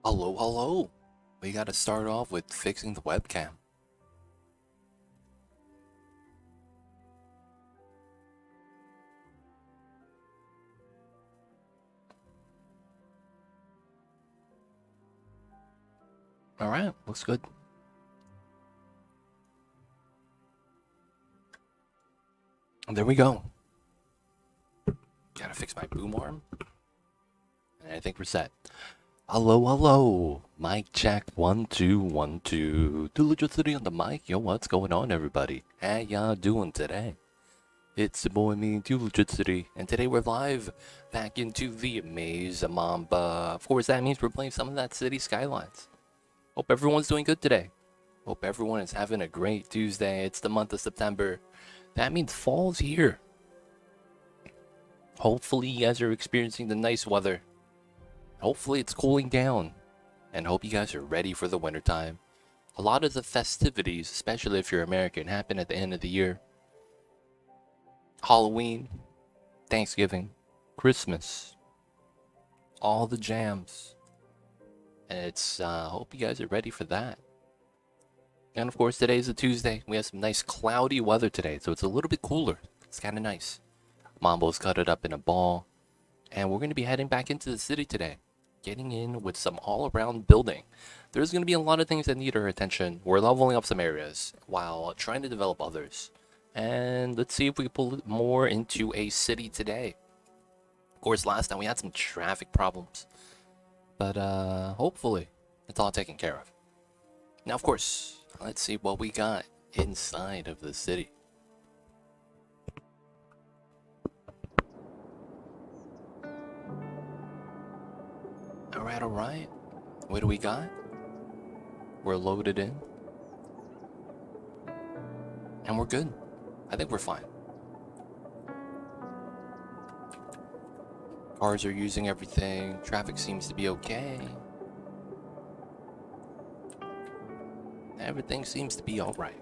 Hello, hello. We gotta start off with fixing the webcam. Alright, looks good. There we go. Gotta fix my boom arm. And I think we're set. Hello, hello. Mic check 1 2 1 2. Electricity on the mic. Yo, what's going on, everybody? How y'all doing today? It's the boy me, Electricity, and today we're live back into the maze of Mamba. Of course, that means we're playing some of that city Skylines. Hope everyone's doing good today. Hope everyone is having a great Tuesday. It's the month of September. That means fall's here. Hopefully you guys are experiencing the nice weather. Hopefully it's cooling down. And hope you guys are ready for the wintertime. A lot of the festivities, especially if you're American, happen at the end of the year. Halloween, Thanksgiving, Christmas. All the jams. And it's, hope you guys are ready for that. And of course, today's a Tuesday. We have some nice cloudy weather today, so it's a little bit cooler. It's kind of nice. Mambo's cut it up in a ball. And we're going to be heading back into the city today. Getting in with some all-around building. There's going to be a lot of things that need our attention. We're leveling up some areas while trying to develop others. And let's see if we can pull more into a city today. Of course, last time we had some traffic problems. But hopefully, it's all taken care of. Now, of course, let's see what we got inside of the city. Alright, alright. What do we got? We're loaded in. And we're good. I think we're fine. Cars are using everything. Traffic seems to be okay. Everything seems to be alright.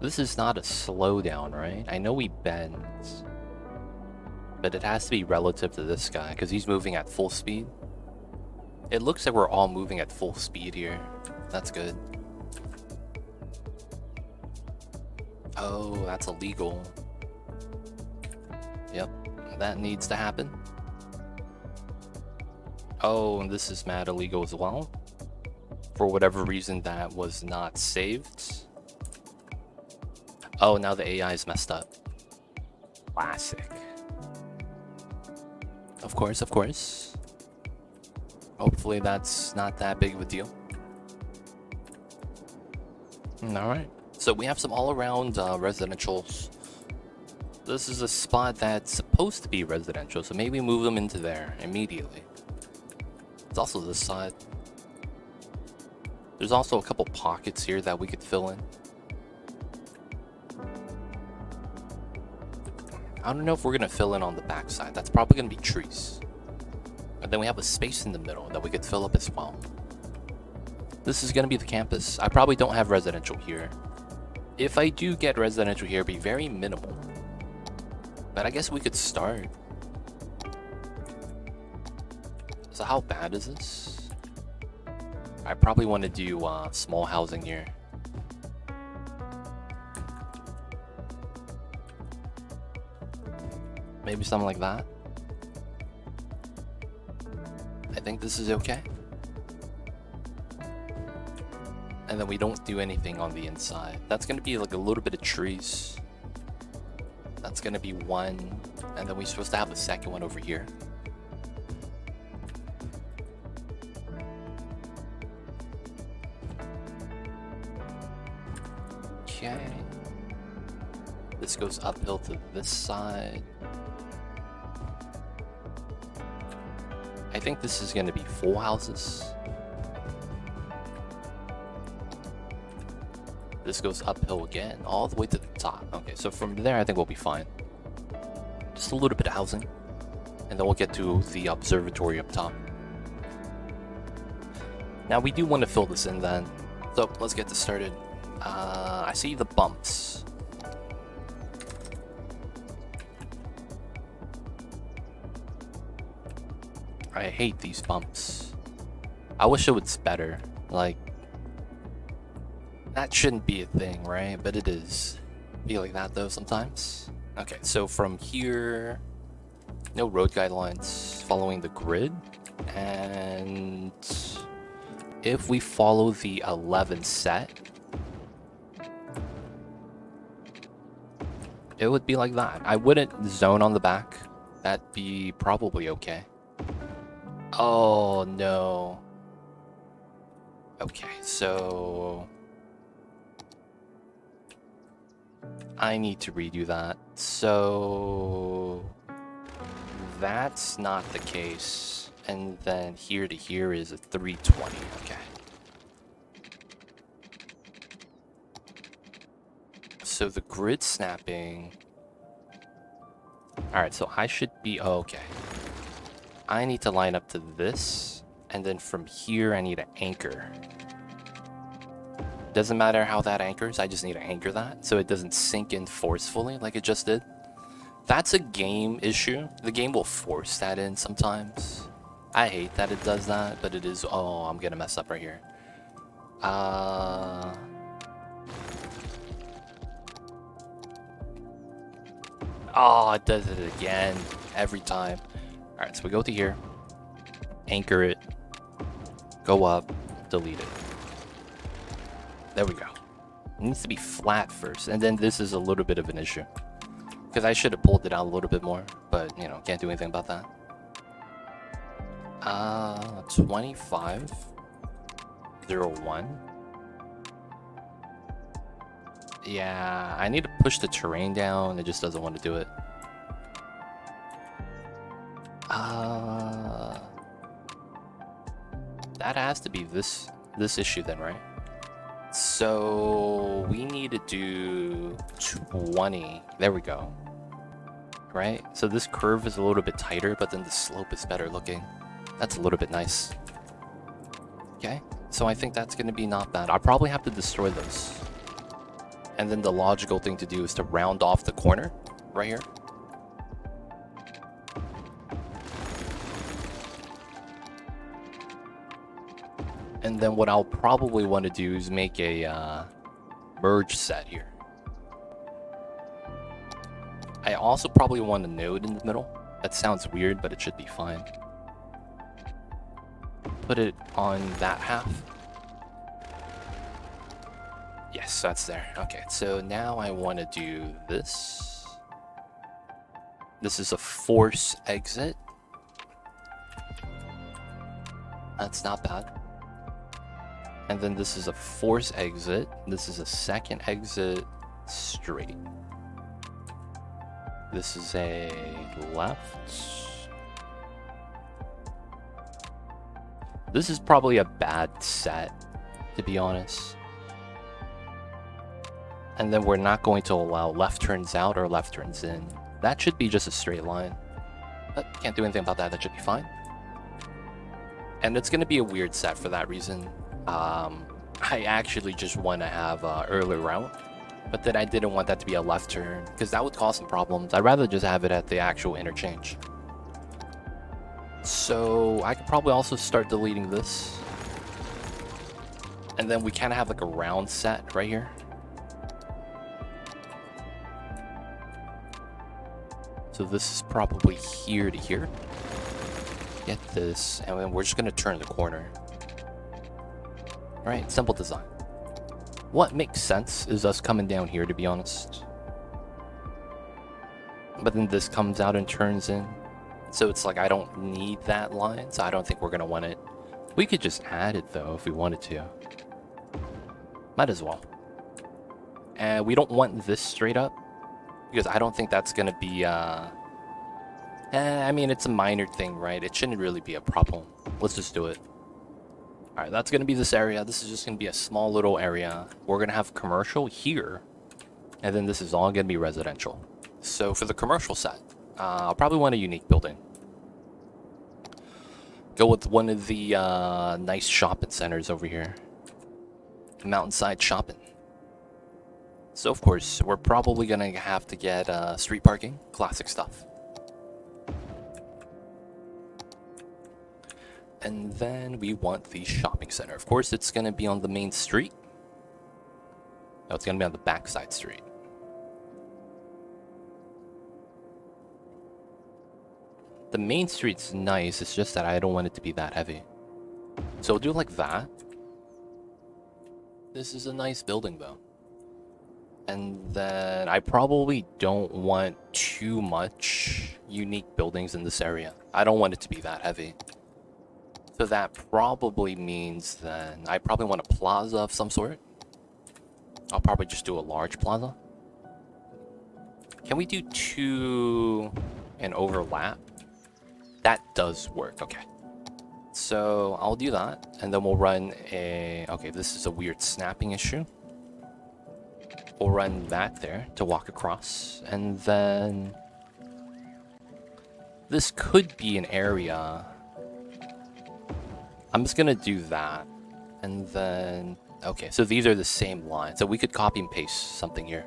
This is not a slowdown, right? I know he bends. But it has to be relative to this guy, because he's moving at full speed. It looks like we're all moving at full speed here. That's good. Oh, that's illegal. Yep, that needs to happen. Oh, and this is mad illegal as well. For whatever reason, that was not saved. Oh, now the AI is messed up. Classic. Of course, of course. Hopefully that's not that big of a deal. Alright. So we have some all-around residentials. This is a spot that's supposed to be residential, so maybe move them into there immediately. It's also this side. There's also a couple pockets here that we could fill in. I don't know if we're going to fill in on the backside. That's probably going to be trees. And then we have a space in the middle that we could fill up as well. This is going to be the campus. I probably don't have residential here. If I do get residential here, it'll be very minimal. But I guess we could start. So how bad is this? I probably want to do small housing here. Maybe something like that. I think this is okay. And then we don't do anything on the inside. That's going to be like a little bit of trees. That's going to be one. And then we're supposed to have a second one over here. Okay. This goes uphill to this side. I think this is going to be full houses. This goes uphill again, all the way to the top. Okay, so from there I think we'll be fine. Just a little bit of housing. And then we'll get to the observatory up top. Now we do want to fill this in then. So let's get this started. I see the bumps. I hate these bumps. I wish it was better. Like, that shouldn't be a thing, right? But it is. Be like that though sometimes. Okay, so from here, no road guidelines, following the grid. And if we follow the 11 set, it would be like that. I wouldn't zone on the back. That'd be probably okay. Oh no. Okay, so I need to redo that. So that's not the case. And then here to here is a 320. Okay. So the grid snapping. Alright, so I should be okay. I need to line up to this, and then from here I need to anchor. Doesn't matter how that anchors, I just need to anchor that so it doesn't sink in forcefully like it just did. That's a game issue. The game will force that in sometimes. I hate that it does that, but it is. Oh, I'm gonna mess up right here. Oh, it does it again every time. Alright, so we go to here, anchor it, go up, delete it. There we go. It needs to be flat first, and then this is a little bit of an issue. Because I should have pulled it out a little bit more, but, you know, can't do anything about that. 25, 01. Yeah, I need to push the terrain down, it just doesn't want to do it. That has to be this issue then, right? So we need to do 20. There we go. Right? So this curve is a little bit tighter, but then the slope is better looking. That's a little bit nice. Okay, so I think that's gonna be not bad. I'll probably have to destroy those. And then the logical thing to do is to round off the corner right here. And then what I'll probably want to do is make a merge set here. I also probably want a node in the middle. That sounds weird, but it should be fine. Put it on that half. Yes, that's there. Okay, so now I want to do this. This is a force exit. That's not bad. And then this is a force exit. This is a second exit straight. This is a left. This is probably a bad set, to be honest. And then we're not going to allow left turns out or left turns in. That should be just a straight line. But can't do anything about that, that should be fine. And it's going to be a weird set for that reason. I actually just want to have an early route, but then I didn't want that to be a left turn because that would cause some problems. I'd rather just have it at the actual interchange. So I could probably also start deleting this, and then we kind of have like a round set right here. So this is probably here to here. Get this, and then we're just gonna turn the corner. Right, simple design. What makes sense is us coming down here, to be honest. But then this comes out and turns in. So it's like I don't need that line, so I don't think we're gonna want it. We could just add it though if we wanted to. Might as well. And we don't want this straight up, because I don't think that's gonna be I mean, it's a minor thing, right? It shouldn't really be a problem. Let's just do it. Alright, that's going to be this area. This is just going to be a small little area. We're going to have commercial here. And then this is all going to be residential. So for the commercial set, I'll probably want a unique building. Go with one of the nice shopping centers over here. Mountainside Shopping. So of course, we're probably gonna have to get street parking. Classic stuff. And then we want the shopping center. Of course, it's gonna be on the main street. No, it's gonna be on the backside street. The main street's nice, it's just that I don't want it to be that heavy. So we'll do it like that. This is a nice building though. And then I probably don't want too much unique buildings in this area. I don't want it to be that heavy. So that probably means then I probably want a plaza of some sort. I'll probably just do a large plaza. Can we do 2 and overlap? That does work, okay. So I'll do that, and then we'll run a... Okay, this is a weird snapping issue. We'll run that there to walk across, and then... This could be an area. I'm just gonna do that, and then... Okay, so these are the same lines, so we could copy and paste something here.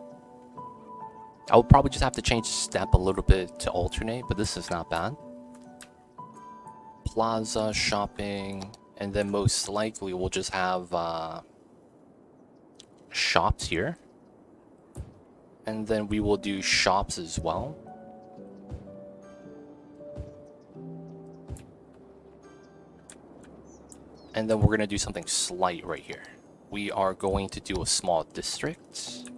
I would probably just have to change the step a little bit to alternate, but this is not bad. Plaza, shopping, and then most likely we'll just have shops here. And then we will do shops as well. And then we're going to do something slight right here. We are going to do a small district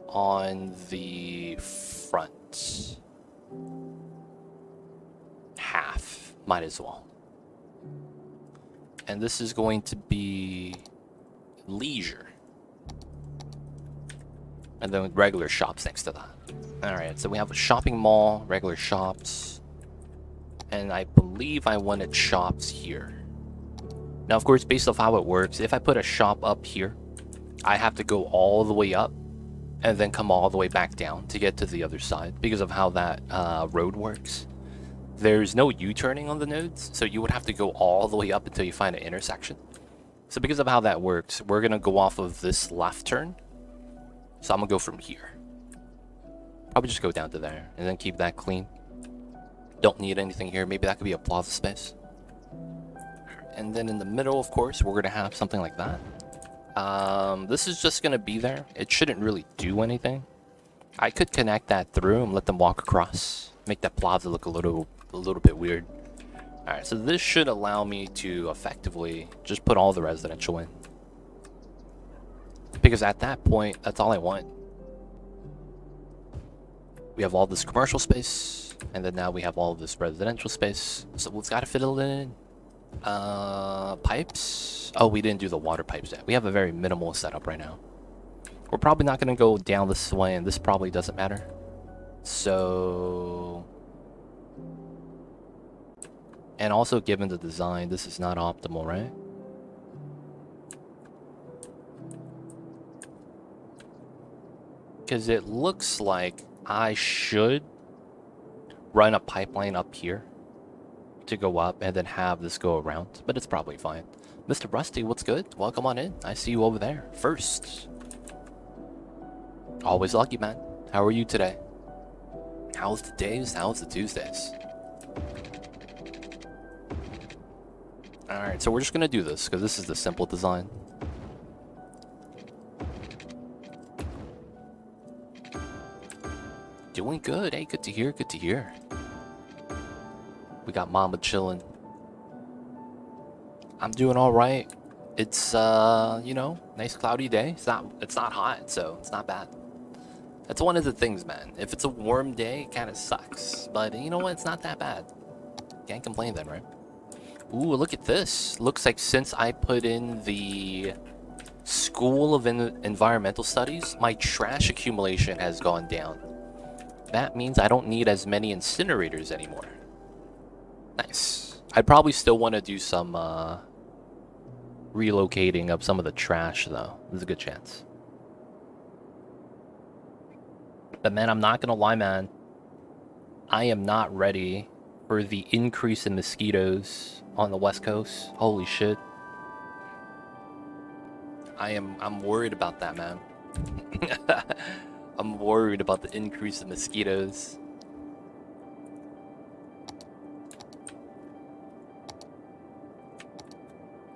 on the front half. Might as well. And this is going to be leisure. And then regular shops next to that. Alright, so we have a shopping mall, regular shops. And I believe I wanted shops here. Now, of course, based off how it works, if I put a shop up here, I have to go all the way up and then come all the way back down to get to the other side because of how that road works. There's no U-turning on the nodes, so you would have to go all the way up until you find an intersection. So because of how that works, we're going to go off of this left turn. So I'm going to go from here. Probably just go down to there and then keep that clean. Don't need anything here. Maybe that could be a plaza space. And then in the middle, of course, we're going to have something like that. This is just going to be there. It shouldn't really do anything. I could connect that through and let them walk across. Make that plaza look a little bit weird. Alright, so this should allow me to effectively just put all the residential in. Because at that point, that's all I want. We have all this commercial space, and then now we have all this residential space. So we've got to fill it in. Pipes? Oh, we didn't do the water pipes yet. We have a very minimal setup right now. We're probably not going to go down this way, and this probably doesn't matter. So... And also, given the design, this is not optimal, right? Because it looks like I should run a pipeline up here to go up and then have this go around, but it's probably fine. Mr. Rusty, what's good? Welcome on in. I see you over there first. Always lucky, man. How are you today? How's the days? How's the Tuesdays? Alright, so we're just gonna do this because this is the simple design. Doing good. Hey, good to hear, good to hear. We got Mamba chilling. I'm doing alright. It's you know, nice cloudy day. It's not hot, so it's not bad. That's one of the things, man. If it's a warm day, it kind of sucks. But you know what? It's not that bad. Can't complain then, right? Ooh, look at this. Looks like since I put in the School of Environmental Studies, my trash accumulation has gone down. That means I don't need as many incinerators anymore. Nice. I'd probably still want to do some relocating of some of the trash, though. There's a good chance. But man, I'm not gonna lie, man. I am not ready for the increase in mosquitoes on the West Coast. Holy shit. I'm worried about that, man. I'm worried about the increase of mosquitoes.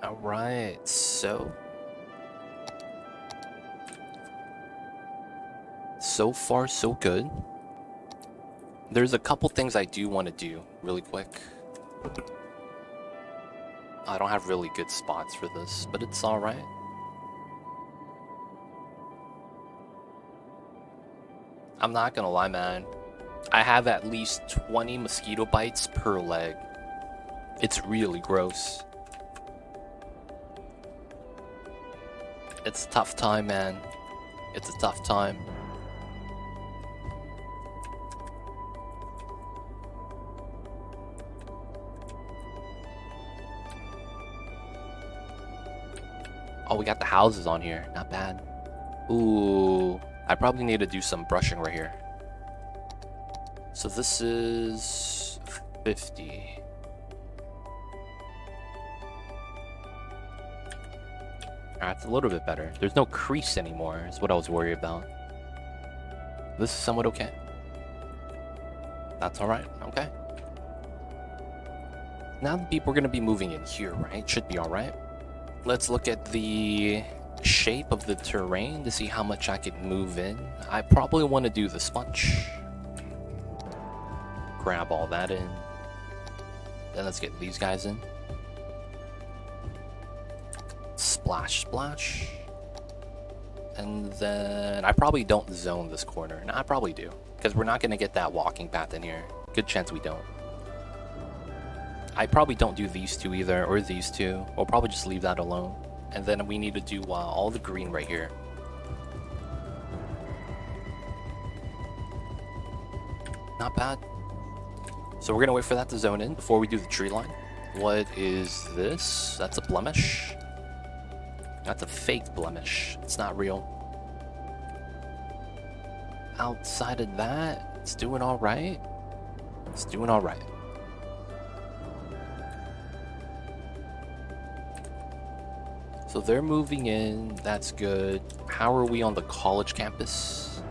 Alright, so far so good. There's a couple things I do want to do really quick. I don't have really good spots for this, but it's alright. I'm not gonna lie, man. I have at least 20 mosquito bites per leg. It's really gross. It's a tough time, man. It's a tough time. Oh, we got the houses on here. Not bad. Ooh, I probably need to do some brushing right here. So this is 50. That's a little bit better. There's no crease anymore, is what I was worried about. This is somewhat okay. That's alright, okay. Now the people are going to be moving in here, right? Should be alright. Let's look at the shape of the terrain to see how much I can move in. I probably want to do the sponge. Grab all that in. Then let's get these guys in. Splash, splash. And then I probably don't zone this corner. No, I probably do. Because we're not going to get that walking path in here. Good chance we don't. I probably don't do these two either, or these two. We'll probably just leave that alone. And then we need to do all the green right here. Not bad. So we're going to wait for that to zone in before we do the tree line. What is this? That's a blemish. That's a fake blemish. It's not real. Outside of that, it's doing all right. It's doing all right. So they're moving in. That's good. How are we on the college campus?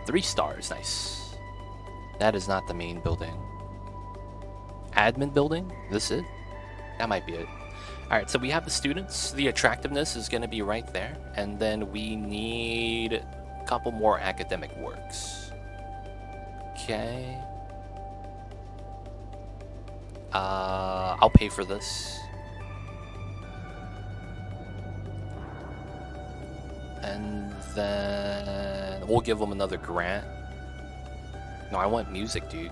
3 stars. Nice. That is not the main building. Admin building? This it? That might be it. Alright, so we have the students. The attractiveness is going to be right there. And then we need a couple more academic works. Okay. I'll pay for this. And then we'll give them another grant. No, I want music, dude.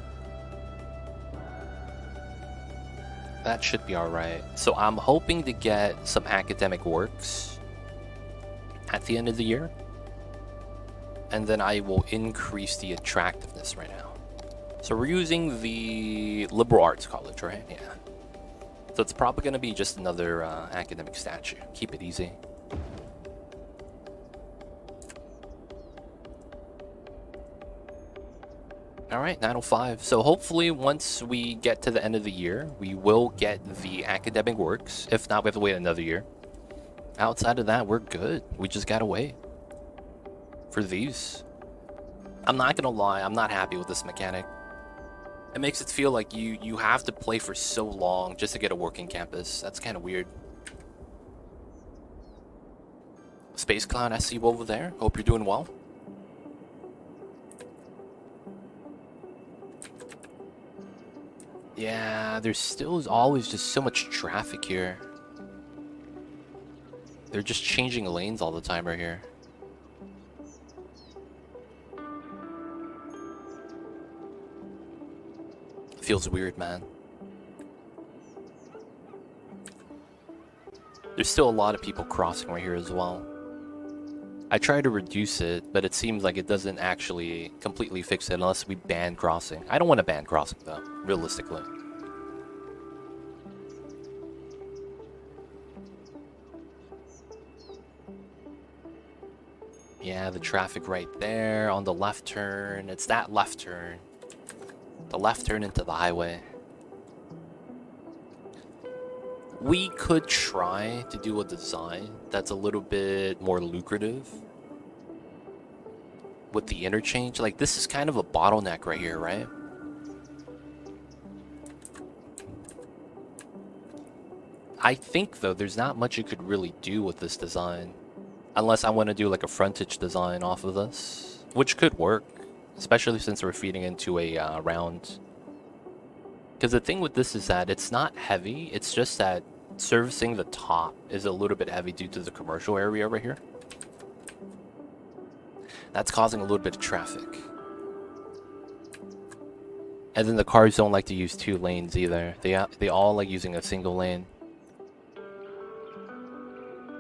That should be alright. So I'm hoping to get some academic works at the end of the year. And then I will increase the attractiveness right now. So we're using the liberal arts college, right? Yeah. So it's probably going to be just another academic statue. Keep it easy. Alright, 905. So hopefully once we get to the end of the year, we will get the academic works. If not, we have to wait another year. Outside of that, we're good. We just gotta wait for these. I'm not gonna lie, I'm not happy with this mechanic. It makes it feel like you have to play for so long just to get a working campus. That's kind of weird. Space Clown, I see you over there. Hope you're doing well. Yeah, there's still always just so much traffic here. They're just changing lanes all the time right here. Feels weird, man. There's still a lot of people crossing right here as well. I try to reduce it, but it seems like it doesn't actually completely fix it unless we ban crossing. I don't want to ban crossing though, realistically. Yeah, the traffic right there on the left turn. It's that left turn. The left turn into the highway. We could try to do a design that's a little bit more lucrative with the interchange. Like, this is kind of a bottleneck right here, right? I think, though, there's not much you could really do with this design. Unless I want to do, like, a frontage design off of this. Which could work. Especially since we're feeding into a round. Because the thing with this is that it's not heavy. It's just that servicing the top is a little bit heavy due to the commercial area over here. That's causing a little bit of traffic. And then the cars don't like to use 2 lanes either. They all like using a single lane.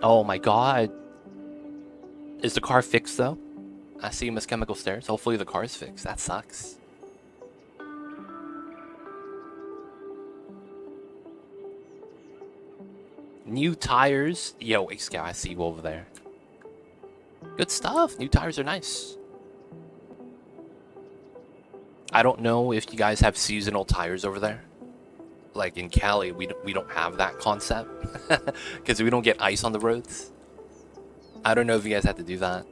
Oh my god. Is the car fixed though? I see Miss Chemical Stairs. Hopefully the car is fixed. That sucks. New tires. Yo, Scout, I see you over there. Good stuff. New tires are nice. I don't know if you guys have seasonal tires over there. Like in Cali, we don't have that concept. Because we don't get ice on the roads. I don't know if you guys have to do that.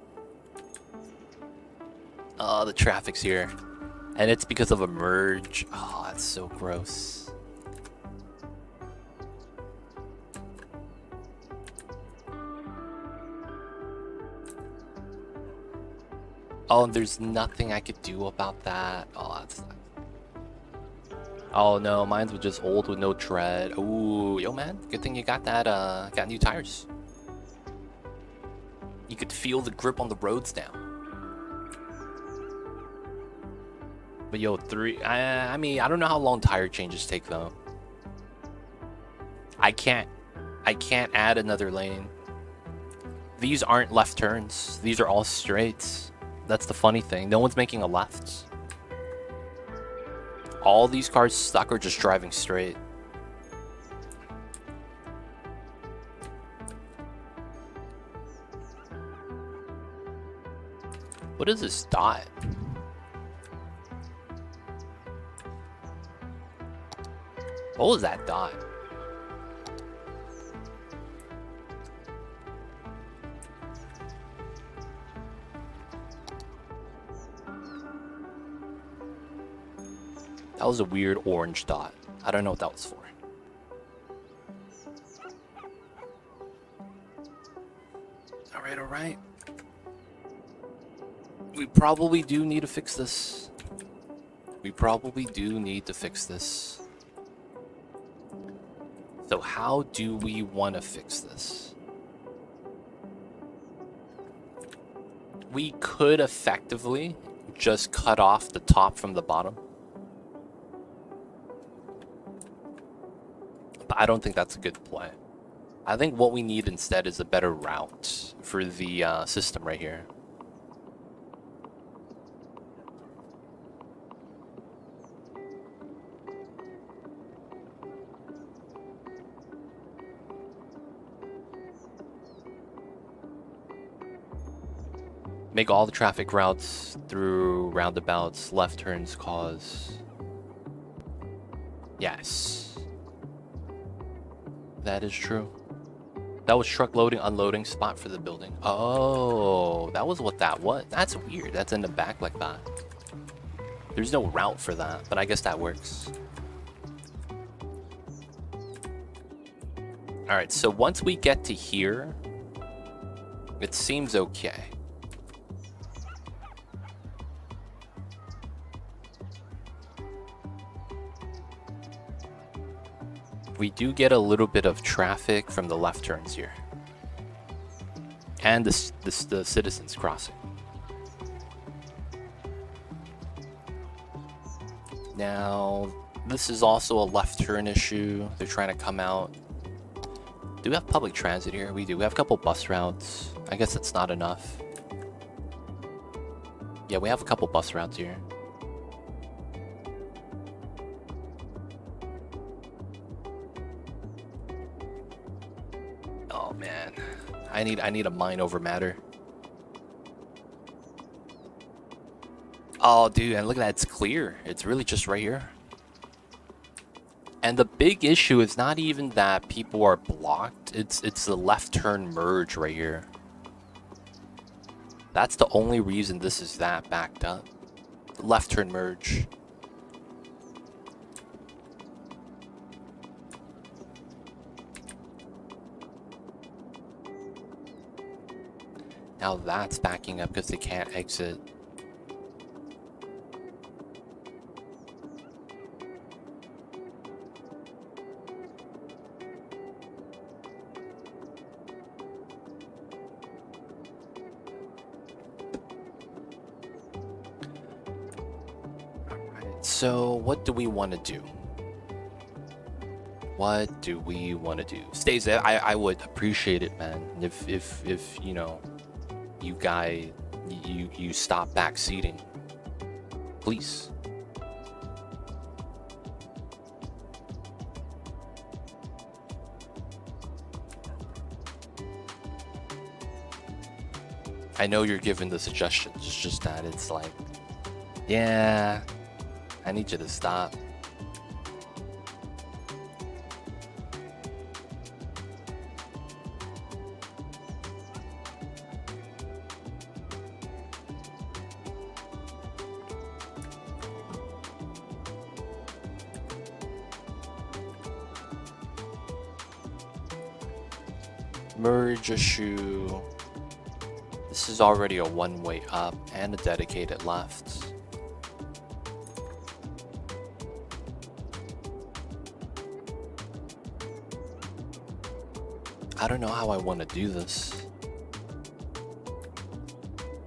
Oh, the traffic's here. And it's because of a merge. Oh, that's so gross. Oh, and there's nothing I could do about that. Oh, that's... Oh no, mine was just old with no tread. Ooh, yo man, good thing you got that, got new tires. You could feel the grip on the roads now. But yo, I mean, I don't know how long tire changes take though. I can't add another lane. These aren't left turns. These are all straights. That's the funny thing. No one's making a left. All these cars stuck are just driving straight. What is this dot? What was that dot? That was a weird orange dot. I don't know what that was for. Alright, alright. We probably do need to fix this. We probably do need to fix this. So how do we want to fix this? We could effectively just cut off the top from the bottom. But I don't think that's a good play. I think what we need instead is a better route for the system right here. Make all the traffic routes through roundabouts, left turns cause... Yes. That is true. That was truck loading, unloading spot for the building. Oh, that was what that was. That's weird. That's in the back like that. There's no route for that, but I guess that works. Alright, so once we get to here, it seems okay. We do get a little bit of traffic from the left turns here. And the citizens crossing. Now, this is also a left turn issue. They're trying to come out. Do we have public transit here? We do. We have a couple bus routes. I guess that's not enough. Yeah, we have a couple bus routes here. Oh man, I need a mind over matter. Oh dude, and look at that, it's clear. It's really just right here. And the big issue is not even that people are blocked, it's the left turn merge right here. That's the only reason this is that backed up. The left turn merge. Now that's backing up because they can't exit. So what do we want to do? What do we want to do? Stays, I would appreciate it, man. If you know, you stop backseating, please. I know you're giving the suggestions. It's just that it's like, yeah, I need you to stop. Merge issue. This is already a one-way up and a dedicated left. I don't know how I want to do this.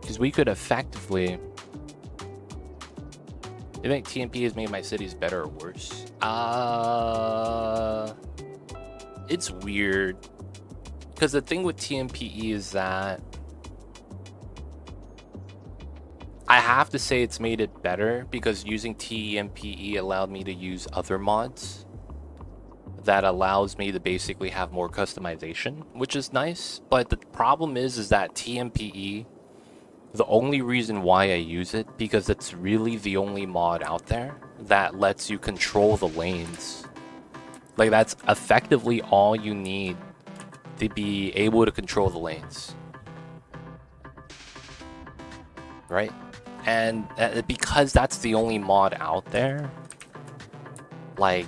Because we could effectively... You think TMP has made my cities better or worse? It's weird. Because the thing with TMPE is that I have to say it's made it better because using TMPE allowed me to use other mods that allows me to basically have more customization, which is nice. But the problem is that TMPE, the only reason why I use it, because it's really the only mod out there that lets you control the lanes. Like, that's effectively all you need to be able to control the lanes. Right? And because that's the only mod out there, like,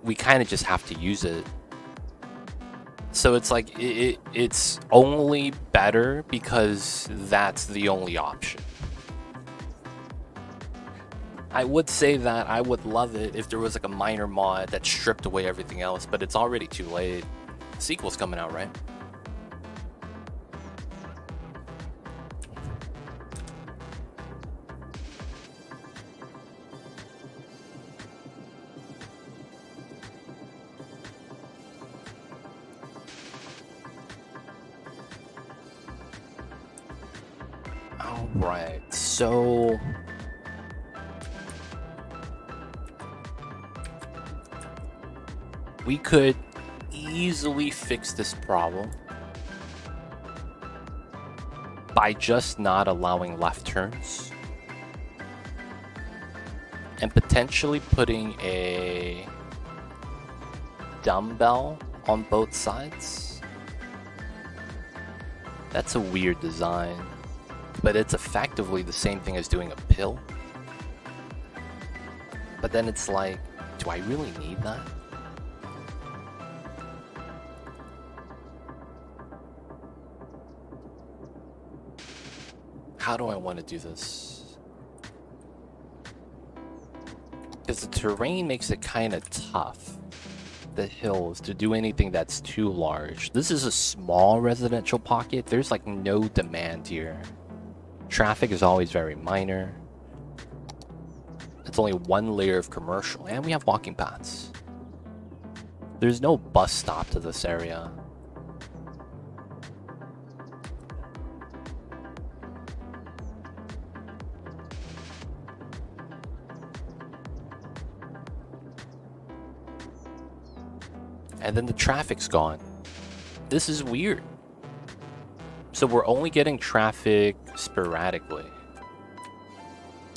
we kind of just have to use it. So it's like, it's only better because that's the only option. I would say that I would love it if there was like a minor mod that stripped away everything else, but it's already too late. The sequel's coming out, right? Alright, so... we could easily fix this problem by just not allowing left turns and potentially putting a dumbbell on both sides. That's a weird design, but it's effectively the same thing as doing a pill. But then it's like, do I really need that? How do I want to do this? Because the terrain makes it kind of tough, the hills, to do anything that's too large. This is a small residential pocket. There's like no demand here. Traffic is always very minor. It's only one layer of commercial, and we have walking paths. There's no bus stop to this area. And then the traffic's gone. This is weird. So we're only getting traffic sporadically.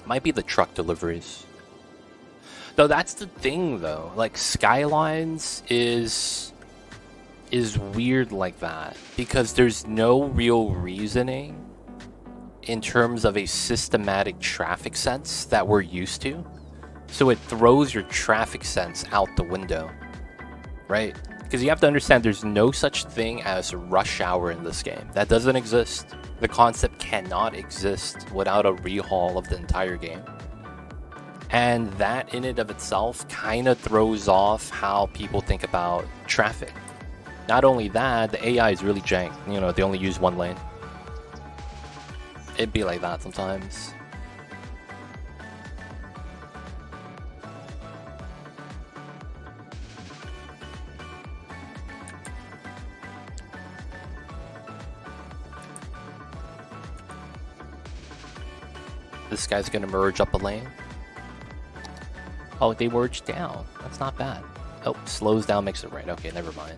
Might be the truck deliveries. Though that's the thing, though. Like, Skylines is weird like that because there's no real reasoning in terms of a systematic traffic sense that we're used to. So it throws your traffic sense out the window, right? Because you have to understand there's no such thing as rush hour in this game. That doesn't exist. The concept cannot exist without a rehaul of the entire game. And that in and of itself kind of throws off how people think about traffic. Not only that, the AI is really jank. You know, they only use one lane. It'd be like that sometimes. This guy's gonna merge up a lane. Oh, they merged down. That's not bad. Oh, slows down, makes it right. Okay, never mind.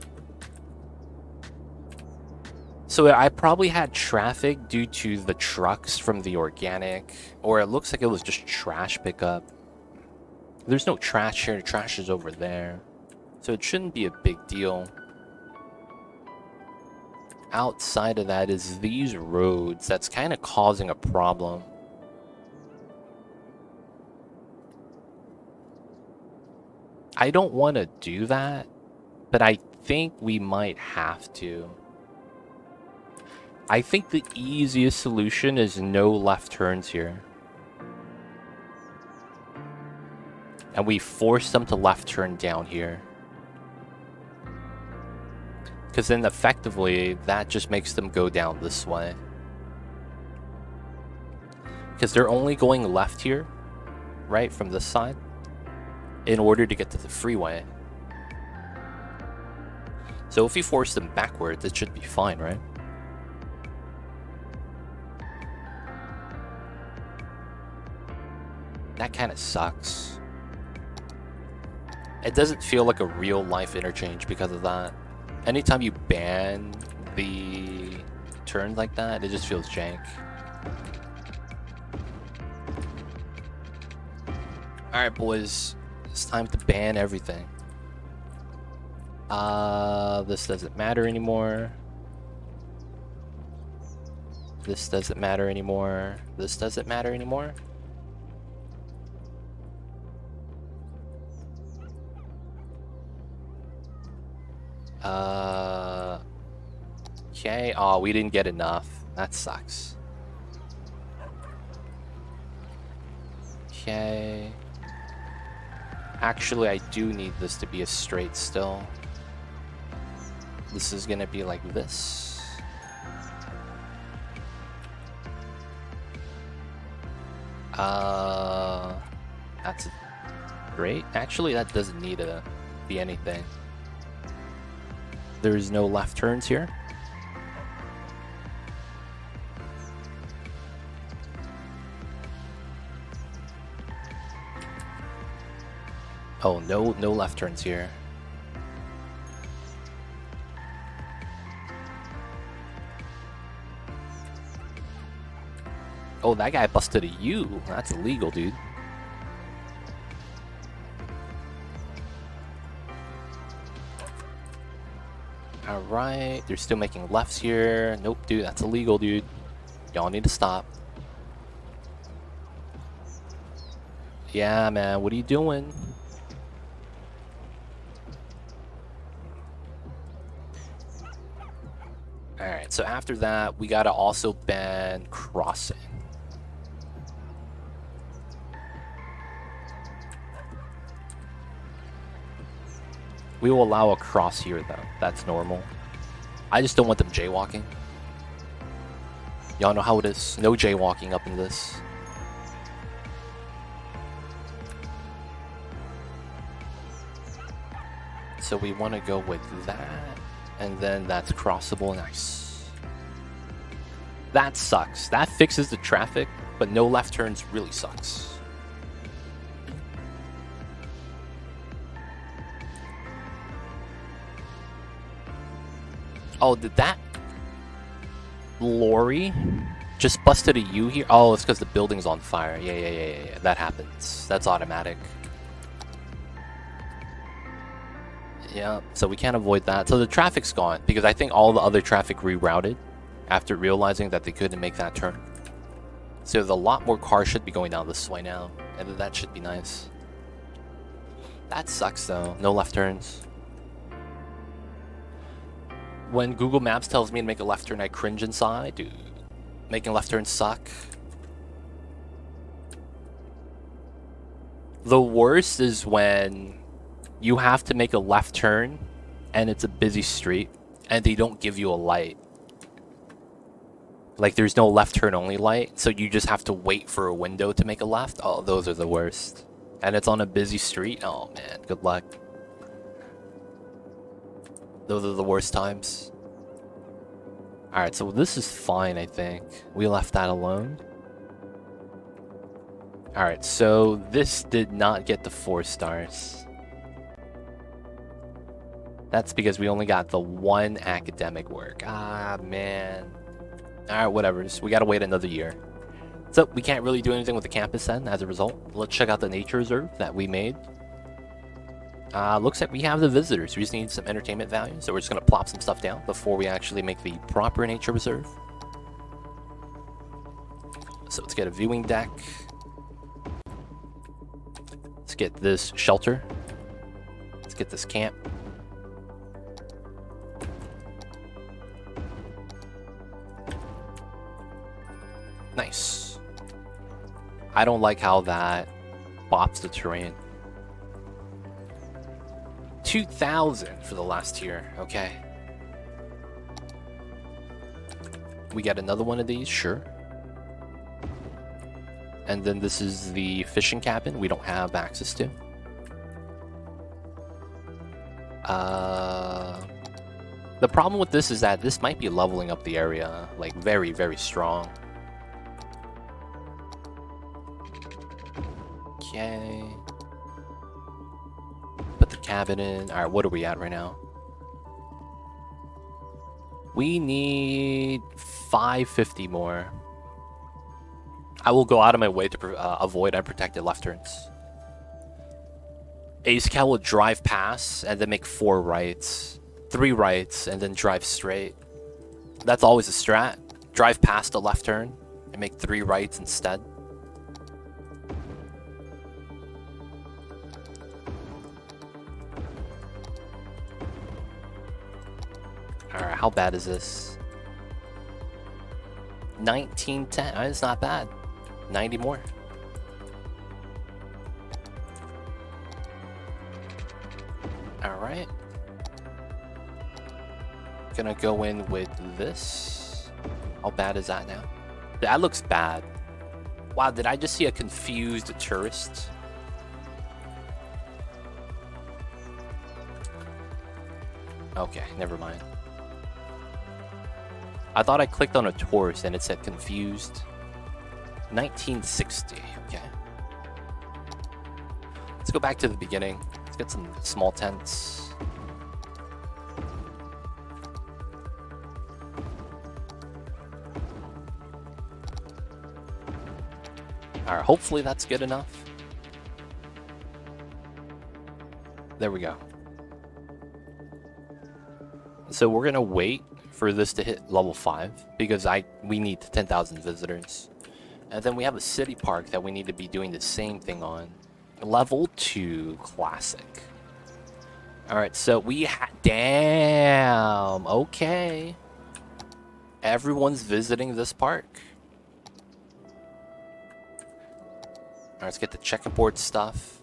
So I probably had traffic due to the trucks from the organic, or it looks like it was just trash pickup. There's no trash here, the trash is over there. So it shouldn't be a big deal. Outside of that is these roads that's kind of causing a problem. I don't want to do that, but I think we might have to. I think the easiest solution is no left turns here. And we force them to left turn down here. Because then effectively, that just makes them go down this way. Because they're only going left here, right, from this side, in order to get to the freeway. So if we force them backwards, it should be fine, right? That kind of sucks. It doesn't feel like a real life interchange because of that. Anytime you ban the turn like that, it just feels jank. Alright, boys. It's time to ban everything. This doesn't matter anymore. This doesn't matter anymore. This doesn't matter anymore. Okay. Oh, we didn't get enough. That sucks. Okay. Actually, I do need this to be a straight still. This is gonna be like this. That's great. Actually, that doesn't need to be anything. There's no left turns here. Oh, no left turns here. Oh, that guy busted a U. That's illegal, dude. Alright, they're still making lefts here. Nope, dude, that's illegal, dude. Y'all need to stop. Yeah, man, what are you doing? Alright, so after that, we gotta also ban crossing. We will allow a cross here, though. That's normal. I just don't want them jaywalking. Y'all know how it is. No jaywalking up in this. So we want to go with that. And then that's crossable. Nice. That sucks. That fixes the traffic, but no left turns really sucks. Oh, did that lorry just busted a U here? Oh, it's because the building's on fire. Yeah. That happens. That's automatic. Yeah, so we can't avoid that. So the traffic's gone because I think all the other traffic rerouted after realizing that they couldn't make that turn. So there's a lot more cars should be going down this way now, and that should be nice. That sucks though, no left turns. When Google Maps tells me to make a left turn, I cringe inside, dude. Making left turns suck. The worst is when you have to make a left turn and it's a busy street and they don't give you a light. Like there's no left turn only light, so you just have to wait for a window to make a left. Oh, those are the worst. And it's on a busy street. Oh man, good luck. Those are the worst times. Alright, so this is fine, I think. We left that alone. Alright, so this did not get the 4 stars. That's because we only got the 1 academic work. Ah, man. Alright, whatever. We gotta wait another year. So, we can't really do anything with the campus then, as a result. Let's check out the nature reserve that we made. Looks like we have the visitors. We just need some entertainment value, so we're just gonna plop some stuff down before we actually make the proper nature reserve. So let's get a viewing deck. Let's get this shelter. Let's get this camp. Nice. I don't like how that bops the terrain. 2,000 for the last tier. Okay. We got another one of these, sure. And then this is the fishing cabin we don't have access to. The problem with this is that this might be leveling up the area, like very, very strong. Okay. Put the cabin in. Alright, what are we at right now? We need 550 more. I will go out of my way to avoid unprotected left turns. Ace Cal will drive past and then make 4 rights. 3 rights and then drive straight. That's always a strat. Drive past a left turn and make 3 rights instead. Alright, how bad is this? 1910. It's not bad. 90 more. Alright. Gonna go in with this. How bad is that now? That looks bad. Wow, did I just see a confused tourist? Okay, never mind. I thought I clicked on a tourist and it said confused. 1960, okay. Let's go back to the beginning. Let's get some small tents. Alright, hopefully that's good enough. There we go. So we're gonna wait for this to hit level 5 because we need 10,000 visitors. And then we have a city park that we need to be doing the same thing on. Level 2 classic. Alright, so we damn, okay. Everyone's visiting this park. Alright, let's get the checkerboard stuff.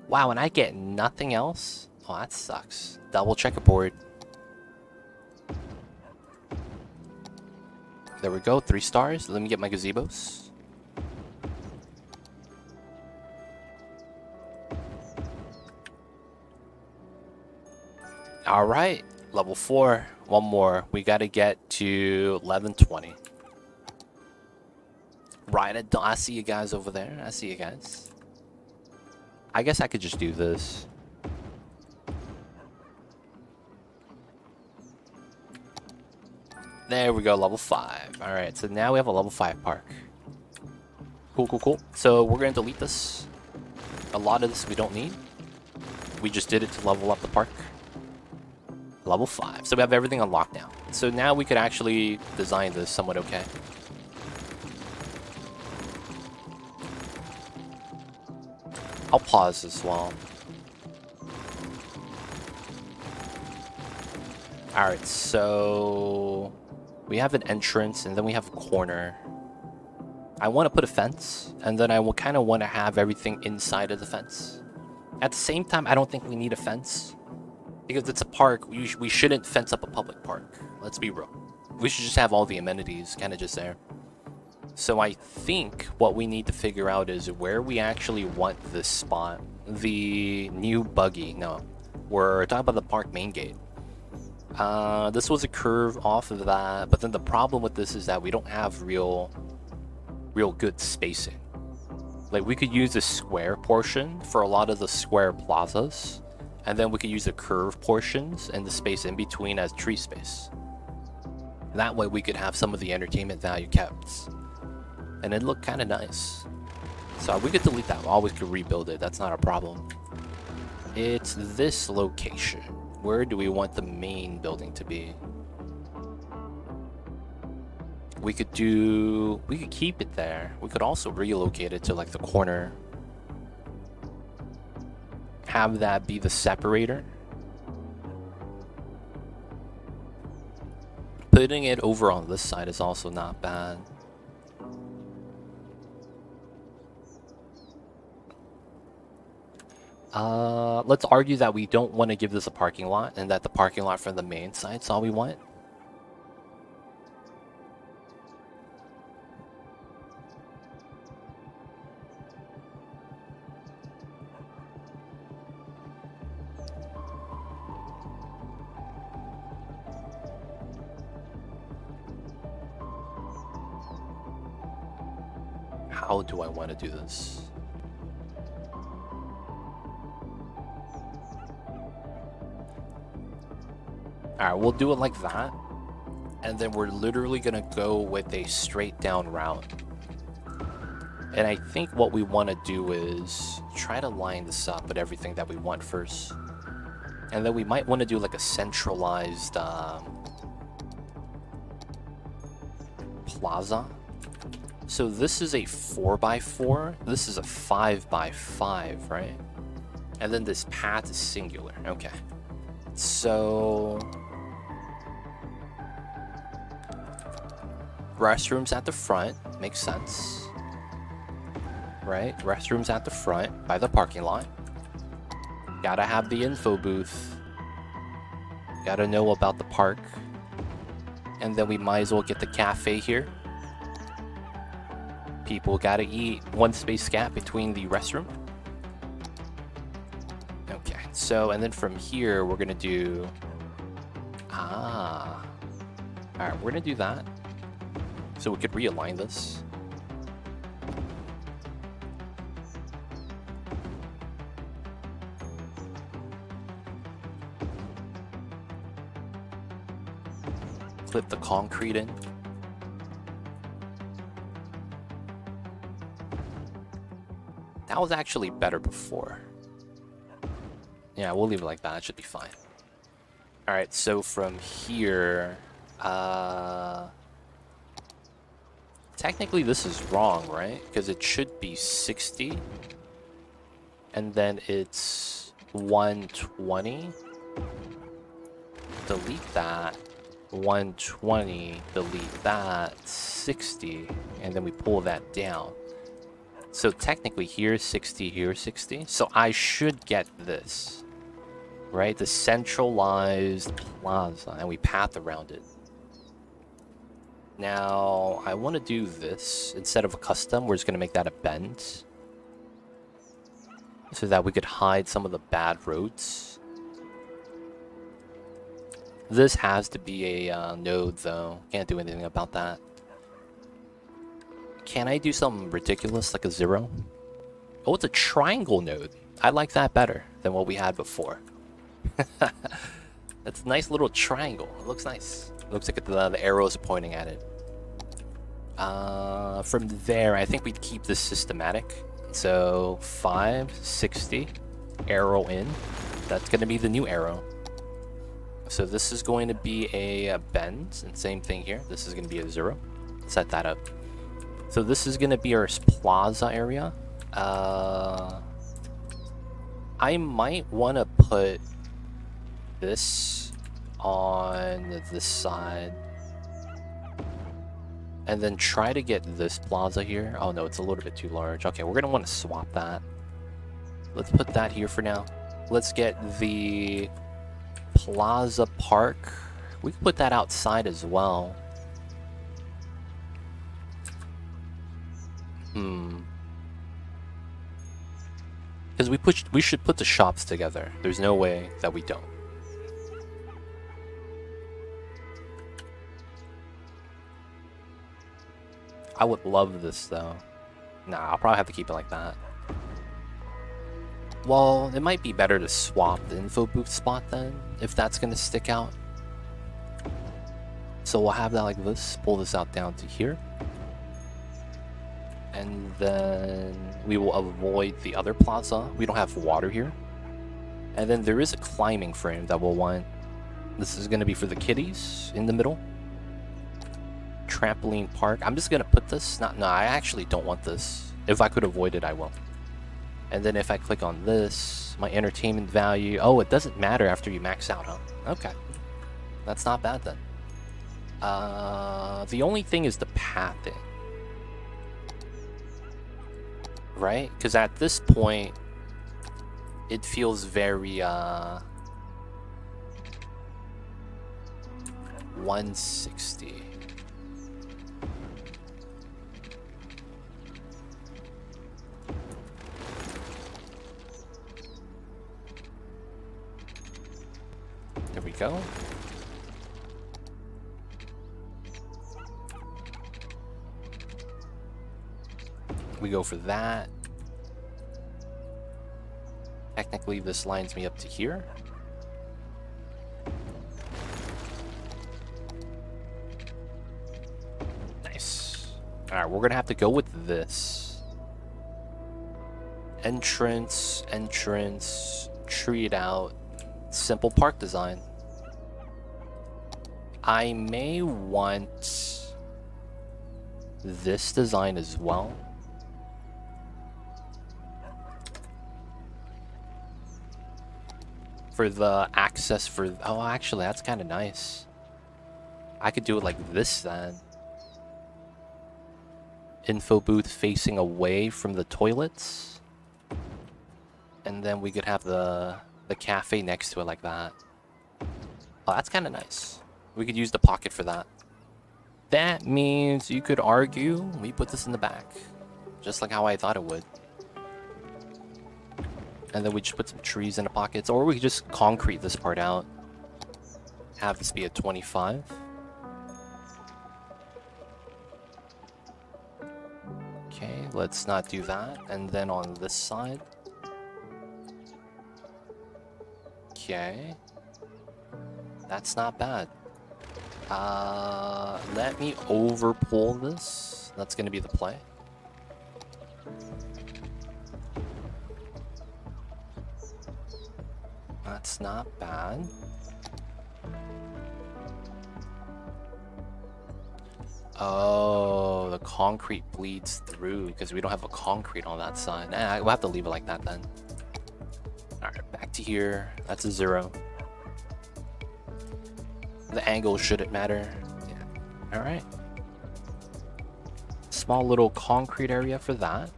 Wow, and I get nothing else? Oh, that sucks. Double checkerboard. There we go, 3 stars. Let me get my gazebos. Alright, level 4. One more. We gotta get to 1120. Right, I see you guys over there. I see you guys. I guess I could just do this. There we go, level 5. Alright, so now we have a level 5 park. Cool, cool, cool. So we're going to delete this. A lot of this we don't need. We just did it to level up the park. Level 5. So we have everything unlocked now. So now we could actually design this somewhat okay. I'll pause as well. Alright, so we have an entrance and then we have a corner. I want to put a fence, and then I will kind of want to have everything inside of the fence. At the same time, I don't think we need a fence. Because it's a park, we shouldn't fence up a public park. Let's be real. We should just have all the amenities kind of just there. So I think what we need to figure out is where we actually want this spot. The new buggy. No, we're talking about the park main gate. This was a curve off of that, but then the problem with this is that we don't have real good spacing. Like, we could use the square portion for a lot of the square plazas, and then we could use the curve portions and the space in between as tree space. That way we could have some of the entertainment value kept, and it looked kind of nice. So we could delete that. We always could rebuild it. That's not a problem. It's this location. Where do we want the main building to be? We could keep it there. We could also relocate it to like the corner. Have that be the separator. Putting it over on this side is also not bad. Let's argue that we don't want to give this a parking lot and that the parking lot from the main side is all we want. How do I want to do this? Alright, we'll do it like that. And then we're literally gonna go with a straight down route. And I think what we want to do is try to line this up with everything that we want first. And then we might want to do like a centralized plaza. So this is a 4x4. This is a 5x5, right? And then this path is singular. Okay. So restrooms at the front makes sense, right? Restrooms at the front by the parking lot. Gotta have the info booth. Gotta know about the park. And then we might as well get the cafe here. People gotta eat. One space gap between the restroom. Okay, so and then from here we're gonna do alright, we're gonna do that. So we could realign this. Clip the concrete in. That was actually better before. Yeah, we'll leave it like that. It should be fine. Alright, so from here... technically this is wrong, right? Because it should be 60. And then it's 120. Delete that. 120. Delete that. 60. And then we pull that down. So technically here's 60, here's 60. So I should get this, right? The centralized plaza, and we path around it. Now, I want to do this. Instead of a custom, we're just going to make that a bend. So that we could hide some of the bad roads. This has to be a node, though. Can't do anything about that. Can I do something ridiculous like a 0? Oh, it's a triangle node. I like that better than what we had before. That's a nice little triangle. It looks nice. It looks like the arrows are pointing at it. From there, I think we'd keep this systematic. So 5, 60, arrow in. That's going to be the new arrow. So this is going to be a bend, and same thing here. This is going to be a 0. Set that up. So this is going to be our plaza area. I might want to put this on this side. And then try to get this plaza here. Oh no, it's a little bit too large. Okay, we're going to want to swap that. Let's put that here for now. Let's get the Plaza Park. We can put that outside as well. Because we should put the shops together. There's no way that we don't. I would love this though. Nah, I'll probably have to keep it like that. Well, it might be better to swap the info booth spot then, if that's gonna stick out. So we'll have that like this, pull this out down to here. And then we will avoid the other plaza. We don't have water here. And then there is a climbing frame that we'll want. This is gonna be for the kiddies in the middle. Trampoline park. I'm just gonna put this. No, I actually don't want this. If I could avoid it, I will. And then if I click on this, my entertainment value. Oh, it doesn't matter after you max out, huh? Okay. That's not bad then. The only thing is the pathing. Right? Because at this point, it feels very, 160. There we go. We go for that. Technically, this lines me up to here. Nice. Alright, we're gonna have to go with this. Entrance, treat out. Simple park design. I may want this design as well. For the access for... Oh, actually, that's kind of nice. I could do it like this then. Info booth facing away from the toilets. And then we could have the cafe next to it like that. Oh, that's kind of nice. We could use the pocket for that. That means you could argue we put this in the back. Just like how I thought it would. And then we just put some trees in the pockets. Or we could just concrete this part out. Have this be a 25. Okay, let's not do that. And then on this side. Okay. That's not bad. Let me overpull this. That's going to be the play. That's not bad. Oh, the concrete bleeds through because we don't have a concrete on that side. Nah, we'll have to leave it like that then. Alright, back to here. That's a 0. The angle shouldn't matter. Yeah. Alright. Small little concrete area for that.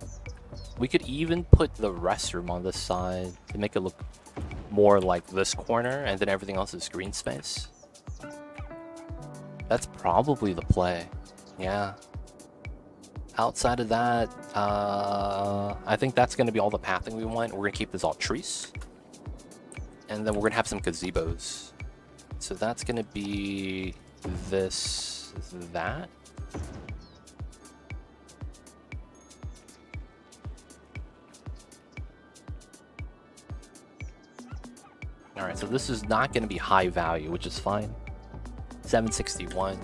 We could even put the restroom on this side to make it look more like this corner, and then everything else is green space. That's probably the play. Yeah. Outside of that, I think that's going to be all the pathing we want. We're going to keep this all trees. And then we're going to have some gazebos. So that's going to be this, that. Alright, so this is not going to be high value, which is fine. 761.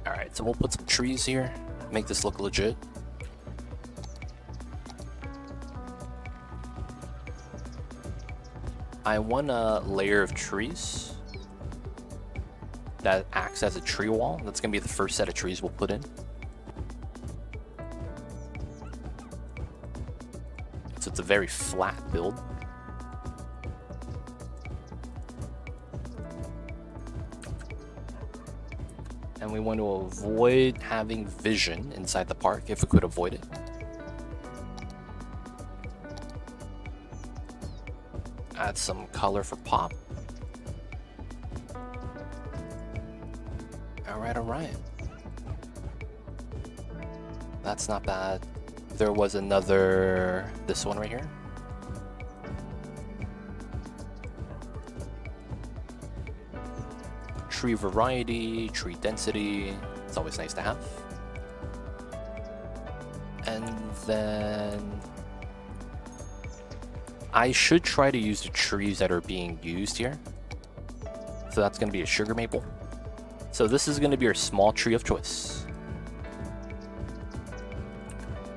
Alright, so we'll put some trees here. Make this look legit. I want a layer of trees that acts as a tree wall. That's gonna be the first set of trees we'll put in. So it's a very flat build. And we want to avoid having vision inside the park if we could avoid it. Add some color for pop. Alright. That's not bad. There was another, this one right here. Tree variety, tree density, it's always nice to have. And then I should try to use the trees that are being used here. So that's going to be a sugar maple. So this is going to be our small tree of choice.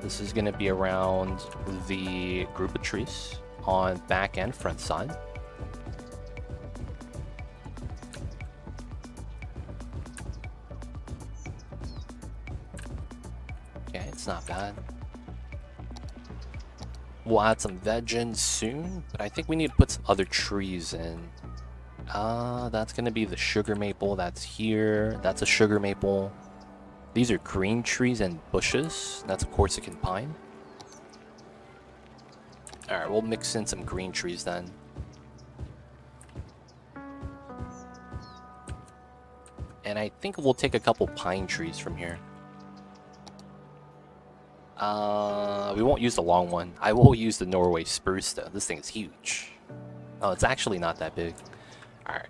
This is going to be around the group of trees on back and front side. Okay, it's not bad. We'll add some veg in soon, but I think we need to put some other trees in. That's gonna be the sugar maple that's here. That's a sugar maple. These are green trees and bushes. That's a Corsican pine. Alright, we'll mix in some green trees then. And I think we'll take a couple pine trees from here. We won't use the long one. I will use the Norway spruce though. This thing is huge. Oh, it's actually not that big. Alright.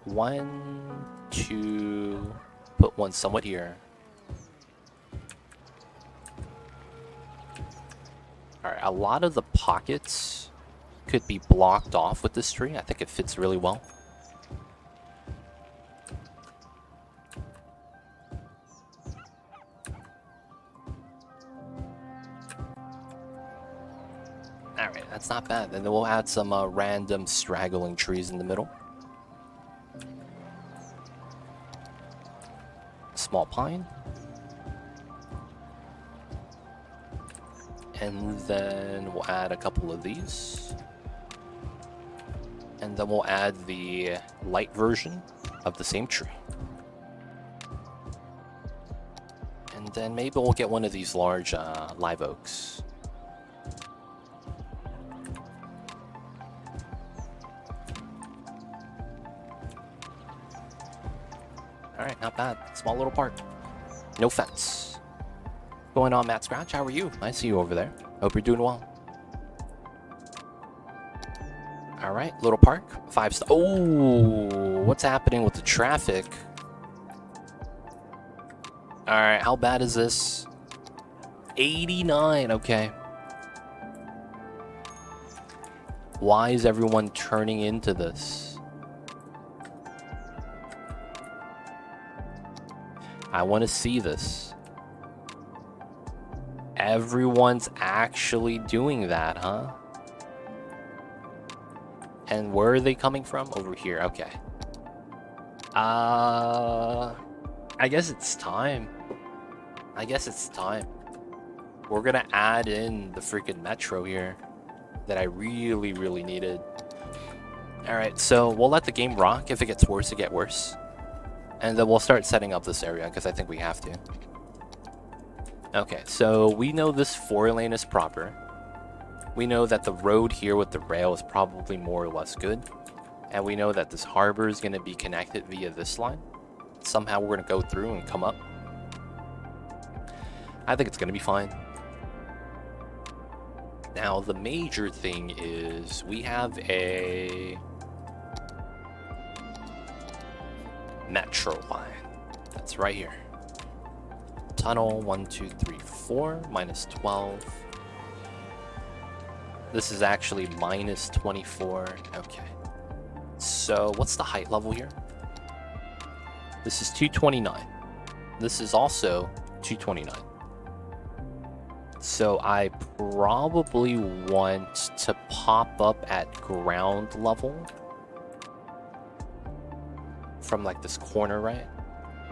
1, 2, put one somewhat here. Alright, a lot of the pockets could be blocked off with this tree. I think it fits really well. Alright, that's not bad. And then we'll add some random straggling trees in the middle. Small pine. And then we'll add a couple of these. And then we'll add the light version of the same tree. And then maybe we'll get one of these large live oaks. Alright, not bad. Small little park. No fence. What's going on, Matt Scratch? How are you? I see you over there. Hope you're doing well. Alright, little park. 5 stars. Oh, what's happening with the traffic? Alright, how bad is this? 89, okay. Why is everyone turning into this? I want to see this. Everyone's actually doing that, huh? And where are they coming from? Over here, okay. I guess it's time. We're gonna add in the freaking metro here that I really, really needed. Alright, so we'll let the game rock. If it gets worse, it gets worse. And then we'll start setting up this area, because I think we have to. Okay, so we know this 4-lane is proper. We know that the road here with the rail is probably more or less good. And we know that this harbor is going to be connected via this line. Somehow we're going to go through and come up. I think it's going to be fine. Now, the major thing is we have a metro line. That's right here. Tunnel 1, 2, 3, 4, minus 12. This is actually minus 24. Okay. So what's the height level here? This is 229. This is also 229. So I probably want to pop up at ground level from like this corner, right?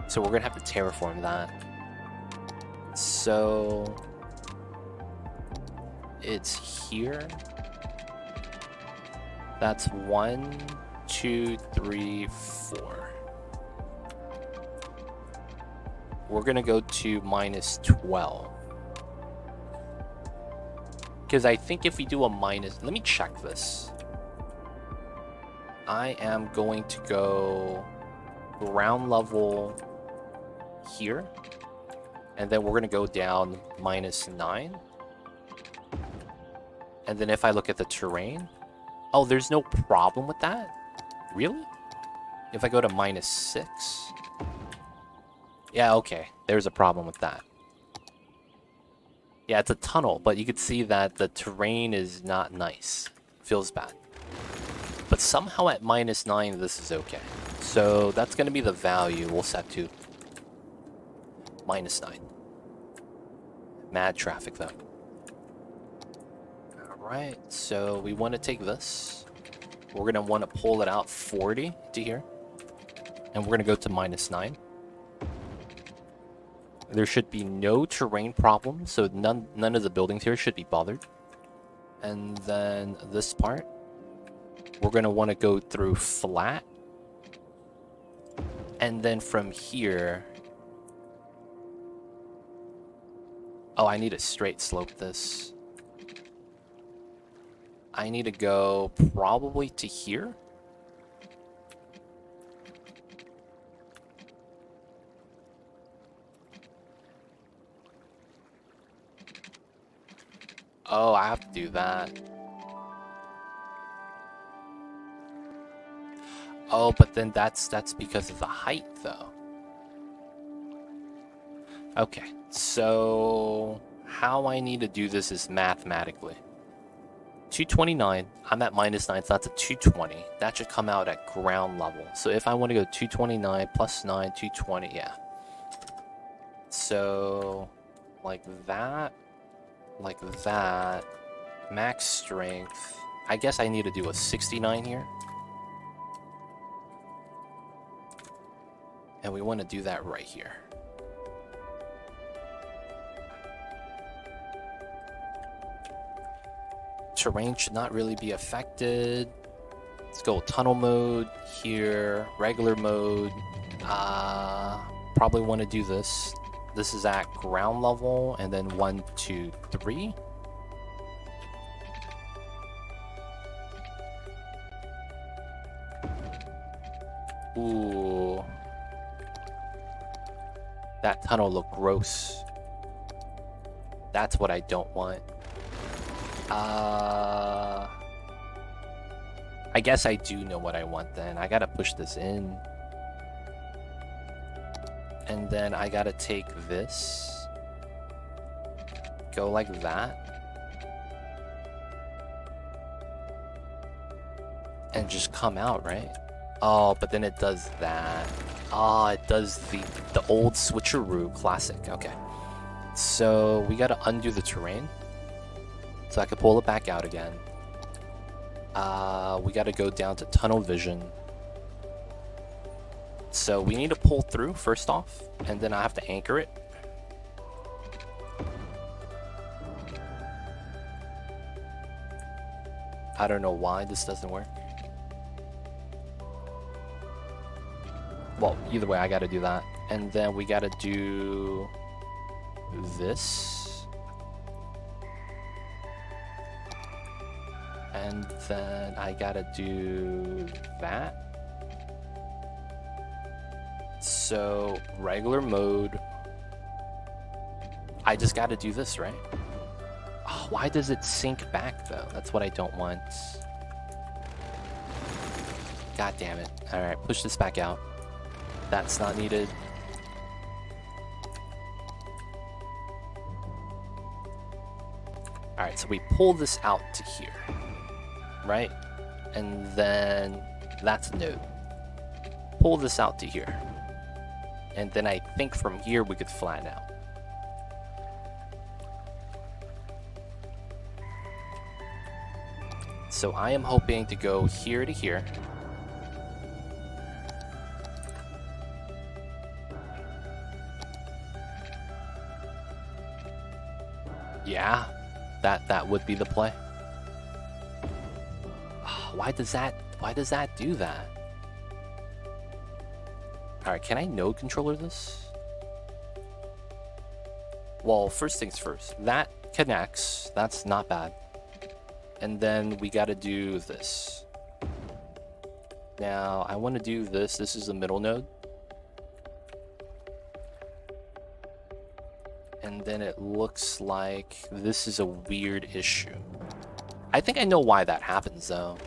So we're gonna have to terraform that. So it's here. That's 1, 2, 3, 4. We're gonna go to -12. Because I think if we do a minus, let me check this. I am going to go ground level here, and then we're gonna go down -9. And then if I look at the terrain, oh, there's no problem with that? Really? If I go to -6? Yeah, okay, there's a problem with that. Yeah, it's a tunnel, but you could see that the terrain is not nice. Feels bad. But somehow at -9, this is okay. So that's going to be the value we'll set to -9. Mad traffic, though. Alright, so we want to take this. We're going to want to pull it out 40 to here. And we're going to go to -9. There should be no terrain problems, so none of the buildings here should be bothered. And then this part, we're going to want to go through flat. And then from here... Oh, I need to straight slope this. I need to go probably to here. Oh, I have to do that. Oh, but then that's because of the height, though. Okay, so how I need to do this is mathematically. 229, I'm at -9, so that's a 220. That should come out at ground level. So if I want to go 229 plus 9, 220, yeah. So, like that. Like that. Max strength. I guess I need to do a 69 here. And we want to do that right here. Terrain should not really be affected. Let's go tunnel mode here, regular mode. Probably want to do this. This is at ground level, and then 1, 2, 3. Ooh. That tunnel looked gross. That's what I don't want. I guess I do know what I want then. I gotta push this in. And then I gotta take this. Go like that. And just come out, right? Oh, but then it does that. Ah, it does the old switcheroo classic. Okay. So we gotta undo the terrain. So I can pull it back out again. We gotta go down to tunnel vision. So we need to pull through first off, and then I have to anchor it. I don't know why this doesn't work. Well, either way, I gotta do that. And then we gotta do this. And then I gotta do that. So, regular mode. I just gotta do this, right? Oh, why does it sync back, though? That's what I don't want. God damn it. Alright, push this back out. That's not needed. Alright, so we pull this out to here. Right? And then that's a node. Pull this out to here. And then I think from here we could flatten out. So I am hoping to go here to here. Yeah, that would be the play. Why does that do that? Alright, can I node controller this? Well, first things first. That connects. That's not bad. And then we gotta do this. Now, I want to do this. This is the middle node. And then it looks like this is a weird issue. I think I know why that happens, though.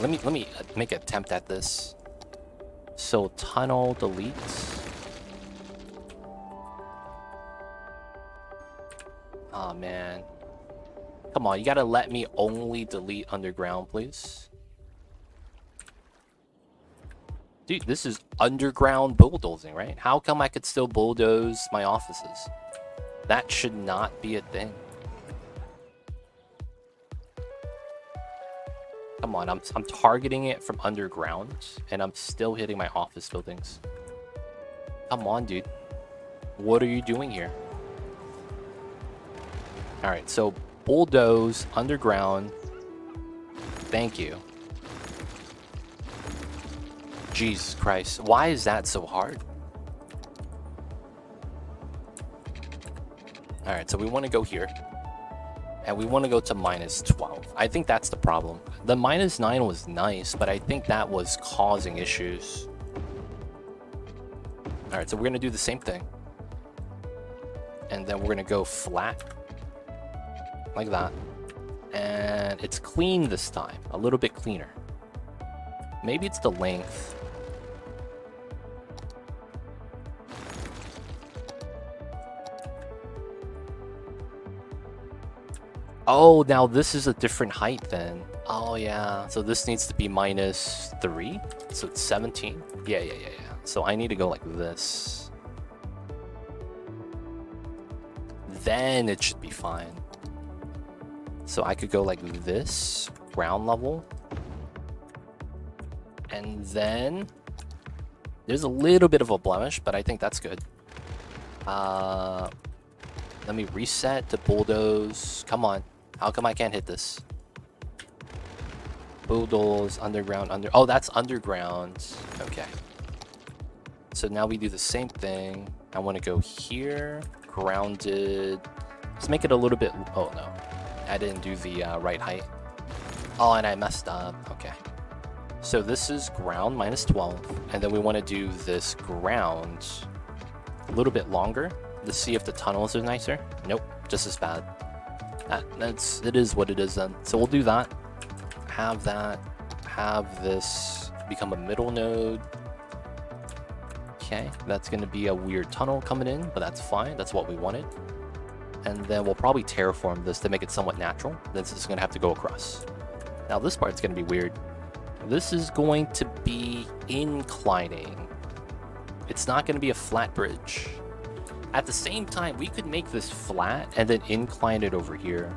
Let me make an attempt at this. So tunnel deletes. Oh man. Come on, you gotta let me only delete underground, please. Dude, this is underground bulldozing, right? How come I could still bulldoze my offices? That should not be a thing. Come on, I'm targeting it from underground, and I'm still hitting my office buildings. Come on, dude. What are you doing here? Alright, so bulldoze, underground. Thank you. Jesus Christ. Why is that so hard? Alright, so we want to go here. And we want to go to -12. I think that's the problem. The -9 was nice, but I think that was causing issues. Alright, so we're going to do the same thing. And then we're going to go flat. Like that. And it's clean this time. A little bit cleaner. Maybe it's the length. Oh, now this is a different height then. Oh yeah, so this needs to be -3. So it's 17. Yeah. So I need to go like this. Then it should be fine. So I could go like this, ground level. And then there's a little bit of a blemish, but I think that's good. Let me reset to bulldoze. Come on. How come I can't hit this? Bulldoze, underground, oh, that's underground. Okay. So now we do the same thing. I want to go here, grounded. Let's make it a little bit, oh no. I didn't do the right height. Oh, and I messed up. Okay. So this is ground -12. And then we want to do this ground a little bit longer. Let's see if the tunnels are nicer. Nope, just as bad. It is what it is then. So we'll do that. Have this become a middle node. Okay, that's going to be a weird tunnel coming in, but that's fine. That's what we wanted. And then we'll probably terraform this to make it somewhat natural. This is going to have to go across. Now this part's going to be weird. This is going to be inclining. It's not going to be a flat bridge. At the same time, we could make this flat and then incline it over here.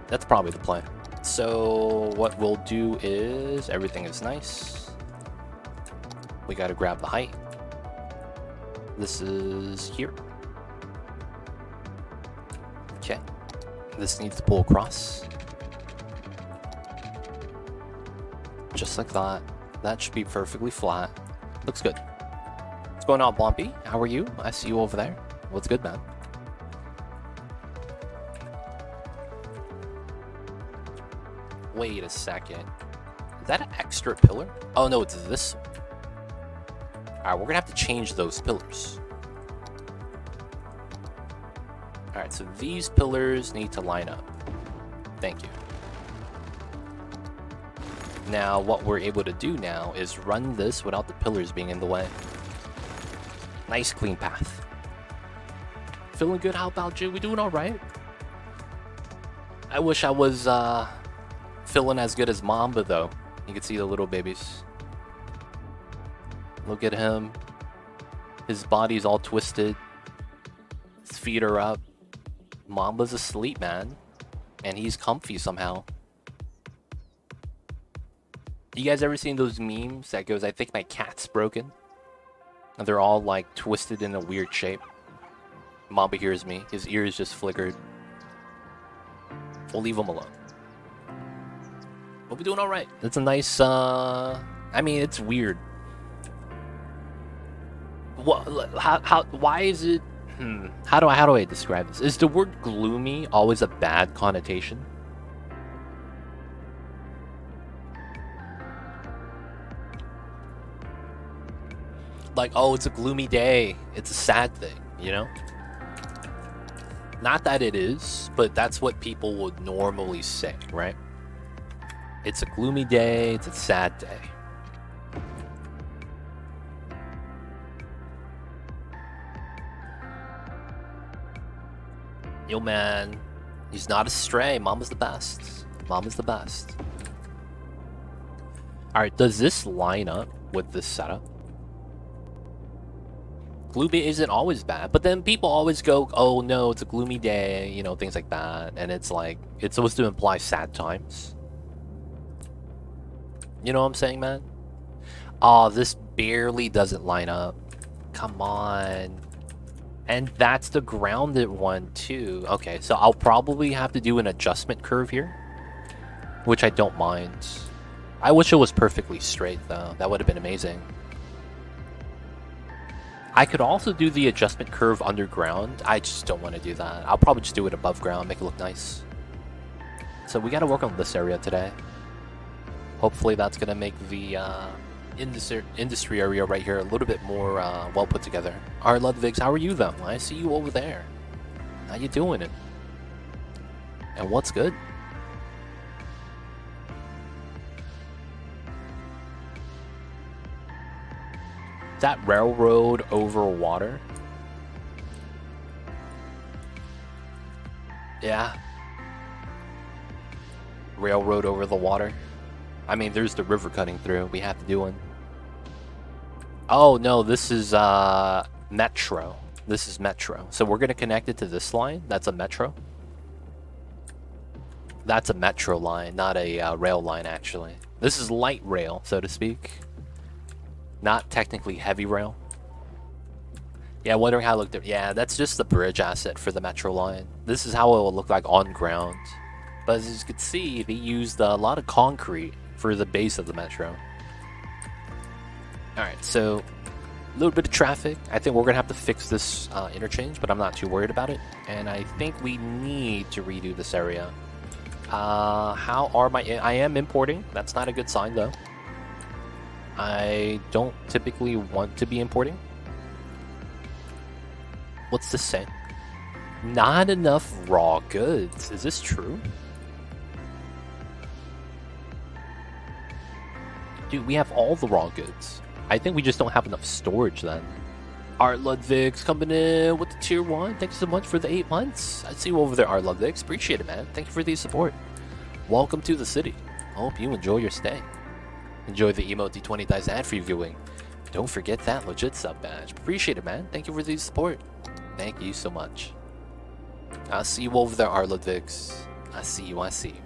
That's probably the plan. So what we'll do is, everything is nice. We got to grab the height. This is here. Okay. This needs to pull across. Just like that. That should be perfectly flat. Looks good. What's going on, Blompy? How are you? I see you over there. What's good, man? Wait a second. Is that an extra pillar? Oh, no, it's this one. Alright, we're gonna have to change those pillars. Alright, so these pillars need to line up. Thank you. Now, what we're able to do now is run this without the pillars being in the way. Nice clean path. Feeling good? How about you? We doing all right? I wish I was feeling as good as Mamba though. You can see the little babies. Look at him. His body's all twisted. His feet are up. Mamba's asleep, man. And he's comfy somehow. You guys ever seen those memes that goes, I think my cat's broken? And they're all like twisted in a weird shape. Mamba hears me. His ears just flickered. We'll leave him alone. But we're doing alright. It's a nice, I mean, it's weird. What, why is it, how do I describe this? Is the word gloomy always a bad connotation? Like, oh, it's a gloomy day. It's a sad thing, you know? Not that it is, but that's what people would normally say, right? It's a gloomy day. It's a sad day. Yo, man. He's not a stray. Mama's the best. Mama's the best. Alright, does this line up with this setup? Gloomy isn't always bad, but then people always go, oh no, it's a gloomy day, you know, things like that. And it's like, it's supposed to imply sad times. You know what I'm saying, man? Oh, this barely doesn't line up. Come on. And that's the grounded one too. Okay, so I'll probably have to do an adjustment curve here, which I don't mind. I wish it was perfectly straight though. That would have been amazing. I could also do the adjustment curve underground. I just don't want to do that. I'll probably just do it above ground, make it look nice. So we got to work on this area today. Hopefully that's going to make the industry area right here a little bit more well put together. Alright, Ludvigs, how are you though? I see you over there. How you doing it? And what's good? That railroad over water? Yeah. Railroad over the water. I mean, there's the river cutting through. We have to do one. Oh, no, this is metro. This is metro. So we're going to connect it to this line. That's a metro. That's a metro line, not a rail line, actually. This is light rail, so to speak. Not technically heavy rail. Yeah, wondering how it looked. Yeah, that's just the bridge asset for the metro line. This is how it will look like on ground. But as you can see, they used a lot of concrete for the base of the metro. Alright, so a little bit of traffic. I think we're going to have to fix this interchange, but I'm not too worried about it. And I think we need to redo this area. How are my... I am importing. That's not a good sign, though. I don't typically want to be importing. What's this say? Not enough raw goods. Is this true? Dude, we have all the raw goods. I think we just don't have enough storage then. Art Ludwig's coming in with the tier 1. Thanks so much for the 8 months. I see you over there, Art Ludwig's. Appreciate it, man. Thank you for the support. Welcome to the city. I hope you enjoy your stay. Enjoy the emote D20 Dice ad free viewing. Don't forget that legit sub badge. Appreciate it, man. Thank you for the support. Thank you so much. I'll see you over there, Art Ludwig's. I see you, I see you.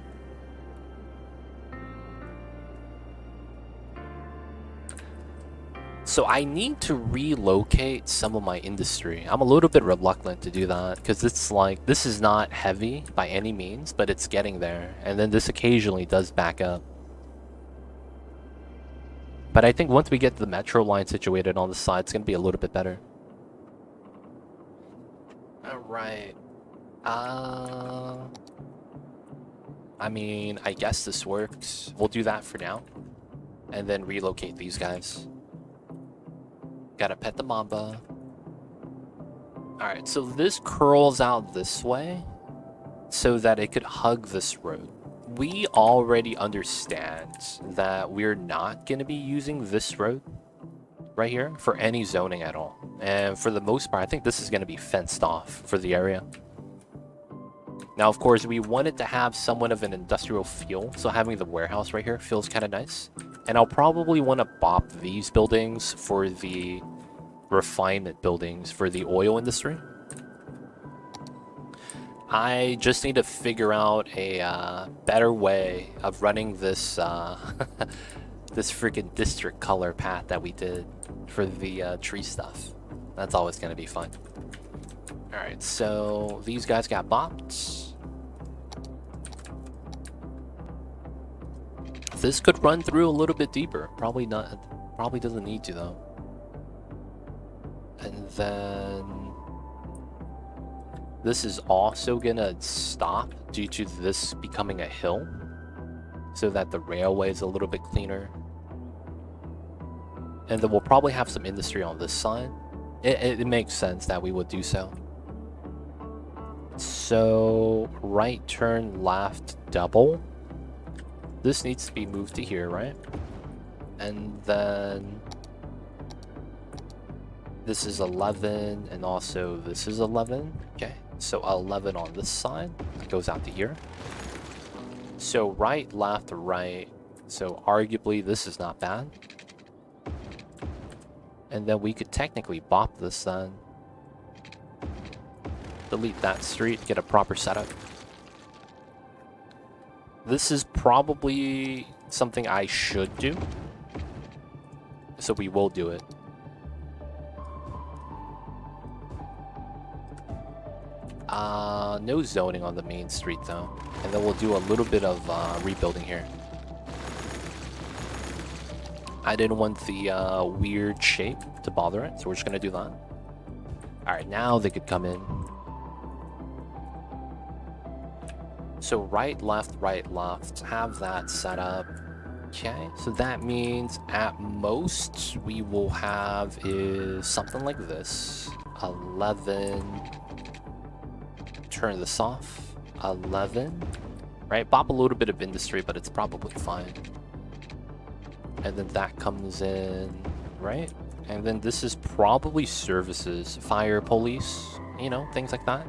So I need to relocate some of my industry. I'm a little bit reluctant to do that because it's like, this is not heavy by any means, but it's getting there. And then this occasionally does back up. But I think once we get the metro line situated on the side, it's going to be a little bit better. Alright. I mean, I guess this works. We'll do that for now. And then relocate these guys. Gotta pet the Mamba. Alright, so this curls out this way so that it could hug this road. We already understand that we're not going to be using this road right here for any zoning at all. And for the most part, I think this is going to be fenced off for the area. Now, of course, we wanted to have somewhat of an industrial feel, so having the warehouse right here feels kind of nice. And I'll probably want to bop these buildings for the refinement buildings for the oil industry. I just need to figure out a better way of running this this freaking district color path that we did for the tree stuff. That's always gonna be fun. All right, so these guys got bopped. This could run through a little bit deeper. Probably not. Probably doesn't need to though. And then this is also gonna stop due to this becoming a hill, so that the railway is a little bit cleaner. And then we'll probably have some industry on this side. It makes sense that we would do so. So right turn left double. This needs to be moved to here, right? And then this is 11, and also this is 11. Okay, so 11 on this side. It goes out to here. So right, left, right. So arguably this is not bad. And then we could technically bop this then. Delete that street, get a proper setup. This is probably something I should do. So we will do it. No zoning on the main street though. And then we'll do a little bit of rebuilding here. I didn't want the weird shape to bother it, so we're just gonna do that. Alright, now they could come in. So right, left, have that set up. Okay, so that means at most we will have is something like this. 11. Turn this off. 11. Right, bop a little bit of industry, but it's probably fine. And then that comes in, right? And then this is probably services, fire, police, you know, things like that.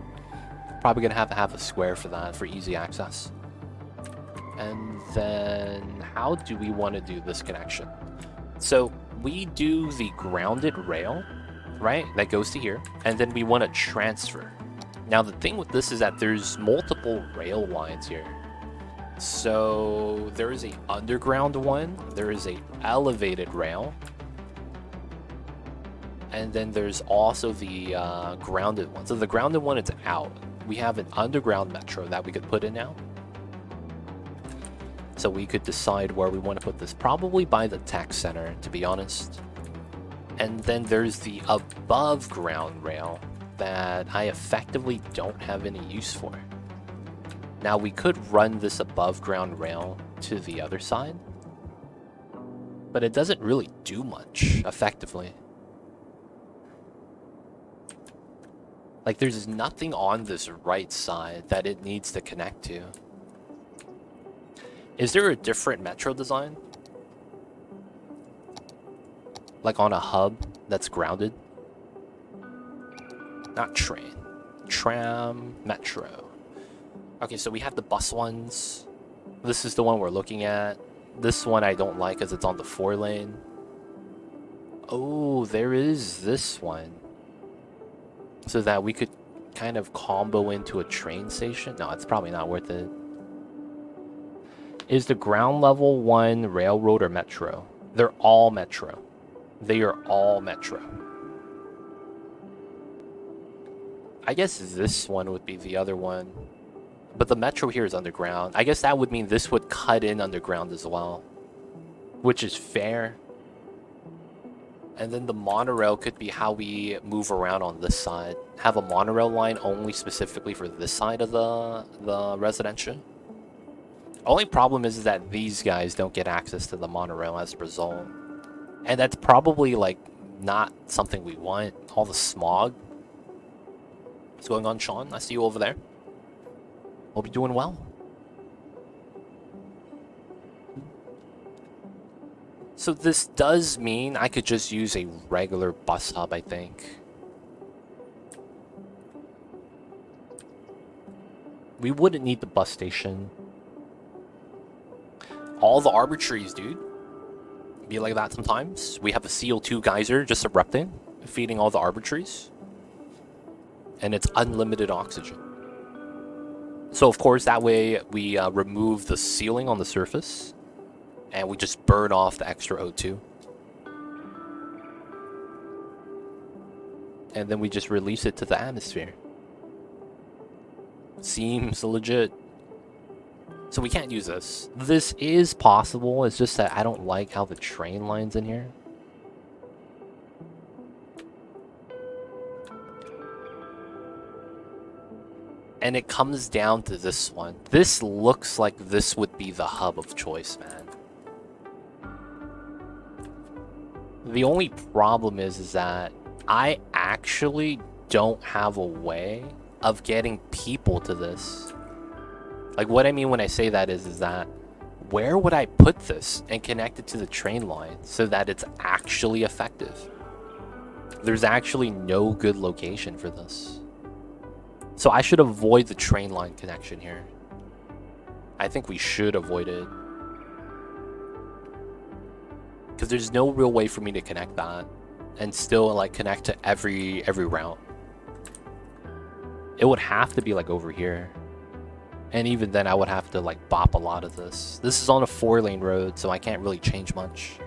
Probably gonna have a square for that, for easy access. And then how do we want to do this connection? So we do the grounded rail, right? That goes to here, and then we want to transfer. Now the thing with this is that there's multiple rail lines here. So there is a underground one, there is a elevated rail, and then there's also the grounded one. So the grounded one, it's out. We have an underground metro that we could put in now. So we could decide where we want to put this, probably by the tech center, to be honest. And then there's the above ground rail that I effectively don't have any use for. Now we could run this above ground rail to the other side, but it doesn't really do much effectively. Like there's nothing on this right side that it needs to connect to. Is there a different metro design? Like on a hub that's grounded? Not train. Tram, metro. Okay, so we have the bus ones. This is the one we're looking at. This one I don't like because it's on the 4-lane. Oh, there is this one. So that we could kind of combo into a train station. No, it's probably not worth it. Is the ground level one railroad or metro? They're all metro. They are all metro. I guess this one would be the other one. But the metro here is underground. I guess that would mean this would cut in underground as well. Which is fair. And then the monorail could be how we move around on this side. Have a monorail line only specifically for this side of the residential. Only problem is that these guys don't get access to the monorail as a result. And that's probably like not something we want. All the smog. What's going on, Sean? I see you over there. Hope you're doing well. So this does mean I could just use a regular bus hub, I think. We wouldn't need the bus station. All the arbitraries, dude. Be like that sometimes. We have a CO2 geyser just erupting, feeding all the arbitraries. And it's unlimited oxygen. So of course that way we remove the sealing on the surface and we just burn off the extra O2. And then we just release it to the atmosphere. Seems legit. So we can't use this. This is possible, it's just that I don't like how the train line's in here. And it comes down to this one. This looks like this would be the hub of choice, man. The only problem is that I actually don't have a way of getting people to this. Like, what I mean when I say that is that where would I put this and connect it to the train line so that it's actually effective? There's actually no good location for this. So I should avoid the train line connection here. I think we should avoid it. Because there's no real way for me to connect that and still like connect to every route. It would have to be like over here. And even then I would have to like bop a lot of this. This is on a 4-lane road, so I can't really change much.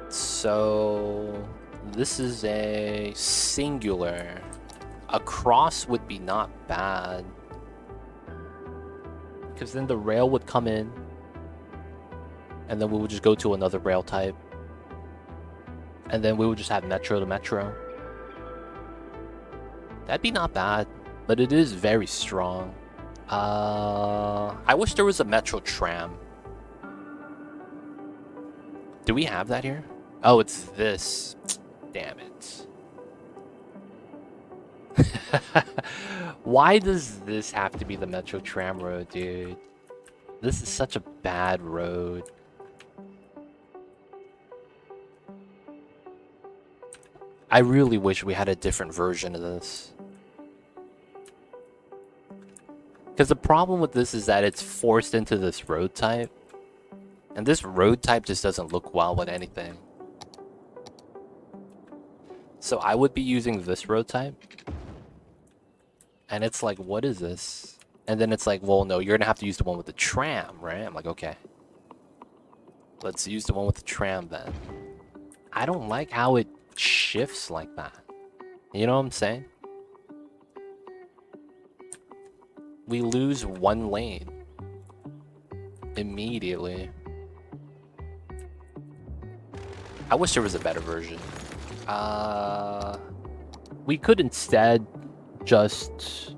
So this is a singular. A cross would be not bad. Because then the rail would come in. And then we would just go to another rail type. And then we would just have metro to metro. That'd be not bad. But it is very strong. I wish there was a metro tram. Do we have that here? Oh, it's this. Damn it. Why does this have to be the metro tram road, dude? This is such a bad road. I really wish we had a different version of this. Because the problem with this is that it's forced into this road type. And this road type just doesn't look well with anything. So I would be using this road type. And it's like, what is this? And then it's like, well, no, you're going to have to use the one with the tram, right? I'm like, okay. Let's use the one with the tram then. I don't like how it shifts like that. You know what I'm saying? We lose one lane immediately. I wish there was a better version. We could instead just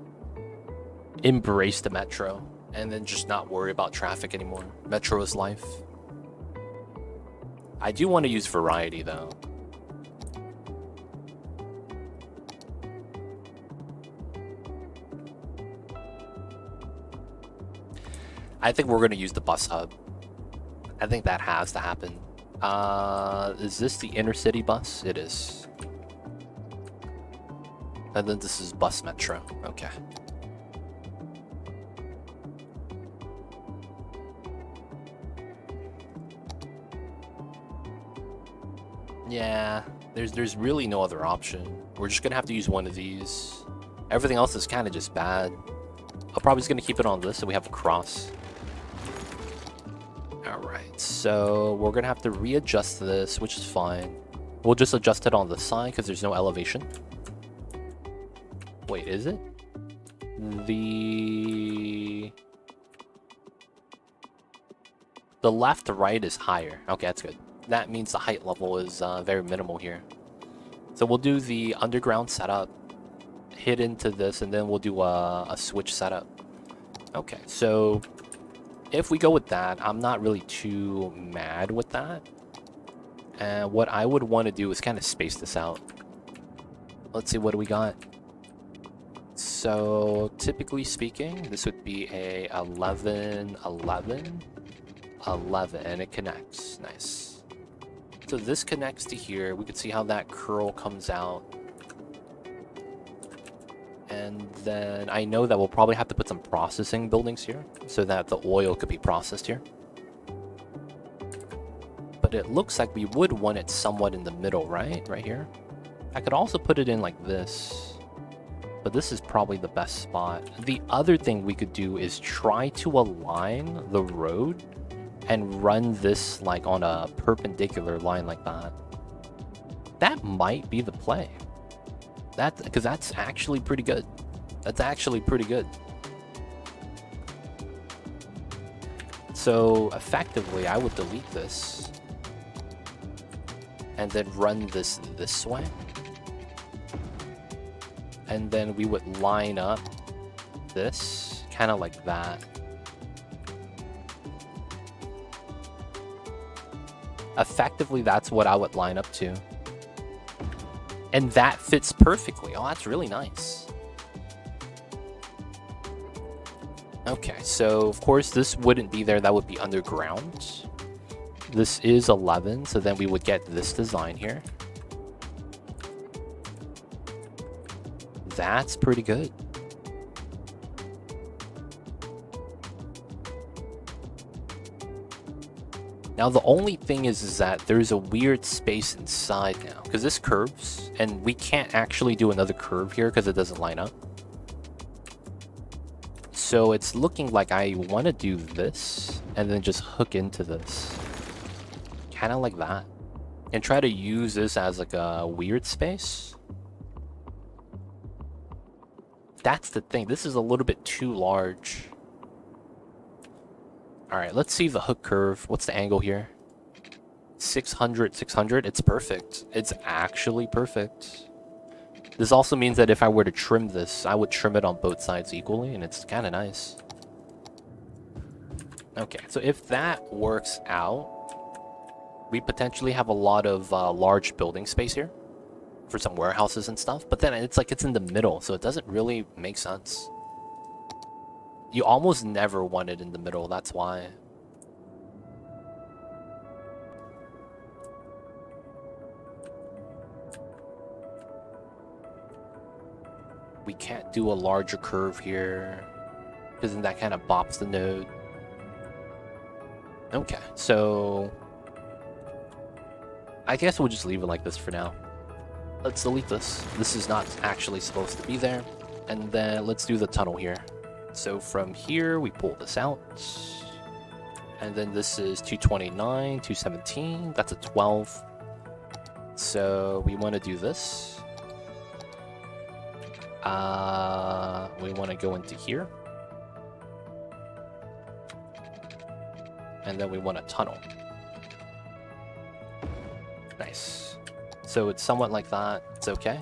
embrace the metro and then just not worry about traffic anymore. Metro is life. I do want to use variety though. I think we're going to use the bus hub. I think that has to happen. Is this the intercity bus? It is. And then this is bus metro. Okay. Yeah, there's really no other option. We're just going to have to use one of these. Everything else is kind of just bad. I'm probably just going to keep it on this so we have a cross. Alright, so we're going to have to readjust this, which is fine. We'll just adjust it on the side because there's no elevation. Wait, is it? The left to right is higher. Okay, that's good. That means the height level is very minimal here. So we'll do the underground setup, hit into this, and then we'll do a switch setup. Okay, so if we go with that, I'm not really too mad with that. And what I would want to do is kind of space this out. Let's see, what do we got? So typically speaking, this would be a 11, 11, 11, and it connects. Nice. So this connects to here. We can see how that curl comes out. And then I know that we'll probably have to put some processing buildings here so that the oil could be processed here. But it looks like we would want it somewhat in the middle, right? Right here. I could also put it in like this. But this is probably the best spot. The other thing we could do is try to align the road and run this like on a perpendicular line like that. That might be the play. Because that's actually pretty good. That's actually pretty good. So effectively, I would delete this and then run this way. And then we would line up this kind of like that. Effectively, that's what I would line up to. And that fits perfectly. Oh, that's really nice. Okay, so of course this wouldn't be there. That would be underground. This is 11, so then we would get this design here. That's pretty good. Now the only thing is that there's a weird space inside now because this curves and we can't actually do another curve here because it doesn't line up. So it's looking like I want to do this and then just hook into this. Kind of like that. And try to use this as like a weird space. That's the thing. This is a little bit too large. Alright, let's see the hook curve. What's the angle here? 600, 600. It's perfect. It's actually perfect. This also means that if I were to trim this, I would trim it on both sides equally, and it's kind of nice. Okay, so if that works out, we potentially have a lot of large building space here for some warehouses and stuff, but then it's like it's in the middle, so it doesn't really make sense. You almost never want it in the middle, that's why. We can't do a larger curve here, because then that kind of bops the node. Okay, so I guess we'll just leave it like this for now. Let's delete this. This is not actually supposed to be there. And then let's do the tunnel here. So from here, we pull this out. And then this is 229, 217. That's a 12. So we want to do this. We want to go into here. And then we want a tunnel. Nice. So it's somewhat like that. It's okay.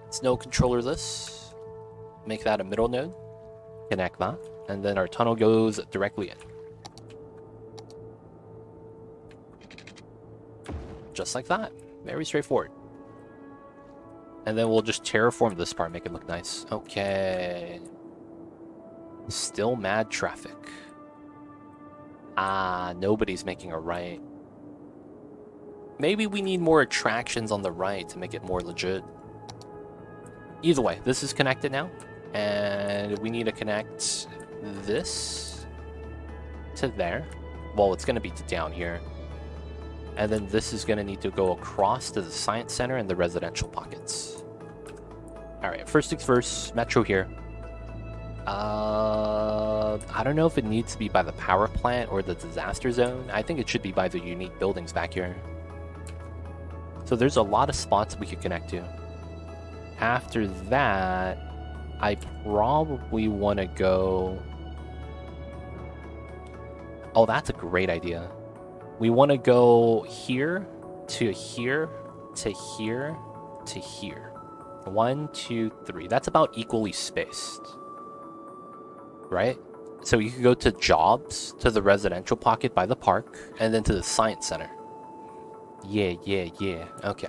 Let's node controller this. Make that a middle node. Connect that. And then our tunnel goes directly in. Just like that. Very straightforward. And then we'll just terraform this part, make it look nice. Okay. Still mad traffic. Nobody's making a right. Maybe we need more attractions on the right to make it more legit. Either way, this is connected now. And we need to connect this to there. Well, it's going to be to down here. And then this is going to need to go across to the science center and the residential pockets. Alright, first things first, metro here. I don't know if it needs to be by the power plant or the disaster zone. I think it should be by the unique buildings back here. So there's a lot of spots we could connect to. After that, I probably want to go... Oh, that's a great idea. We want to go here to here to here to here. 1, 2, 3. That's about equally spaced. Right? So you could go to jobs, to the residential pocket by the park, and then to the science center. Yeah. Okay.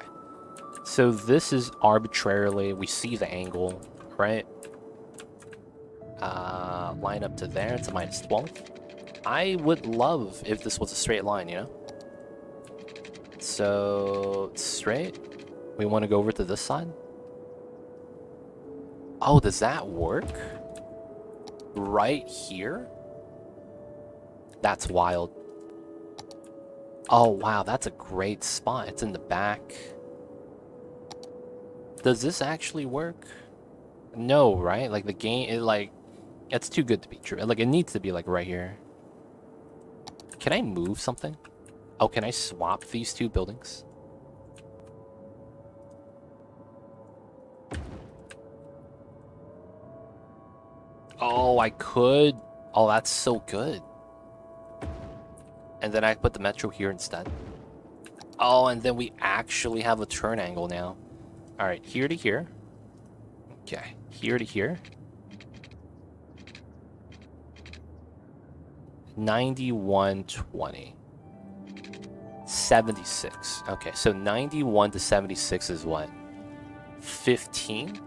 So this is arbitrarily, we see the angle, right? Line up to there, it's a minus 12. I would love if this was a straight line, you know? So, straight. We want to go over to this side. Oh, does that work? Right here? That's wild. Oh, wow, that's a great spot. It's in the back. Does this actually work? No, right? Like the game, it's too good to be true. Like it needs to be like right here. Can I move something? Oh, can I swap these two buildings? Oh, I could. Oh, that's so good. And then I put the metro here instead. Oh, and then we actually have a turn angle now. All right, here to here. Okay, here to here. 9120. 76. Okay, so 91 to 76 is what? 15?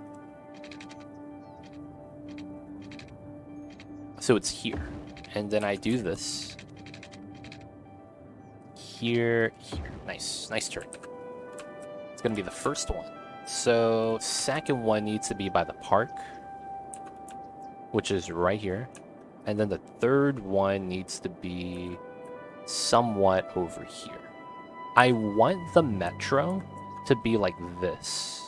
So it's here. And then I do this. Here, here. Nice. Nice turn. It's going to be the first one. So second one needs to be by the park, which is right here. And then the third one needs to be somewhat over here. I want the metro to be like this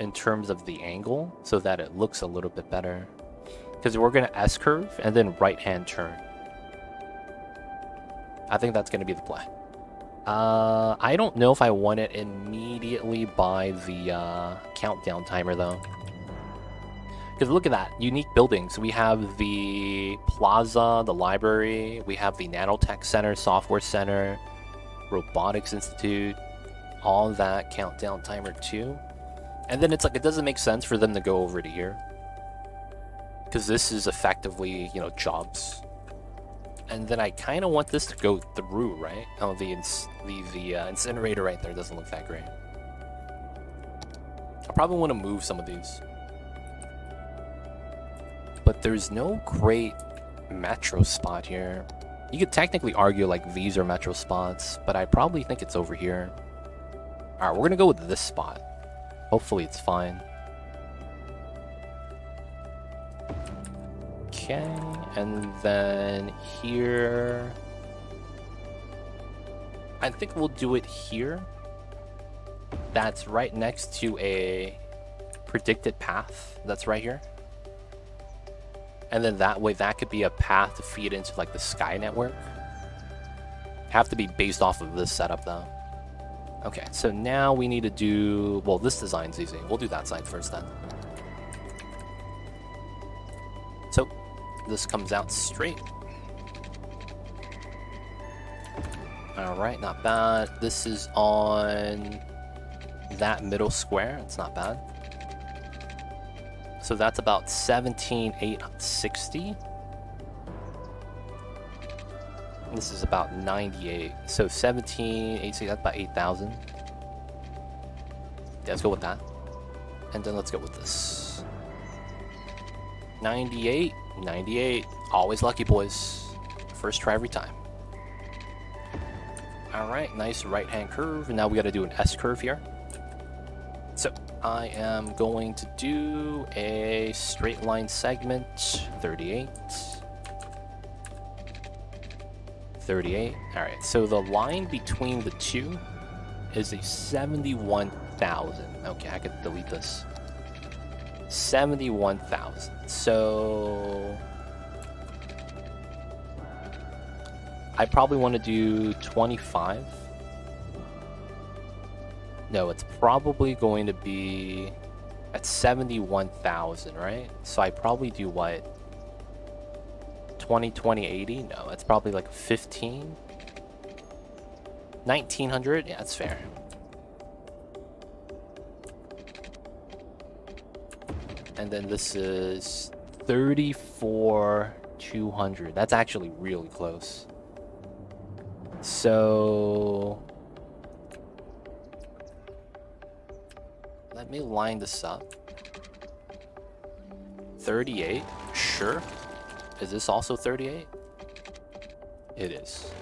in terms of the angle so that it looks a little bit better. Because we're going to S-curve and then right-hand turn. I think that's going to be the play. I don't know if I want it immediately by the countdown timer, though. Because look at that. Unique buildings. We have the plaza, the library. We have the Nanotech Center, Software Center, Robotics Institute. All that countdown timer, too. And then it's like, it doesn't make sense for them to go over to here. Because this is effectively, you know, jobs. And then I kind of want this to go through, right? Oh, the incinerator right there doesn't look that great. I probably want to move some of these. But there's no great metro spot here. You could technically argue like these are metro spots, but I probably think it's over here. Alright, we're going to go with this spot. Hopefully it's fine. Okay, and then here... I think we'll do it here. That's right next to a predicted path that's right here. And then that way, that could be a path to feed into like the Sky network. Have to be based off of this setup though. Okay, so now we need to do... Well, this design's easy. We'll do that side first then. So, this comes out straight. Alright, not bad. This is on that middle square. It's not bad. So that's about 17,860. This is about 98. So 17,860, that's about 8,000. Yeah, let's go with that. And then let's go with this. 98, 98. Always lucky, boys. First try every time. Alright, nice right-hand curve. And now we got to do an S-curve here. So I am going to do a straight line segment, 38. 38. Alright, so the line between the two is a 71,000. Okay, I could delete this. 71,000. So I probably want to do 25. No, it's probably going to be at 71,000, right? So I probably do what? 20, 20, 80? No, it's probably like 15. 1900? Yeah, that's fair. And then this is 34,200. That's actually really close. So let me line this up. 38, sure. Is this also 38? It is.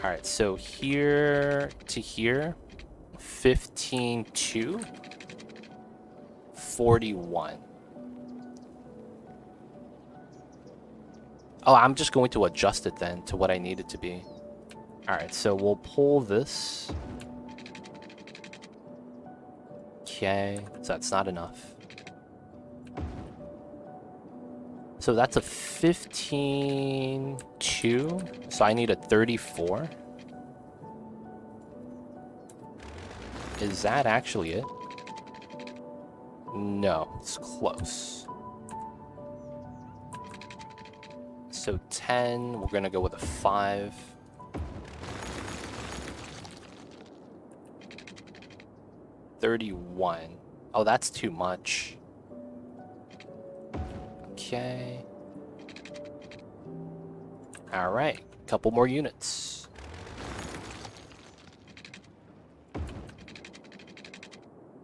All right, so here to here, 15,2, 41. Oh, I'm just going to adjust it then to what I need it to be. All right, so we'll pull this. Okay, so that's not enough. So that's a 15.2. So I need a 34. Is that actually it? No, it's close. So 10, we're gonna go with a 5. $31. Oh, that's too much. Okay. Alright, couple more units.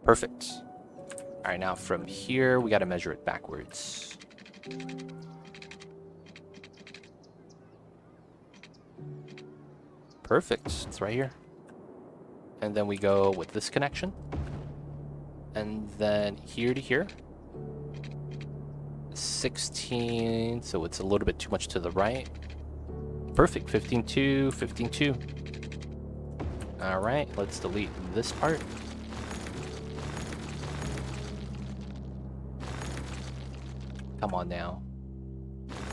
Perfect. Alright, now from here, we gotta measure it backwards. Perfect, it's right here. And then we go with this connection. And then here to here. 16, so it's a little bit too much to the right. Perfect, 15.2, 15.2. Alright, let's delete this part. Come on now.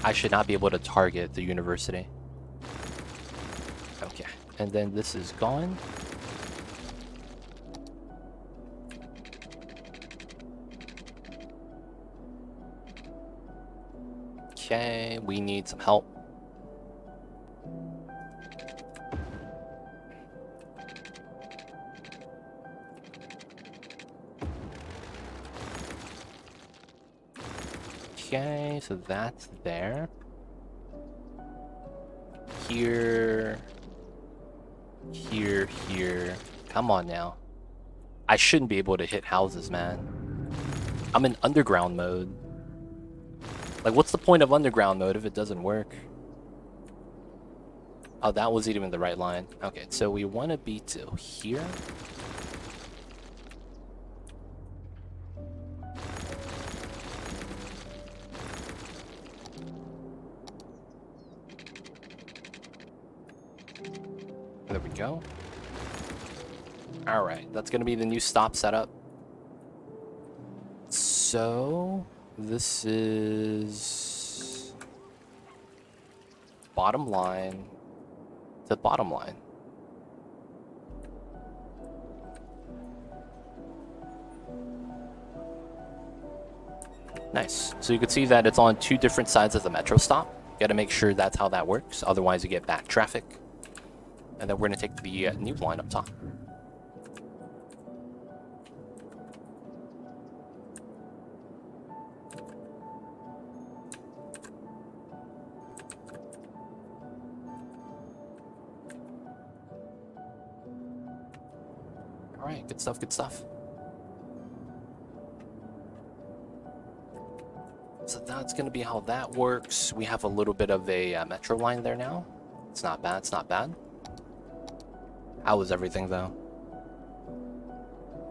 I should not be able to target the university. Okay, and then this is gone. Okay, we need some help. Okay, so that's there. Here. Here, here. Come on now. I shouldn't be able to hit houses, man. I'm in underground mode. Like, what's the point of underground mode if it doesn't work? Oh, that wasn't even the right line. Okay, so we want to be to here. There we go. Alright, that's going to be the new stop setup. So, this is bottom line to bottom line. Nice. So you can see that it's on two different sides of the metro stop. You got to make sure that's how that works. Otherwise, you get back traffic. And then we're going to take the new line up top. Alright, good stuff, good stuff. So that's going to be how that works. We have a little bit of a metro line there now. It's not bad, it's not bad. How was everything, though?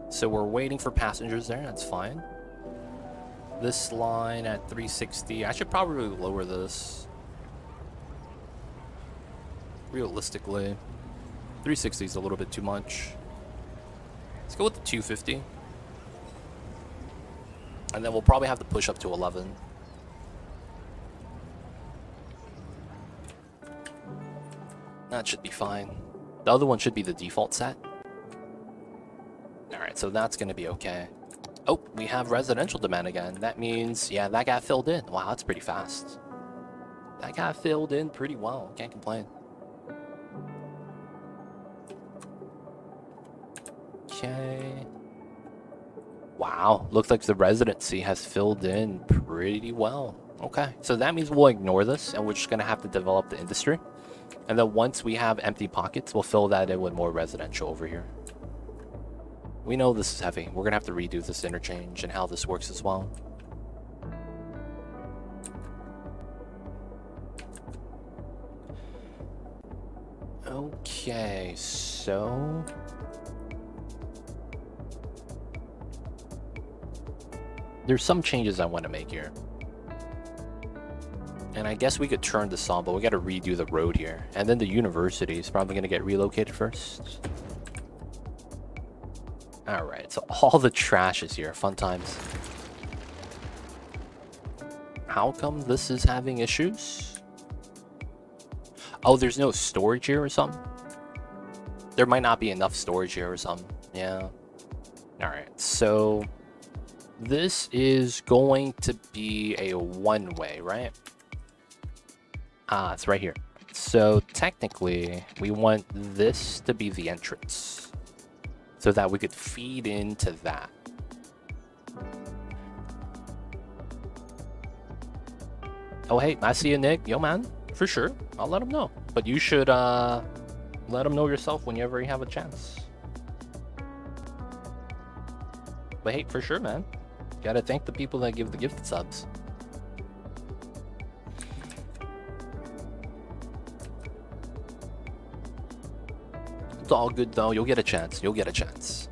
So we're waiting for passengers there, that's fine. This line at 360, I should probably lower this. Realistically, 360 is a little bit too much. Let's go with the 250. And then we'll probably have to push up to 11. That should be fine. The other one should be the default set. Alright, so that's going to be okay. Oh, we have residential demand again. That means, yeah, that got filled in. Wow, that's pretty fast. That got filled in pretty well. Can't complain. Okay. Wow, looks like the residency has filled in pretty well. Okay, so that means we'll ignore this and we're just going to have to develop the industry. And then once we have empty pockets, we'll fill that in with more residential over here. We know this is heavy. We're going to have to redo this interchange and how this works as well. Okay, so... there's some changes I want to make here. And I guess we could turn this on, but we got to redo the road here. And then the university is probably going to get relocated first. Alright, so all the trash is here. Fun times. How come this is having issues? Oh, there's no storage here or something? There might not be enough storage here or something. Yeah. Alright, so this is going to be a one-way, right? Ah, it's right here. So technically, we want this to be the entrance so that we could feed into that. Oh, hey, I see you, Nick. Yo, man, for sure. I'll let him know. But you should let him know yourself whenever you have a chance. But hey, for sure, man. Gotta thank the people that give the gifted subs. It's all good, though. You'll get a chance. You'll get a chance.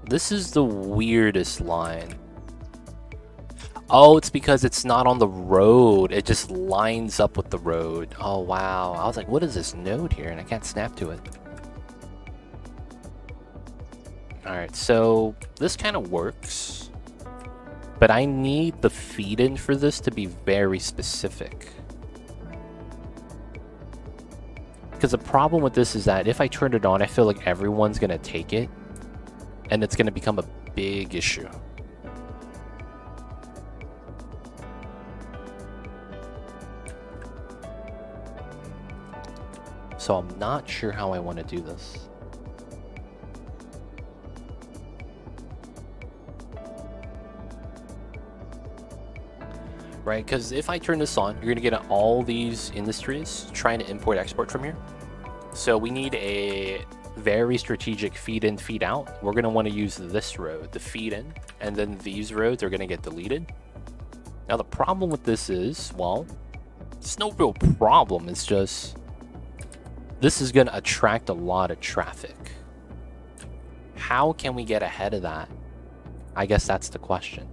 This is the weirdest line. Oh, it's because it's not on the road. It just lines up with the road. Oh, wow. I was like, what is this node here? And I can't snap to it. Alright, so this kind of works. But I need the feed-in for this to be very specific. Because the problem with this is that if I turn it on, I feel like everyone's going to take it. And it's going to become a big issue. So I'm not sure how I want to do this. Right, because if I turn this on, you're going to get all these industries trying to import export from here. So we need a very strategic feed in, feed out. We're going to want to use this road, the feed in, and then these roads are going to get deleted. Now the problem with this is, well, it's no real problem. It's just this is going to attract a lot of traffic. How can we get ahead of that? I guess that's the question.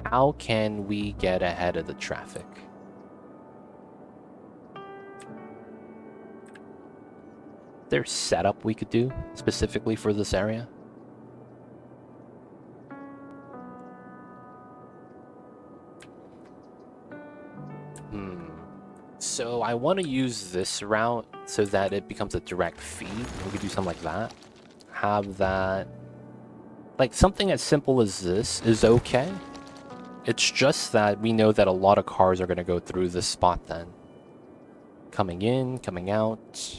How can we get ahead of the traffic? There's setup we could do specifically for this area. So I want to use this route so that it becomes a direct feed. We could do something like that. Have that, like something as simple as this is okay. It's just that we know that a lot of cars are going to go through this spot then. Coming in, coming out.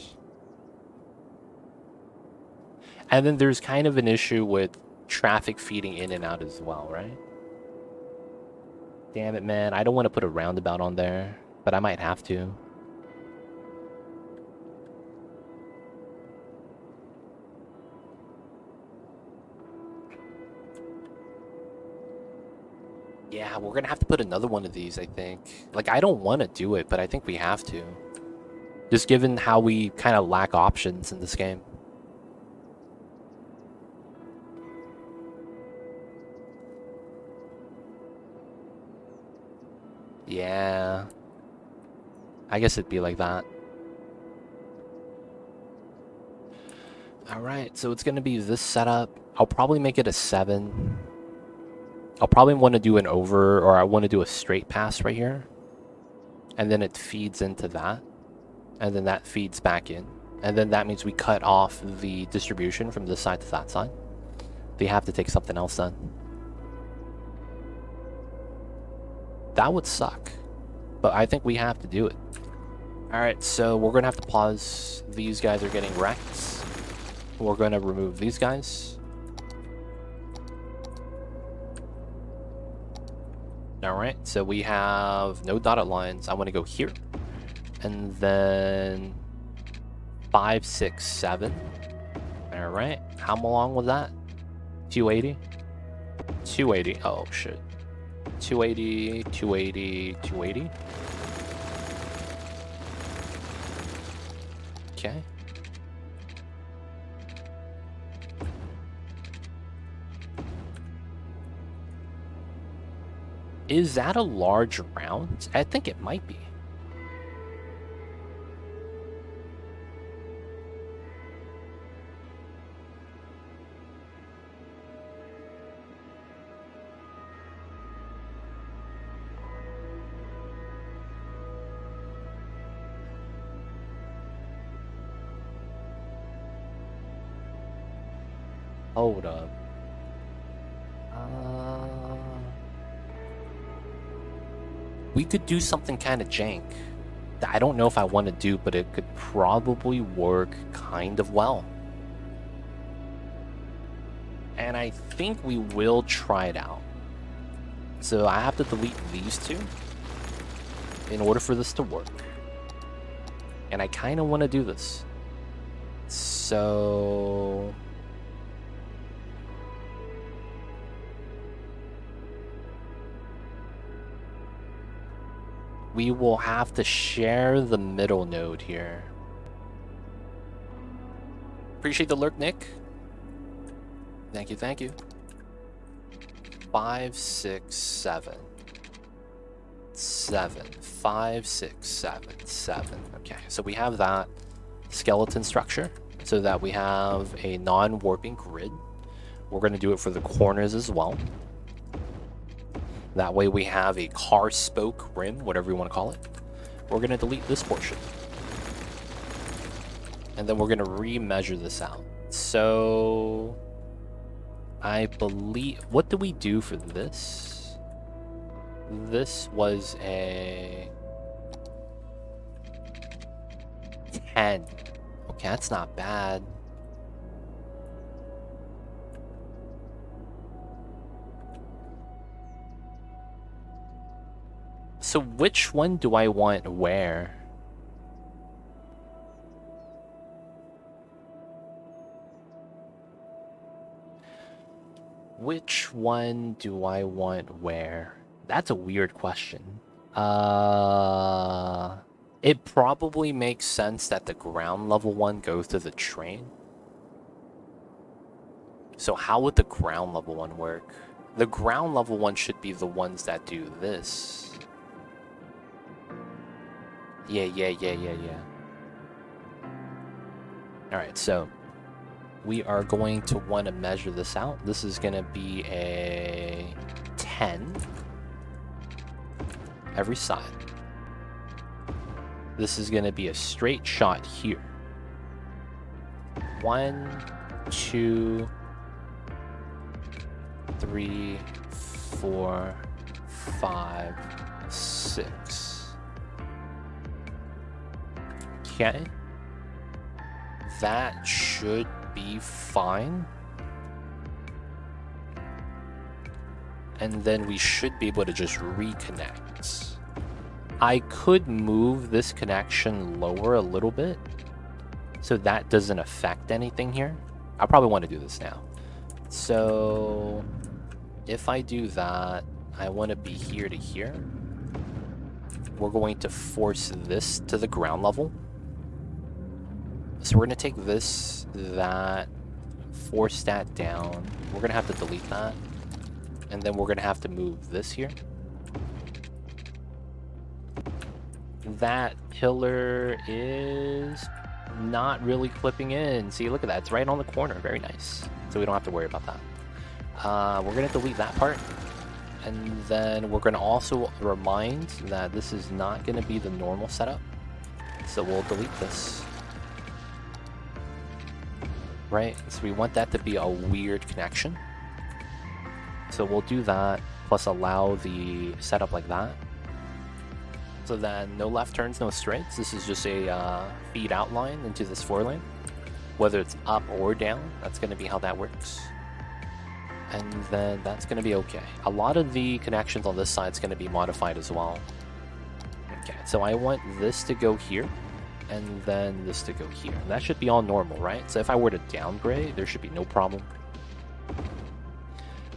And then there's kind of an issue with traffic feeding in and out as well, right? Damn it, man. I don't want to put a roundabout on there, but I might have to. Yeah, we're gonna have to put another one of these, I think. Like, I don't want to do it, but I think we have to. Just given how we kind of lack options in this game. Yeah. I guess it'd be like that. Alright, so it's gonna be this setup. I'll probably make it a 7. I'll probably want to do an over, or I want to do a straight pass right here. And then it feeds into that. And then that feeds back in. And then that means we cut off the distribution from this side to that side. They have to take something else then. That would suck. But I think we have to do it. Alright, so we're going to have to pause. These guys are getting wrecked. We're going to remove these guys. Alright, so we have no dotted lines. I want to go here. And then 5, 6, 7. Alright, how long was that? 280? 280. Oh, shit. 280, 280, 280. Okay. Is that a large round? I think it might be. Hold up. We could do something kind of jank that I don't know if I want to do, but it could probably work kind of well. And I think we will try it out. So I have to delete these two in order for this to work. And I kind of want to do this. So we will have to share the middle node here. Appreciate the lurk, Nick. Thank you, thank you. 5, 6, 7. 7. 5, 6, 7, 7. Okay, so we have that skeleton structure so that we have a non-warping grid. We're going to do it for the corners as well. That way we have a car spoke rim, whatever you want to call it. We're going to delete this portion. And then we're going to re-measure this out. So I believe, what do we do for this? This was a 10. Okay, that's not bad. So which one do I want where? Which one do I want where? That's a weird question. It probably makes sense that the ground level one goes to the train. So how would the ground level one work? The ground level one should be the ones that do this. Yeah. Alright, so we are going to want to measure this out. This is going to be a 10 every side. This is going to be a straight shot here. 1, 2, 3, 4, 5, 6. Okay. That should be fine. And then we should be able to just reconnect. I could move this connection lower a little bit so that doesn't affect anything here. I probably want to do this now. So if I do that, I want to be here to here. We're going to force this to the ground level. So we're going to take this, that, force that down. We're going to have to delete that. And then we're going to have to move this here. That pillar is not really clipping in. See, look at that. It's right on the corner. Very nice. So we don't have to worry about that. We're going to delete that part. And then we're going to also remind that this is not going to be the normal setup. So we'll delete this. Right? So we want that to be a weird connection. So we'll do that, plus allow the setup like that. So then no left turns, no straights. This is just a feed outline into this 4-lane. Whether it's up or down, that's going to be how that works. And then that's going to be okay. A lot of the connections on this side is going to be modified as well. Okay, so I want this to go here, and then this to go here. That should be all normal, right? So if I were to downgrade, there should be no problem.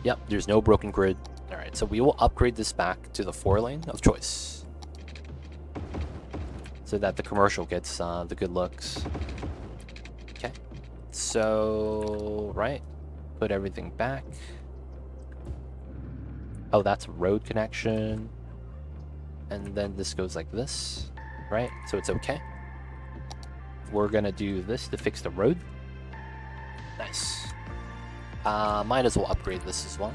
Yep, there's no broken grid. Alright, so we will upgrade this back to the 4-lane of choice. So that the commercial gets the good looks. Okay, so, right, put everything back. Oh, that's a road connection. And then this goes like this, right? So it's okay. We're gonna do this to fix the road. Nice. Might as well upgrade this as well.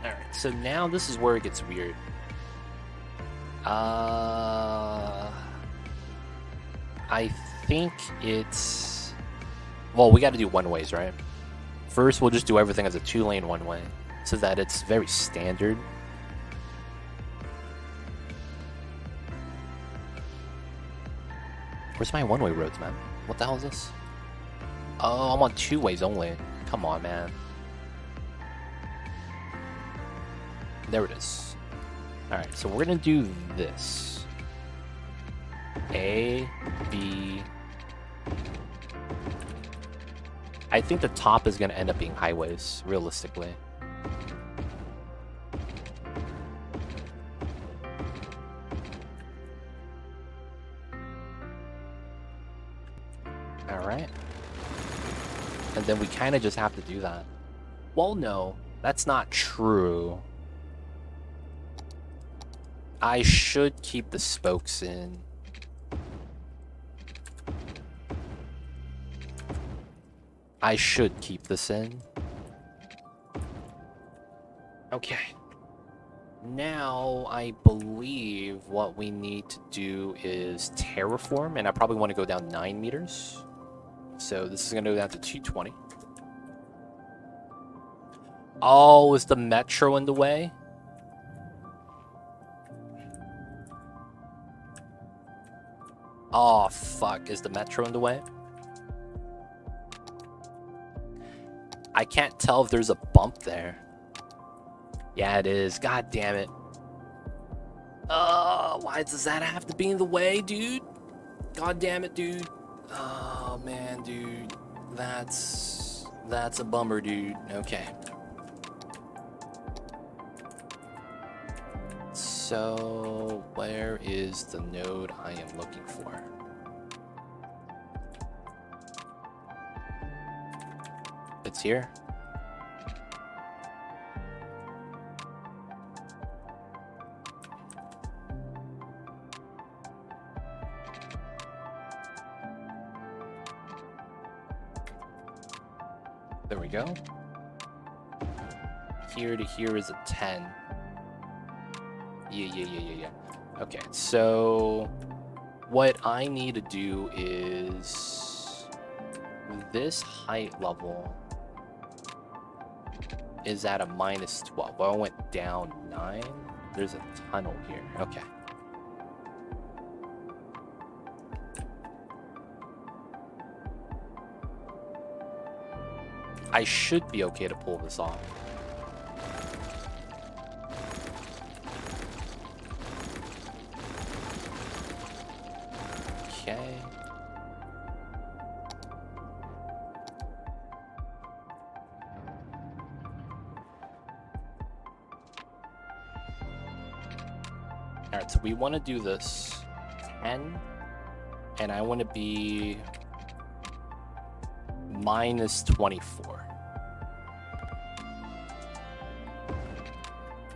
Alright, so now this is where it gets weird. I think it's Well, we got to do one-ways, right? First, we'll just do everything as a 2-lane one-way, so that it's very standard. Where's my one-way roads, man? What the hell is this? Oh, I'm on 2-ways only. Come on, man. There it is. Alright, so we're gonna do this. A, B. I think the top is gonna end up being highways, realistically. Alright. And then we kind of just have to do that. Well, no, that's not true. I should keep the spokes in. I should keep this in. Okay. Now, I believe what we need to do is terraform, and I probably want to go down 9 meters. So this is going to go down to 220. Oh, is the metro in the way? Oh, fuck. Is the metro in the way? I can't tell if there's a bump there. Yeah, it is. God damn it. Why does that have to be in the way, dude? God damn it, dude. Oh, man, dude. That's a bummer, dude. Okay. So, where is the node I am looking for? It's here. There we go. Here to here is a 10. Yeah. Okay, so what I need to do is this height level is at a -12. Well, I went down 9. There's a tunnel here. Okay. I should be okay to pull this off. Okay. Alright, so we want to do this 10, and I want to be -24.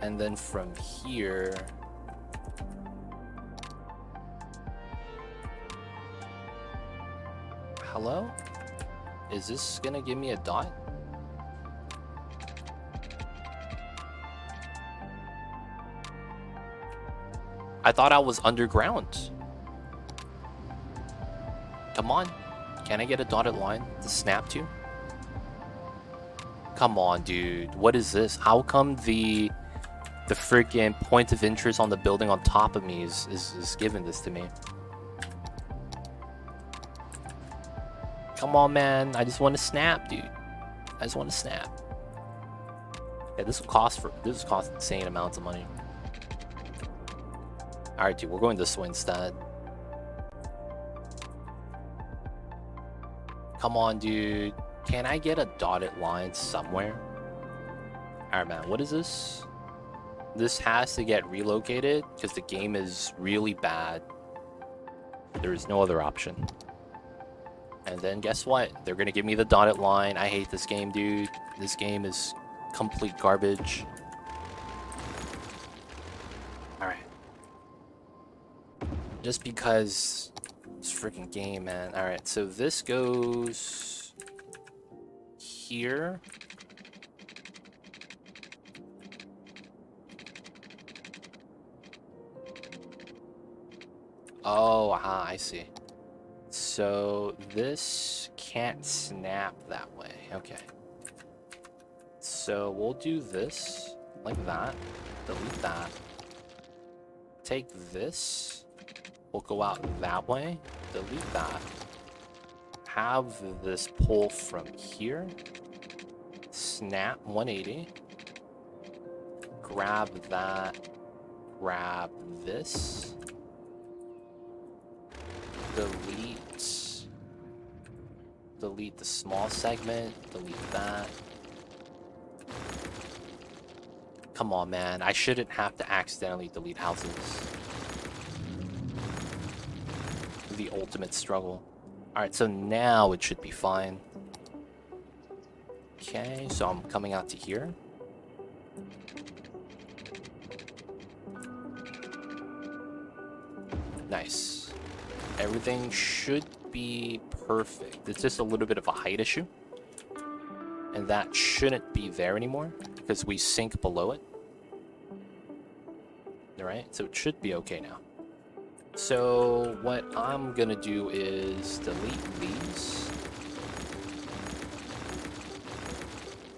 And then from here, hello? Is this gonna give me a dot? I thought I was underground. Come on. Can I get a dotted line to snap to? Come on, dude. What is this? How come the freaking point of interest on the building on top of me is giving this to me? Come on, man. I just want to snap, dude. I just want to snap. Yeah, this will cost insane amounts of money. Alright, dude, we're going this way instead. Come on, dude. Can I get a dotted line somewhere? Alright, man. What is this? This has to get relocated because the game is really bad. There is no other option. And then guess what? They're going to give me the dotted line. I hate this game, dude. This game is complete garbage. Alright. Just because this freaking game, man. Alright, so this goes here. Oh, aha, I see. So this can't snap that way. Okay. So we'll do this like that. Delete that. Take this. We'll go out that way. Delete that. Have this pull from here. Snap 180. Grab that. Grab this. Delete the small segment. Delete that. Come on, man. I shouldn't have to accidentally delete houses. The ultimate struggle. Alright, so now it should be fine. Okay, so I'm coming out to here. Nice. Everything should be perfect. It's just a little bit of a height issue. And that shouldn't be there anymore because we sink below it. Alright, so it should be okay now. So what I'm gonna do is delete these.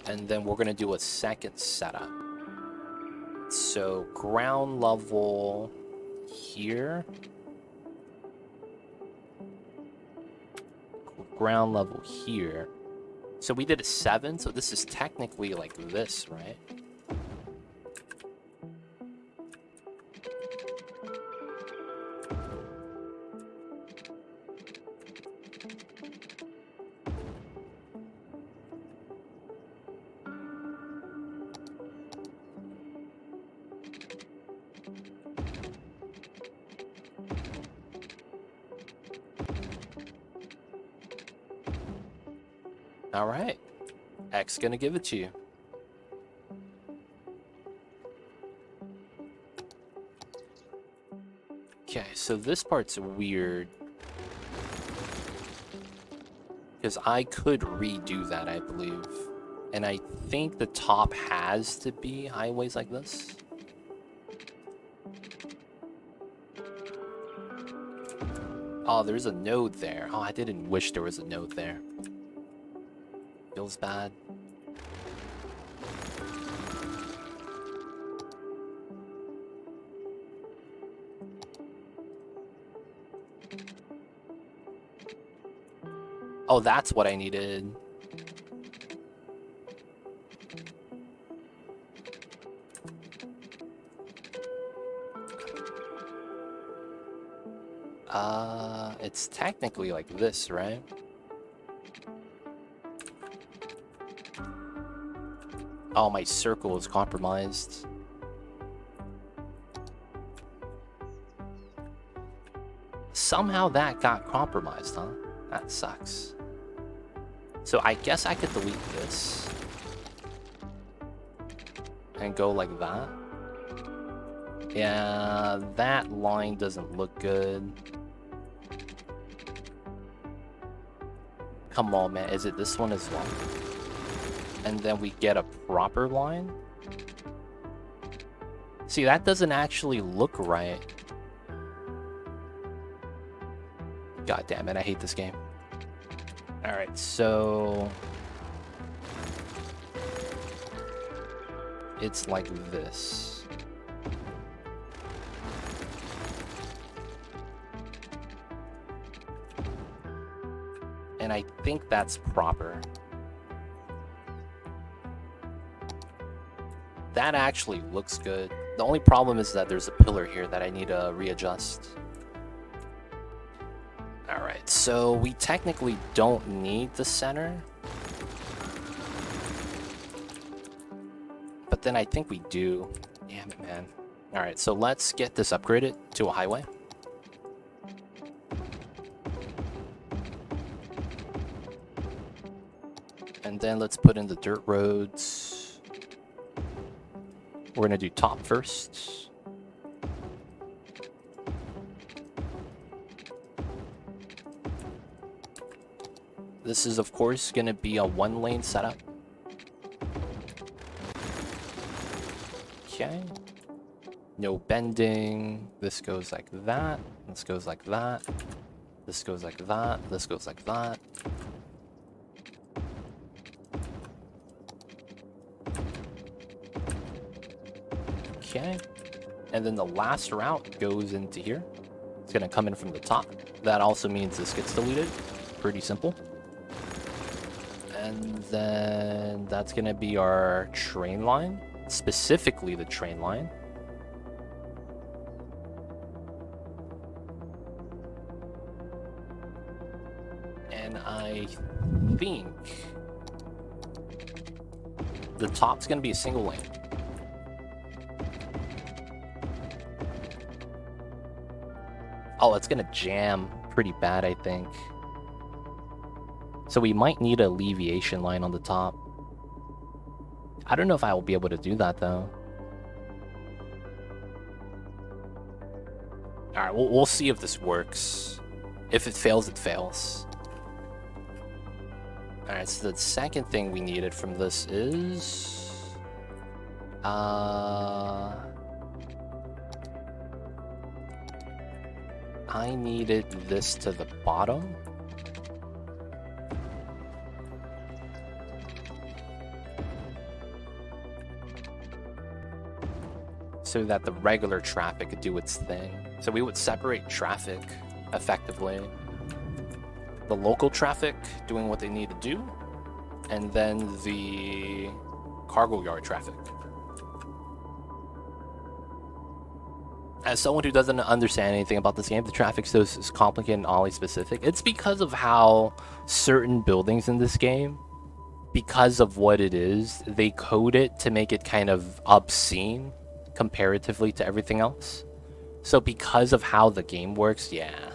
And then we're gonna do a second setup. So ground level here. Ground level here. So we did a 7, so this is technically like this, right? Alright. X gonna give it to you. Okay, so this part's weird. Because I could redo that, I believe. And I think the top has to be highways like this. Oh, there's a node there. Oh, I didn't wish there was a node there. Feels bad. Oh, that's what I needed. It's technically like this, right? Oh, my circle is compromised. Somehow that got compromised, huh? That sucks. So I guess I could delete this. And go like that. Yeah, that line doesn't look good. Come on, man. Is it this one as well? And then we get a proper line? See, that doesn't actually look right. God damn it, I hate this game. Alright, so... it's like this. And I think that's proper. That actually looks good. The only problem is that there's a pillar here that I need to readjust. Alright, so we technically don't need the center. But then I think we do. Damn it, man. Alright, so let's get this upgraded to a highway. And then let's put in the dirt roads. We're gonna do top first. This is, of course, gonna be a one-lane setup. Okay. No bending. This goes like that. This goes like that. This goes like that. This goes like that. Okay. And then the last route goes into here. It's going to come in from the top. That also means this gets deleted. Pretty simple. And then that's going to be our train line. Specifically the train line. And I think the top's going to be a single lane. Oh, it's going to jam pretty bad, I think. So we might need a alleviation line on the top. I don't know if I will be able to do that, though. Alright, we'll see if this works. If it fails, it fails. Alright, so the second thing we needed from this is... I needed this to the bottom. So that the regular traffic could do its thing. So we would separate traffic effectively. The local traffic doing what they need to do, and then the cargo yard traffic. As someone who doesn't understand anything about this game, the traffic so is complicated and Ollie specific. It's because of how certain buildings in this game, because of what it is, they code it to make it kind of obscene comparatively to everything else. So because of how the game works, yeah.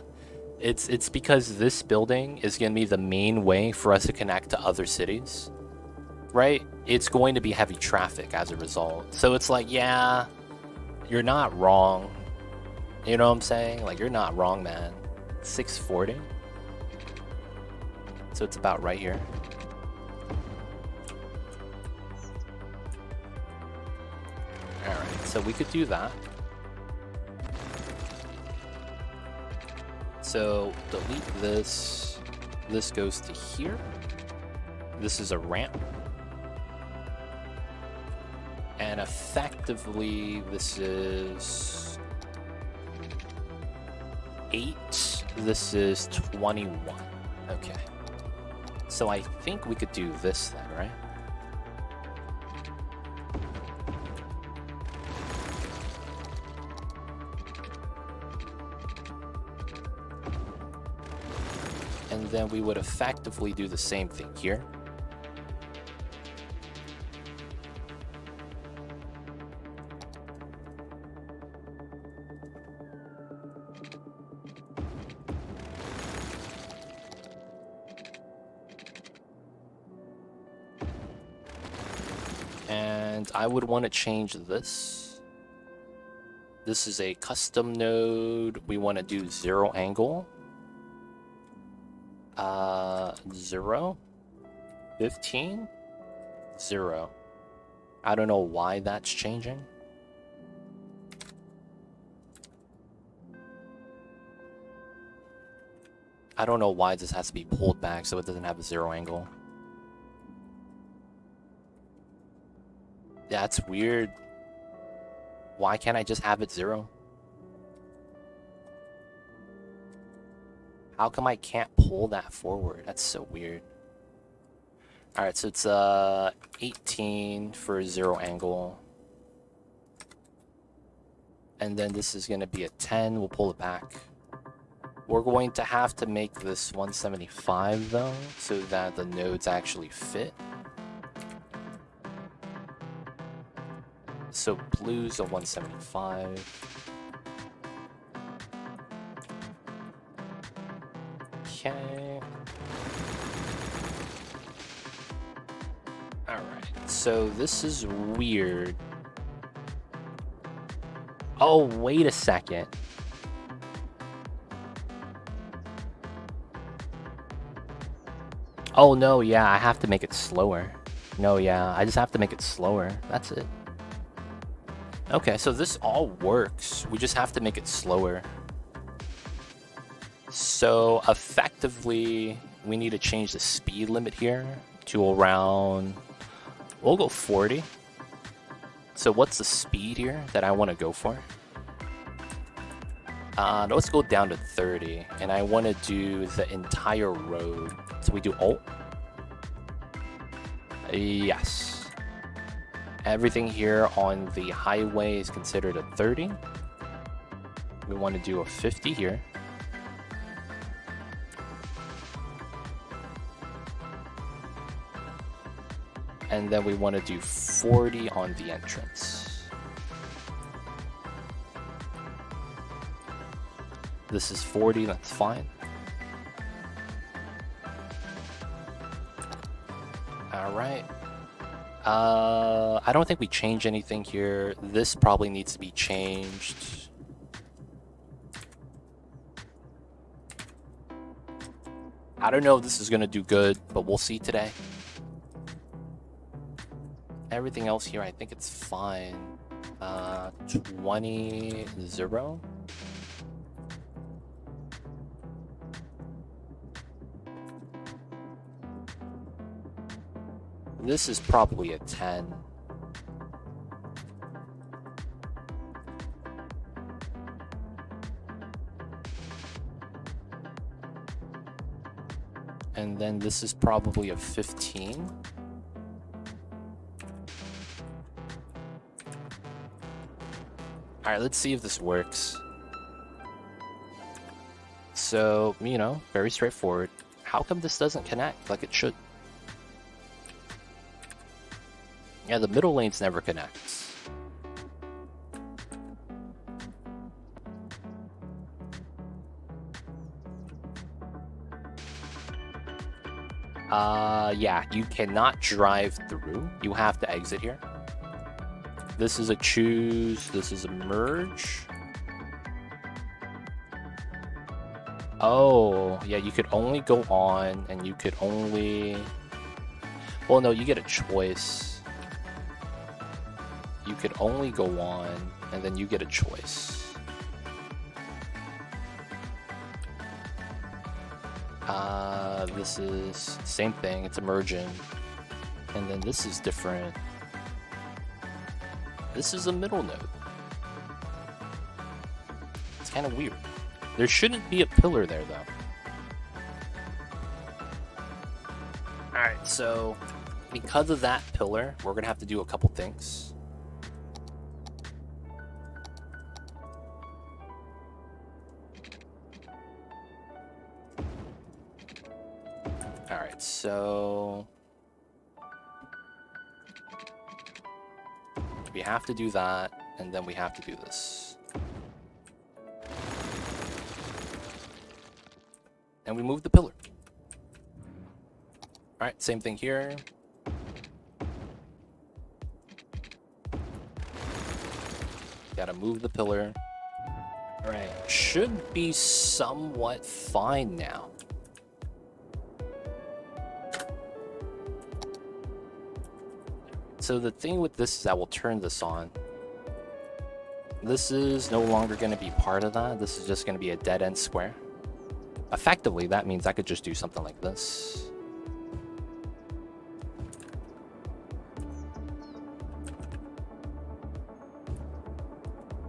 It's because this building is going to be the main way for us to connect to other cities, right? It's going to be heavy traffic as a result. So it's like, yeah, you're not wrong. You know what I'm saying? Like, you're not wrong, man. 640. So it's about right here. Alright, so we could do that. So delete this. This goes to here. This is a ramp. And effectively, this is 8. This is 21. Okay. So I think we could do this then, right? And then we would effectively do the same thing here. And I would want to change this. This is a custom node. We want to do 0 angle. 0, 15, 0. I don't know why that's changing. I don't know why this has to be pulled back so it doesn't have a 0 angle. That's weird. Why can't I just have it 0? How come I can't pull that forward? That's so weird. Alright, so it's 18 for 0 angle. And then this is going to be a 10. We'll pull it back. We're going to have to make this 175 though, so that the nodes actually fit. So blue's a 175. Okay. Alright, so this is weird. Oh, wait a second. Oh, no, yeah, I have to make it slower. No, yeah, I just have to make it slower. That's it. Okay, so this all works. We just have to make it slower. So effectively, we need to change the speed limit here to around, we'll go 40. So what's the speed here that I want to go for? Let's go down to 30, and I want to do the entire road. So we do Alt. Yes. Everything here on the highway is considered a 30. We want to do a 50 here. And then we want to do 40 on the entrance. This is 40, that's fine. Alright. I don't think we change anything here. This probably needs to be changed. I don't know if this is going to do good, but we'll see today. Everything else here, I think it's fine. 20, 0. This is probably a 10. And then this is probably a 15. Alright, let's see if this works. So, you know, very straightforward. How come this doesn't connect like it should? Yeah, the middle lanes never connects. Yeah, you cannot drive through. You have to exit here. This is a choose, this is a merge. Oh, yeah, you could only go on, and you could only... Well, no, you get a choice. You could only go on, and then you get a choice. This is same thing, it's emergent. And then this is different. This is a middle node. It's kind of weird. There shouldn't be a pillar there, though. Alright, so because of that pillar, we're going to have to do a couple things. Alright, so we have to do that, and then we have to do this. And we move the pillar. Alright, same thing here. Gotta move the pillar. Alright, should be somewhat fine now. So the thing with this is I will turn this on. This is no longer going to be part of that. This is just going to be a dead-end square. Effectively, that means I could just do something like this.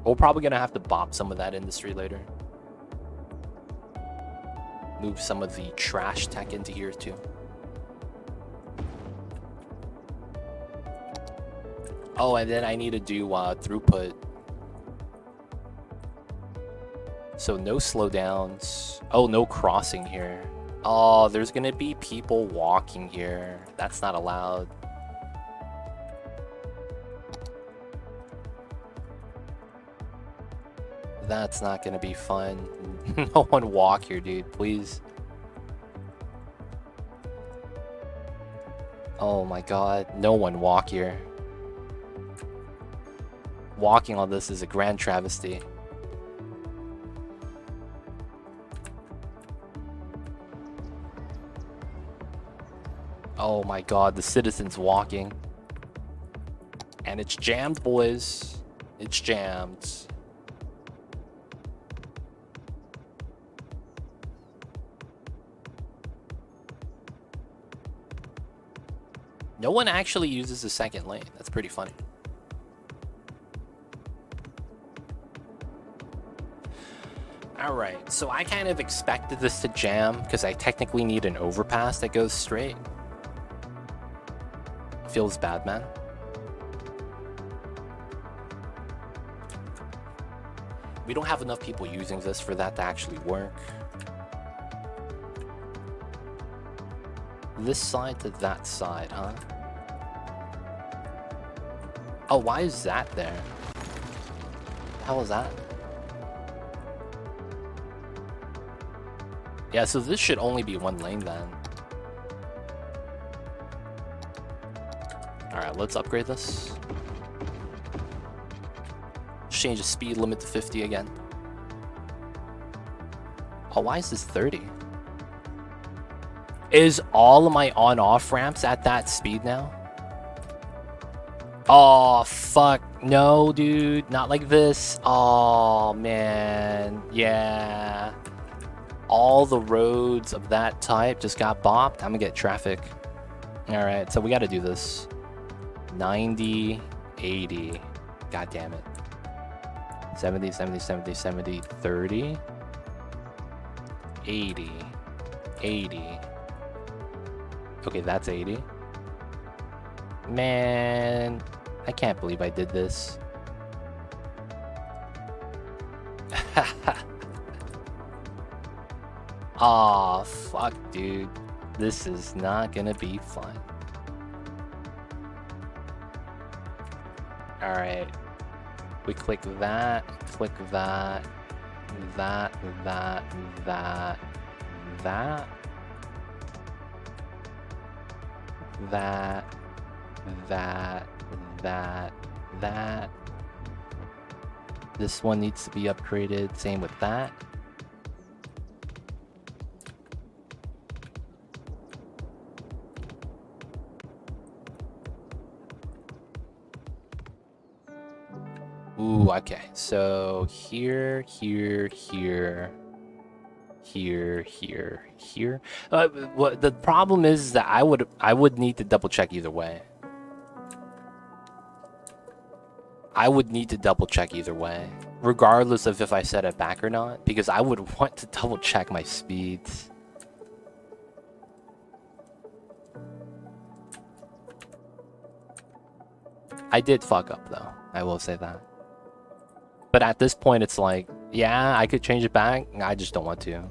We're probably going to have to bop some of that industry later. Move some of the trash tech into here too. Oh, and then I need to do throughput. So no slowdowns. Oh, no crossing here. Oh, there's gonna be people walking here. That's not allowed. That's not gonna be fun. No one walk here, dude, please. Oh my god, no one walk here. Walking on this is a grand travesty. Oh my god, the citizens walking. And it's jammed, boys. It's jammed. No one actually uses the second lane. That's pretty funny. Alright, so I kind of expected this to jam because I technically need an overpass that goes straight. Feels bad, man. We don't have enough people using this for that to actually work. This side to that side, huh? Oh, why is that there? How is that? Yeah, so this should only be one lane then. Alright, let's upgrade this. Change the speed limit to 50 again. Oh, why is this 30? Is all of my on-off ramps at that speed now? Oh, fuck. No, dude. Not like this. Oh, man. Yeah. All the roads of that type just got bopped. I'm gonna get traffic. Alright, so we gotta do this. 90, 80. God damn it. 70, 70, 70, 70, 30. 80. 80. Okay, that's 80. Man, I can't believe I did this. Aw, fuck, dude. This is not gonna be fun. Alright. We click that, that, that, that, that, that, that. This one needs to be upgraded, same with that. Ooh, okay. So here. What the problem is that I would need to double check either way. I would need to double check either way, regardless of if I set it back or not, because I would want to double check my speeds. I did fuck up though, I will say that. But at this point, it's like, yeah, I could change it back. I just don't want to.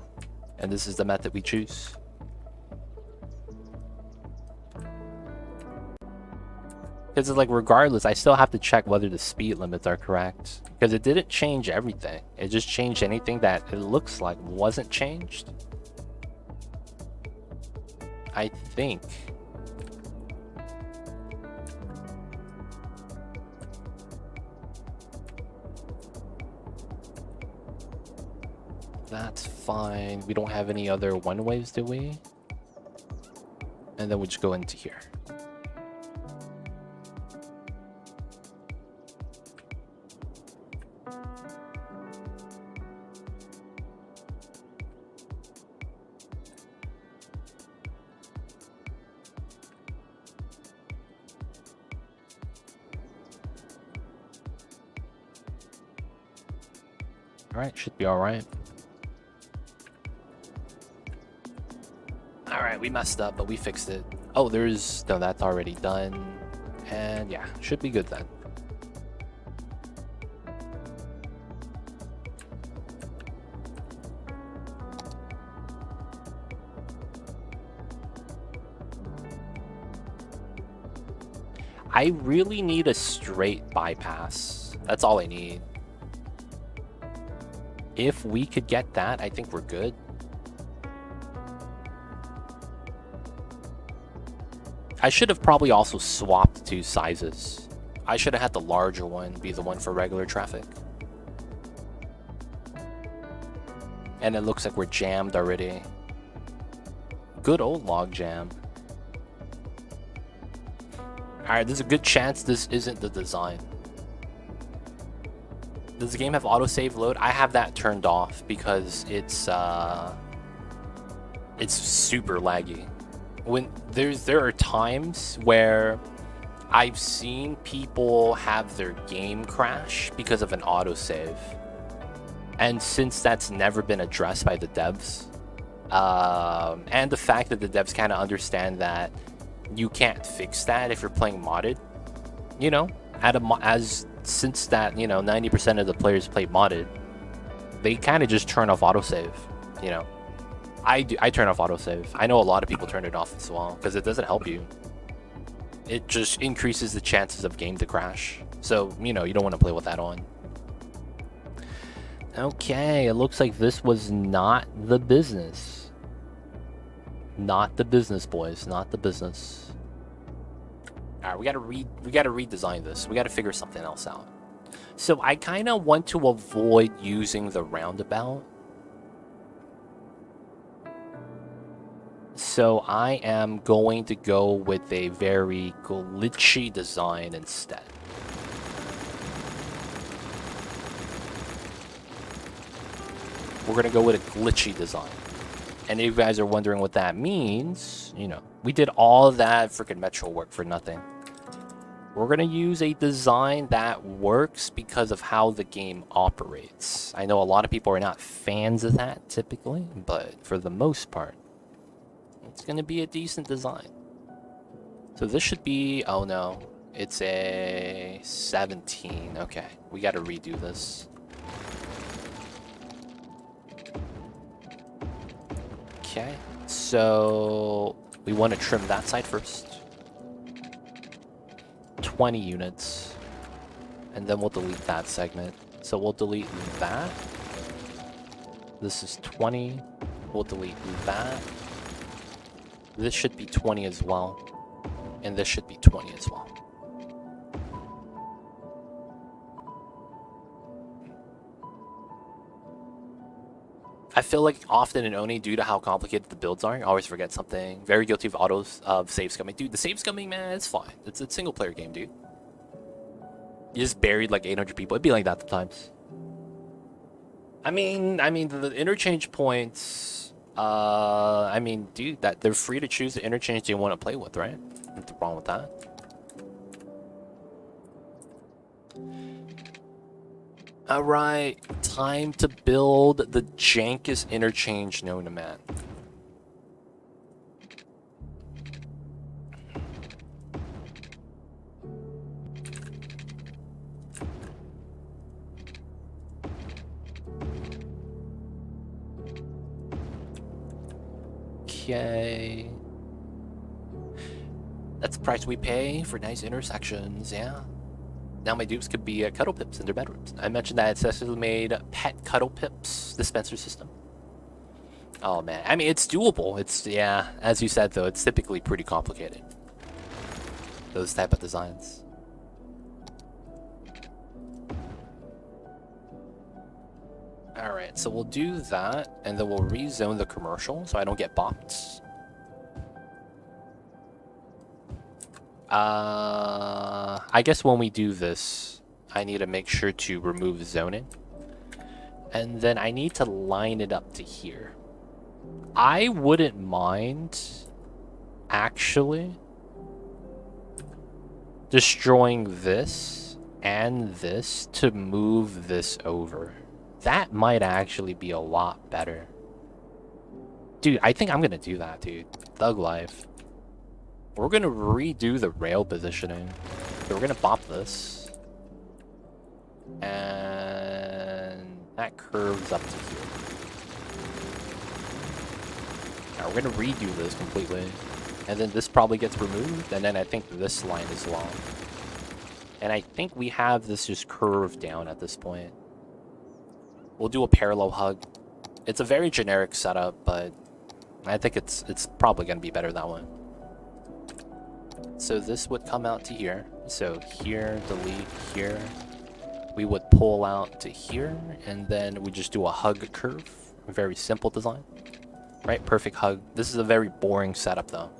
And this is the method we choose. Because it's like, regardless, I still have to check whether the speed limits are correct. Because it didn't change everything. It just changed anything that it looks like wasn't changed. I think. That's fine. We don't have any other one ways, do we? And then we just go into here. Alright, should be alright. Alright, we messed up, but we fixed it. Oh, no, that's already done. And yeah, should be good then. I really need a straight bypass. That's all I need. If we could get that, I think we're good. I should have probably also swapped two sizes. I should have had the larger one be the one for regular traffic. And it looks like we're jammed already. Good old log jam. Alright, there's a good chance this isn't the design. Does the game have autosave load? I have that turned off because it's super laggy. When there are times where I've seen people have their game crash because of an autosave. And since that's never been addressed by the devs, and the fact that the devs kind of understand that you can't fix that if you're playing modded, you know, since that, you know, 90% of the players play modded, they kind of just turn off autosave, you know. I turn off autosave. I know a lot of people turn it off as well because it doesn't help you. It just increases the chances of game to crash. So, you know, you don't want to play with that on. Okay, it looks like this was not the business. Not the business, boys. Not the business. Alright, we gotta redesign this. We gotta figure something else out. So I kind of want to avoid using the roundabout. So I am going to go with a very glitchy design instead. We're gonna go with a glitchy design. And if you guys are wondering what that means, you know, we did all that freaking Metro work for nothing. We're gonna use a design that works because of how the game operates. I know a lot of people are not fans of that typically, but for the most part, it's gonna be a decent design. So this should be, oh no, it's a 17. Okay, we gotta redo this. Okay, so we want to trim that side first. 20 units. And then we'll delete that segment. So we'll delete that. This is 20. We'll delete that. This should be 20 as well. And this should be 20 as well. I feel like often and only due to how complicated the builds are, I always forget something. Very guilty of autos of save scumming. Dude, the save scumming, man, it's fine. It's a single player game, dude. You just buried like 800 people. It'd be like that sometimes. I mean, the interchange points, I mean, dude, that they're free to choose the interchange they want to play with, right? Nothing wrong with that. Alright, time to build the jankest interchange known to man. Okay. That's the price we pay for nice intersections, yeah. Now my dupes could be cuddle pips in their bedrooms. I mentioned that it's specially made pet cuddle pips dispenser system. Oh man, I mean, it's doable. It's, yeah, as you said though, it's typically pretty complicated. Those type of designs. Alright, so we'll do that, and then we'll rezone the commercial so I don't get bopped. I guess when we do this, I need to make sure to remove zoning. And then I need to line it up to here. I wouldn't mind, actually, destroying this and this to move this over. That might actually be a lot better. Dude, I think I'm gonna do that, dude. Thug life. We're gonna redo the rail positioning. So we're gonna bop this. And that curves up to here. Now we're gonna redo this completely. And then this probably gets removed. And then I think this line as well. And I think we have this just curved down at this point. We'll do a parallel hug. It's a very generic setup, but I think it's probably gonna be better that way. So this would come out to here. So here, delete here. We would pull out to here, and then we just do a hug curve. A very simple design. Right? Perfect hug. This is a very boring setup though.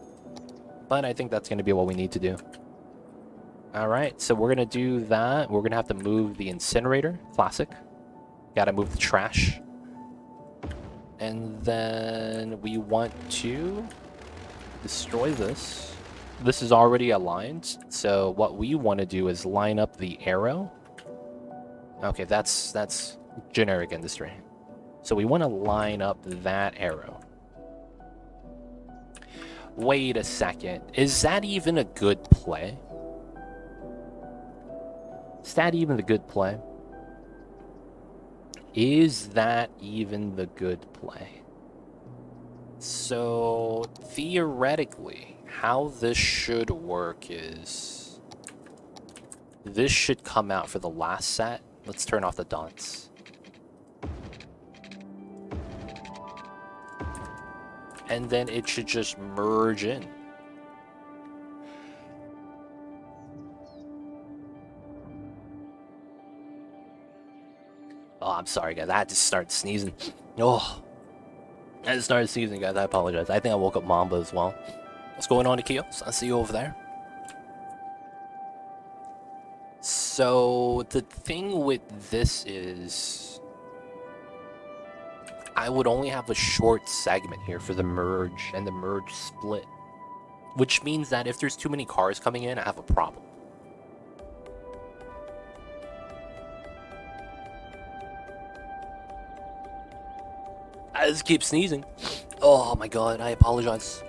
But I think that's going to be what we need to do. Alright, so we're going to do that. We're going to have to move the incinerator. Classic. Got to move the trash. And then we want to destroy this. This is already aligned, so what we want to do is line up the arrow. Okay, that's generic industry. So we want to line up that arrow. Wait a second. Is that even a good play? Is that even the good play? Is that even the good play? So, theoretically, how this should work is... this should come out for the last set. Let's turn off the dots. And then it should just merge in. Oh, I'm sorry, guys. I had to start sneezing. Oh, I had to start sneezing, guys. I apologize. I think I woke up Mamba as well. What's going on, Akio? I see you over there. So, the thing with this is... I would only have a short segment here for the merge and the merge split. Which means that if there's too many cars coming in, I have a problem. I just keep sneezing. Oh my god, I apologize.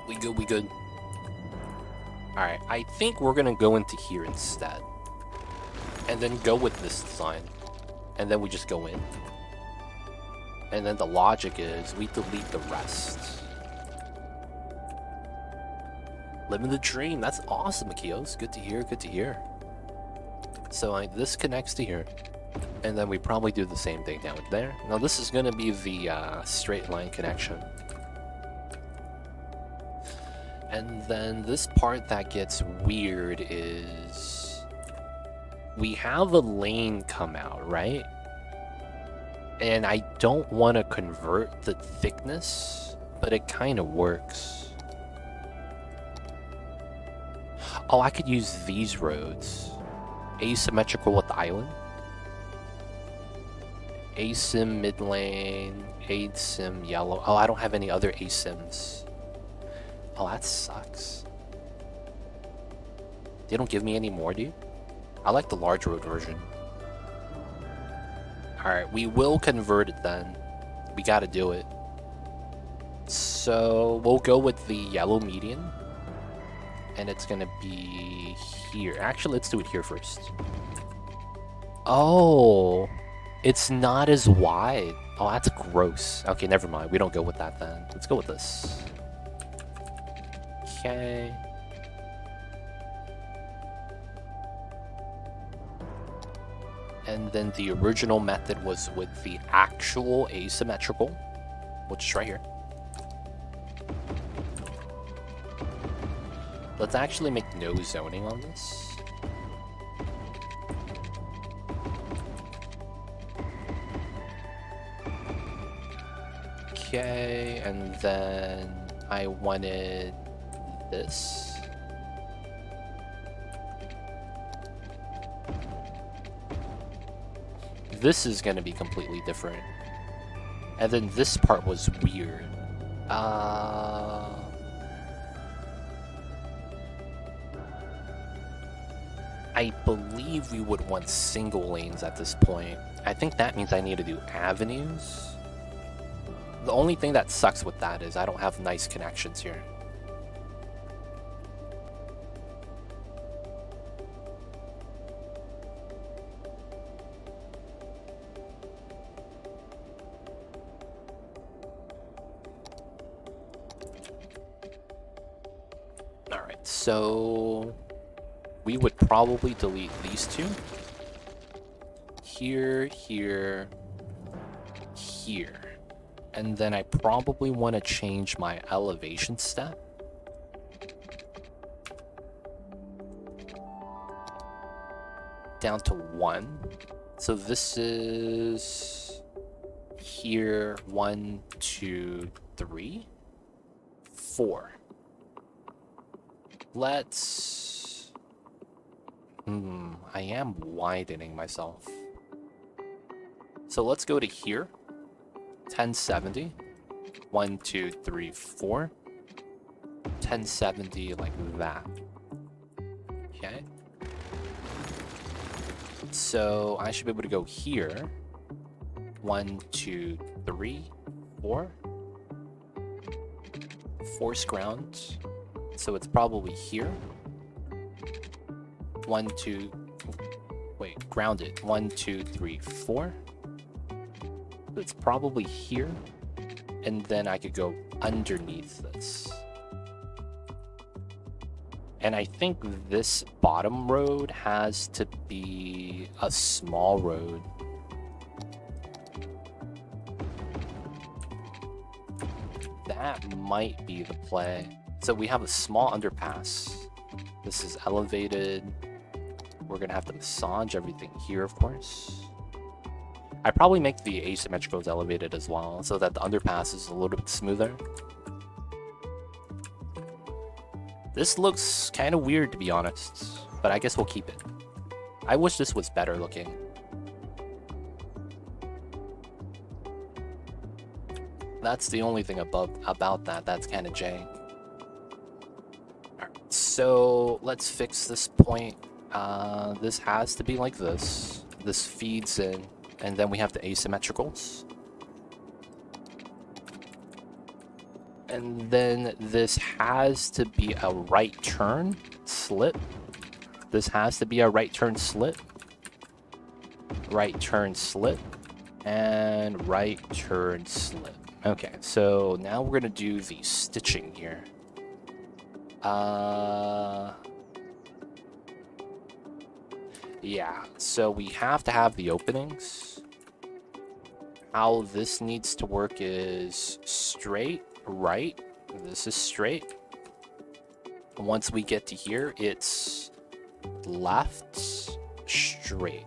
We good, we good. Alright, I think we're gonna go into here instead. And then go with this design. And then we just go in. And then the logic is we delete the rest. Living the dream. That's awesome, Akios. Good to hear, good to hear. So this connects to here. And then we probably do the same thing down there. Now this is going to be the straight line connection. And then this part that gets weird is... we have a lane come out, right? And I don't want to convert the thickness, but it kind of works. Oh, I could use these roads. Asymmetrical with the island. Asym mid lane, asym yellow. Oh, I don't have any other asyms. Oh, that sucks. They don't give me any more, dude? I like the large road version. Alright, we will convert it then. We gotta do it. So, we'll go with the yellow median. And it's gonna be here. Actually, let's do it here first. Oh, it's not as wide. Oh, that's gross. Okay, never mind. We don't go with that then. Let's go with this. Okay. And then the original method was with the actual asymmetrical, which is right here. Let's actually make no zoning on this. Okay, and then I wanted this. This is going to be completely different. And then this part was weird. I believe we would want single lanes at this point. I think that means I need to do avenues. The only thing that sucks with that is I don't have nice connections here. Alright, so we would probably delete these two. Here, here, here. And then I probably want to change my elevation step. Down to 1. So this is here, 1, 2, 3, 4. Let's... I am widening myself. So let's go to here. 1070. 1, 2, 3, 4. 1070 like that. Okay. So I should be able to go here. 1, 2, 3, 4. Force ground. So it's probably here. 1, 2. Wait, grounded. 1, 2, 3, 4. It's probably here. And then I could go underneath this. And I think this bottom road has to be a small road. That might be the play. So we have a small underpass. This is elevated. We're gonna have to massage everything here, of course. I probably make the asymmetricals elevated as well, so that the underpass is a little bit smoother. This looks kind of weird, to be honest, but I guess we'll keep it. I wish this was better looking. That's the only thing about that that's kind of jank. Alright, so let's fix this point. This has to be like this. This feeds in, and then we have the asymmetricals. And then this has to be a right turn slit. This has to be a right turn slit. Right turn slit. And right turn slit. Okay, so now we're gonna do the stitching here. Yeah, so we have to have the openings. How this needs to work is straight, right. This is straight. Once we get to here, it's left, straight.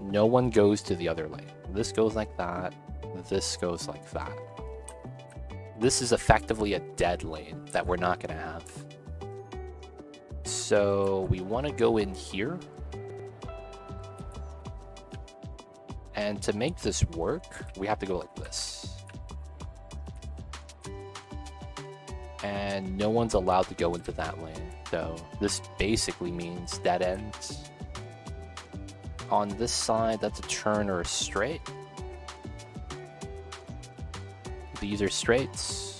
No one goes to the other lane. This goes like that. This goes like that. This is effectively a dead lane that we're not going to have. So we want to go in here. And to make this work, we have to go like this. And no one's allowed to go into that lane. So this basically means dead ends. On this side, that's a turn or a straight. These are straights.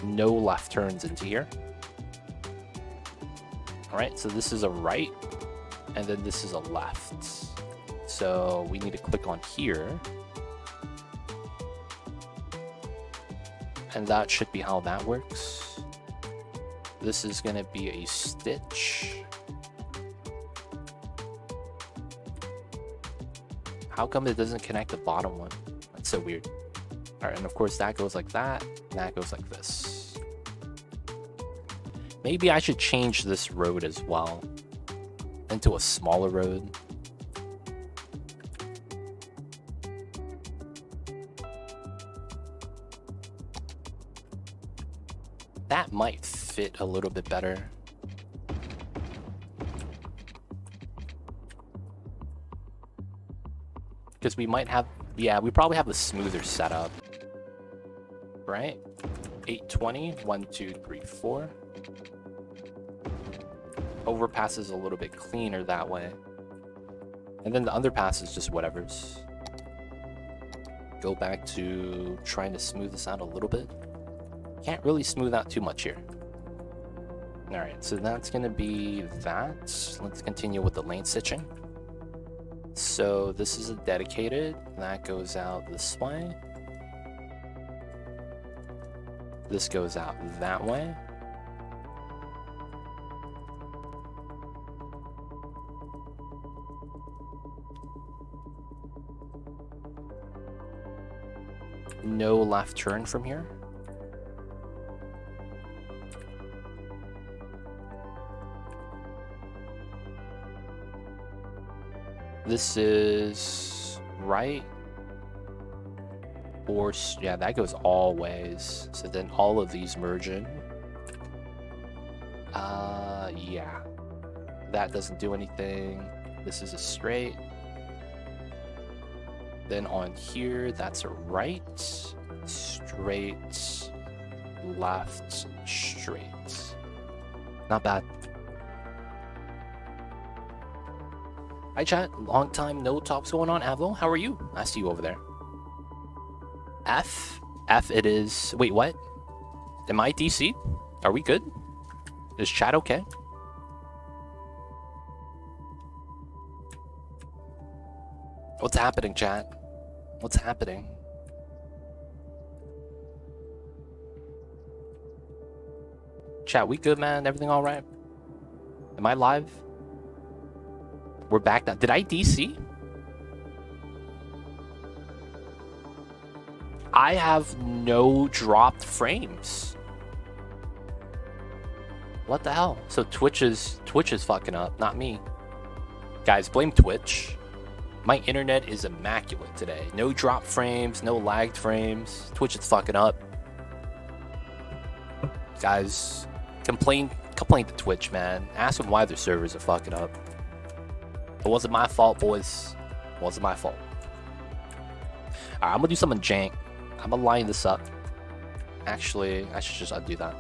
No left turns into here. Alright, so this is a right, and then this is a left. So we need to click on here. And that should be how that works. This is going to be a stitch. How come it doesn't connect the bottom one? That's so weird. Alright, and of course that goes like that, and that goes like this. Maybe I should change this road as well into a smaller road. That might fit a little bit better. Because we might have, yeah, we probably have a smoother setup. Right? 820, 1, 2, 3, 4. Overpass is a little bit cleaner that way. And then the underpass is just whatever's. Go back to trying to smooth this out a little bit. Can't really smooth out too much here. Alright, so that's going to be that. Let's continue with the lane stitching. So this is a dedicated. That goes out this way. This goes out that way. No left turn from here. This is right. Or, yeah, that goes all ways. So then all of these merge in. Yeah. That doesn't do anything. This is a straight. Then on here, that's a right, straight, left, straight. Not bad. Hi chat, long time no talks going on. Avo, how are you? I see you over there. F it is. Wait, what? Am I DC? Are we good? Is chat okay? What's happening, chat? What's happening? Chat, we good, man? Everything all right? Am I live? We're back now. Did I DC? I have no dropped frames. What the hell? So Twitch is fucking up, not me. Guys, blame Twitch. My internet is immaculate today. No drop frames, no lagged frames. Twitch is fucking up. Guys, complain to Twitch, man. Ask them why their servers are fucking up. It wasn't my fault, boys. It wasn't my fault. Alright, I'm gonna do something jank. I'm gonna line this up. Actually, I should just undo that.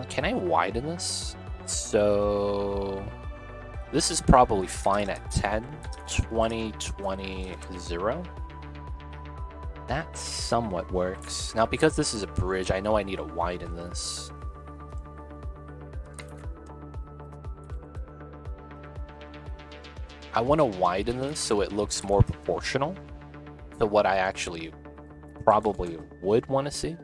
Can I widen this? So this is probably fine at 10, 20, 20, 0. That somewhat works. Now, because this is a bridge, I know I need to widen this. I want to widen this so it looks more proportional to what I actually probably would want to see.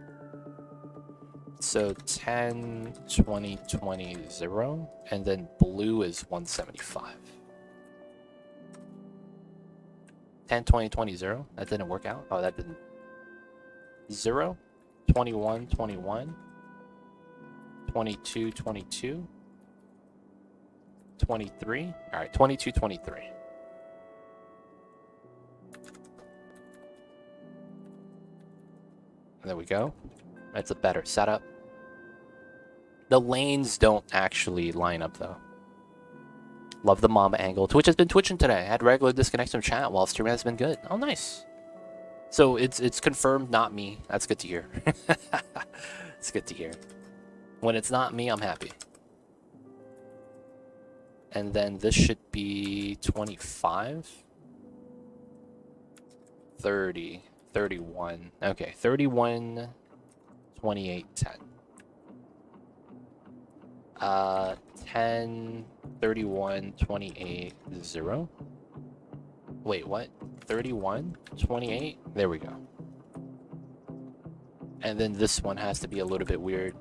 So 10, 20, 20, 0, and then blue is 175. 10, 20, 20, 0. That didn't work out. Oh, that didn't. 0, 21, 21, 22, 22, 23. All right, 22, 23. There we go. That's a better setup. The lanes don't actually line up though. Love the Mamba angle. Twitch has been twitching today. I had regular disconnects from chat while streaming has been good. Oh, nice. So it's confirmed not me. That's good to hear. It's good to hear. When it's not me, I'm happy. And then this should be 25, 30, 31. Okay, 31, 28, 10. 10, 31, 28, 0. Wait, what? 31, 28? There we go. And then this one has to be a little bit weird.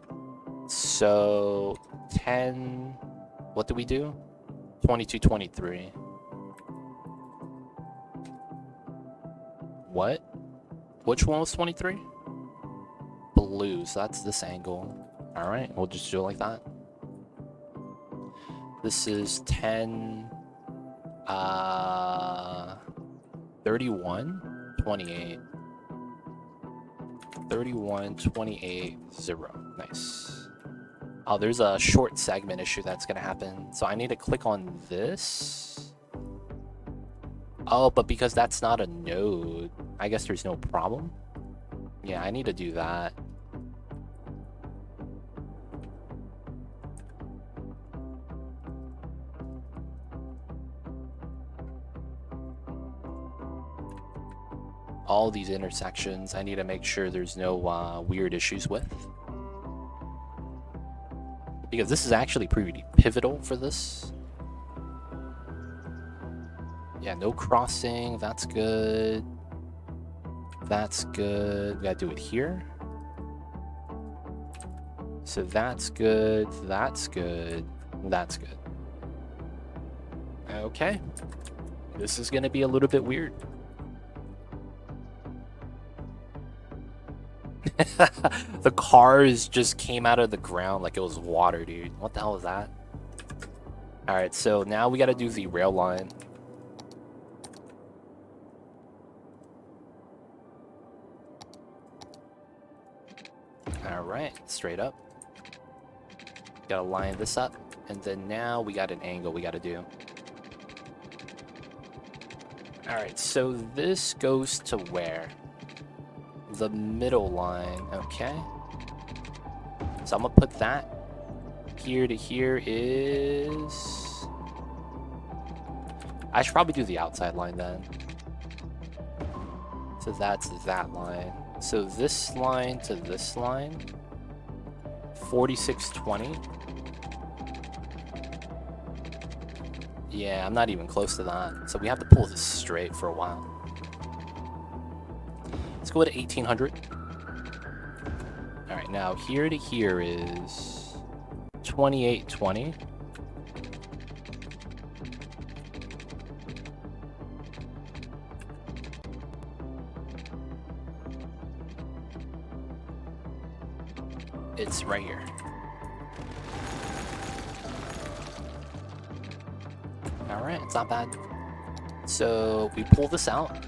So 10, what do we do? 22, 23. What? Which one was 23? Blue, so that's this angle. Alright, we'll just do it like that. This is 10, 31, 28. 31, 28, 0. Nice. Oh, there's a short segment issue that's gonna happen. So I need to click on this. Oh, but because that's not a node, I guess there's no problem. Yeah, I need to do that. All these intersections, I need to make sure there's no weird issues with. Because this is actually pretty pivotal for this. Yeah, no crossing, that's good. That's good. We gotta do it here. So that's good, that's good, that's good. Okay. This is gonna be a little bit weird. The cars just came out of the ground like it was water, dude. What the hell is that? Alright, so now we gotta do the rail line. Alright, straight up. Gotta line this up. And then now we got an angle we gotta do. Alright, so this goes to where? The middle line, okay. So I'm gonna put that here to here is I should probably do the outside line then. So that's that line. So this line to this line, 4620. Yeah, I'm not even close to that. So we have to pull this straight for a while. Let's go to 1800. All right, now here to here is 2820. It's right here. All right, it's not bad. So we pull this out,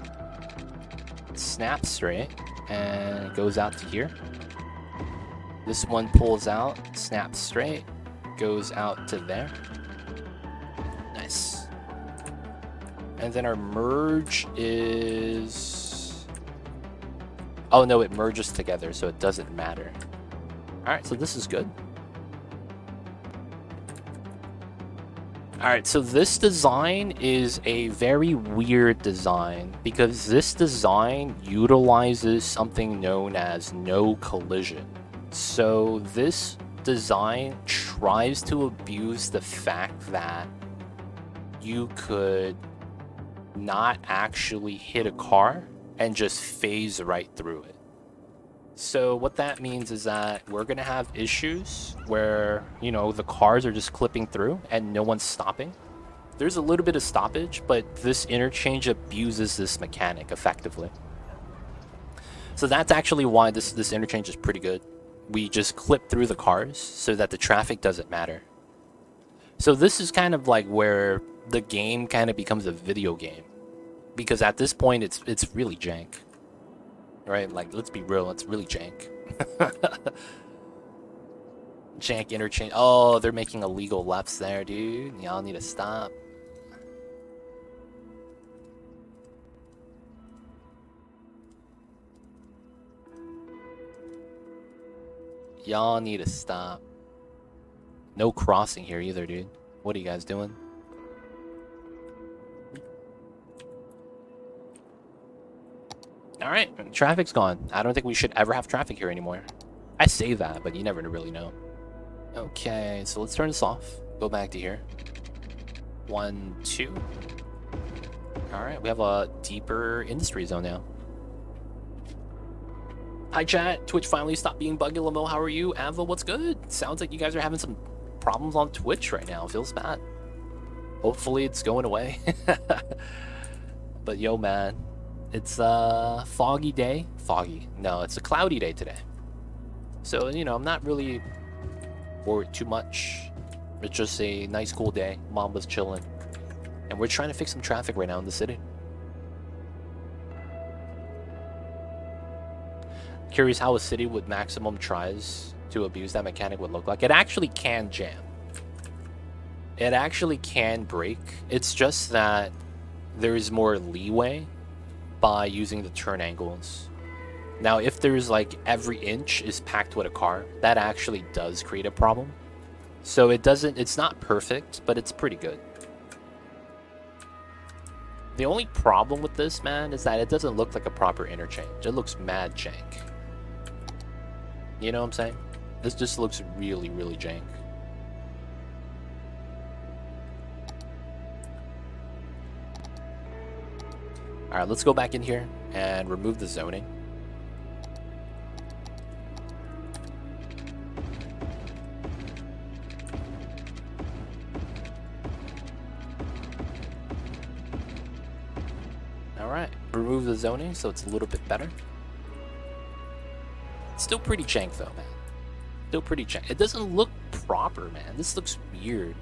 snaps straight, and it goes out to here. This one pulls out, snaps straight, goes out to there. Nice. And then our merge is... Oh no, it merges together, so it doesn't matter. Alright, so this is good. Alright, so this design is a very weird design because this design utilizes something known as no collision. So this design tries to abuse the fact that you could not actually hit a car and just phase right through it. So what that means is that we're going to have issues where, you know, the cars are just clipping through and no one's stopping. There's a little bit of stoppage, but this interchange abuses this mechanic effectively. So that's actually why this interchange is pretty good. We just clip through the cars so that the traffic doesn't matter. So this is kind of like where the game kind of becomes a video game. Because at this point, it's really jank. Right? Like, let's be real, it's really jank. Jank interchange. Oh, they're making illegal lefts there, dude. Y'all need to stop. Y'all need to stop. No crossing here either, dude. What are you guys doing? Alright, traffic's gone. I don't think we should ever have traffic here anymore. I say that, but you never really know. Okay, so let's turn this off. Go back to here. 1, 2. Alright, we have a deeper industry zone now. Hi chat, Twitch finally stopped being buggy. Lamo, how are you? Ava, what's good? Sounds like you guys are having some problems on Twitch right now. Feels bad. Hopefully it's going away. But yo, man. It's a foggy day. Foggy. No, it's a cloudy day today. So, you know, I'm not really worried too much. It's just a nice cool day. Mamba's chilling. And we're trying to fix some traffic right now in the city. Curious how a city with maximum tries to abuse that mechanic would look like. It actually can jam. It actually can break. It's just that there's more leeway by using the turn angles. Now, if there's like every inch is packed with a car, that actually does create a problem. So it's not perfect, but it's pretty good. The only problem with this, man, is that it doesn't look like a proper interchange. It looks mad jank. You know what I'm saying? This just looks really, really jank. Alright, let's go back in here and remove the zoning. Alright, remove the zoning so it's a little bit better. It's still pretty jank though, man. Still pretty jank. It doesn't look proper, man. This looks weird.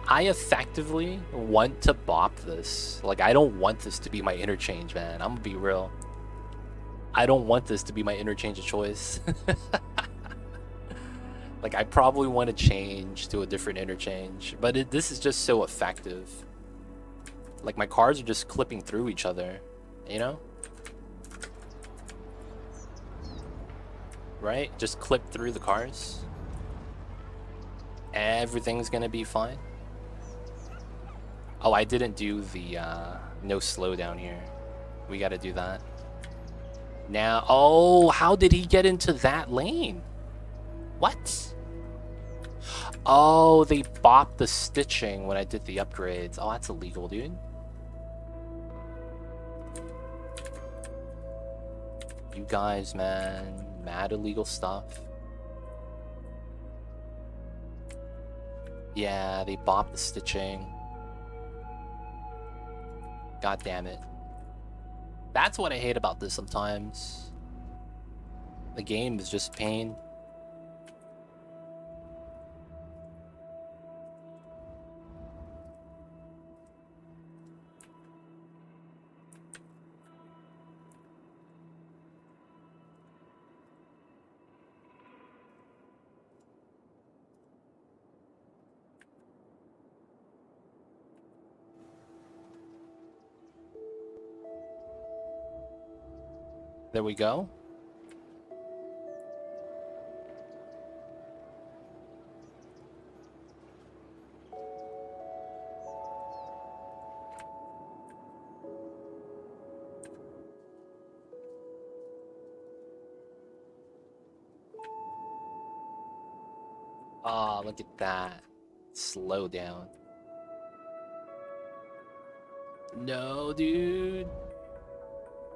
I effectively want to bop this. Like, I don't want this to be my interchange, man. I'm gonna be real. I don't want this to be my interchange of choice. Like, I probably want to change to a different interchange. But this is just so effective. Like, my cars are just clipping through each other. You know? Right? Just clip through the cars. Everything's gonna be fine. Oh, I didn't do the no slowdown here. We gotta do that. Now, oh, how did he get into that lane? What? Oh, they bopped the stitching when I did the upgrades. Oh, that's illegal, dude. You guys, man. Mad illegal stuff. Yeah, they bopped the stitching. God damn it. That's what I hate about this sometimes. The game is just pain. There we go. Oh, look at that. Slow down. No, dude.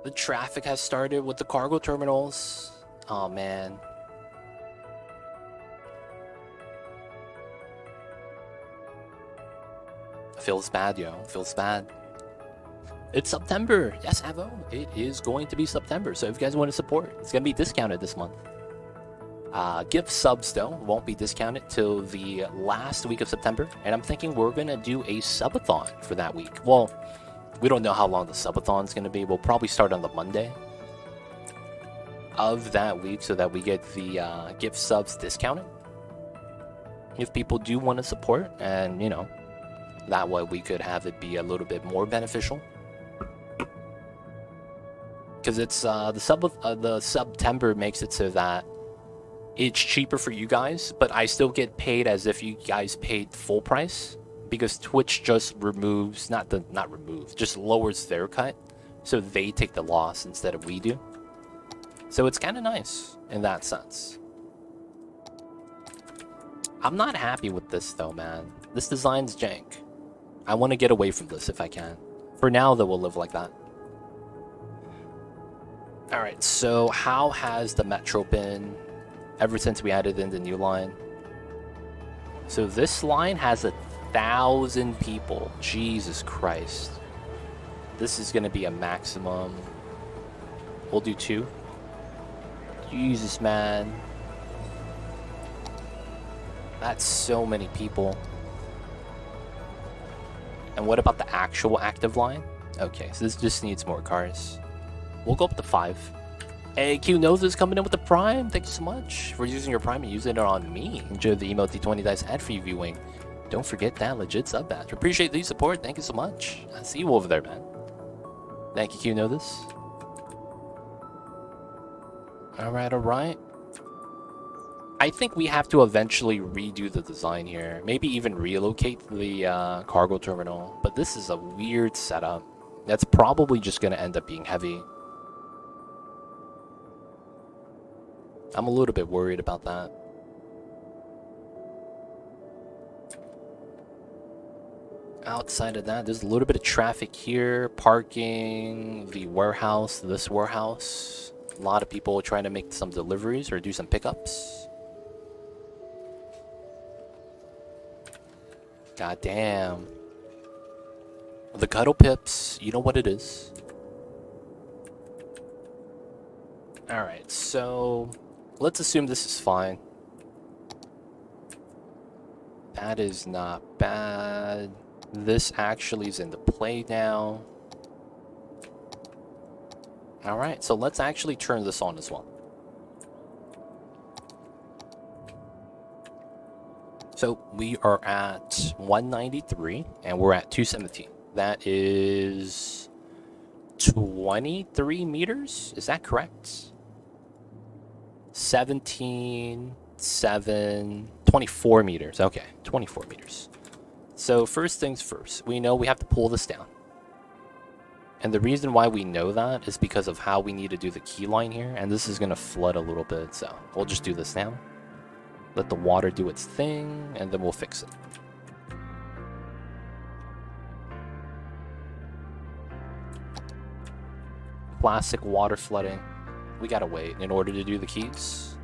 The traffic has started with the cargo terminals. Oh, man. Feels bad, yo. Feels bad. It's September. Yes, Evo. It is going to be September. So if you guys want to support, it's going to be discounted this month. Gift subs, though, won't be discounted till the last week of September. And I'm thinking we're going to do a subathon for that week. Well, we don't know how long the subathon is going to be. We'll probably start on the Monday of that week so that we get the gift subs discounted. If people do want to support, and, you know, that way we could have it be a little bit more beneficial. Because it's the September makes it so that it's cheaper for you guys, but I still get paid as if you guys paid full price, because Twitch just removes just lowers their cut, so they take the loss instead of we do. So it's kind of nice in that sense. I'm not happy with this though, man. This design's jank. I want to get away from this if I can. For now, though, we'll live like that. Alright, so how has the metro been ever since we added in the new line? So this line has 1,000 people. Jesus Christ. This is going to be a maximum. We'll do 2. Jesus, man. That's so many people. And what about the actual active line? Okay, so this just needs more cars. We'll go up to 5. Hey, Q knows is coming in with the Prime. Thank you so much for using your Prime and using it on me. Enjoy the emote D20 Dice ad for you viewing. Don't forget that legit sub badge. Appreciate the support. Thank you so much. I see you over there, man. Thank you, Q know this. Alright, alright. I think we have to eventually redo the design here. Maybe even relocate the cargo terminal. But this is a weird setup. That's probably just going to end up being heavy. I'm a little bit worried about that. Outside of that, there's a little bit of traffic here. Parking, the warehouse, this warehouse. A lot of people trying to make some deliveries or do some pickups. God damn. The Cuddle Pips, you know what it is. Alright, so let's assume this is fine. That is not bad. This actually is in the play now. Alright, so let's actually turn this on as well. So we are at 193 and we're at 217. That is 23 meters. Is that correct? 17, 7, 24 meters. Okay, 24 meters. So first things first, we know we have to pull this down. And the reason why we know that is because of how we need to do the key line here. And this is going to flood a little bit, so we'll just do this now. Let the water do its thing, and then we'll fix it. Classic water flooding. We gotta wait in order to do the keys.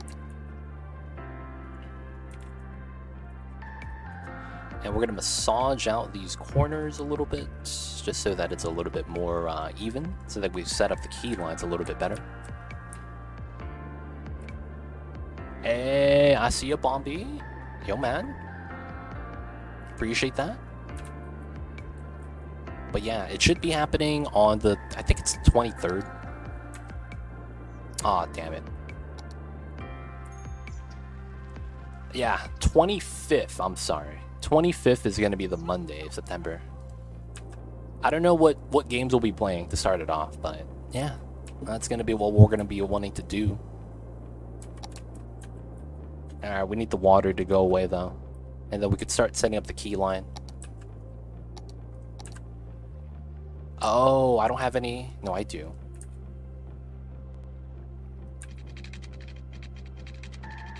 And we're gonna massage out these corners a little bit, just so that it's a little bit more even, so that we set up the key lines a little bit better. Hey, I see you, Bombi. Yo, man. Appreciate that. But yeah, it should be happening on the, I think it's the 23rd. Aw, damn it. Yeah, 25th, I'm sorry. 25th is going to be the Monday of September. I don't know what games we'll be playing to start it off, but yeah, that's going to be what we're going to be wanting to do. Alright, we need the water to go away though. And then we could start setting up the key line. Oh, I don't have any. No, I do.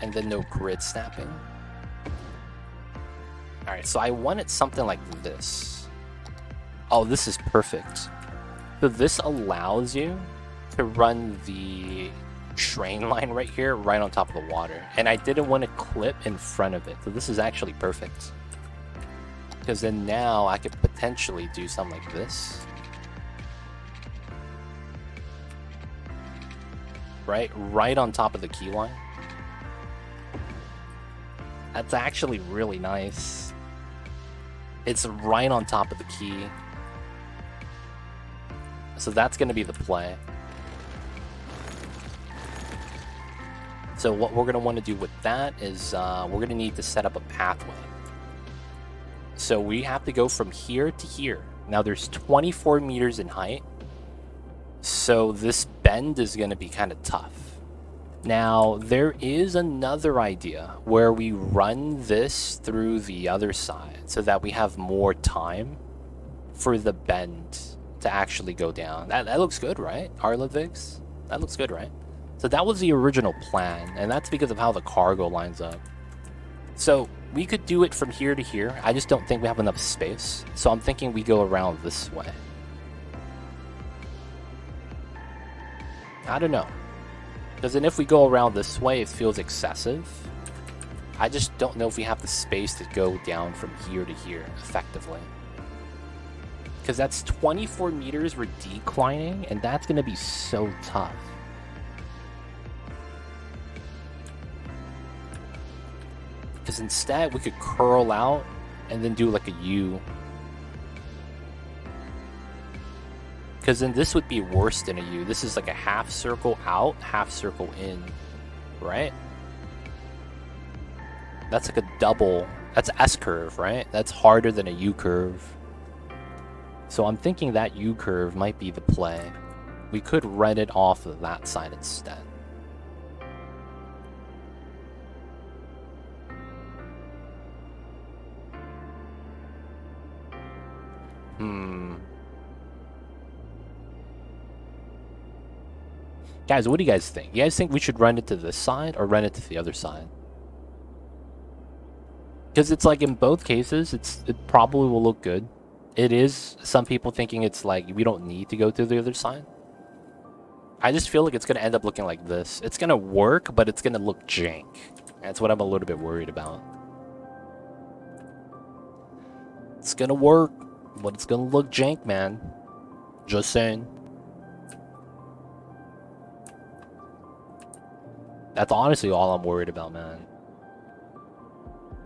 And then no grid snapping. Alright, so I wanted something like this. Oh, this is perfect. So this allows you to run the train line right here, right on top of the water. And I didn't want to clip in front of it. So this is actually perfect. Because then now I could potentially do something like this. Right on top of the key line. That's actually really nice. It's right on top of the key. So that's going to be the play. So what we're going to want to do with that is we're going to need to set up a pathway. So we have to go from here to here. Now there's 24 meters in height. So this bend is going to be kind of tough. Now, there is another idea where we run this through the other side so that we have more time for the bend to actually go down. That looks good, right? Arlavix? That looks good, right? So that was the original plan, and that's because of how the cargo lines up. So we could do it from here to here. I just don't think we have enough space. So I'm thinking we go around this way. I don't know. Because then if we go around this way, it feels excessive. I just don't know if we have the space to go down from here to here effectively. Because that's 24 meters we're declining, and that's going to be so tough. Because instead, we could curl out and then do like a U. Because then this would be worse than a U. This is like a half circle out, half circle in, right? That's like a double. That's an S curve, right? That's harder than a U curve. So I'm thinking that U curve might be the play. We could run it off of that side instead. Guys, what do you guys think? You guys think we should run it to this side or run it to the other side? Because it's like in both cases, it probably will look good. It is some people thinking it's like we don't need to go to the other side. I just feel like it's going to end up looking like this. It's going to work, but it's going to look jank. That's what I'm a little bit worried about. It's going to work, but it's going to look jank, man. Just saying. That's honestly all I'm worried about, man.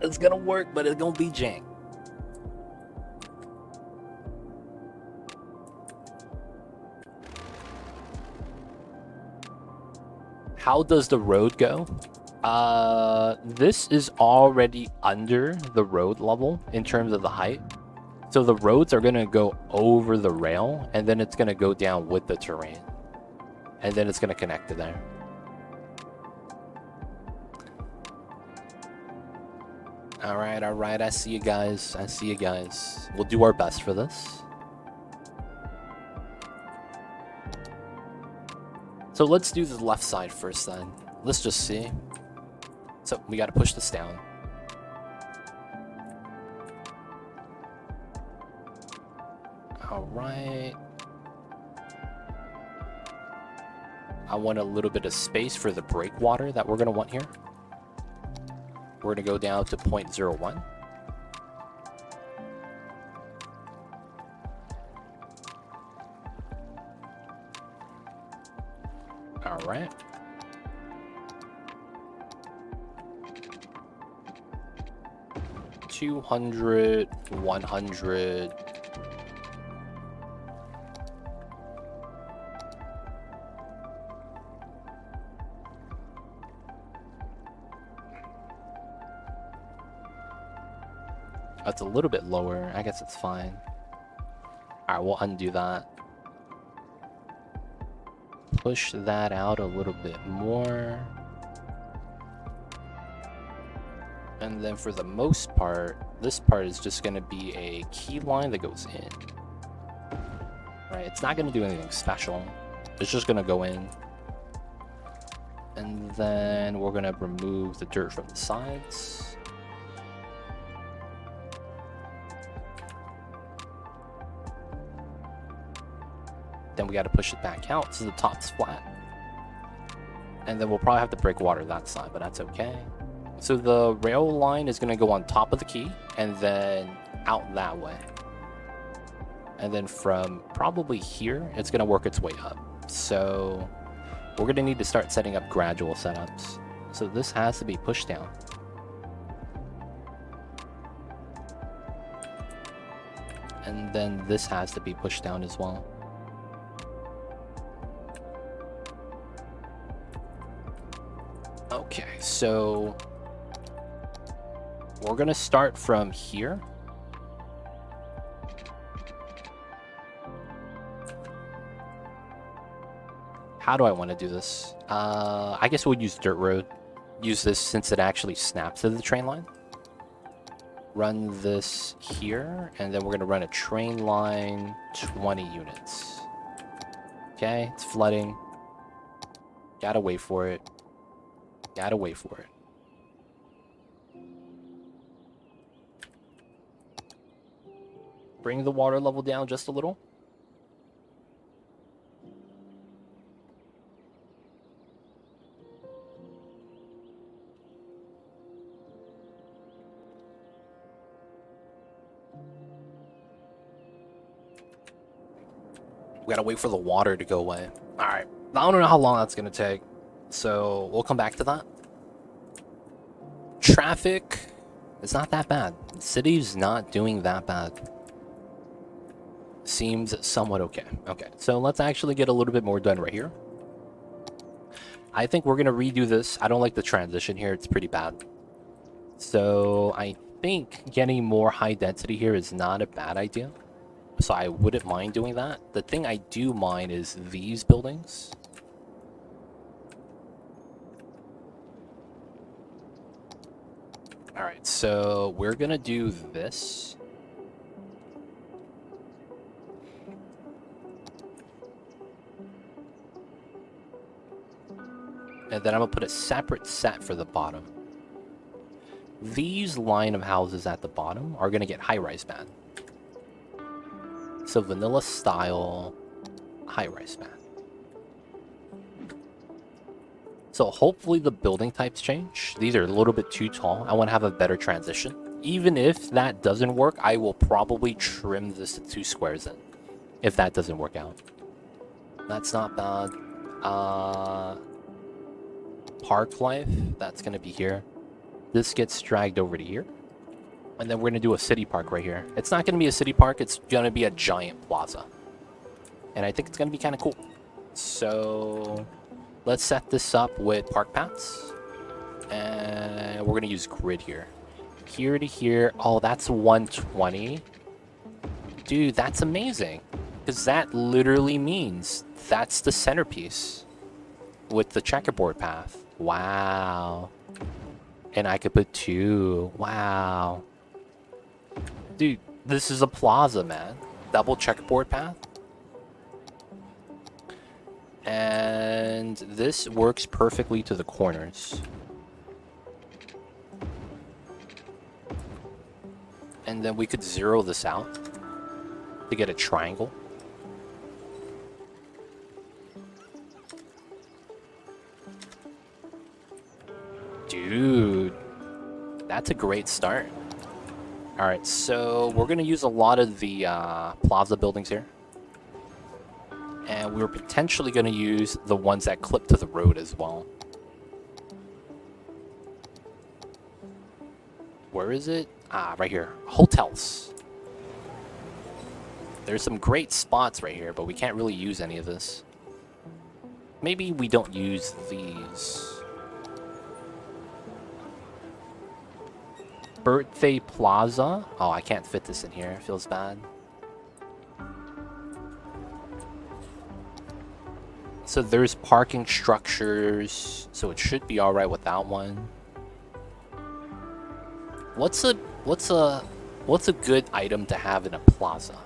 It's gonna work, but it's gonna be jank. How does the road go? This is already under the road level in terms of the height. So the roads are gonna go over the rail, and then it's gonna go down with the terrain. And then it's gonna connect to there. Alright, I see you guys. I see you guys. We'll do our best for this. So let's do the left side first then. Let's just see. So we gotta push this down. Alright. I want a little bit of space for the breakwater that we're gonna want here. We're gonna go down to 0.01. Alright. $200, $100. That's a little bit lower. I guess it's fine. Alright, we'll undo that. Push that out a little bit more. And then for the most part, this part is just going to be a key line that goes in. Right, it's not going to do anything special. It's just going to go in. And then we're going to remove the dirt from the sides. Then we got to push it back out so the top's flat. And then we'll probably have to break water that side, but that's okay. So the rail line is going to go on top of the key and then out that way. And then from probably here, it's going to work its way up. So we're going to need to start setting up gradual setups. So this has to be pushed down. And then this has to be pushed down as well. Okay, so we're gonna start from here. How do I want to do this? I guess we'll use dirt road. Use this since it actually snaps to the train line. Run this here, and then we're gonna run a train line 20 units. Okay, it's flooding. Gotta wait for it. Gotta wait for it. Bring the water level down just a little. We gotta wait for the water to go away. Alright, I don't know how long that's gonna take. So we'll come back to that. Traffic is not that bad. The city's not doing that bad. Seems somewhat okay. Okay, so let's actually get a little bit more done right here. I think we're gonna redo this. I don't like the transition here. It's pretty bad. So I think getting more high density here is not a bad idea. So I wouldn't mind doing that. The thing I do mind is these buildings. Alright, so we're gonna do this. And then I'm gonna put a separate set for the bottom. These line of houses at the bottom are gonna get high-rise ban. So vanilla style, high-rise ban. So hopefully the building types change. These are a little bit too tall. I want to have a better transition. Even if that doesn't work, I will probably trim this to 2 squares in. If that doesn't work out. That's not bad. Park life, that's going to be here. This gets dragged over to here. And then we're going to do a city park right here. It's not going to be a city park. It's going to be a giant plaza. And I think it's going to be kind of cool. So let's set this up with park paths. And we're going to use grid here. Here to here. Oh, that's 120. Dude, that's amazing. Because that literally means that's the centerpiece with the checkerboard path. Wow. And I could put 2. Wow. Dude, this is a plaza, man. Double checkerboard path. And this works perfectly to the corners. And then we could zero this out to get a triangle. Dude, that's a great start. Alright, so we're going to use a lot of the plaza buildings here. And we're potentially going to use the ones that clip to the road as well. Where is it? Ah, right here. Hotels. There's some great spots right here, but we can't really use any of this. Maybe we don't use these. Birthday Plaza. Oh, I can't fit this in here. It feels bad. So there's parking structures, so it should be all right without one. What's a good item to have in a plaza?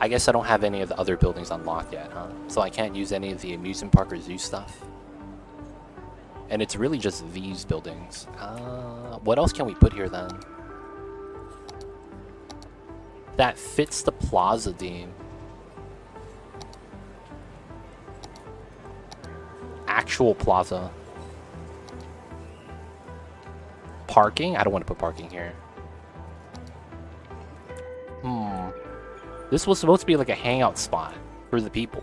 I guess I don't have any of the other buildings unlocked yet, huh? So I can't use any of the amusement park or zoo stuff. And it's really just these buildings. What else can we put here then? That fits the plaza theme. Actual plaza. Parking? I don't want to put parking here. This was supposed to be like a hangout spot for the people.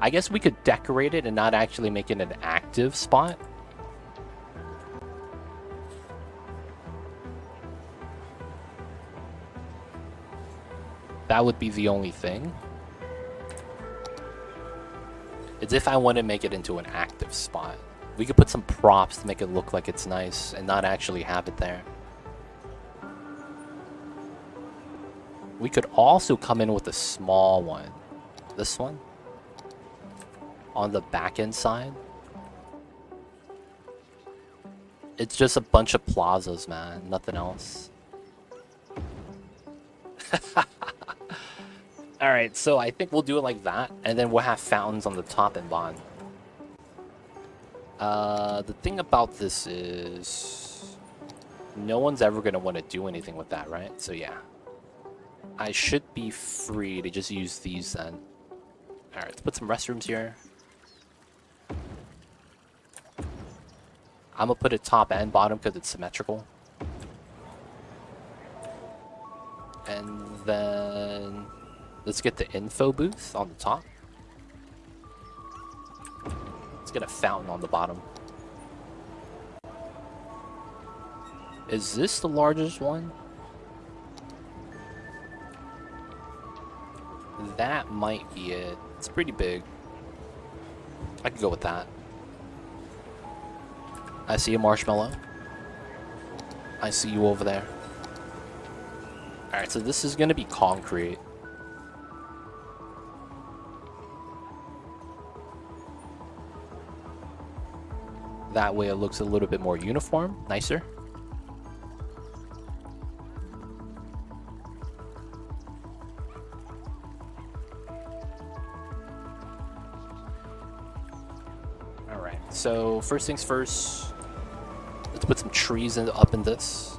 I guess we could decorate it and not actually make it an active spot. That would be the only thing. It's if I want to make it into an active spot. We could put some props to make it look like it's nice and not actually have it there. We could also come in with a small one. This one. On the back end side. It's just a bunch of plazas, man. Nothing else. Alright, so I think we'll do it like that. And then we'll have fountains on the top and bottom. The thing about this is... no one's ever going to want to do anything with that, right? So yeah. I should be free to just use these then. Alright, let's put some restrooms here. I'm gonna put it top and bottom because it's symmetrical. And then... let's get the info booth on the top. Let's get a fountain on the bottom. Is this the largest one? That might be it. It's pretty big. I could go with that. I see a marshmallow. I see you over there. Alright, so this is gonna be concrete. That way it looks a little bit more uniform, nicer. Alright, so first things first, let's put some trees up in this.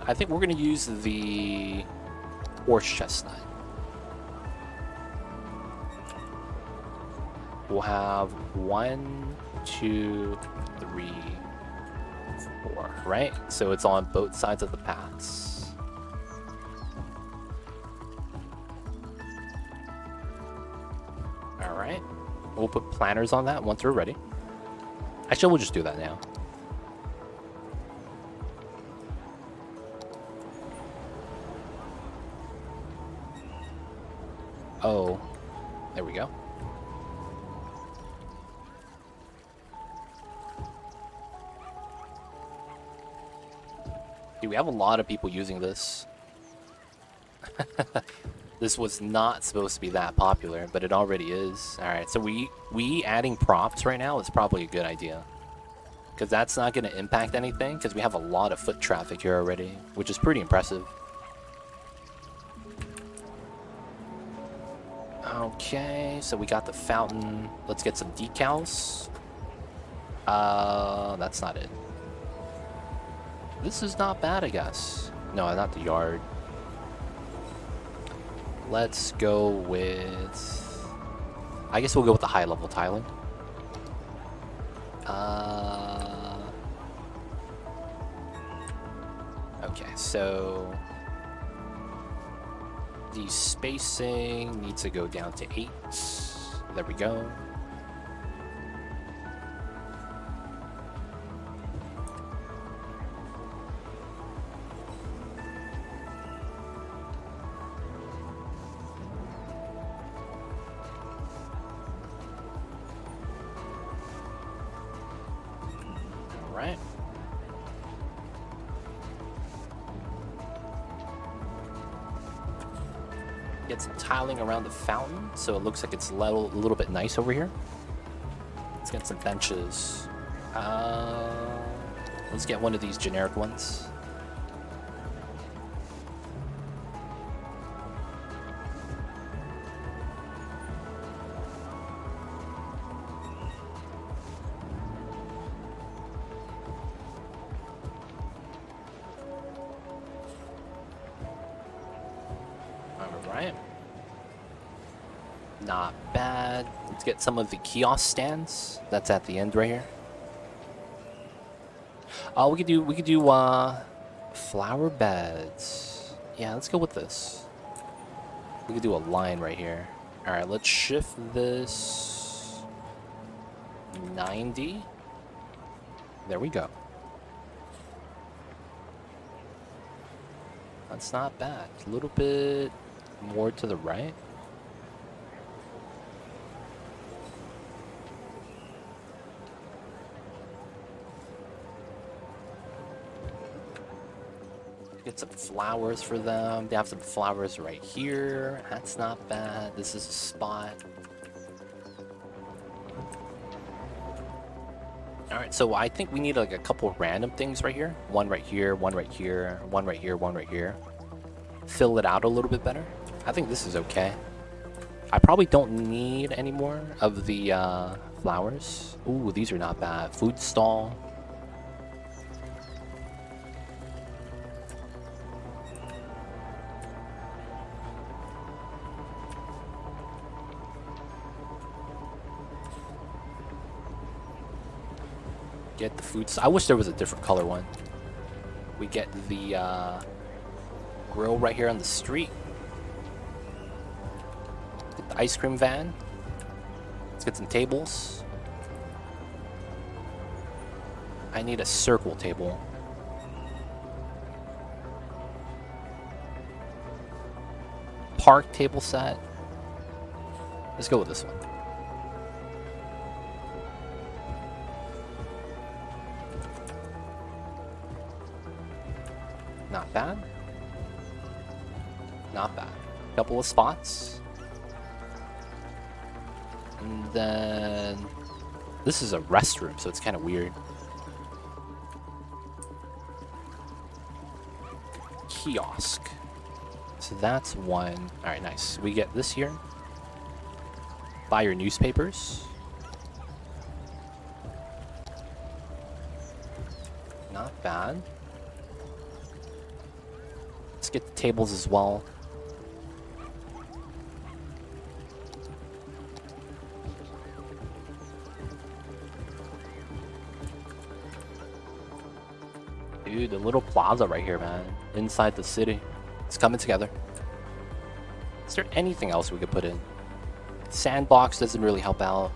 I think we're going to use the horse chestnut. We'll have 1, 2, 3, 4, right? So it's on both sides of the paths. Alright. We'll put planters on that once we're ready. Actually, we'll just do that now. Oh, there we go. Dude, we have a lot of people using this. This was not supposed to be that popular, but it already is. Alright, so we adding props right now is probably a good idea. Because that's not going to impact anything, because we have a lot of foot traffic here already, which is pretty impressive. Okay, so we got the fountain. Let's get some decals. That's not it. This is not bad, I guess. No, not the yard. Let's go with... I guess we'll go with the high-level tiling. Okay, so... the spacing needs to go down to 8. There we go. Right. Get some tiling around the fountain so it looks like it's a little bit nice over here. Let's get some benches. Let's get one of these generic ones. Alright. Not bad. Let's get some of the kiosk stands. That's at the end right here. We could do flower beds. Yeah, let's go with this. We could do a line right here. Alright, let's shift this 90. There we go. That's not bad. A little bit more to the right. Get some flowers for them. They have some flowers right here. That's not bad. This is a spot. Alright, so I think we need like a couple random things right here. One right here, one right here, one right here, one right here. Fill it out a little bit better. I think this is okay. I probably don't need any more of the flowers. Ooh, these are not bad. Food stall. Get the food. I wish there was a different color one. We get the grill right here on the street. Get the ice cream van. Let's get some tables. I need a circle table. Park table set. Let's go with this one. Not bad. Not bad. Couple of spots. And then... this is a restroom, so it's kind of weird. Kiosk. So that's one. Alright, nice. We get this here. Buy your newspapers. Not bad. Let's get the tables as well. Dude, the little plaza right here, man. Inside the city. It's coming together. Is there anything else we could put in? Sandbox doesn't really help out.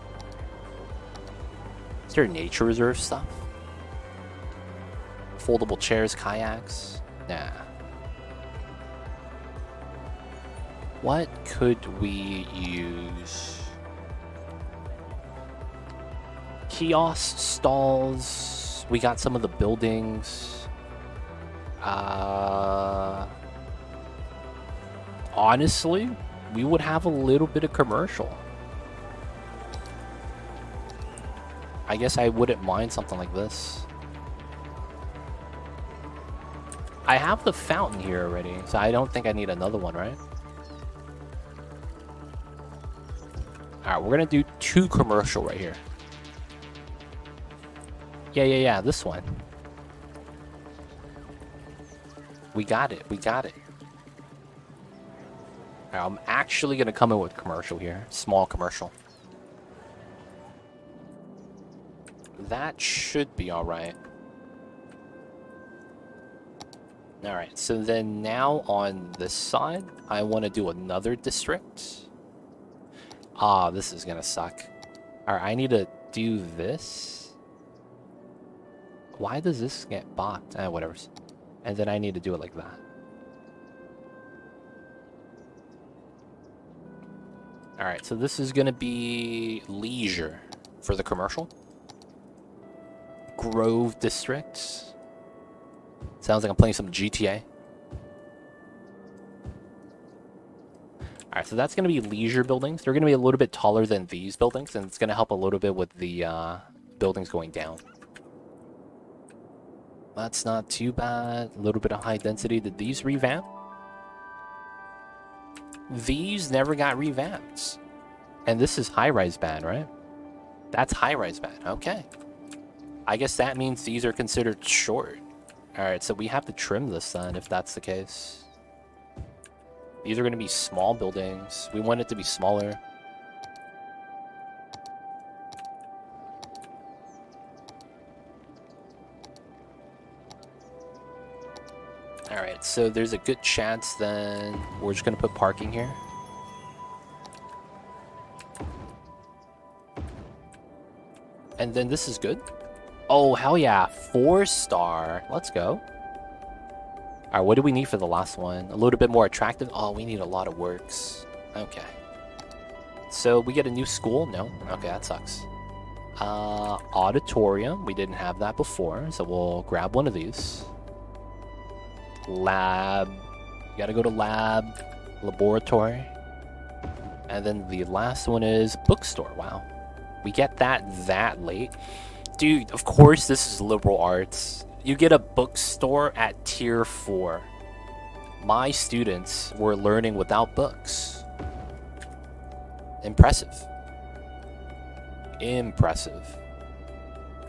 Is there nature reserve stuff? Foldable chairs, kayaks? Nah. What could we use? Kiosk stalls. We got some of the buildings. Honestly, we would have a little bit of commercial. I guess I wouldn't mind something like this. I have the fountain here already, so I don't think I need another one, right? Alright, we're gonna do 2 commercial right here. Yeah, this one. We got it, we got it. Alright, I'm actually gonna come in with commercial here. Small commercial. That should be alright. Alright, so then now on this side, I want to do another district. Ah, this is gonna suck. Alright, I need to do this. Why does this get blocked? Whatever. And then I need to do it like that. Alright, so this is gonna be leisure for the commercial. Grove District. Sounds like I'm playing some GTA. Alright, so that's going to be leisure buildings. They're going to be a little bit taller than these buildings, and it's going to help a little bit with the buildings going down. That's not too bad. A little bit of high density. Did these revamp? These never got revamped. And this is high-rise band, right? That's high-rise band. Okay. I guess that means these are considered short. Alright, so we have to trim this then, if that's the case. These are going to be small buildings. We want it to be smaller. Alright, so there's a good chance then we're just going to put parking here. And then this is good. Oh, hell yeah. 4-star. Let's go. Alright, what do we need for the last one? A little bit more attractive? Oh, we need a lot of works. Okay. So we get a new school? No? Okay, that sucks. Auditorium. We didn't have that before, so we'll grab one of these. Lab. You gotta go to lab. Laboratory. And then the last one is bookstore. Wow. We get that late. Dude, of course this is liberal arts. You get a bookstore at tier 4. My students were learning without books. Impressive. Impressive.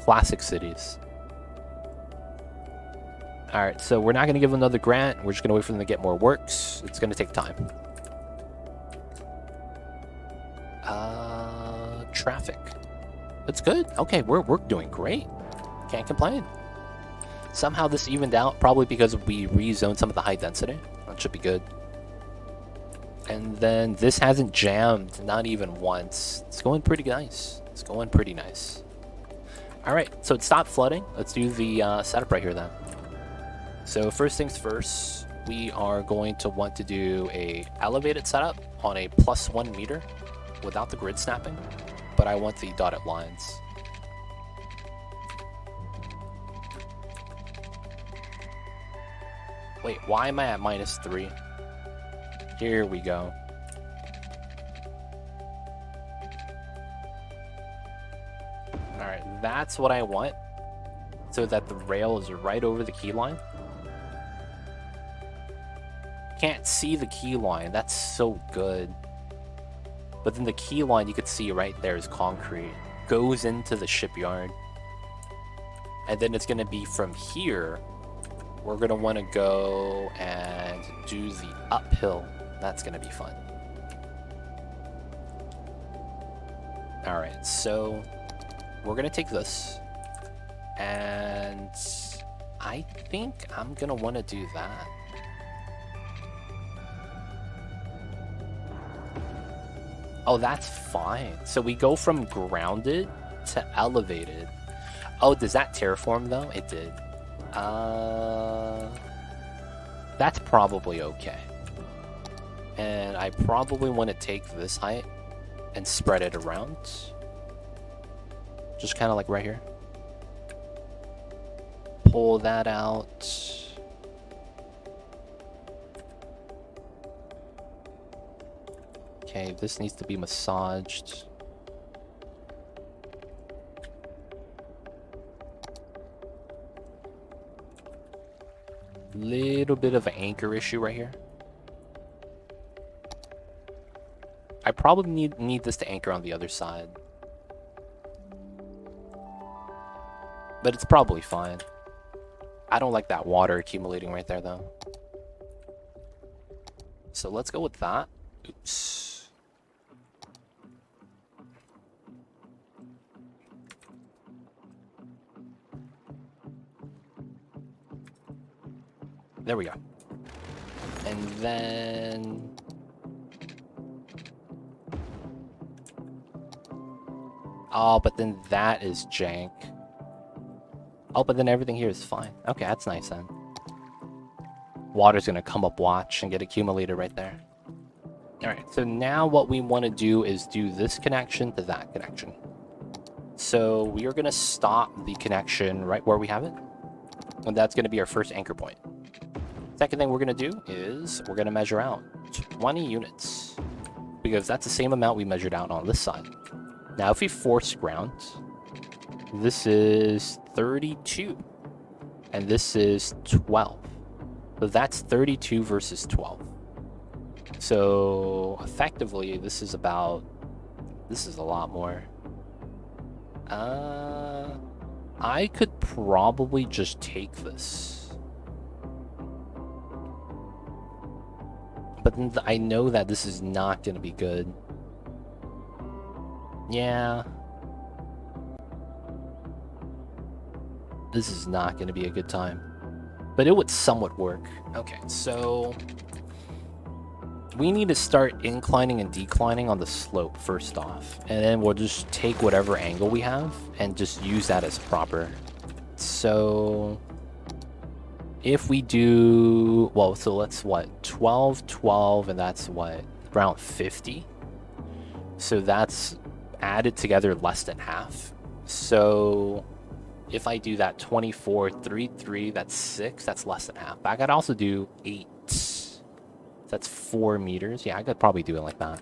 Classic cities. Alright, so we're not going to give them another grant. We're just going to wait for them to get more works. It's going to take time. Traffic. That's good. Okay, we're doing great. Can't complain. Somehow this evened out, probably because we rezoned some of the high density. That should be good. And then this hasn't jammed, not even once. It's going pretty nice. It's going pretty nice. Alright, so it stopped flooding. Let's do the setup right here then. So first things first, we are going to want to do a elevated setup on a +1 meter without the grid snapping, but I want the dotted lines. Wait, why am I at -3? Here we go. Alright, that's what I want, so that the rail is right over the key line. Can't see the key line, that's so good. But then the key line you could see right there is concrete. Goes into the shipyard. And then it's going to be from here. We're going to want to go and do the uphill. That's going to be fun. Alright, so we're going to take this. And I think I'm going to want to do that. Oh, that's fine. So we go from grounded to elevated. Oh, does that terraform though? It did. That's probably okay. And I probably want to take this height and spread it around. Just kind of like right here. Pull that out. Okay, this needs to be massaged. Little bit of an anchor issue right here. I probably need this to anchor on the other side. But it's probably fine. I don't like that water accumulating right there, though. So let's go with that. Oops. There we go. And then... oh, but then that is jank. Oh, but then everything here is fine. Okay, that's nice then. Water's gonna come up watch and get accumulated right there. Alright, so now what we want to do is do this connection to that connection. So we are gonna stop the connection right where we have it. And that's gonna be our first anchor point. Second thing we're gonna do is we're gonna measure out 20 units. Because that's the same amount we measured out on this side. Now if we force ground, this is 32. And this is 12. So that's 32 versus 12. So effectively, this is a lot more. I could probably just take this. But then I know that this is not going to be good. Yeah. This is not going to be a good time. But it would somewhat work. Okay, so... we need to start inclining and declining on the slope first off. And then we'll just take whatever angle we have and just use that as proper. So... if we do... well, so let's what? 12, 12, and that's what? Around 50? So that's added together less than half. So... if I do that 24, 3, 3, that's 6, that's less than half. I could also do 8. That's 4 meters. Yeah, I could probably do it like that.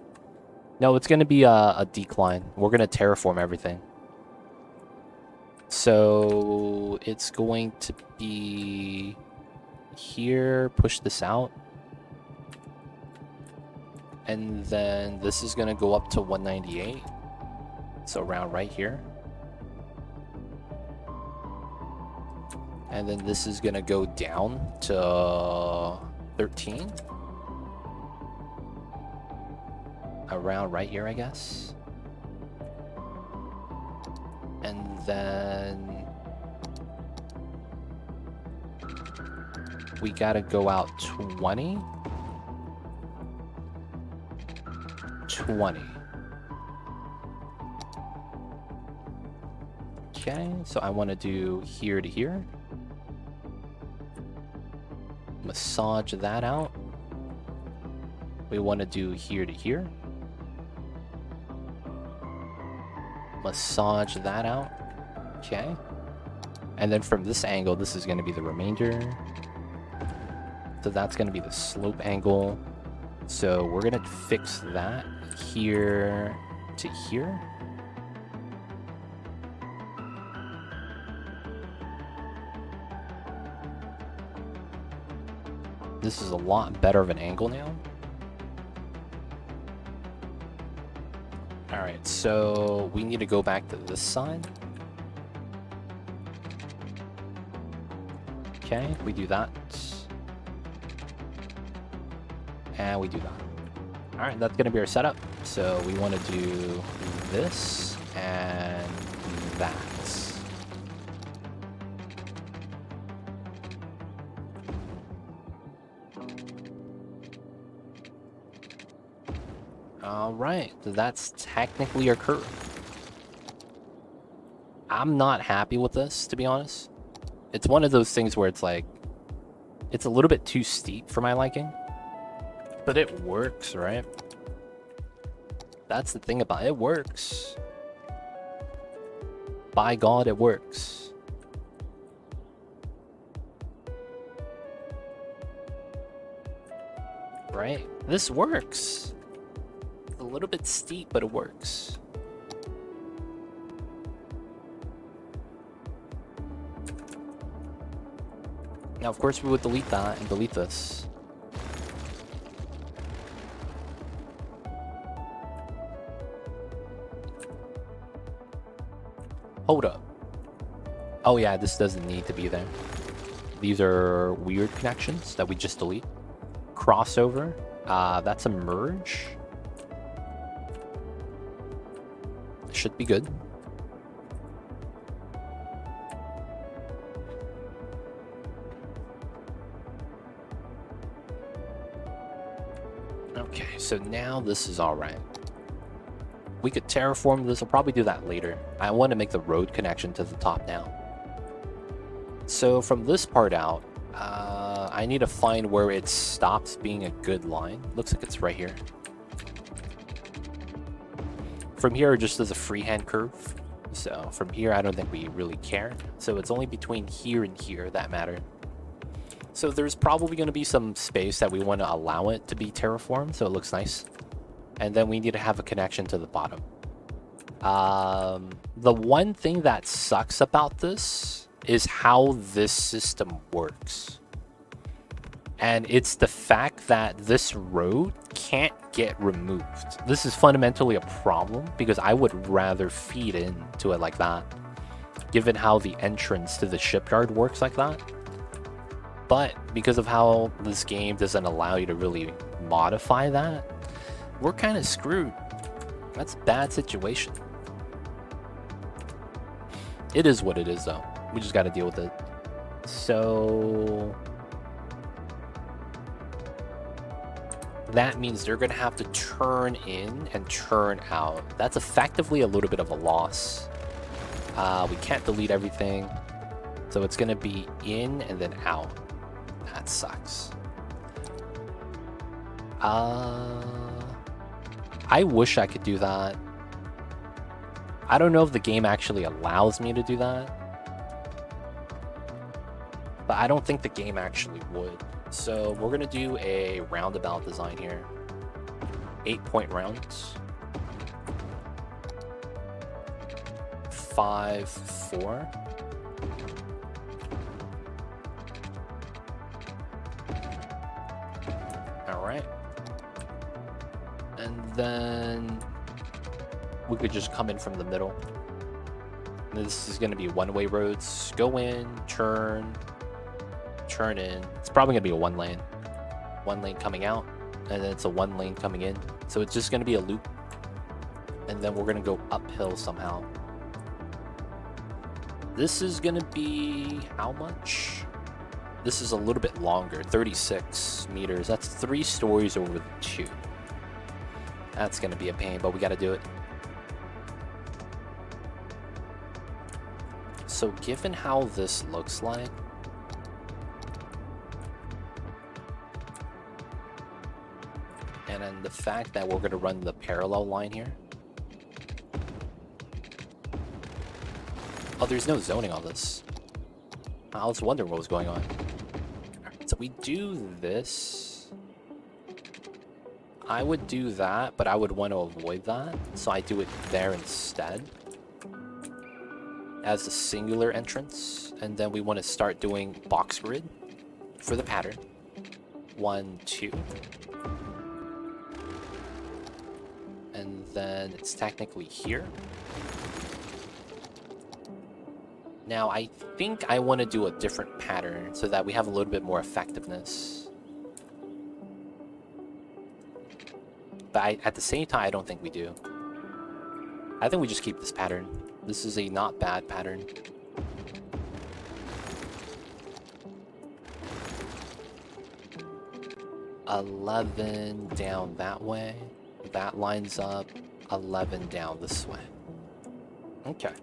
No, it's going to be a decline. We're going to terraform everything. So it's going to be here, push this out. And then this is going to go up to 198. So around right here. And then this is going to go down to 13. Around right here, I guess. And then we gotta go out 20. 20. Okay, so I want to do here to here. Massage that out. We want to do here to here. Massage that out. Okay. And then from this angle, this is going to be the remainder. So that's going to be the slope angle. So we're going to fix that here to here. This is a lot better of an angle now. Alright, so we need to go back to this side. Okay, we do that. And we do that. Alright, that's going to be our setup. So we want to do this and that. Alright, so that's technically our curve. I'm not happy with this, to be honest. It's one of those things where it's like, it's a little bit too steep for my liking. But it works, right? That's the thing about it. It works. By God, it works. Right? This works. a little bit steep, but it works. Now, of course, we would delete that and delete this. Hold up. Oh yeah, this doesn't need to be there. These are weird connections that we just delete. Crossover. That's a merge. Should be good. Okay, so now this is all right. We could terraform this. I'll probably do that later. I want to make the road connection to the top now. So from this part out, I need to find where it stops being a good line. Looks like it's right here. From here, it just does a freehand curve. So from here, I don't think we really care. So it's only between here and here that matter. So there's probably going to be some space that we want to allow it to be terraformed, so it looks nice. And then we need to have a connection to the bottom. The one thing that sucks about this is how this system works. And it's the fact that this road can't get removed. This is fundamentally a problem because I would rather feed into it like that, given how the entrance to the shipyard works like that. But because of how this game doesn't allow you to really modify that, we're kind of screwed. That's a bad situation. It is what it is, though. We just got to deal with it. So that means they're going to have to turn in and turn out. That's effectively a little bit of a loss. We can't delete everything. So it's going to be in and then out. That sucks. I wish I could do that. I don't know if the game actually allows me to do that. But I don't think the game actually would. So we're going to do a roundabout design here. 8-point rounds. 5, 4. All right. And then we could just come in from the middle. This is going to be one-way roads. Go in, turn in. It's probably going to be a one lane coming out, and then it's a one lane coming in. So it's just going to be a loop. And then we're going to go uphill somehow. This is going to be how much? This is a little bit longer, 36 meters. That's 3 stories over the 2. That's going to be a pain, but we got to do it. So given how this looks like, and then the fact that we're going to run the parallel line here. Oh, there's no zoning on this. I was wondering what was going on. Alright, so we do this. I would do that, but I would want to avoid that. So I do it there instead. As a singular entrance. And then we want to start doing box grid for the pattern. 1, 2. And then it's technically here. Now, I think I want to do a different pattern so that we have a little bit more effectiveness. But at the same time, I don't think we do. I think we just keep this pattern. This is a not bad pattern. $11 down that way. That lines up. 11 down this way. Okay.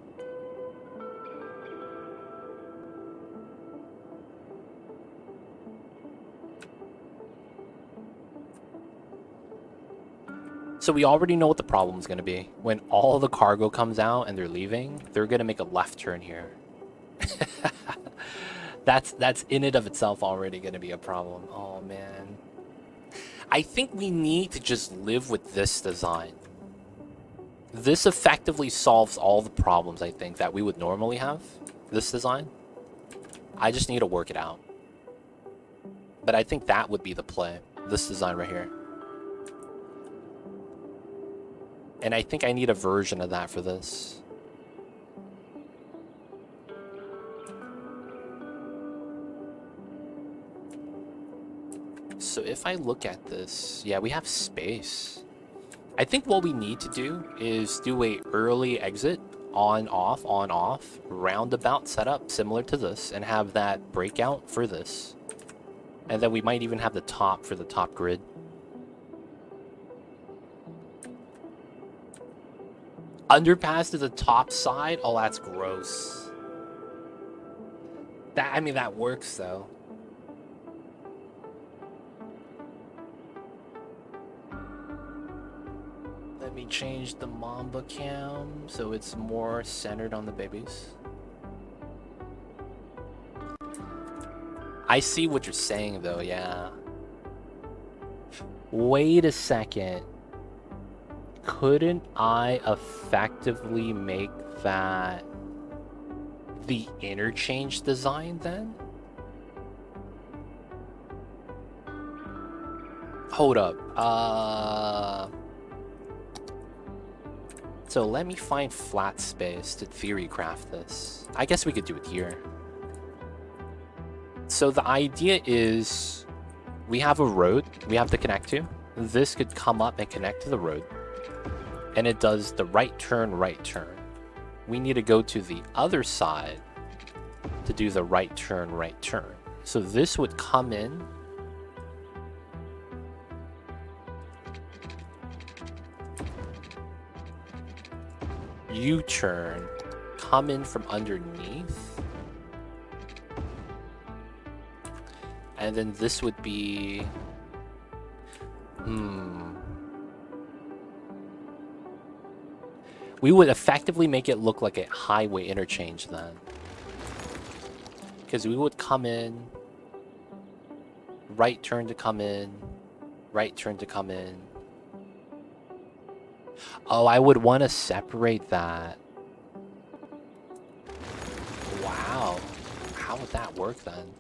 So we already know what the problem is going to be. When all the cargo comes out and they're leaving, they're going to make a left turn here. That's in and of itself already going to be a problem. Oh, man. I think we need to just live with this design. This effectively solves all the problems, I think, that we would normally have. This design. I just need to work it out. But I think that would be the play. This design right here. And I think I need a version of that for this. So if I look at this, yeah, we have space. I think what we need to do is do a early exit, on, off, roundabout setup similar to this, and have that breakout for this. And then we might even have the top for the top grid. Underpass to the top side? Oh, that's gross. I mean, that works though. Let me change the Mamba cam so it's more centered on the babies. I see what you're saying though, yeah. Wait a second. Couldn't I effectively make that the interchange design then? Hold up. So let me find flat space to theory craft this. I guess we could do it here. So the idea is we have a road we have to connect to. This could come up and connect to the road. And it does the right turn, right turn. We need to go to the other side to do the right turn, right turn. So this would come in. U-turn, come in from underneath. And then this would be... We would effectively make it look like a highway interchange then. Because we would come in, right turn to come in, right turn to come in. Oh, I would want to separate that. Wow. How would that work then?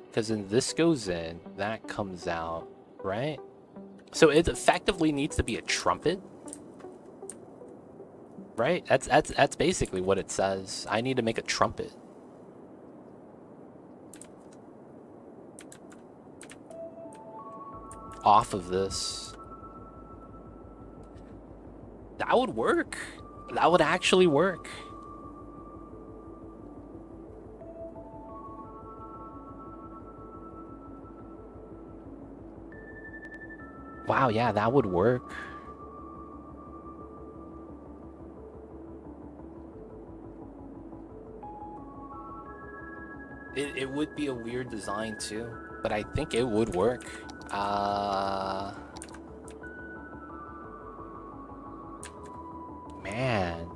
Because then this goes in, that comes out, right? So it effectively needs to be a trumpet, right? That's basically what it says. I need to make a trumpet. Off of this. That would work. That would actually work. Wow, yeah, that would work. It would be a weird design too, but I think it would work. Man.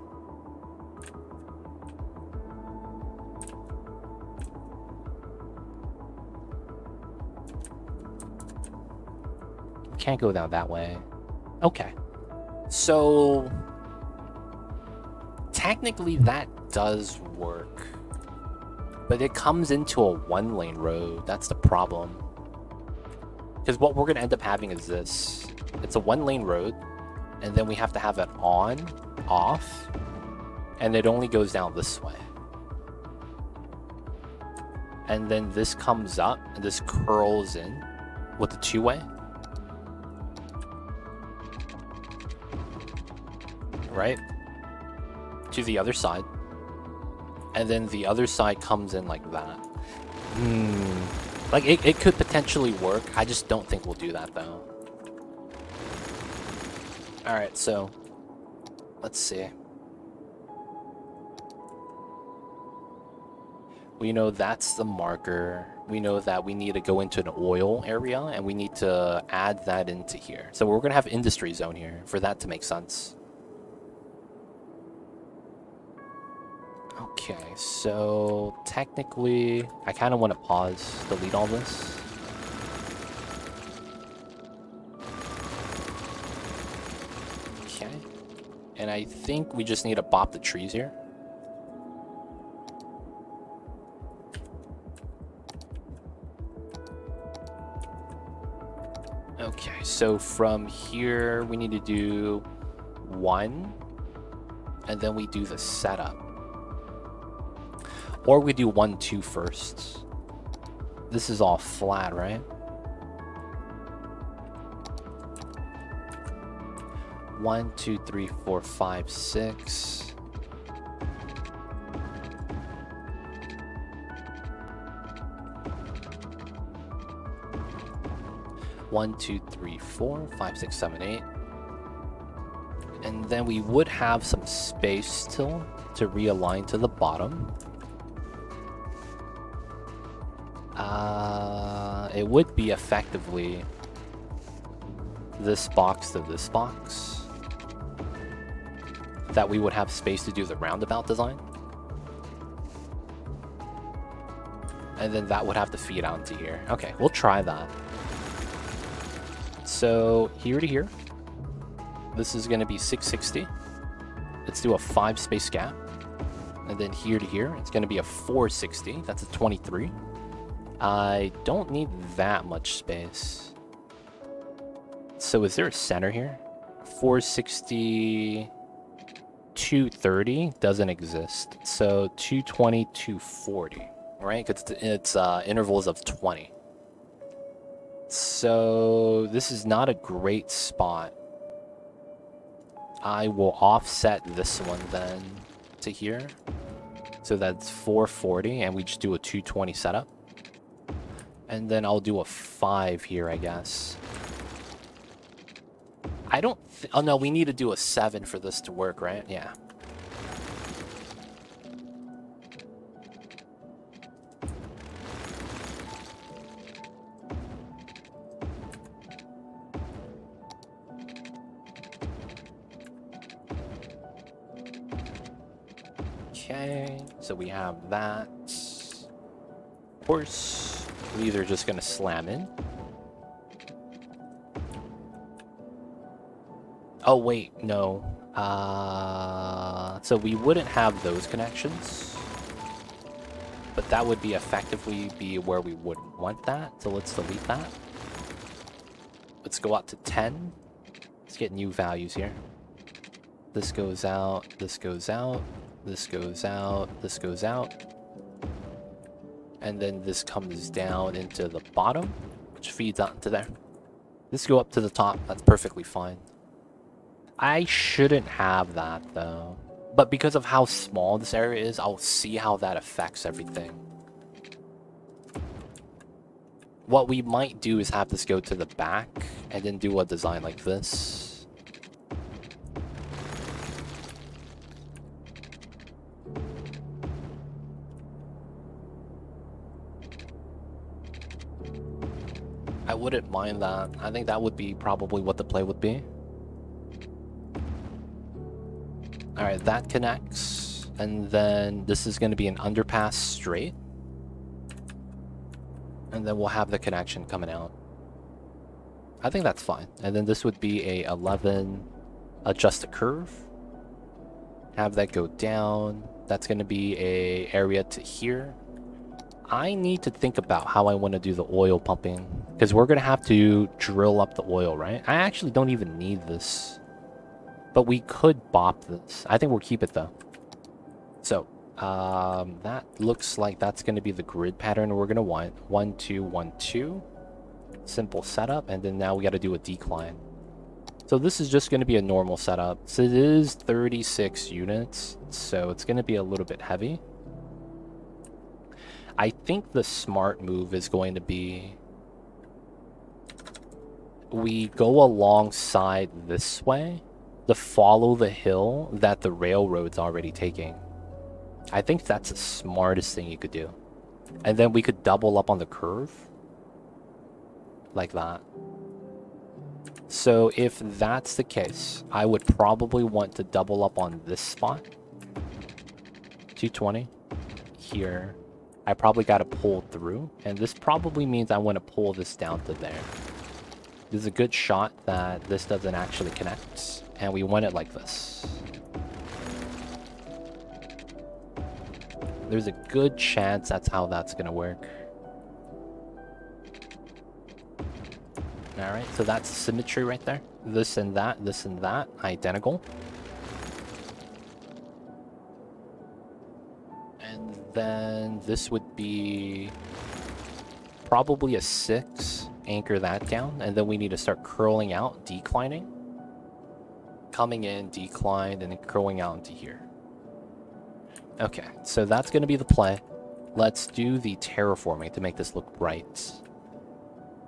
Can't go down that way. Okay. So technically that does work. But it comes into a one-lane road. That's the problem. Because what we're going to end up having is this. It's a one-lane road. And then we have to have it on, off. And it only goes down this way. And then this comes up. And this curls in with the two-way. Right? To the other side. And then the other side comes in like that. Like, it could potentially work. I just don't think we'll do that, though. Alright, so... let's see. We know that's the marker. We know that we need to go into an oil area, and we need to add that into here. So we're going to have industry zone here for that to make sense. Okay, so technically, I kind of want to pause, delete all this. Okay. And I think we just need to bop the trees here. Okay, so from here we need to do 1, and then we do the setup. Or we do 1, 2 first. This is all flat, right? 1, 2, 3, 4, 5, 6. One, 2, 3, 4, 5, 6, 7, 8. And then we would have some space still to realign to the bottom. It would be effectively this box to this box that we would have space to do the roundabout design. And then that would have to feed out into here. Okay, we'll try that. So here to here, this is going to be 660. Let's do a 5 space gap. And then here to here, it's going to be a 460. That's a 23. I don't need that much space. So is there a center here? 460, 230 doesn't exist. So 220, 240, right? Because it's intervals of 20. So this is not a great spot. I will offset this one then to here. So that's 440, and we just do a 220 setup. And then I'll do a 5 here, I guess. I don't... Oh, no, we need to do a 7 for this to work, right? Yeah. Okay, so we have that. Of course, these are just gonna slam in. Oh wait, no. So we wouldn't have those connections, but that would be effectively be where we would want that. So let's delete that. Let's go out to 10. Let's get new values here. This goes out, this goes out, this goes out, this goes out. And then this comes down into the bottom, which feeds out into there. This go up to the top, that's perfectly fine. I shouldn't have that though. But because of how small this area is, I'll see how that affects everything. What we might do is have this go to the back and then do a design like this. I wouldn't mind that. I think that would be probably what the play would be. Alright, that connects. And then this is going to be an underpass straight. And then we'll have the connection coming out. I think that's fine. And then this would be a 11, adjust the curve. Have that go down. That's going to be a area to here. I need to think about how I want to do the oil pumping, because we're going to have to drill up the oil, right? I actually don't even need this, but we could bop this. I think we'll keep it though. So that looks like that's going to be the grid pattern we're going to want. 1, 2, 1, 2. Simple setup, and then now we got to do a decline. So this is just going to be a normal setup. So it is 36 units, so it's going to be a little bit heavy. I think the smart move is going to be we go alongside this way to follow the hill that the railroad's already taking. I think that's the smartest thing you could do. And then we could double up on the curve. Like that. So if that's the case, I would probably want to double up on this spot. 220. Here. I probably got to pull through, and this probably means I want to pull this down to there. There's a good shot that this doesn't actually connect, And we want it like this. There's a good chance that's how that's gonna work. Alright, so that's symmetry right there. This and that, identical. And then this would be probably a 6. Anchor that down, and then we need to start curling out, declining. Coming in, declined, and then curling out into here. Okay, so that's going to be the play. Let's do the terraforming to make this look right.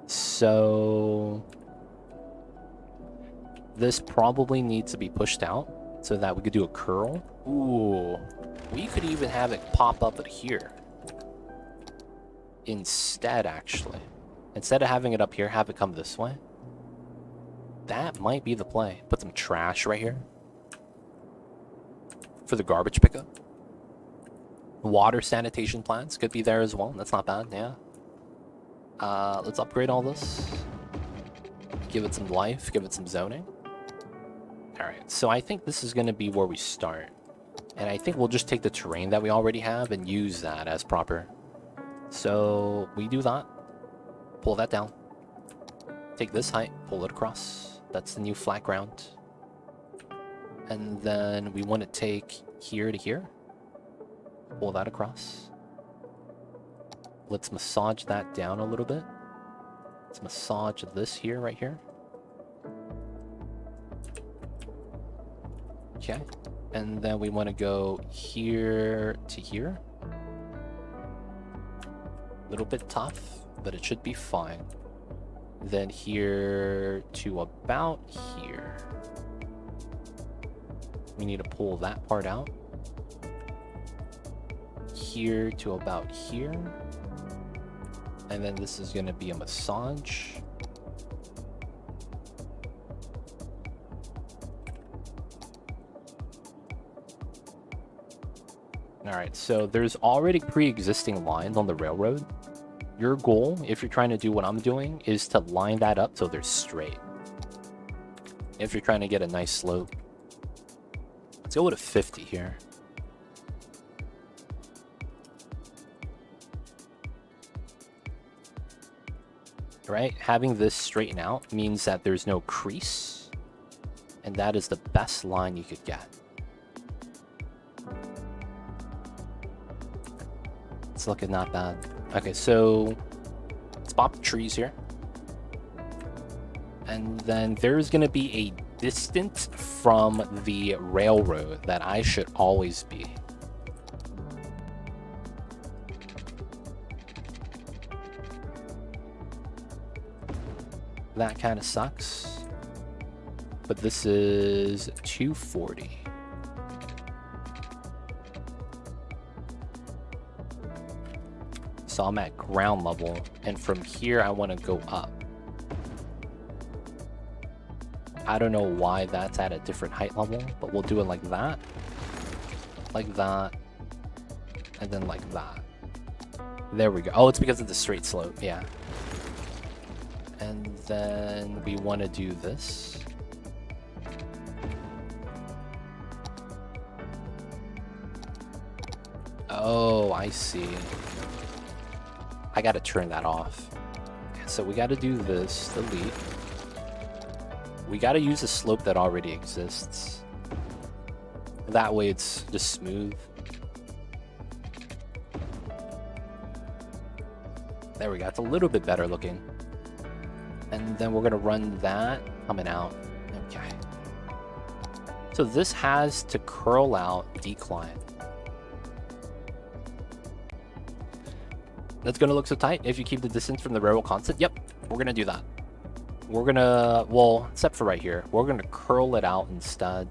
So this probably needs to be pushed out so that we could do a curl. Ooh, we could even have it pop up at here. Instead, actually. Instead of having it up here, have it come this way. That might be the play. Put some trash right here. For the garbage pickup. Water sanitation plants could be there as well. That's not bad, yeah. Let's upgrade all this. Give it some life, give it some zoning. Alright, so I think this is going to be where we start. And I think we'll just take the terrain that we already have and use that as proper. So we do that. Pull that down. Take this height, pull it across. That's the new flat ground. And then we want to take here to here. Pull that across. Let's massage that down a little bit. Let's massage this here, right here. Okay. And then we want to go here to here. A little bit tough, but it should be fine. Then here to about here. We need to pull that part out. Here to about here. And then this is going to be a massage. Alright, so there's already pre-existing lines on the railroad. Your goal, if you're trying to do what I'm doing, is to line that up so they're straight. If you're trying to get a nice slope. Let's go with a 50 here. Right? Having this straighten out means that there's no crease. And that is the best line you could get. It's looking not bad. Okay, so let's pop the trees here. And then there's going to be a distance from the railroad that I should always be. That kind of sucks. But this is 240. So I'm at ground level, and from here I want to go up. I don't know why that's at a different height level, but we'll do it like that, and then like that. There we go. Oh, it's because of the straight slope, yeah. And then we want to do this. Oh, I see. I gotta turn that off. So we gotta do this, delete. We gotta use a slope that already exists. That way it's just smooth. There we go, it's a little bit better looking. And then we're gonna run that coming out. Okay. So this has to curl out, decline. That's gonna look so tight if you keep the distance from the railroad constant. Yep, we're gonna do that. We're gonna, well, except for right here, we're gonna curl it out instead.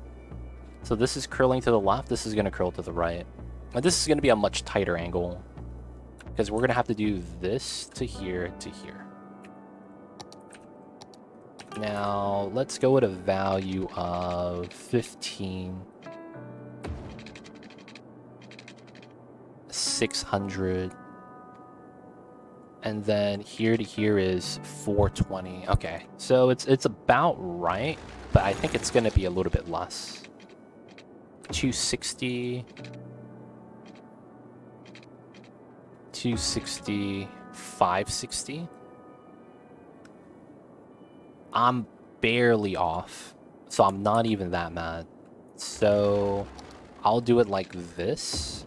So this is curling to the left, this is gonna curl to the right. And this is gonna be a much tighter angle, because we're gonna have to do this to here to here. Now, let's go with a value of 15. 600. And then here to here is 420. Okay, so it's about right. but I think it's going to be a little bit less. 260, 260, 560. I'm barely off, so I'm not even that mad. So I'll do it like this.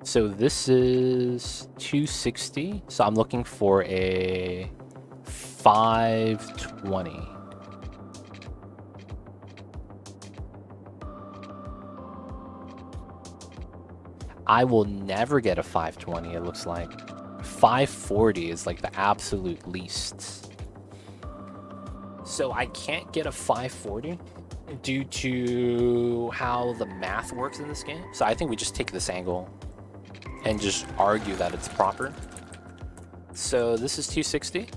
So this is 260, so I'm looking for a 520. I will never get a 520, it looks like. 540 is like the absolute least. So I can't get a 540 due to how the math works in this game. So I think we just take this angle and just argue that it's proper. So this is 260.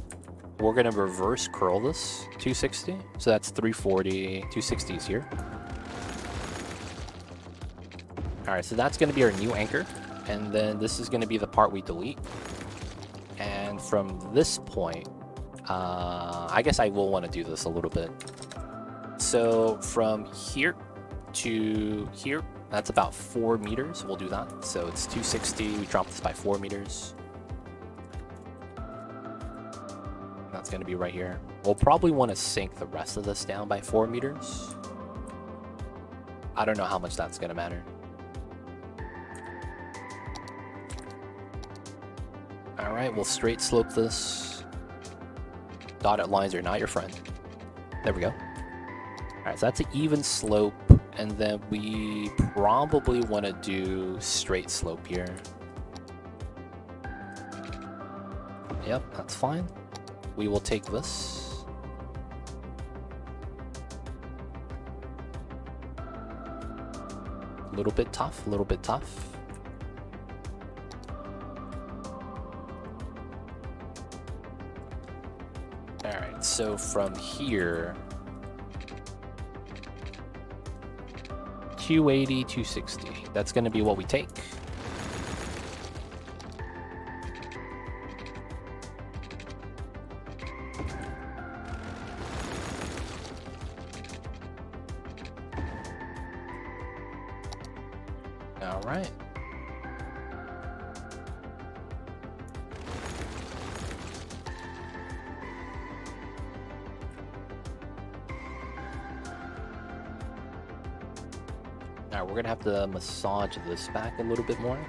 We're gonna reverse curl this 260. So that's 340, 260 is here. All right, so that's gonna be our new anchor. And then this is gonna be the part we delete. And from this point, I guess I will want to do this a little bit. So from here to here, that's about 4 meters. We'll do that. So it's 260. We drop this by 4 meters. That's going to be right here. We'll probably want to sink the rest of this down by 4 meters. I don't know how much that's going to matter. All right, we'll straight slope this. Dotted lines are not your friend. There we go. All right, so that's an even slope. And then we probably want to do straight slope here. Yep, that's fine. We will take this. A little bit tough, a little bit tough. Alright, so from here, 280, 260. That's going to be what we take. All right. Now we're gonna have to massage this back a little bit more.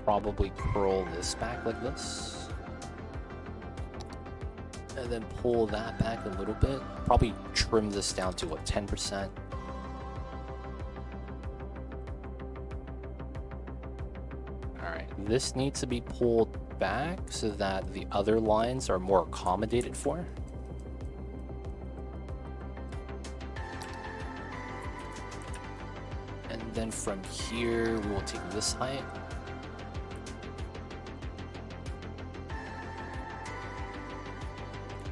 Probably curl this back like this. And then pull that back a little bit. Probably trim this down to what, 10%. Alright, this needs to be pulled back so that the other lines are more accommodated for. And then from here, we will take this height.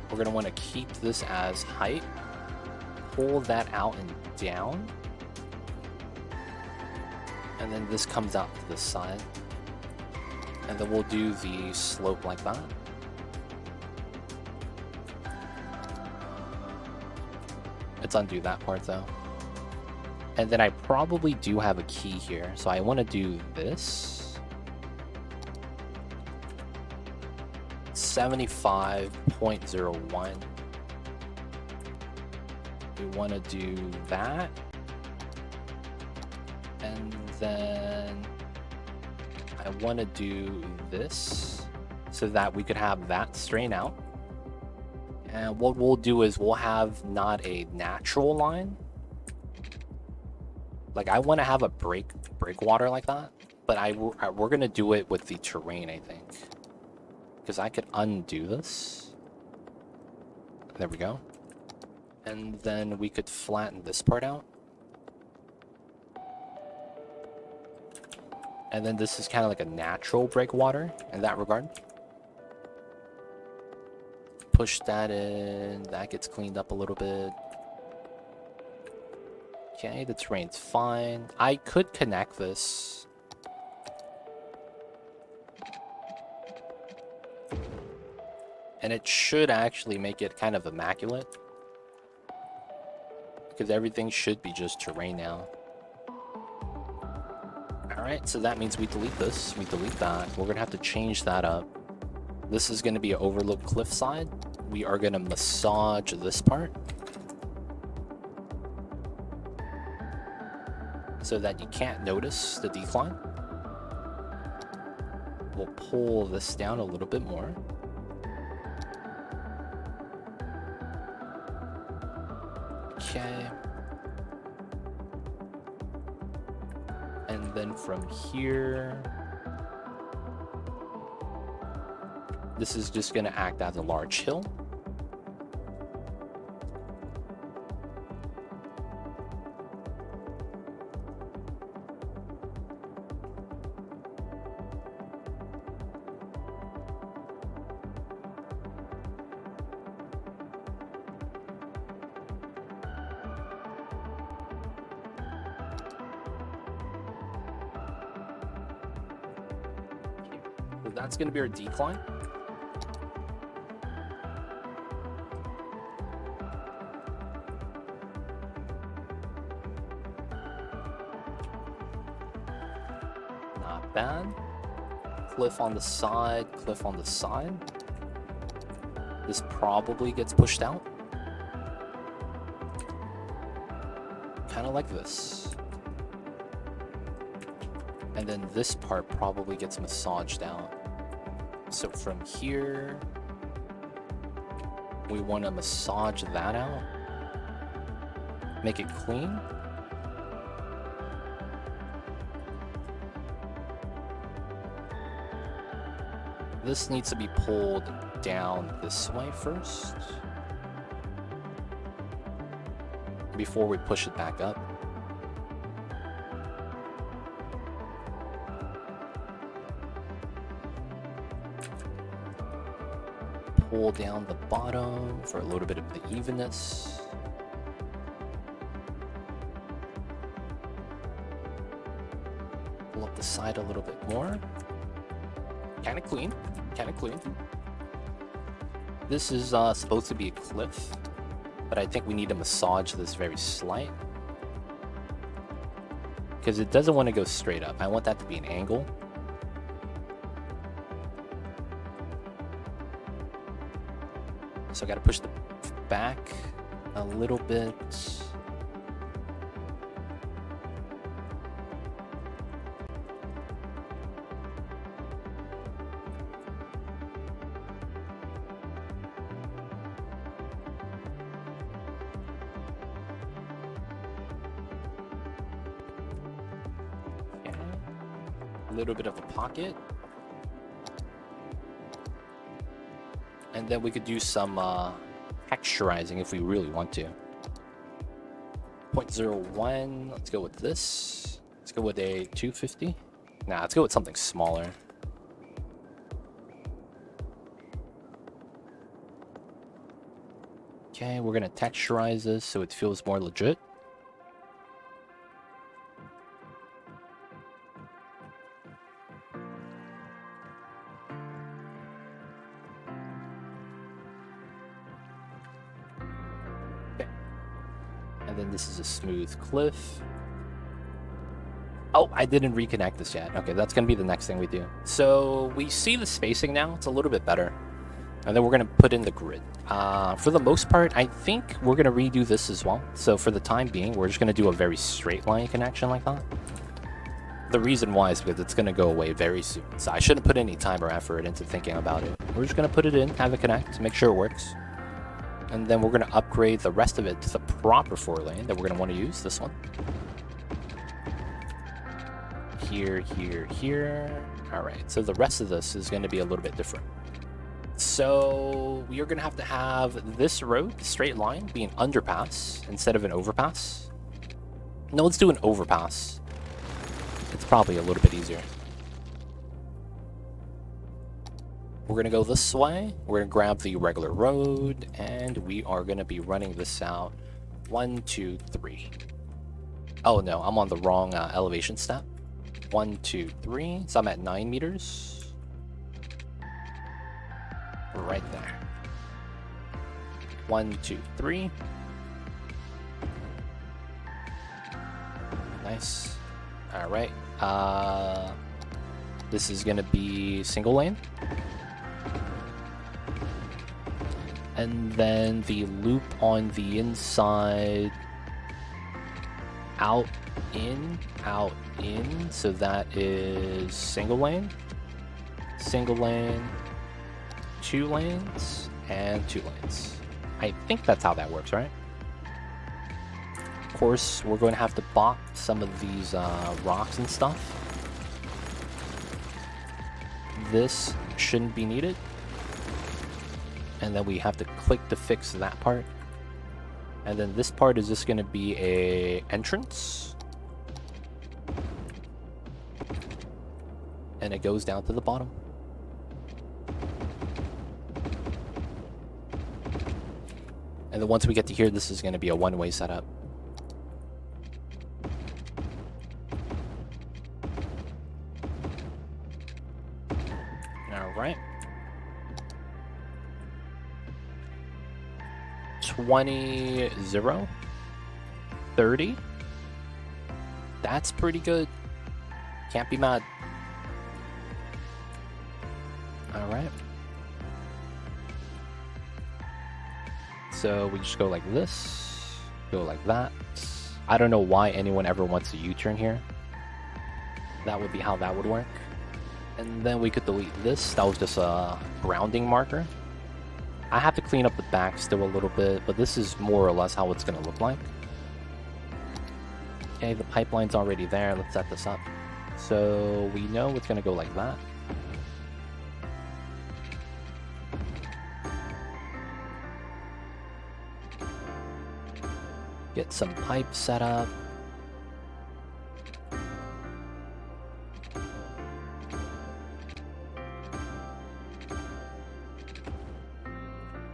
We're going to want to keep this as height. Pull that out and down. And then this comes out to the side. And then we'll do the slope like that. Let's undo that part though. And then I probably do have a key here. So I want to do this. 75.01. We want to do that. And then I want to do this so that we could have that strain out. And what we'll do is we'll have not a natural line. Like I want to have a breakwater like that, but we're going to do it with the terrain, I think. Because I could undo this. There we go. And then we could flatten this part out. And then this is kind of like a natural breakwater in that regard. Push that in. That gets cleaned up a little bit. Okay, the terrain's fine. I could connect this. And it should actually make it kind of immaculate. because everything should be just terrain now. Alright, so that means we delete this, we delete that. We're gonna have to change that up. This is gonna be an overlook cliffside. We are gonna massage this part so that you can't notice the decline. We'll pull this down a little bit more. Okay. And then from here, this is just going to act as a large hill. So that's going to be our decline. Not bad. Cliff on the side, cliff on the side. This probably gets pushed out. Kind of like this. And then this part probably gets massaged out. So from here, we want to massage that out. Make it clean. This needs to be pulled down this way first before we push it back up. Pull down the bottom for a little bit of the evenness. Pull up the side a little bit more. Kind of clean, kind of clean. This is supposed to be a cliff, but I think we need to massage this very slight because it doesn't want to go straight up. I want that to be an angle. So I got to push the back a little bit. Okay. A little bit of a pocket. And then we could do some texturizing if we really want to. 0.01, let's go with this. Let's go with a 250. Nah, let's go with something smaller. Okay, we're gonna texturize this so it feels more legit. And then this is a smooth cliff. Oh, I didn't reconnect this yet. Okay, that's gonna be the next thing we do. So we see the spacing now, it's a little bit better. And then we're gonna put in the grid. For the most part, I think we're gonna redo this as well. So for the time being, we're just gonna do a very straight line connection like that. The reason why is because it's gonna go away very soon. So I shouldn't put any time or effort into thinking about it. We're just gonna put it in, have it connect, make sure it works. And then we're going to upgrade the rest of it to the proper 4-lane that we're going to want to use, this one. Here, here, here. Alright, so the rest of this is going to be a little bit different. So we are going to have this road, the straight line, be an underpass instead of an overpass. No, let's do an overpass. It's probably a little bit easier. We're going to go this way. We're going to grab the regular road, and we are going to be running this out. 1, 2, 3. Oh no, I'm on the wrong elevation step. 1, 2, 3. So I'm at 9 meters. Right there. 1, 2, 3. Nice. All right. This is gonna be single lane. And then the loop on the inside, out, in, so that is single lane, 2 lanes, and 2 lanes. I think that's how that works, right? Of course, we're going to have to bop some of these rocks and stuff. This shouldn't be needed. And then we have to click to fix that part. And then this part is just going to be a entrance. And it goes down to the bottom. And then once we get to here, this is going to be a one-way setup. All right. 20, 0, 30. That's pretty good. Can't be mad. All right. So we just go like this, go like that. I don't know why anyone ever wants a U-turn here. That would be how that would work. And then we could delete this. That was just a grounding marker. I have to clean up the back still a little bit, but this is more or less how it's going to look like. Okay, the pipeline's already there. Let's set this up. So we know it's going to go like that. Get some pipe set up.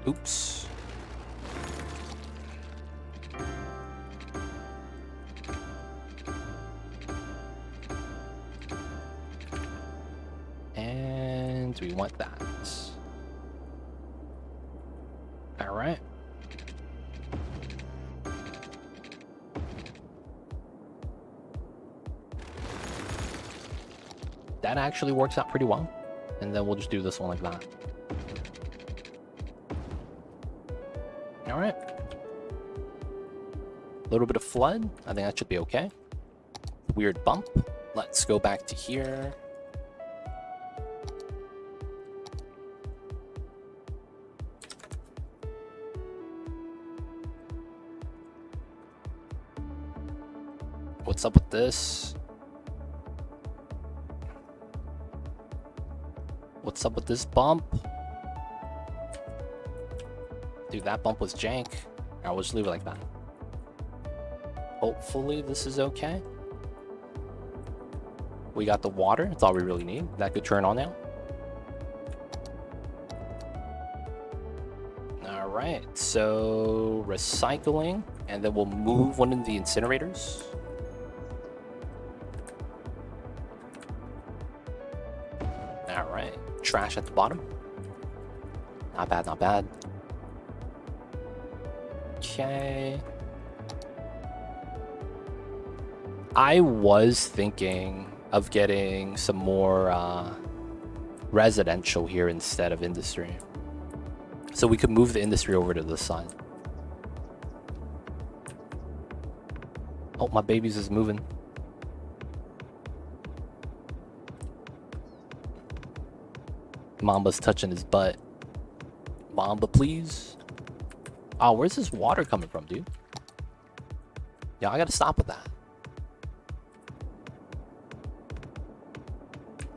Oops. And we want that. All right. That actually works out pretty well. And then we'll just do this one like that. All right. A little bit of flood. I think that should be okay. Weird bump. Let's go back to here. What's up with this? What's up with this bump? Dude, that bump was jank. Alright, we'll just leave it like that. Hopefully this is okay. We got the water. That's all we really need. That could turn on now. Alright, so recycling. And then we'll move one of the incinerators. Alright, trash at the bottom. Not bad, not bad. Okay. I was thinking of getting some more residential here instead of industry. So we could move the industry over to this side. Oh, my babies is moving. Mamba's touching his butt. Mamba, please. Oh, where's this water coming from, dude? Yeah, I gotta stop with that.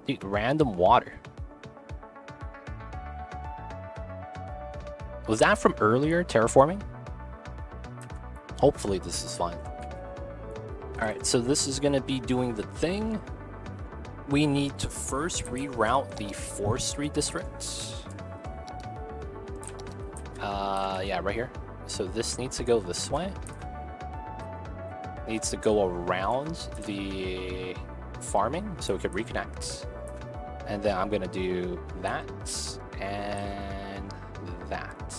Dude, random water. Was that from earlier terraforming? Hopefully this is fine. Alright, so this is gonna be doing the thing. We need to first reroute the forestry districts. Yeah, right here. So this needs to go this way. Needs to go around the farming so it can reconnect. And then I'm gonna do that and that.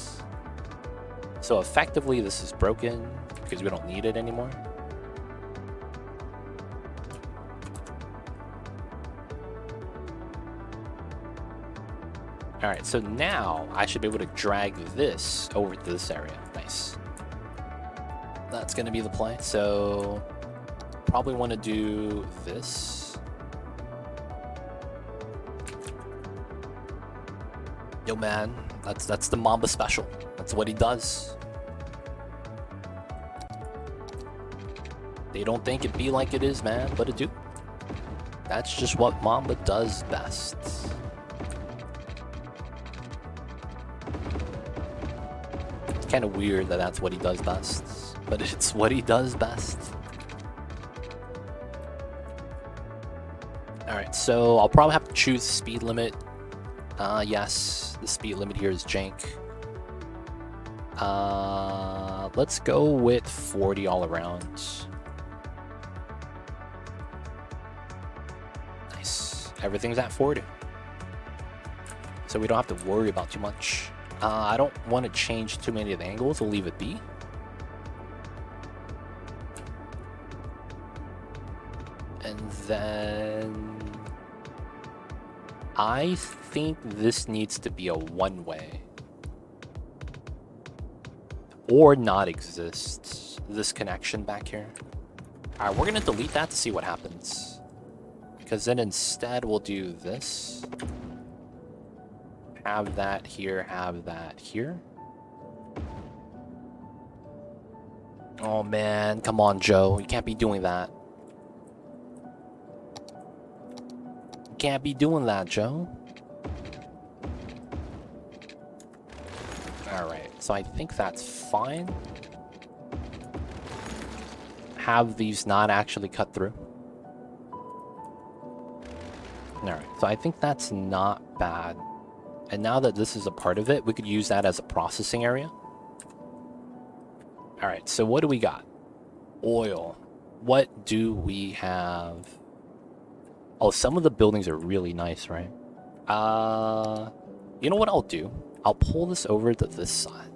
So effectively this is broken because we don't need it anymore. Alright, so now I should be able to drag this over to this area. Nice. That's going to be the play. So probably want to do this. Yo, man, that's the Mamba special. That's what he does. They don't think it be like it is, man, but it do. That's just what Mamba does best. It's kind of weird that that's what he does best, but it's what he does best. Alright, so I'll probably have to choose speed limit. Yes, the speed limit here is jank. Let's go with 40 all around. Nice. Everything's at 40. So we don't have to worry about too much. I don't want to change too many of the angles. We'll leave it be. And then I think this needs to be a one-way. Or not exist. This connection back here. Alright, we're going to delete that to see what happens. Because then instead we'll do this. Have that here, have that here. Oh man, come on, Joe. You can't be doing that. You can't be doing that, Joe. Alright, so I think that's fine. Have these not actually cut through. Alright, so I think that's not bad. And now that this is a part of it, we could use that as a processing area. Alright, so what do we got? Oil. What do we have? Oh, some of the buildings are really nice, right? You know what I'll do? I'll pull this over to this side.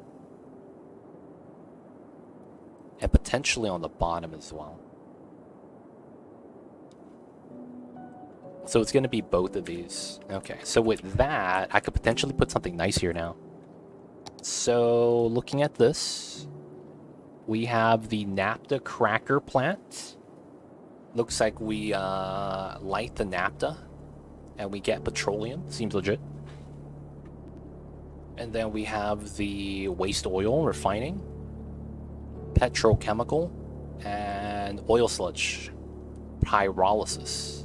And potentially on the bottom as well. So it's going to be both of these. Okay, so with that, I could potentially put something nice here now. So looking at this, we have the naphtha cracker plant. Looks like we light the naphtha and we get petroleum. Seems legit. And then we have the waste oil refining, petrochemical, and oil sludge pyrolysis.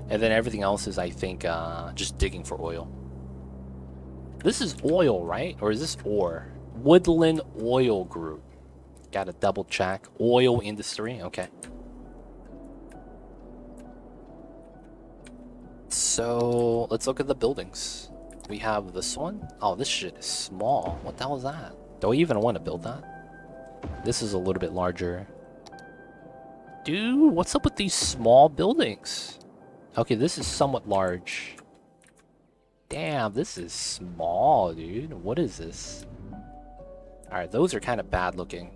And then everything else is, I think, just digging for oil. This is oil, right? Or is this ore? Woodland Oil Group. Gotta double check. Oil industry, okay. So, let's look at the buildings. We have this one. Oh, this shit is small. What the hell is that? Do I even want to build that? This is a little bit larger. Dude, what's up with these small buildings? Okay, this is somewhat large. Damn, this is small, dude. What is this? Alright, those are kind of bad looking.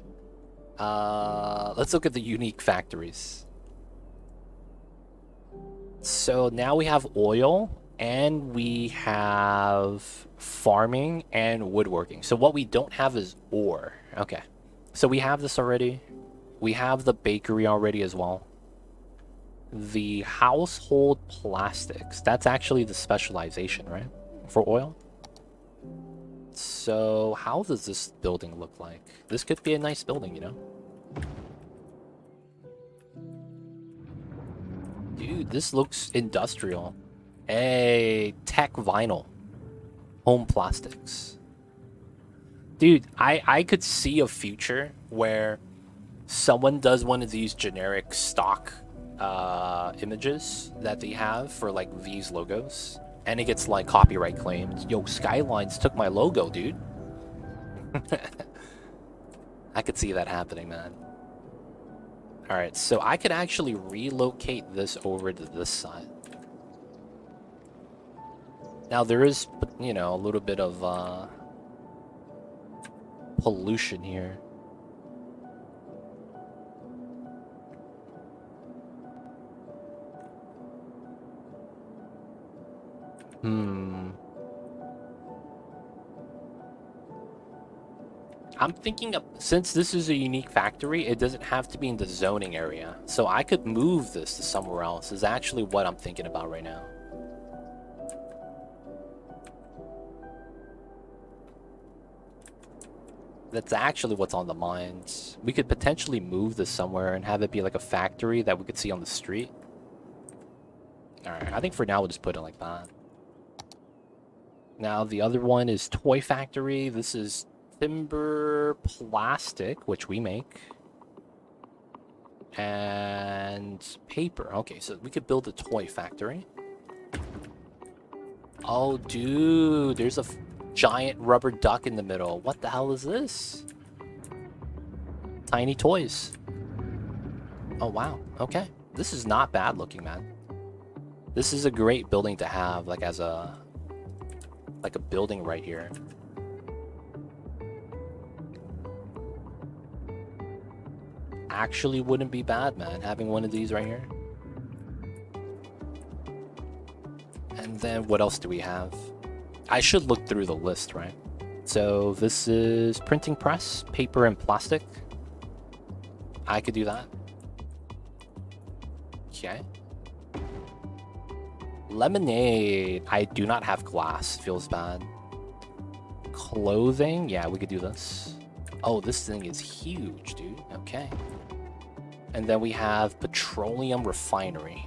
Let's look at the unique factories. So now we have oil, and we have farming and woodworking. So what we don't have is ore. Okay. So we have this already. We have the bakery already as well. The household plastics. That's actually the specialization, right? For oil. So how does this building look like? This could be a nice building, you know? Dude, this looks industrial. Hey, tech vinyl. Home plastics. Dude, I could see a future where someone does one of these generic stock images that they have for like these logos, and it gets like copyright claimed. Yo, Skylines took my logo, dude. I could see that happening, man. Alright, so I could actually relocate this over to this side. Now there is, you know, a little bit of pollution here. I'm thinking of, since this is a unique factory, it doesn't have to be in the zoning area. So I could move this to somewhere else, is actually what I'm thinking about right now. That's actually what's on the minds. We could potentially move this somewhere and have it be like a factory that we could see on the street. Alright, I think for now we'll just put it like that. Now the other one is Toy Factory. This is timber plastic, which we make. And paper. Okay, so we could build a toy factory. Oh, dude, there's a giant rubber duck in the middle. What the hell is this? Tiny toys. Oh, wow. Okay. This is not bad looking, man. This is a great building to have, like, as a... like a building right here. Actually wouldn't be bad, man, having one of these right here. And then what else do we have? I should look through the list, right? So this is printing press, paper and plastic. I could do that. Okay. Lemonade. I do not have glass. Feels bad. Clothing. Yeah, we could do this. Oh, this thing is huge, dude. Okay. And then we have petroleum refinery.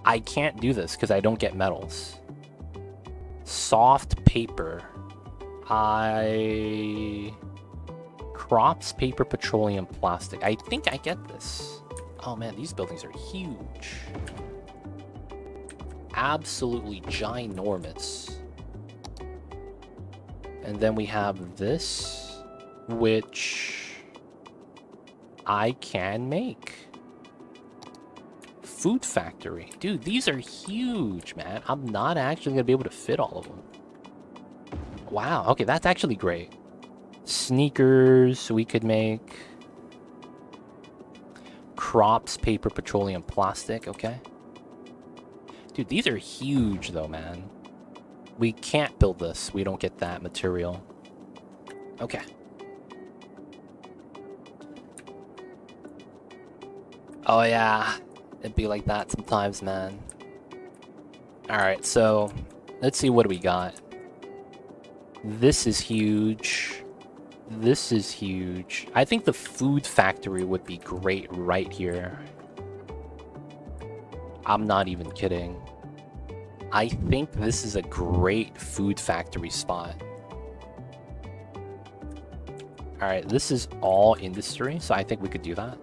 I can't do this because I don't get metals. Soft paper. Crops, paper, petroleum, plastic. I think I get this. Oh man, these buildings are huge. Absolutely ginormous. And then we have this, which I can make. Food factory. Dude, these are huge, man. I'm not actually going to be able to fit all of them. Wow, okay, that's actually great. Sneakers we could make. Crops, paper, petroleum, plastic, okay. Dude, these are huge though, man. We can't build this. We don't get that material. Okay. Oh yeah, it'd be like that sometimes, man. Alright, so let's see what we got. This is huge. This is huge. I think the food factory would be great right here. I'm not even kidding. I think this is a great food factory spot. Alright, this is all industry, so I think we could do that.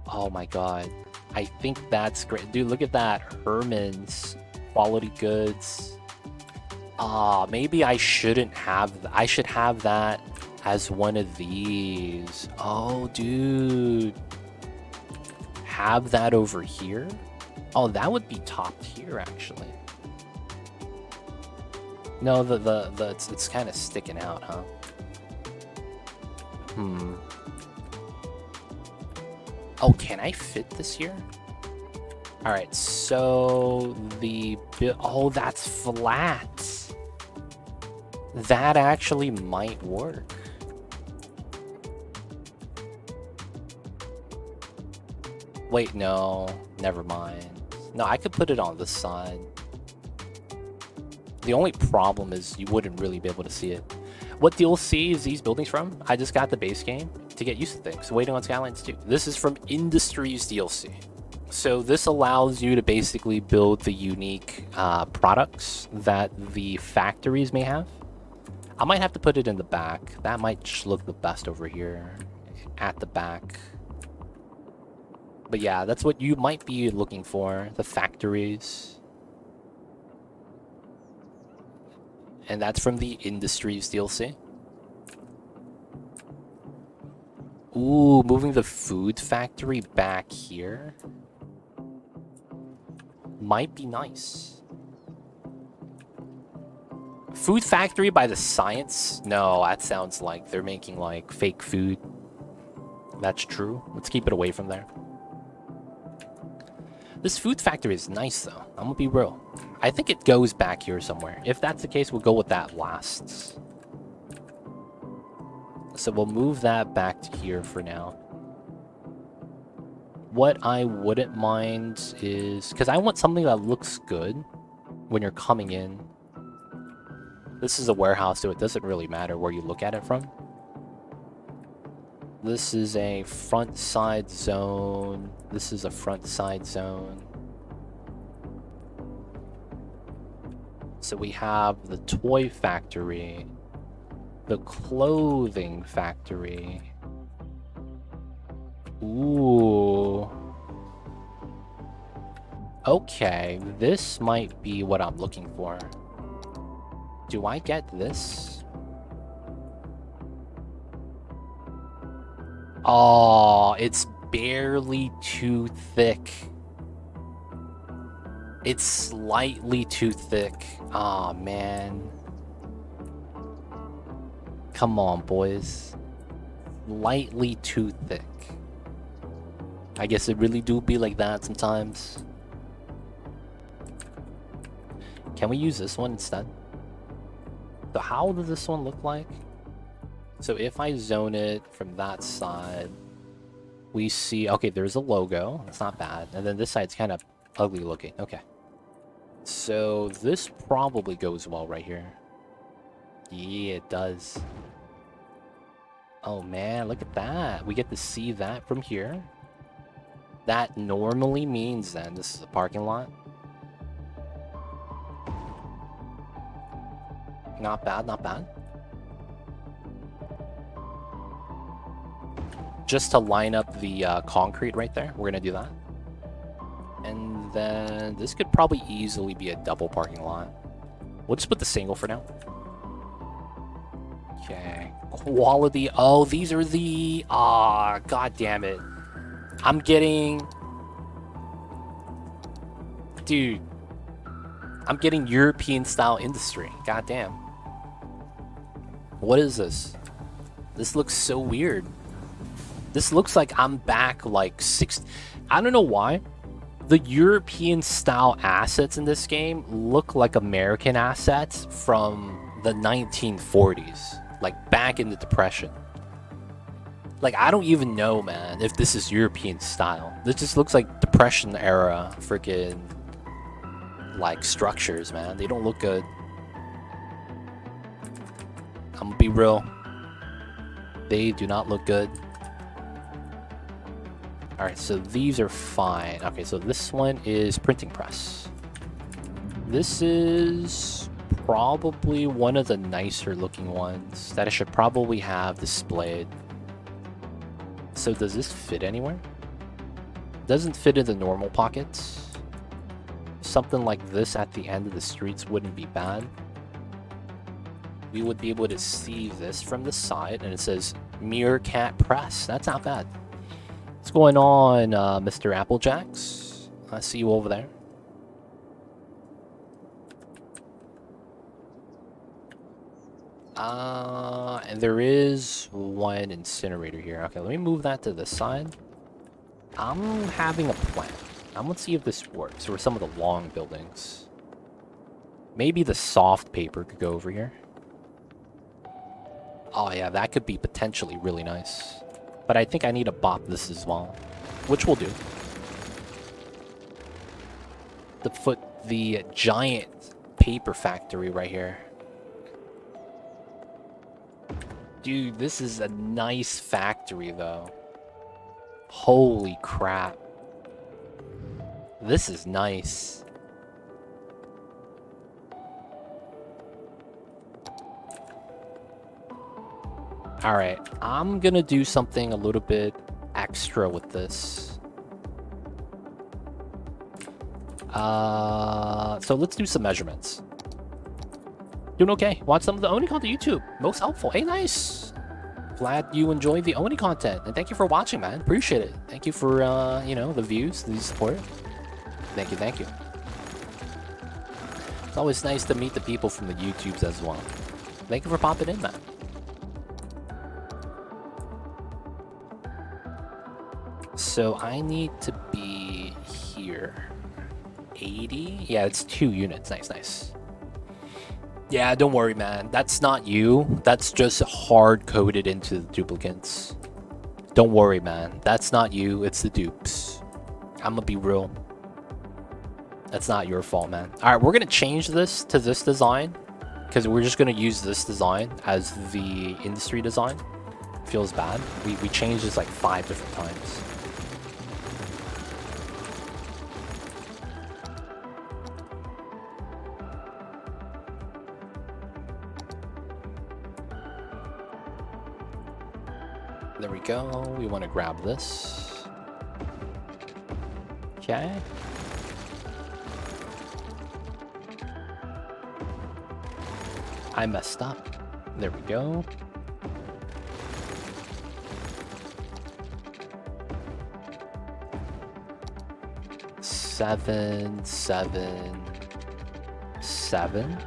Oh my god. I think that's great. Dude, look at that. Herman's quality goods. Maybe I shouldn't have... I should have that as one of these. Oh, dude. Have that over here? Oh, that would be top tier, actually. No, it's kind of sticking out, huh? Oh, can I fit this here? Alright, so oh, that's flat. That actually might work. Wait, no. Never mind. No, I could put it on this side. The only problem is you wouldn't really be able to see it. What DLC is these buildings from? I just got the base game to get used to things. Waiting on Skylines 2. This is from Industries DLC. So this allows you to basically build the unique products that the factories may have. I might have to put it in the back. That might just look the best over here at the back. But yeah, that's what you might be looking for, the factories. And that's from the Industries DLC. Ooh, moving the food factory back here might be nice. Food factory by the science? No, that sounds like they're making like fake food. That's true. Let's keep it away from there. This food factory is nice, though. I'm gonna be real. I think it goes back here somewhere. If that's the case, we'll go with that last. So we'll move that back to here for now. What I wouldn't mind is... because I want something that looks good when you're coming in. This is a warehouse, so it doesn't really matter where you look at it from. This is a front side zone. This is a front side zone. So we have the toy factory, the clothing factory. Ooh. Okay, this might be what I'm looking for. Do I get this? Oh, it's barely too thick. It's slightly too thick. Aw, man. Come on, boys. Slightly too thick. I guess it really do be like that sometimes. Can we use this one instead? So how does this one look like? So if I zone it from that side, we see... okay, there's a logo. That's not bad. And then this side's kind of ugly looking. Okay. So this probably goes well right here. Yeah, it does. Oh man, look at that. We get to see that from here. That normally means then this is a parking lot. Not bad, not bad. Just to line up the concrete right there, we're gonna do that. And then this could probably easily be a double parking lot. We'll just put the single for now. Okay. Quality. Oh, these are the... ah, god damn it. I'm getting... dude. I'm getting European style industry. God damn. What is this? This looks so weird. This looks like I'm back like I don't know why. The European style assets in this game look like American assets from the 1940s. Like back in the Depression. Like I don't even know, man, if this is European style. This just looks like Depression era freaking like structures, man. They don't look good. I'm gonna be real. They do not look good. Alright, so these are fine. Okay, so this one is printing press. This is probably one of the nicer looking ones that I should probably have displayed. So does this fit anywhere? Doesn't fit in the normal pockets. Something like this at the end of the streets wouldn't be bad. We would be able to see this from the side, and it says Meerkat Press. That's not bad. What's going on, Mr. Applejacks? I see you over there. And there is one incinerator here. Okay, let me move that to this side. I'm having a plan. I'm gonna see if this works, or some of the long buildings. Maybe the soft paper could go over here. Oh yeah, that could be potentially really nice. But I think I need to bop this as well, which we'll do. To put the giant paper factory right here. Dude, this is a nice factory though. Holy crap. This is nice. Alright, I'm gonna do something a little bit extra with this. So let's do some measurements. Doing okay. Watch some of the Oni content YouTube. Most helpful. Hey, nice. Glad you enjoyed the Oni content. And thank you for watching, man. Appreciate it. Thank you for, you know, the views, the support. Thank you, thank you. It's always nice to meet the people from the YouTubes as well. Thank you for popping in, man. So I need to be here. 80? Yeah, it's 2 units. Nice, nice. Yeah, don't worry, man. That's not you. That's just hard-coded into the duplicates. Don't worry, man. That's not you. It's the dupes. I'm gonna be real. That's not your fault, man. Alright, we're gonna change this to this design, because we're just gonna use this design as the industry design. Feels bad. We changed this like 5 different times. There we go. We want to grab this. Okay. I messed up. There we go. Seven, 7, 7.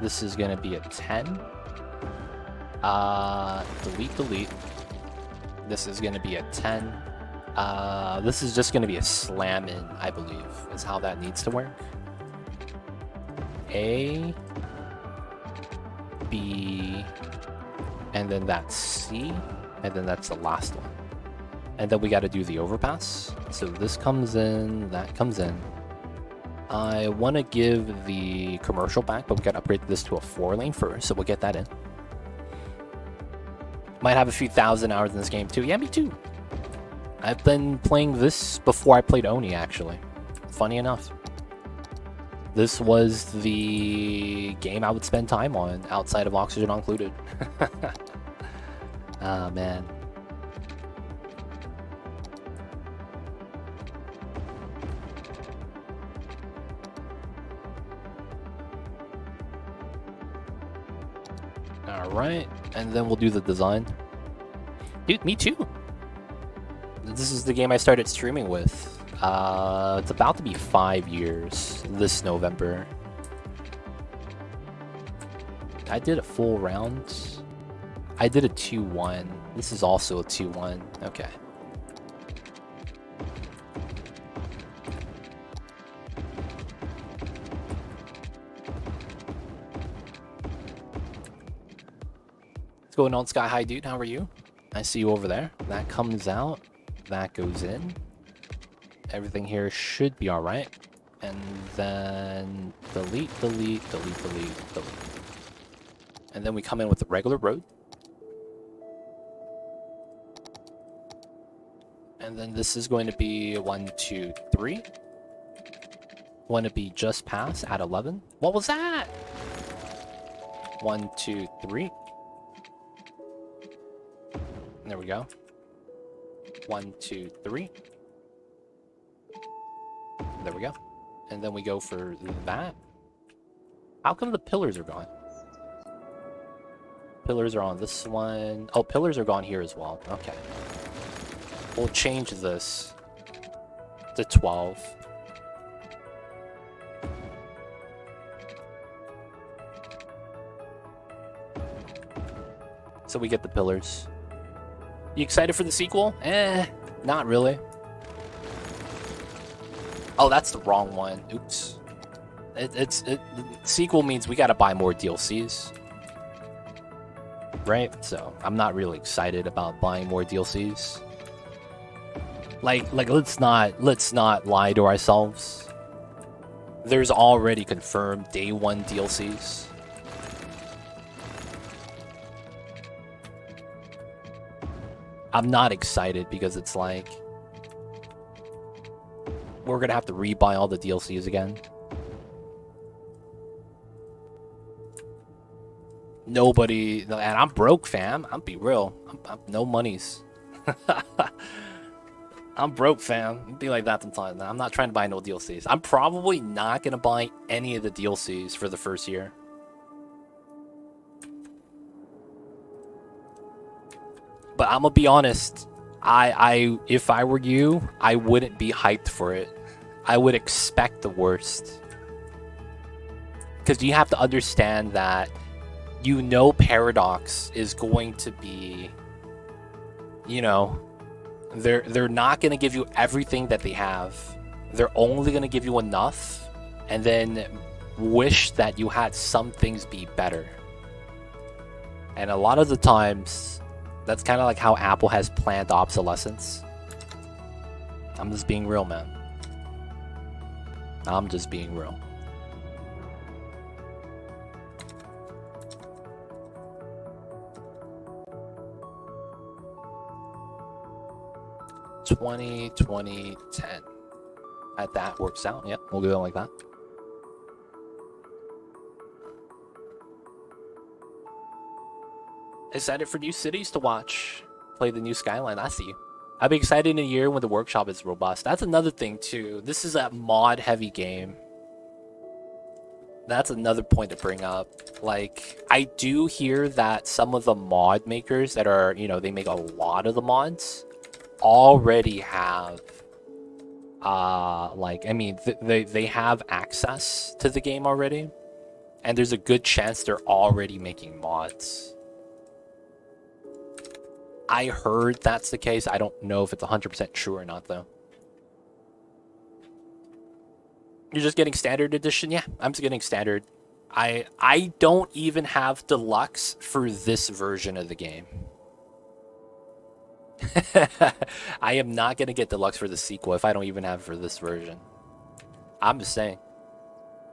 This is gonna be a 10. Delete. This is gonna be a 10. This is just gonna be a slam in, I believe, is how that needs to work. A, B, and then that's C, and then that's the last one. And then we got to do the overpass. So this comes in, that comes in. I want to give the commercial back, but we got to upgrade this to a 4-lane first, so we'll get that in. Might have a few thousand hours in this game too. Yeah, me too. I've been playing this before I played Oni, actually. Funny enough. This was the game I would spend time on outside of Oxygen Included. Ah, man. Alright, and then we'll do the design. Dude, me too. This is the game I started streaming with. It's about to be 5 years this November. I did a full round. I did a 2-1. This is also a 2-1. Okay. What's going on, Sky High Dude? How are you? I see you over there. That comes out. That goes in. Everything here should be alright. And then delete. And then we come in with the regular road. And then this is going to be 1, 2, 3. Want to be just pass at 11. What was that? 1, 2, 3. There we go. 1, 2, 3. There we go. And then we go for that. How come the pillars are gone? Pillars are on this one. Oh, pillars are gone here as well. Okay. We'll change this to 12. So we get the pillars. You excited for the sequel? Not really. Oh, that's the wrong one. Oops. The sequel means we gotta buy more DLCs. Right? So, I'm not really excited about buying more DLCs. Like let's not lie to ourselves. There's already confirmed day 1 DLCs. I'm not excited because it's like we're gonna have to rebuy all the DLCs again. Nobody, and I'm broke, fam. I'll be real. I'm no monies. I'm broke, fam. It'd be like that sometimes. I'm not trying to buy no DLCs. I'm probably not gonna buy any of the DLCs for the first year. But I'm gonna be honest. If I were you, I wouldn't be hyped for it. I would expect the worst. Because you have to understand that, you know, Paradox is going to be, you know, they're not going to give you everything that they have they're only going to give you enough and then wish that you had some things be better. And a lot of the times, that's kind of like how Apple has planned obsolescence. I'm just being real, man. I'm just being real. $20, $20, $10. That works out. Yep, we'll go like that. Excited for new cities to watch. Play the new Skyline. I see you. I'll be excited in a year when the workshop is robust. That's another thing too. This is a mod-heavy game. That's another point to bring up. Like, I do hear that some of the mod makers that are, you know, they make a lot of the mods already have they have access to the game already, and there's a good chance they're already making mods. I heard that's the case. I don't know if it's 100% true or not though. You're just getting standard edition? Yeah, I'm just getting standard. I don't even have deluxe for this version of the game. I am not going to get deluxe for the sequel if I don't even have it for this version. I'm just saying.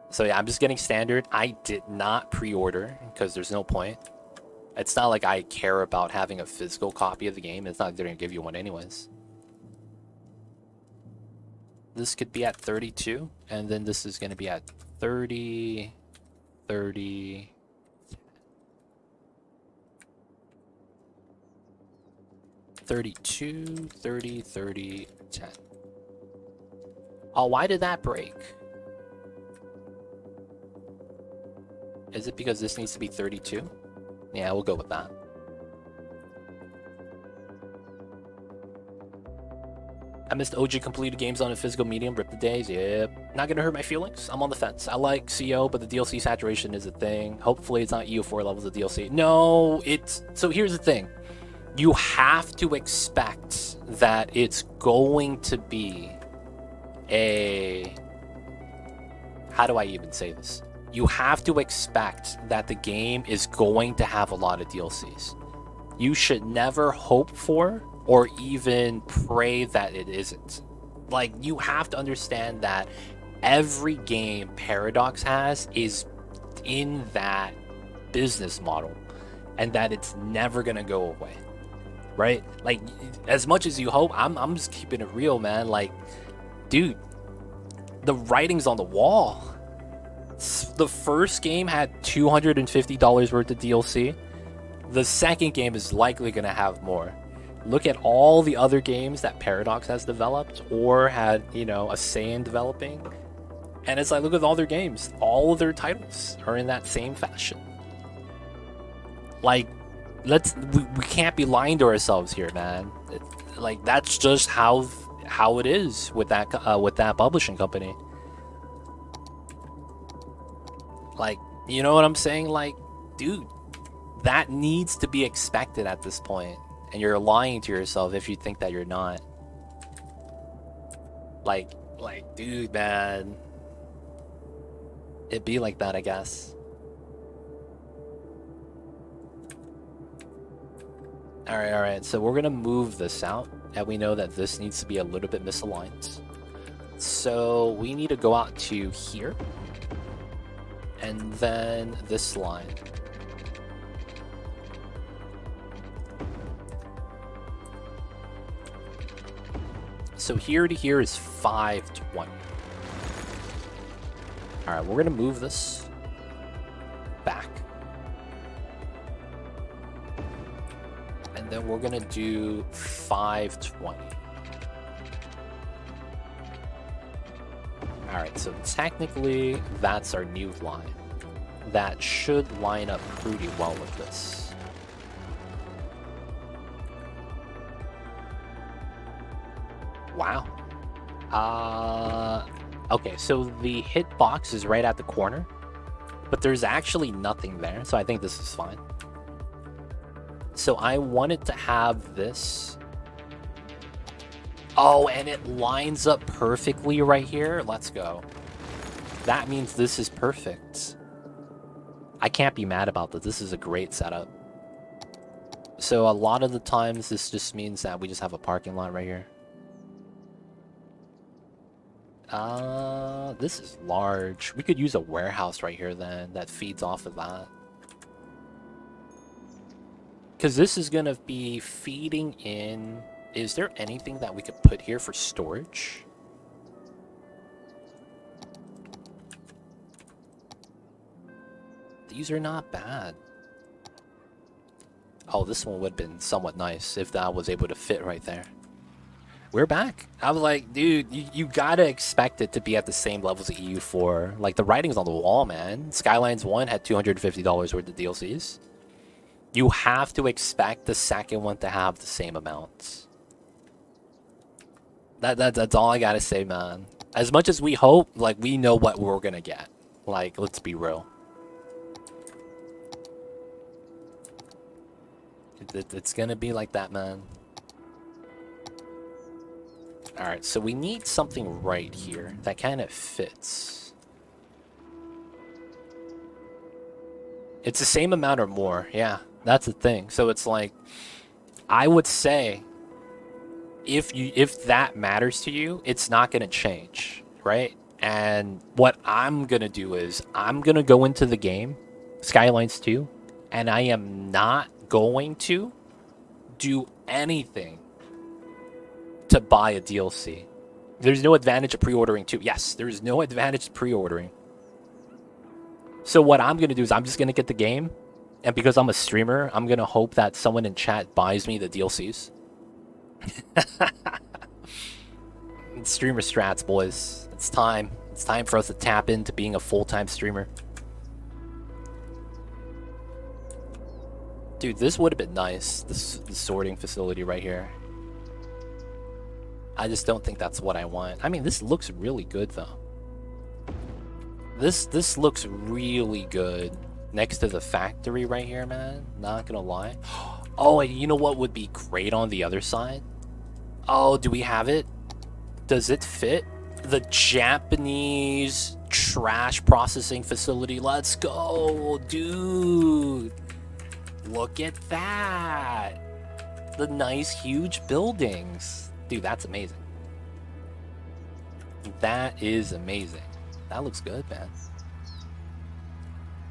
So yeah, I'm just getting standard. I did not pre-order because there's no point. It's not like I care about having a physical copy of the game. It's not like they're going to give you one anyways. This could be at 32, and then this is going to be at 30, 30... 32, 30, 30, 10. Oh, why did that break? Is it because this needs to be 32? Yeah, we'll go with that. I missed OG completed games on a physical medium. Rip the days. Yep. Not gonna hurt my feelings. I'm on the fence. I like CO, but the DLC saturation is a thing. Hopefully it's not EU4 levels of DLC. No, it's... So here's the thing. You have to expect that it's going to be a... How do I even say this? You have to expect that the game is going to have a lot of DLCs. You should never hope for or even pray that it isn't. Like, you have to understand that every game Paradox has is in that business model and that it's never gonna go away. Right? Like, as much as you hope, I'm just keeping it real, man. Like, dude, the writing's on the wall. The first game had $250 worth of DLC. The second game is likely going to have more. Look at all the other games that Paradox has developed or had, you know, a say in developing. And it's like, look at all their games. All of their titles are in that same fashion. Like, we can't be lying to ourselves here, man. Like, that's just how it is with that publishing company. Like, you know what I'm saying? Like, dude, that needs to be expected at this point, and you're lying to yourself if you think that you're not. Like, dude, man, it'd be like that, I guess. All right. So we're gonna move this out, and we know that this needs to be a little bit misaligned. So we need to go out to here, and then this line. So here to here is 520. All right, we're gonna move this back. And then we're gonna do 520. All right, so technically that's our new line. That should line up pretty well with this. Wow. Okay, so the hitbox is right at the corner, but there's actually nothing there, so I think this is fine. So I wanted to have this Oh, and it lines up perfectly right here. Let's go. That means this is perfect. I can't be mad about this. This is a great setup. So a lot of the times this just means that we just have a parking lot right here. This is large. We could use a warehouse right here then that feeds off of that. Because this is going to be feeding in... Is there anything that we could put here for storage? These are not bad. Oh, this one would have been somewhat nice if that was able to fit right there. We're back. I was like, dude, you gotta expect it to be at the same levels as EU4. Like, the writing's on the wall, man. Skylines 1 had $250 worth of DLCs. You have to expect the second one to have the same amounts. That's all I gotta say, man. As much as we hope, like, we know what we're gonna get. Like, let's be real. It's gonna be like that, man. Alright, so we need something right here that kind of fits. It's the same amount or more, yeah. That's the thing. So it's like, I would say, if that matters to you, it's not gonna change, right? And what I'm gonna do is, I'm gonna go into the game, Skylines 2, and I am not going to do anything to buy a DLC. There's no advantage of pre-ordering too. Yes, there's no advantage to pre-ordering. So what I'm going to do is I'm just going to get the game. And because I'm a streamer, I'm going to hope that someone in chat buys me the DLCs. Streamer strats, boys. It's time. It's time for us to tap into being a full-time streamer. Dude, this would have been nice. The sorting facility right here. I just don't think that's what I want. I mean, this looks really good, though. This looks really good next to the factory right here, man. Not gonna lie. Oh, and you know what would be great on the other side? Oh, do we have it? Does it fit? The Japanese trash processing facility. Let's go, dude. Look at that. The nice, huge buildings. Dude, that's amazing. That is amazing. That looks good, man.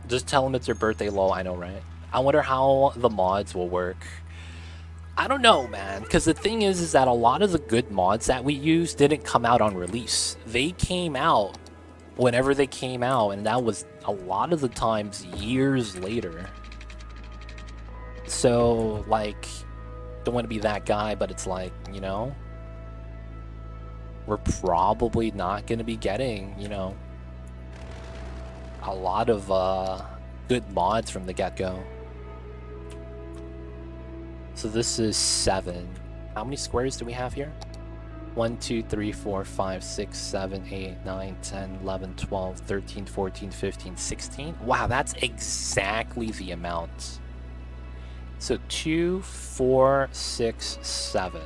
Just tell them it's your birthday, lol. I know, right? I wonder how the mods will work. I don't know, man. Because the thing is that a lot of the good mods that we use didn't come out on release. They came out whenever they came out, and that was a lot of the times years later. So, like, don't want to be that guy, but it's like, you know, we're probably not going to be getting, you know, a lot of good mods from the get-go. So this is 7. How many squares do we have here? 1, 2, 3, 4, 5, 6, 7, 8, 9, 10, 11, 12, 13, 14, 15, 16. Wow, that's exactly the amount. So 2, 4, 6, 7.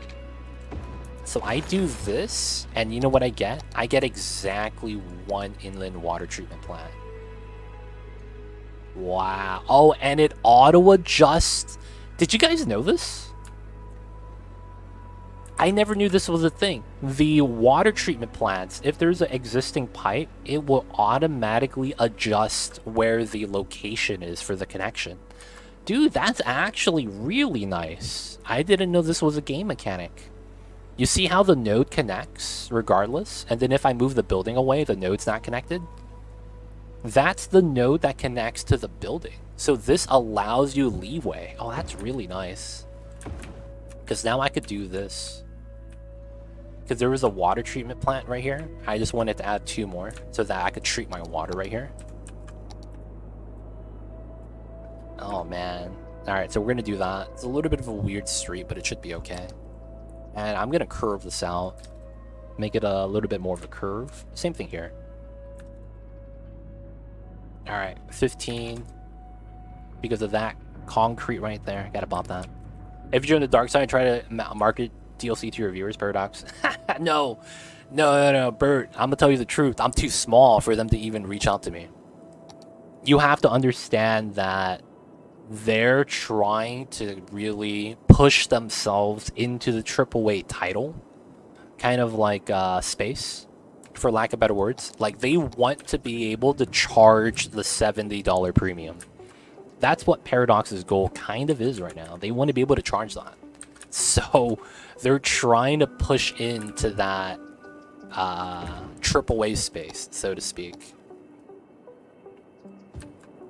So I do this, and you know what I get? I get exactly 1 inland water treatment plant. Wow. Oh, and it auto-adjusts. Did you guys know this? I never knew this was a thing. The water treatment plants, if there's an existing pipe, it will automatically adjust where the location is for the connection. Dude, that's actually really nice. I didn't know this was a game mechanic. You see how the node connects regardless? And then if I move the building away, the node's not connected? That's the node that connects to the building. So this allows you leeway. Oh, that's really nice. Because now I could do this. Because there was a water treatment plant right here. I just wanted to add 2 more so that I could treat my water right here. Oh, man. Alright, so we're going to do that. It's a little bit of a weird street, but it should be okay. And I'm going to curve this out. Make it a little bit more of a curve. Same thing here. Alright, 15. Because of that concrete right there. Gotta bump that. If you're on the dark side, try to market DLC to your viewers, Paradox? No, Bert. I'm gonna tell you the truth. I'm too small for them to even reach out to me. You have to understand that they're trying to really push themselves into the AAA title, kind of like Space, for lack of better words. Like, they want to be able to charge the $70 premium. That's what Paradox's goal kind of is right now. They want to be able to charge that. So they're trying to push into that AAA space, so to speak.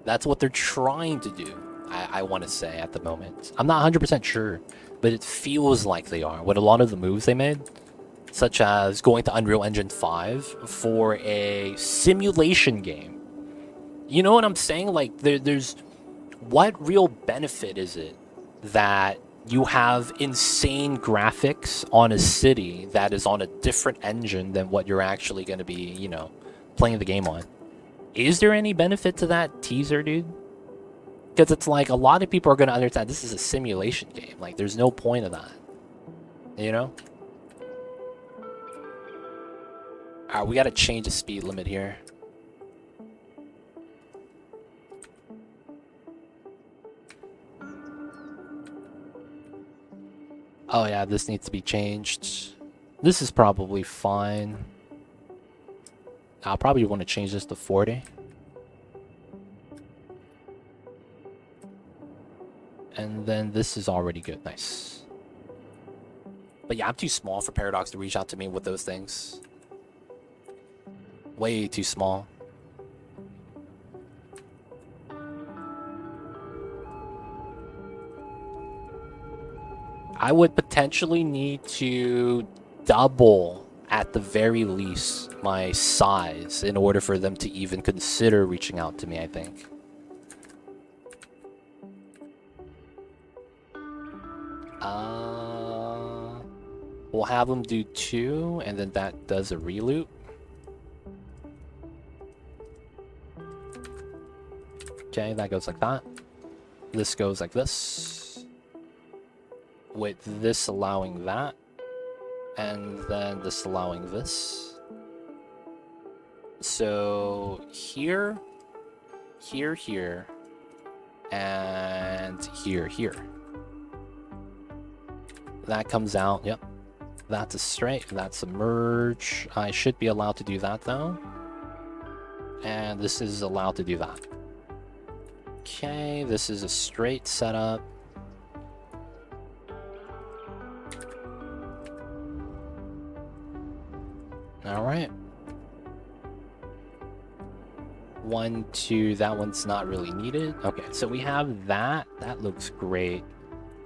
That's what they're trying to do, I want to say, at the moment. I'm not 100% sure, but it feels like they are. With a lot of the moves they made, such as going to Unreal Engine 5 for a simulation game. You know what I'm saying? Like, there's... What real benefit is it that you have insane graphics on a city that is on a different engine than what you're actually going to be, you know, playing the game on? Is there any benefit to that teaser, dude? Because it's like a lot of people are going to understand this is a simulation game. Like, there's no point of that. You know? Alright, we got to change the speed limit here. Oh yeah, this needs to be changed. This is probably fine. I'll probably want to change this to 40. And then this is already good. Nice. But yeah, I'm too small for Paradox to reach out to me with those things. Way too small. I would potentially need to double, at the very least, my size in order for them to even consider reaching out to me, I think. We'll have them do 2, and then that does a reloop. Okay, that goes like that. This goes like this, with this allowing that, and then this allowing this. So here, here, here, and here, here. That comes out, yep. That's a straight, that's a merge. I should be allowed to do that though. And this is allowed to do that. Okay, this is a straight setup. Alright. 1, 2, that one's not really needed. Okay, so we have that. That looks great.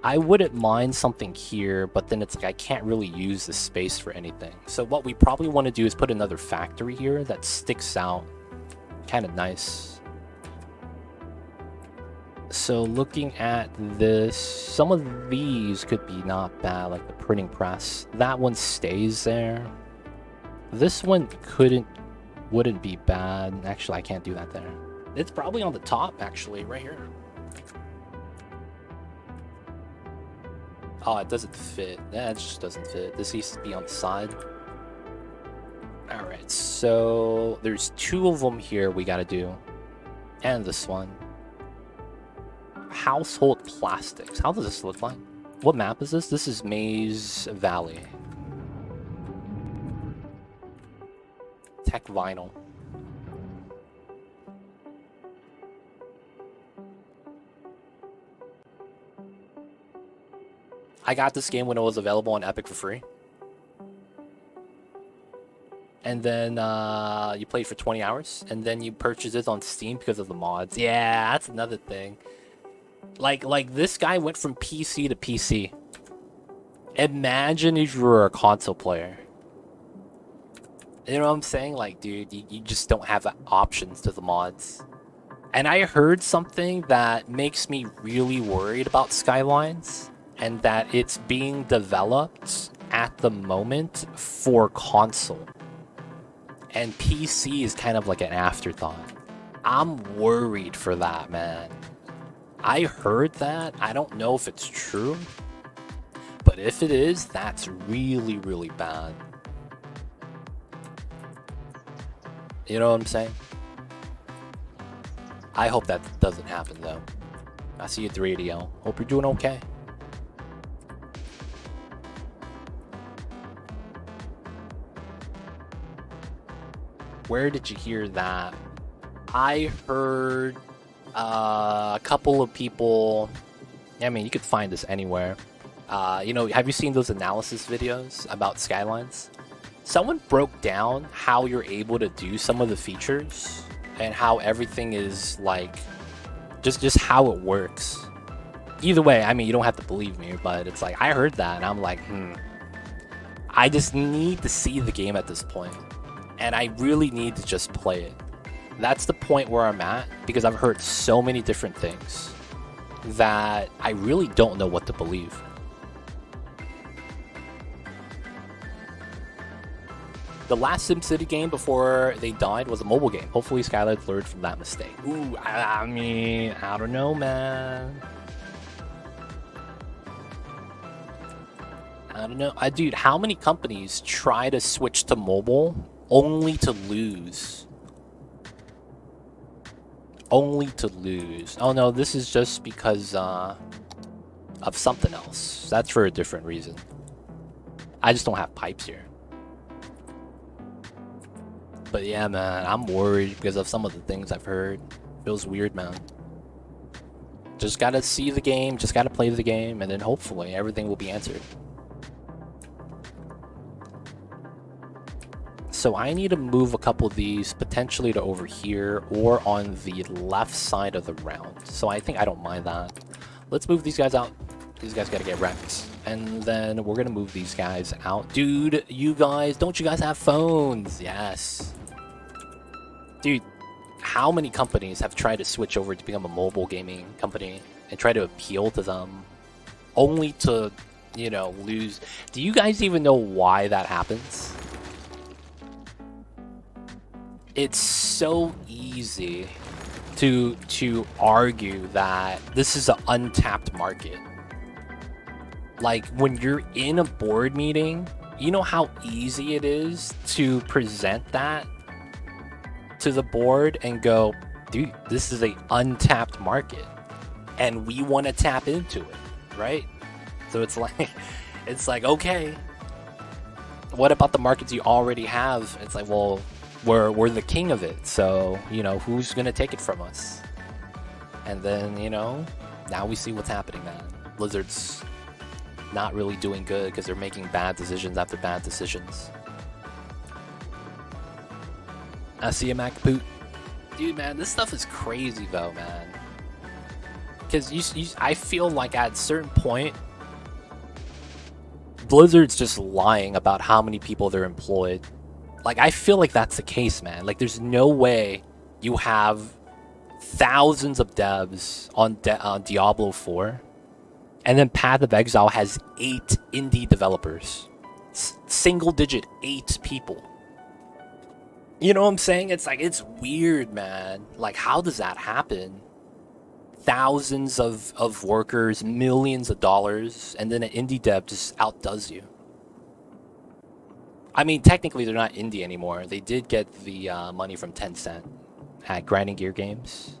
I wouldn't mind something here, but then it's like I can't really use the space for anything. So what we probably want to do is put another factory here that sticks out. Kind of nice. So looking at this, some of these could be not bad, like the printing press. That one stays there. This one wouldn't be bad. Actually, I can't do that there. It's probably on the top, actually, right here. Oh, it doesn't fit. That just doesn't fit. This needs to be on the side. Alright, so there's 2 of them here we gotta do. And this one. Household plastics. How does this look like? What map is this? This is Maze Valley. Tech vinyl. I got this game when it was available on Epic for free. And then you played for 20 hours. And then you purchased it on Steam because of the mods. Yeah, that's another thing. Like this guy went from PC to PC. Imagine if you were a console player. You know what I'm saying? Like, dude, you just don't have options to the mods. And I heard something that makes me really worried about Skylines. And that it's being developed at the moment for console. And PC is kind of like an afterthought. I'm worried for that, man. I heard that. I don't know if it's true. But if it is, that's really, really bad. You know what I'm saying? I hope that doesn't happen, though. I see you, 380L. Hope you're doing okay. Where did you hear that? I heard a couple of people. I mean, you could find this anywhere. You know, have you seen those analysis videos about Skylines? Someone broke down how you're able to do some of the features and how everything is like just how it works. Either way, I mean, you don't have to believe me, but it's like I heard that and I'm like, I just need to see the game at this point. And I really need to just play it. That's the point where I'm at, because I've heard so many different things that I really don't know what to believe. The last SimCity game before they died was a mobile game. Hopefully Skylines learned from that mistake. Ooh, I mean, I don't know, man. I don't know. Dude, how many companies try to switch to mobile only to lose? Only to lose. Oh no, this is just because of something else. That's for a different reason. I just don't have pipes here. But yeah, man, I'm worried because of some of the things I've heard. Feels weird, man. Just gotta see the game, just gotta play the game, and then hopefully everything will be answered. So I need to move a couple of these potentially to over here or on the left side of the round. So I think I don't mind that. Let's move these guys out. These guys gotta get wrecked. And then we're gonna move these guys out. Dude, you guys, don't you guys have phones? Yes. Dude, how many companies have tried to switch over to become a mobile gaming company and try to appeal to them only to, you know, lose? Do you guys even know why that happens? It's so easy to argue that this is an untapped market. Like, when you're in a board meeting, you know how easy it is to present that to the board and go, dude, this is an untapped market and we want to tap into it, right? So it's like, okay, what about the markets you already have? It's like, well, we're the king of it, so, you know, who's gonna take it from us? And then, you know, now we see what's happening, man. Blizzard's not really doing good because they're making bad decisions after bad decisions. I see a MacPoot. Dude, man, this stuff is crazy though, man. Because I feel like at a certain point, Blizzard's just lying about how many people they're employed. Like, I feel like that's the case, man. Like, there's no way you have thousands of devs on Diablo 4, and then Path of Exile has 8 indie developers. Single digit 8 people. You know what I'm saying? It's like, it's weird, man. Like, how does that happen? Thousands of workers, millions of dollars, and then an indie dev just outdoes you. I mean, technically, they're not indie anymore. They did get the money from Tencent at Grinding Gear Games.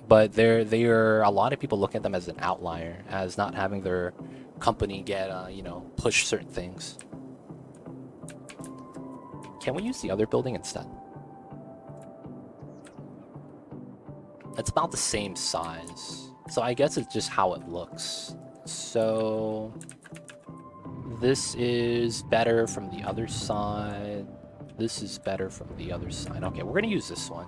But they are, a lot of people look at them as an outlier, as not having their company get, you know, push certain things. Can we use the other building instead? It's about the same size. So I guess it's just how it looks. So this is better from the other side. This is better from the other side. Okay, we're gonna use this one.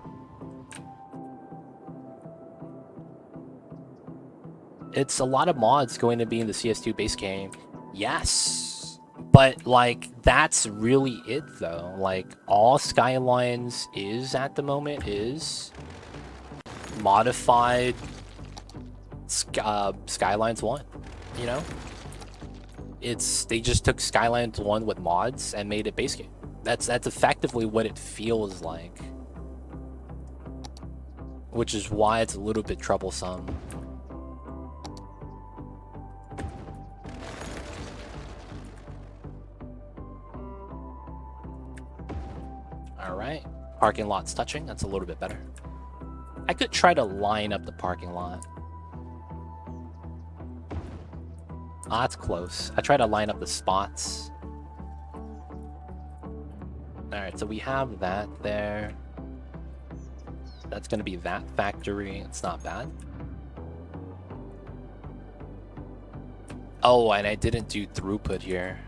It's a lot of mods going to be in the CS2 base game. Yes. But, like, that's really it, though. Like, all Skylines is at the moment is modified Skylines 1, you know? They just took Skylines 1 with mods and made it base game. That's effectively what it feels like. Which is why it's a little bit troublesome. Alright. Parking lot's touching. That's a little bit better. I could try to line up the parking lot. Ah, that's close. I try to line up the spots. Alright, so we have that there. That's going to be that factory. It's not bad. Oh, and I didn't do throughput here.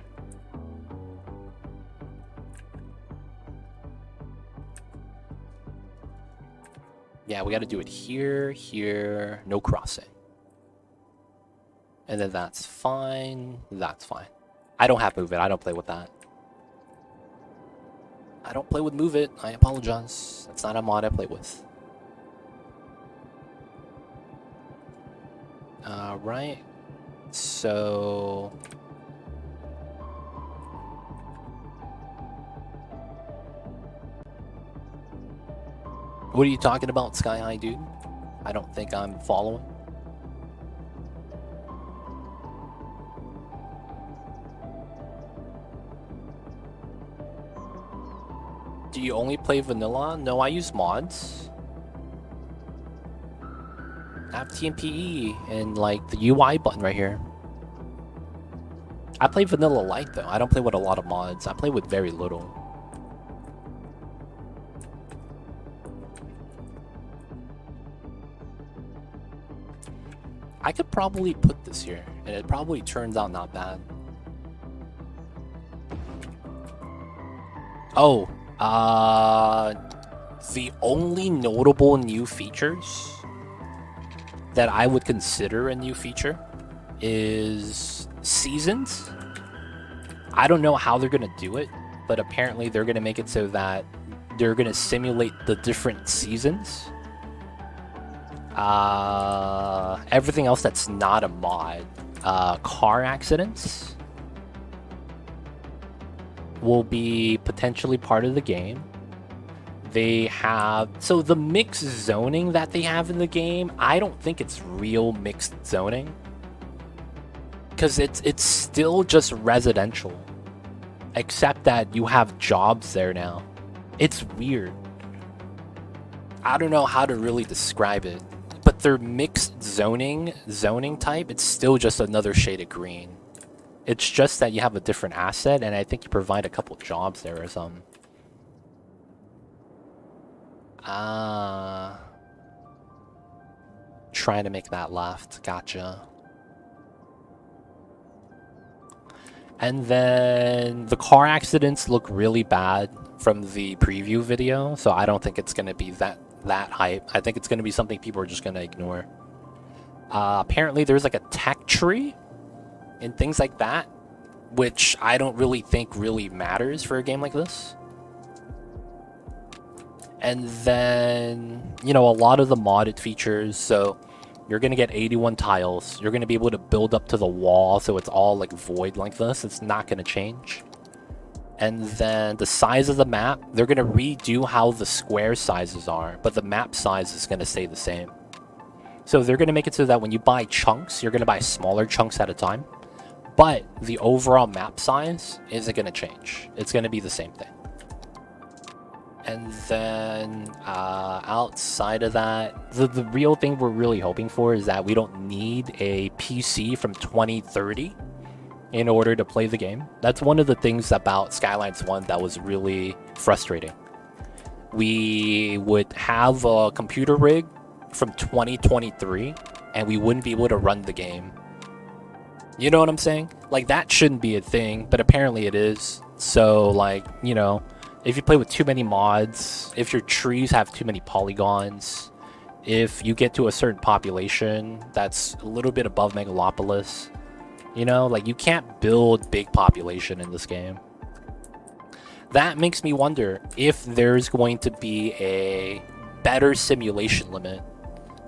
Yeah, we got to do it here, here, no crossing. And then that's fine. That's fine. I don't have Move It. I don't play with that. I don't play with Move It. I apologize. That's not a mod I play with. Right. So... What are you talking about, Sky High, dude? I don't think I'm following. Do you only play vanilla? No, I use mods. I have TMPE and like the UI button right here. I play vanilla light though. I don't play with a lot of mods. I play with very little. I could probably put this here and it probably turns out not bad. Oh, the only notable new features that I would consider a new feature is seasons. I don't know how they're going to do it, but apparently they're going to make it so that they're going to simulate the different seasons. Everything else that's not a mod, car accidents will be potentially part of the game. They have... So the mixed zoning that they have in the game, I don't think it's real mixed zoning. Because it's still just residential. Except that you have jobs there now. It's weird. I don't know how to really describe it. But their mixed zoning type, it's still just another shade of green. It's just that you have a different asset, and I think you provide a couple jobs there or something. Trying to make that left. Gotcha. And then the car accidents look really bad from the preview video, so I don't think it's going to be that hype. I think it's going to be something people are just going to ignore. Apparently there's like a tech tree and things like that, which I don't really think really matters for a game like this. And then, you know, a lot of the modded features, so you're going to get 81 tiles. You're going to be able to build up to the wall, so it's all like void like this. It's not going to change. And then the size of the map, they're going to redo how the square sizes are, but the map size is going to stay the same. So they're going to make it so that when you buy chunks, you're going to buy smaller chunks at a time. But the overall map size isn't going to change. It's going to be the same thing. And then outside of that, the real thing we're really hoping for is that we don't need a PC from 2030 in order to play the game. That's one of the things about Skylines 1 that was really frustrating. We would have a computer rig from 2023 and we wouldn't be able to run the game. You know what I'm saying? Like, that shouldn't be a thing, but apparently it is. So, like, you know, if you play with too many mods, if your trees have too many polygons, if you get to a certain population that's a little bit above Megalopolis, you know, like, you can't build big population in this game. That makes me wonder if there's going to be a better simulation limit.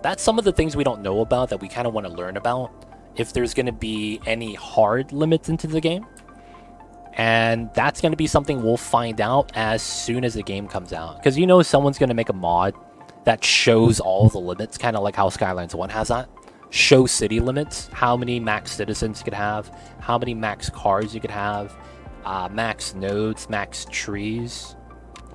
That's some of the things we don't know about that we kind of want to learn about. If there's going to be any hard limits into the game. And that's going to be something we'll find out as soon as the game comes out. Because you know someone's going to make a mod that shows all the limits, kind of like how Skylines 1 has that. Show city limits, how many max citizens you could have, how many max cars you could have, max nodes, max trees.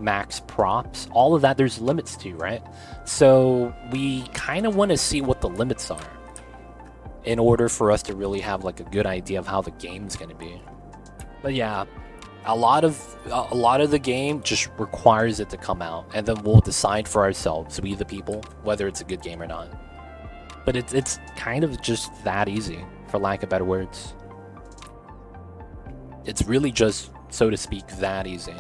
max props, all of that there's limits to, right? So we kind of want to see what the limits are in order for us to really have like a good idea of how the game's going to be. But yeah, a lot of the game just requires it to come out, and then we'll decide for ourselves, we the people, whether it's a good game or not. But it's kind of just that easy, for lack of better words. It's really just, so to speak, that easy.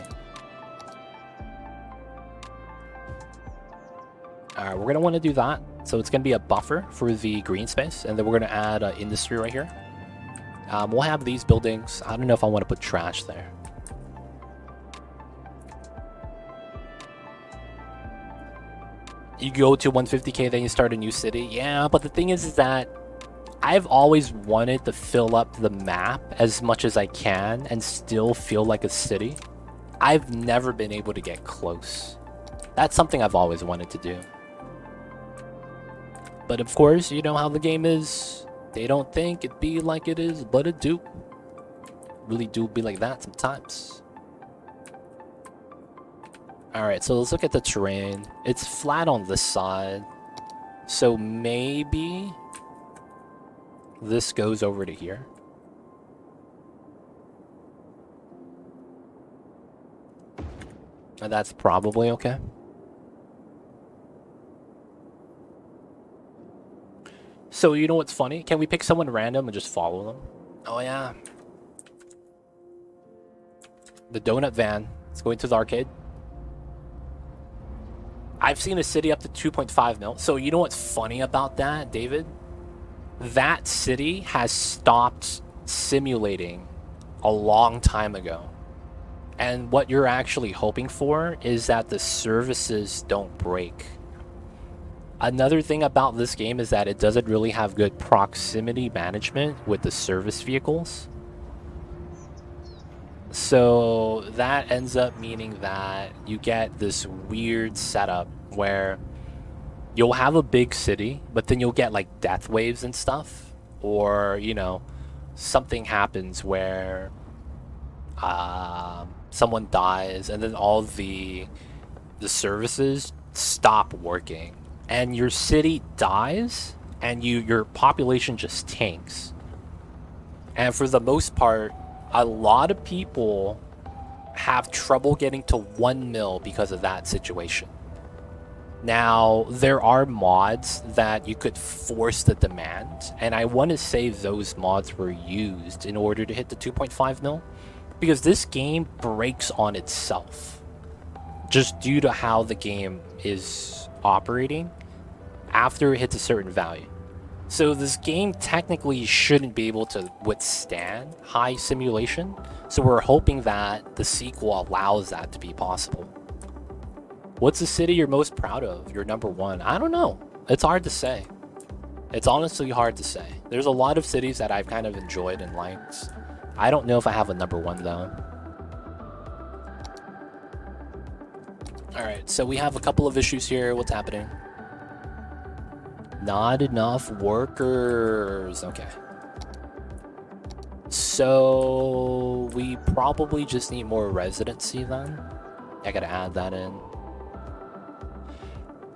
Alright, we're going to want to do that. So it's going to be a buffer for the green space, and then we're going to add industry right here. We'll have these buildings. I don't know if I want to put trash there. You go to 150k, then you start a new city. Yeah, but the thing is that I've always wanted to fill up the map as much as I can and still feel like a city. I've never been able to get close. That's something I've always wanted to do. But of course, you know how the game is. They don't think it be like it is, but it do. Really do be like that sometimes. Alright, so let's look at the terrain. It's flat on this side. So maybe this goes over to here. And that's probably okay. So you know what's funny? Can we pick someone random and just follow them? Oh yeah. The donut van. It's going to the arcade. I've seen a city up to 2.5 mil. So you know what's funny about that, David? That city has stopped simulating a long time ago. And what you're actually hoping for is that the services don't break. Another thing about this game is that it doesn't really have good proximity management with the service vehicles. So that ends up meaning that you get this weird setup where you'll have a big city, but then you'll get like death waves and stuff. Or, you know, something happens where someone dies and then all the services stop working. And your city dies and your population just tanks. And for the most part, a lot of people have trouble getting to 1 mil because of that situation. Now, there are mods that you could force the demand, and I want to say those mods were used in order to hit the 2.5 mil, because this game breaks on itself just due to how the game is operating after it hits a certain value. So this game technically shouldn't be able to withstand high simulation. So we're hoping that the sequel allows that to be possible. What's the city you're most proud of? Your number one? I don't know. It's hard to say. It's honestly hard to say. There's a lot of cities that I've kind of enjoyed and liked. I don't know if I have a number one though. Alright, so we have a couple of issues here. What's happening? Not enough workers. Okay. So we probably just need more residency then. I gotta add that in.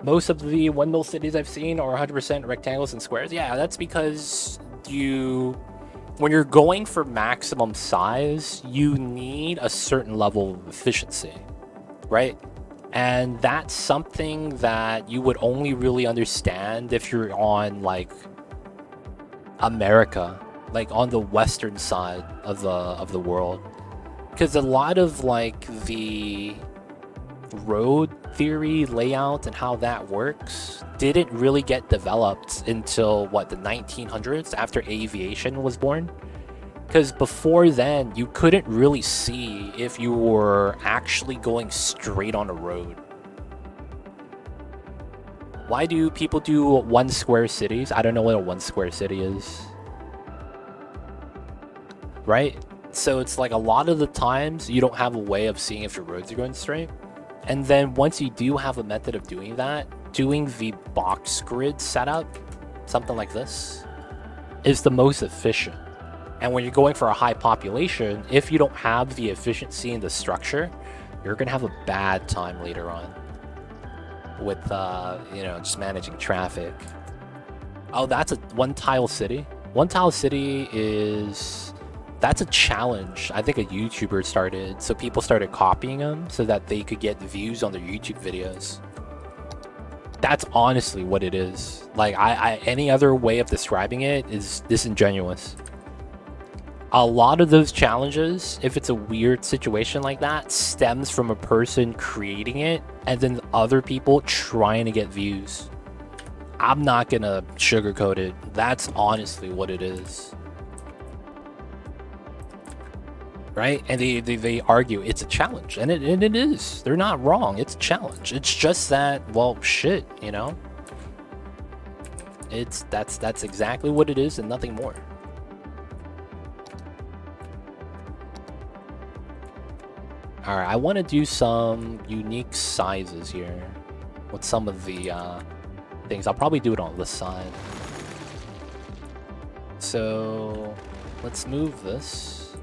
Most of the 1 mil cities I've seen are 100% rectangles and squares. Yeah, that's because when you're going for maximum size, you need a certain level of efficiency, right? And that's something that you would only really understand if you're on like America, like on the western side of the world, because a lot of like the road theory layout and how that works didn't really get developed until what, the 1900s, after aviation was born. Because before then, you couldn't really see if you were actually going straight on a road. Why do people do 1 square cities? I don't know what a 1 square city is. Right? So it's like a lot of the times you don't have a way of seeing if your roads are going straight. And then once you do have a method of doing that, doing the box grid setup, something like this, is the most efficient. And when you're going for a high population, if you don't have the efficiency in the structure, you're gonna have a bad time later on with you know, just managing traffic. Oh, that's a one tile city. One tile city is, that's a challenge I think a YouTuber started, so people started copying them so that they could get views on their YouTube videos. That's honestly what it is. Like, I any other way of describing it is disingenuous. A lot of those challenges, if it's a weird situation like that, stems from a person creating it and then other people trying to get views. I'm not gonna sugarcoat it. That's honestly what it is. Right? And they argue it's a challenge, and it is. They're not wrong. It's a challenge. It's just that, well, shit, you know? That's exactly what it is and nothing more. Alright, I want to do some unique sizes here with some of the things. I'll probably do it on this side. So let's move this.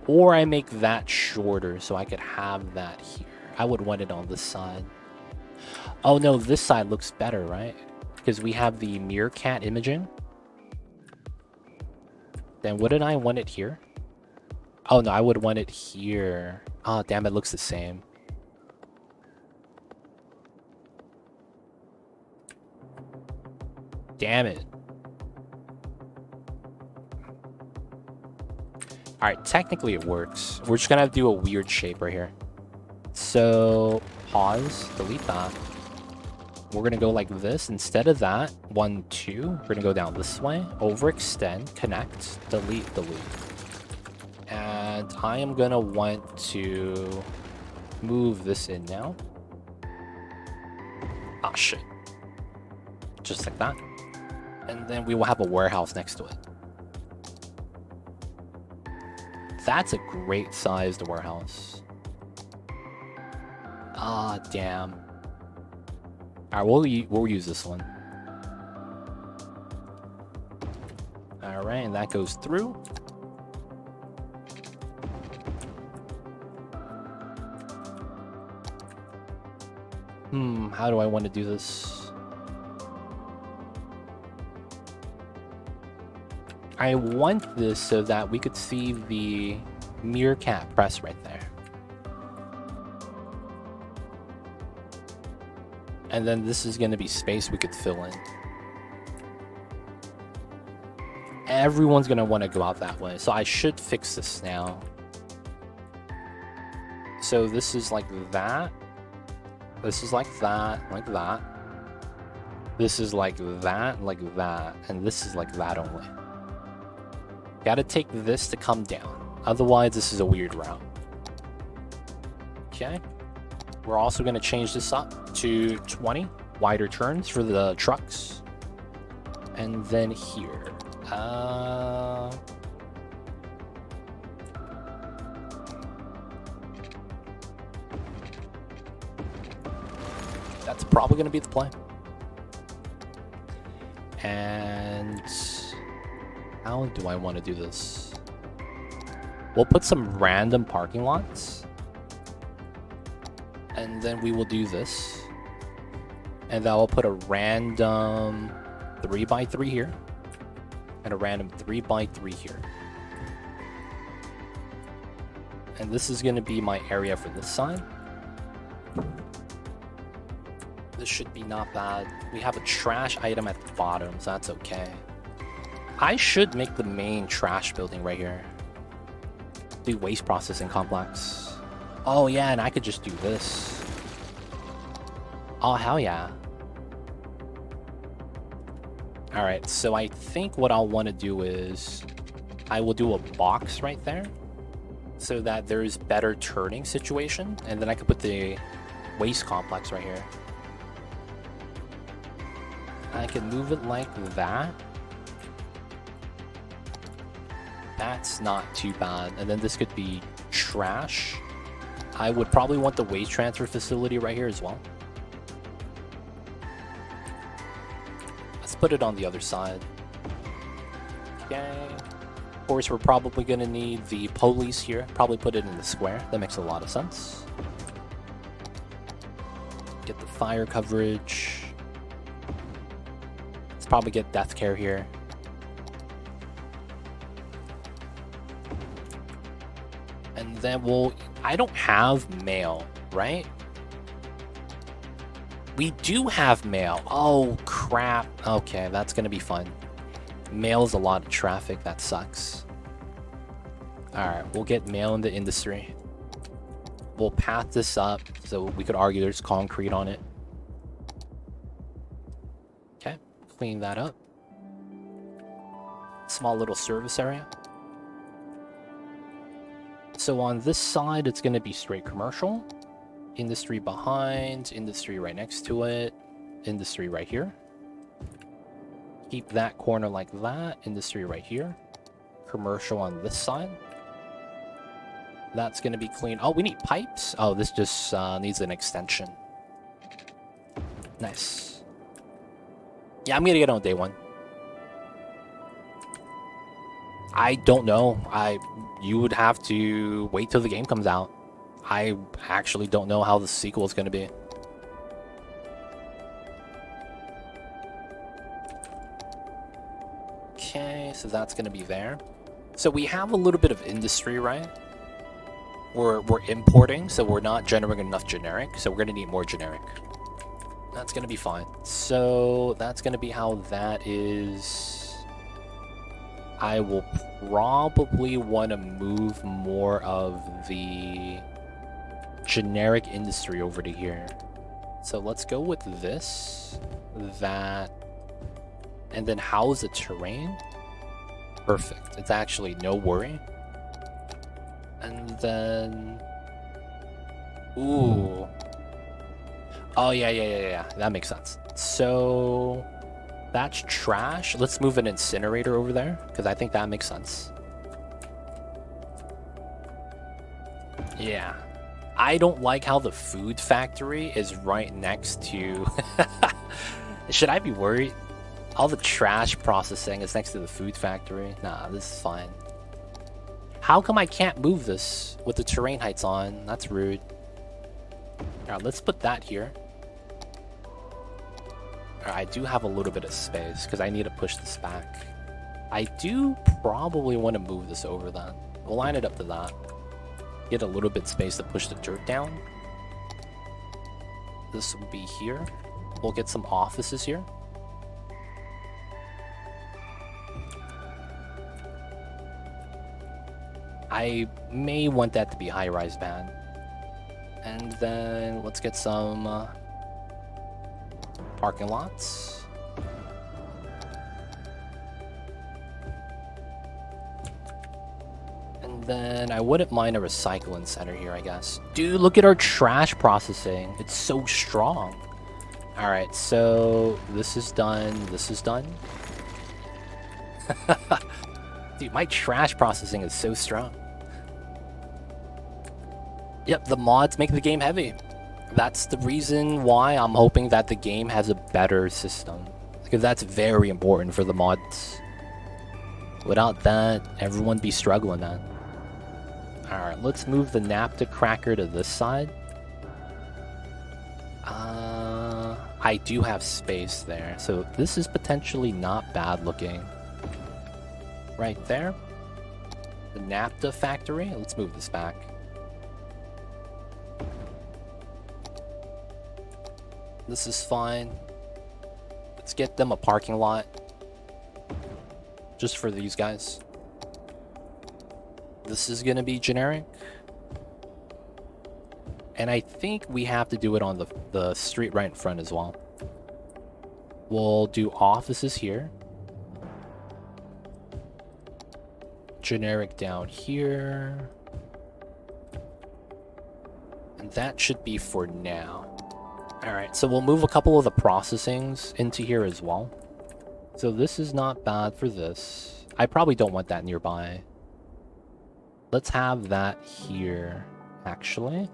Or I make that shorter so I could have that here. I would want it on this side. Oh no, this side looks better, right? Because we have the meerkat imaging. Then wouldn't I want it here? Oh no, I would want it here. Oh damn, it looks the same. Damn it. Alright, technically it works. We're just gonna have to do a weird shape right here. So, pause, delete that. We're gonna go like this. Instead of that, 1, 2, we're gonna go down this way, overextend, connect, delete, delete. And I am gonna want to move this in now. Ah, shit. Just like that. And then we will have a warehouse next to it. That's a great sized warehouse. Ah, damn. Alright, we'll use this one. Alright, and that goes through. How do I want to do this? I want this so that we could see the meerkat press right there. And then this is going to be space we could fill in. Everyone's going to want to go out that way, so I should fix this now. So this is like that. This is like that, like that. This is like that, and this is like that only. Gotta take this to come down. Otherwise, this is a weird route. Okay. We're also gonna change this up to 20 wider turns for the trucks. And then here. That's probably going to be the play. And how do I want to do this? We'll put some random parking lots. And then we will do this. And then we'll put a random 3x3 here. And a random 3x3 here. And this is going to be my area for this side. This should be not bad. We have a trash item at the bottom, so that's okay. I should make the main trash building right here. The waste processing complex. Oh yeah, and I could just do this. Oh hell yeah. Alright, so I think what I'll want to do is I will do a box right there so that there's better turning situation, and then I could put the waste complex right here. I can move it like that. That's not too bad. And then this could be trash. I would probably want the waste transfer facility right here as well. Let's put it on the other side. Okay. Of course, we're probably going to need the police here. Probably put it in the square. That makes a lot of sense. Get the fire coverage. Let's probably get death care here. And then I don't have mail, right? We do have mail. Oh, crap. Okay, that's going to be fun. Mail's a lot of traffic. That sucks. Alright, we'll get mail in the industry. We'll path this up so we could argue there's concrete on it. Okay, clean that up. Small little service area. So on this side, it's going to be straight commercial. Industry behind, industry right next to it, industry right here. Keep that corner like that, industry right here. Commercial on this side. That's going to be clean. Oh, we need pipes? Oh, this just needs an extension. Nice. Yeah, I'm going to get on day one. I don't know. You would have to wait till the game comes out. I actually don't know how the sequel is going to be. Okay, so that's going to be there. So we have a little bit of industry, right? We're importing, so we're not generating enough generic, so we're going to need more generic. That's going to be fine. So that's going to be how that is. I will probably want to move more of the generic industry over to here. So let's go with this, that, and then how's the terrain? Perfect. It's actually no worry. And then, ooh. Oh yeah. That makes sense. So that's trash. Let's move an incinerator over there because I think that makes sense. Yeah. I don't like how the food factory is right next to... Should I be worried? All the trash processing is next to the food factory. Nah, this is fine. How come I can't move this with the terrain heights on? That's rude. Alright, let's put that here. Alright, I do have a little bit of space because I need to push this back. I do probably want to move this over then. We'll line it up to that. Get a little bit of space to push the dirt down. This will be here. We'll get some offices here. I may want that to be high-rise band. And then let's get some parking lots. And then I wouldn't mind a recycling center here, I guess. Dude, look at our trash processing. It's so strong. Alright, so this is done. This is done. Dude, my trash processing is so strong. Yep, the mods make the game heavy. That's the reason why I'm hoping that the game has a better system. Because that's very important for the mods. Without that, everyone be struggling then. Alright, let's move the naphtha cracker to this side. I do have space there, so this is potentially not bad looking. Right there. The naphtha factory. Let's move this back. This is fine. Let's get them a parking lot. Just for these guys. This is gonna be generic. And I think we have to do it on the street right in front as well. We'll do offices here. Generic down here. And that should be for now. Alright, so we'll move a couple of the processings into here as well. So this is not bad for this. I probably don't want that nearby. Let's have that here, actually.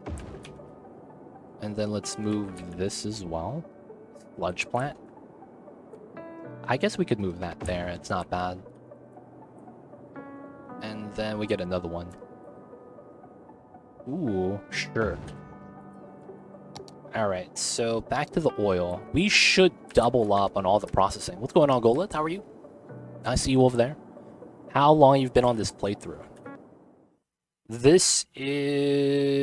And then let's move this as well. Sludge plant. I guess we could move that there. It's not bad. And then we get another one. Ooh, sure. Alright, so back to the oil. We should double up on all the processing. What's going on, Golet? How are you? I see you over there. How long you've been on this playthrough? This is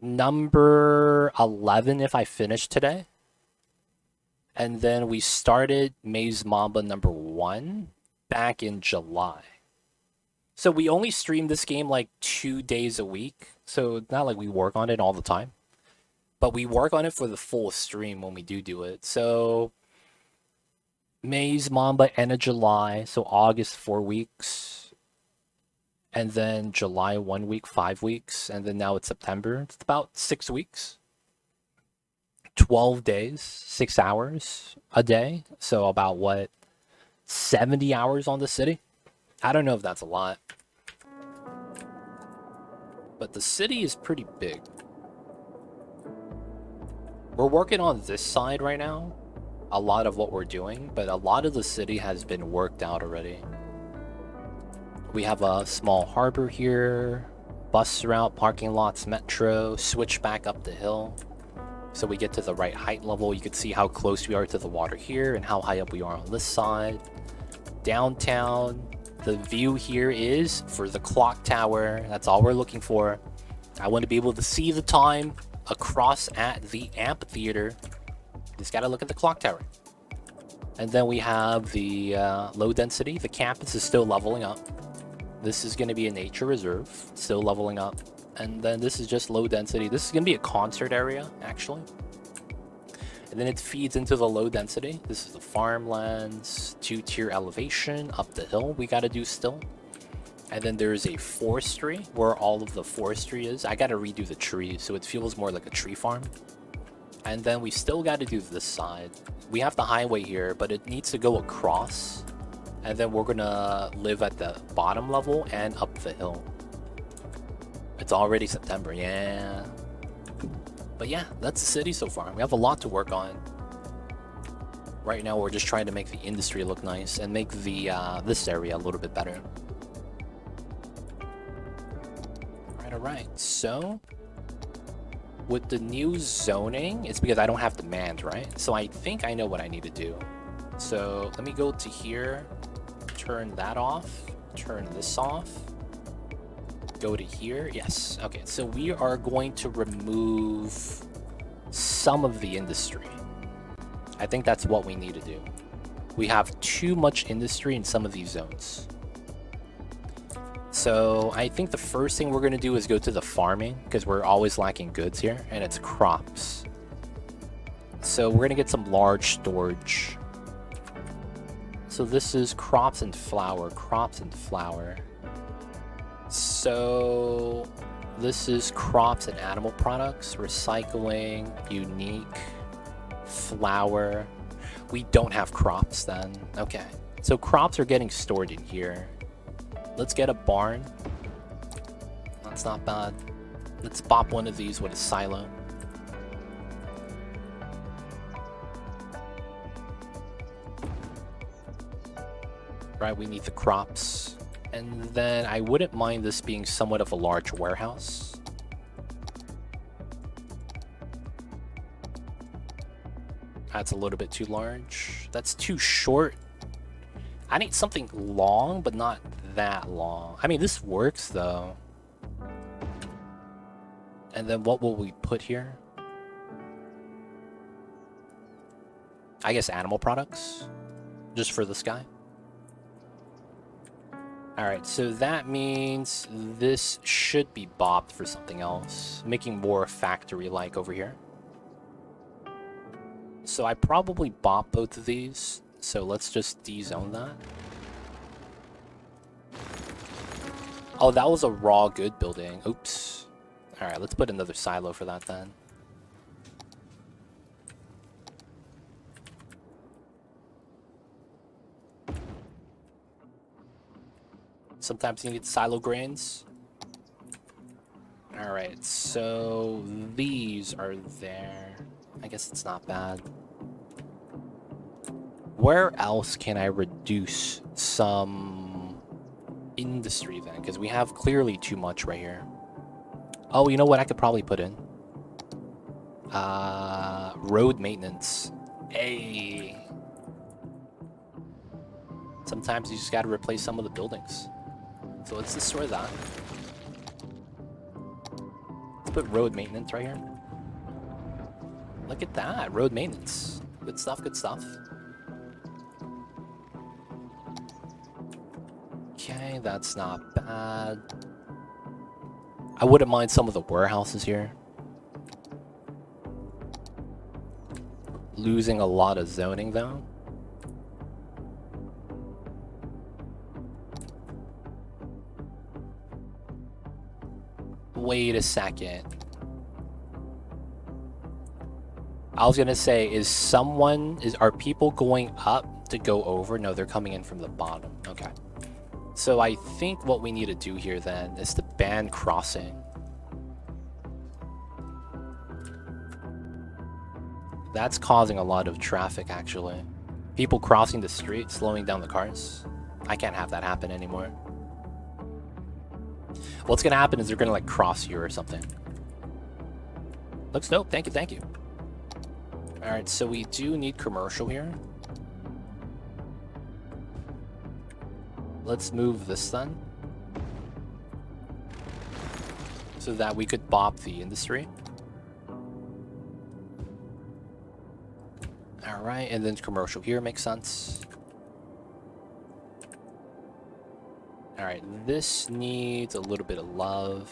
number 11 if I finish today. And then we started Maze Mamba number 1 back in July. So we only stream this game like 2 days a week. So it's not like we work on it all the time. But we work on it for the full stream when we do it. So Maze Mamba end of July. So August 4 weeks. And then July 1 week, 5 weeks. And then now it's September. It's about 6 weeks. 12 days, 6 hours a day. So about what? 70 hours on the city? I don't know if that's a lot. But the city is pretty big. We're working on this side right now. A lot of what we're doing. But a lot of the city has been worked out already. We have a small harbor here. Bus route, parking lots, metro. Switch back up the hill. So we get to the right height level. You can see how close we are to the water here and how high up we are on this side. Downtown. The view here is for the clock tower. That's all we're looking for. I want to be able to see the time across at the amphitheater. Just got to look at the clock tower. And then we have the low density. The campus is still leveling up. This is going to be a nature reserve. Still leveling up. And then this is just low density. This is going to be a concert area, actually. And then it feeds into the low density. This is the farmlands, 2-tier elevation, up the hill we got to do still. And then there's a forestry where all of the forestry is. I got to redo the trees, so it feels more like a tree farm. And then we still got to do this side. We have the highway here, but it needs to go across. And then we're going to live at the bottom level and up the hill. It's already September, yeah. But yeah, that's the city so far. We have a lot to work on. Right now, we're just trying to make the industry look nice and make the this area a little bit better. All right. So with the new zoning, it's because I don't have demand, right? So I think I know what I need to do. So let me go to here, turn that off, turn this off. Go to here. Yes. Okay. So we are going to remove some of the industry. I think that's what we need to do. We have too much industry in some of these zones. So I think the first thing we're going to do is go to the farming because we're always lacking goods here, and it's crops. So we're going to get some large storage. So this is crops and flour, crops and flour. So this is crops and animal products, recycling, unique, flour. We don't have crops then. Okay. So crops are getting stored in here. Let's get a barn. That's not bad. Let's pop one of these with a silo. Right, we need the crops. And then I wouldn't mind this being somewhat of a large warehouse. That's a little bit too large. That's too short. I need something long, but not that long. I mean, this works though. And then what will we put here? I guess animal products, just for this guy. Alright, so that means this should be bopped for something else, making more factory-like over here. So I probably bop both of these, so let's just dezone that. Oh, that was a raw good building. Oops. Alright, let's put another silo for that then. Sometimes you need silo grains. Alright, so these are there. I guess it's not bad. Where else can I reduce some industry then, because we have clearly too much right here. Oh, you know what I could probably put in? Road maintenance. Hey. Sometimes you just gotta replace some of the buildings. So let's destroy that. Let's put road maintenance right here. Look at that, road maintenance. Good stuff, good stuff. Okay, that's not bad. I wouldn't mind some of the warehouses here. Losing a lot of zoning though. Wait a second. I was gonna say, are people going up to go over? No, they're coming in from the bottom. Okay. So I think what we need to do here then is to ban crossing. That's causing a lot of traffic actually. People crossing the street, slowing down the cars. I can't have that happen anymore. What's gonna happen is they're gonna like cross here or something. Looks dope, thank you, thank you. Alright, so we do need commercial here. Let's move this then. So that we could bop the industry. Alright, and then commercial here makes sense. Alright, this needs a little bit of love.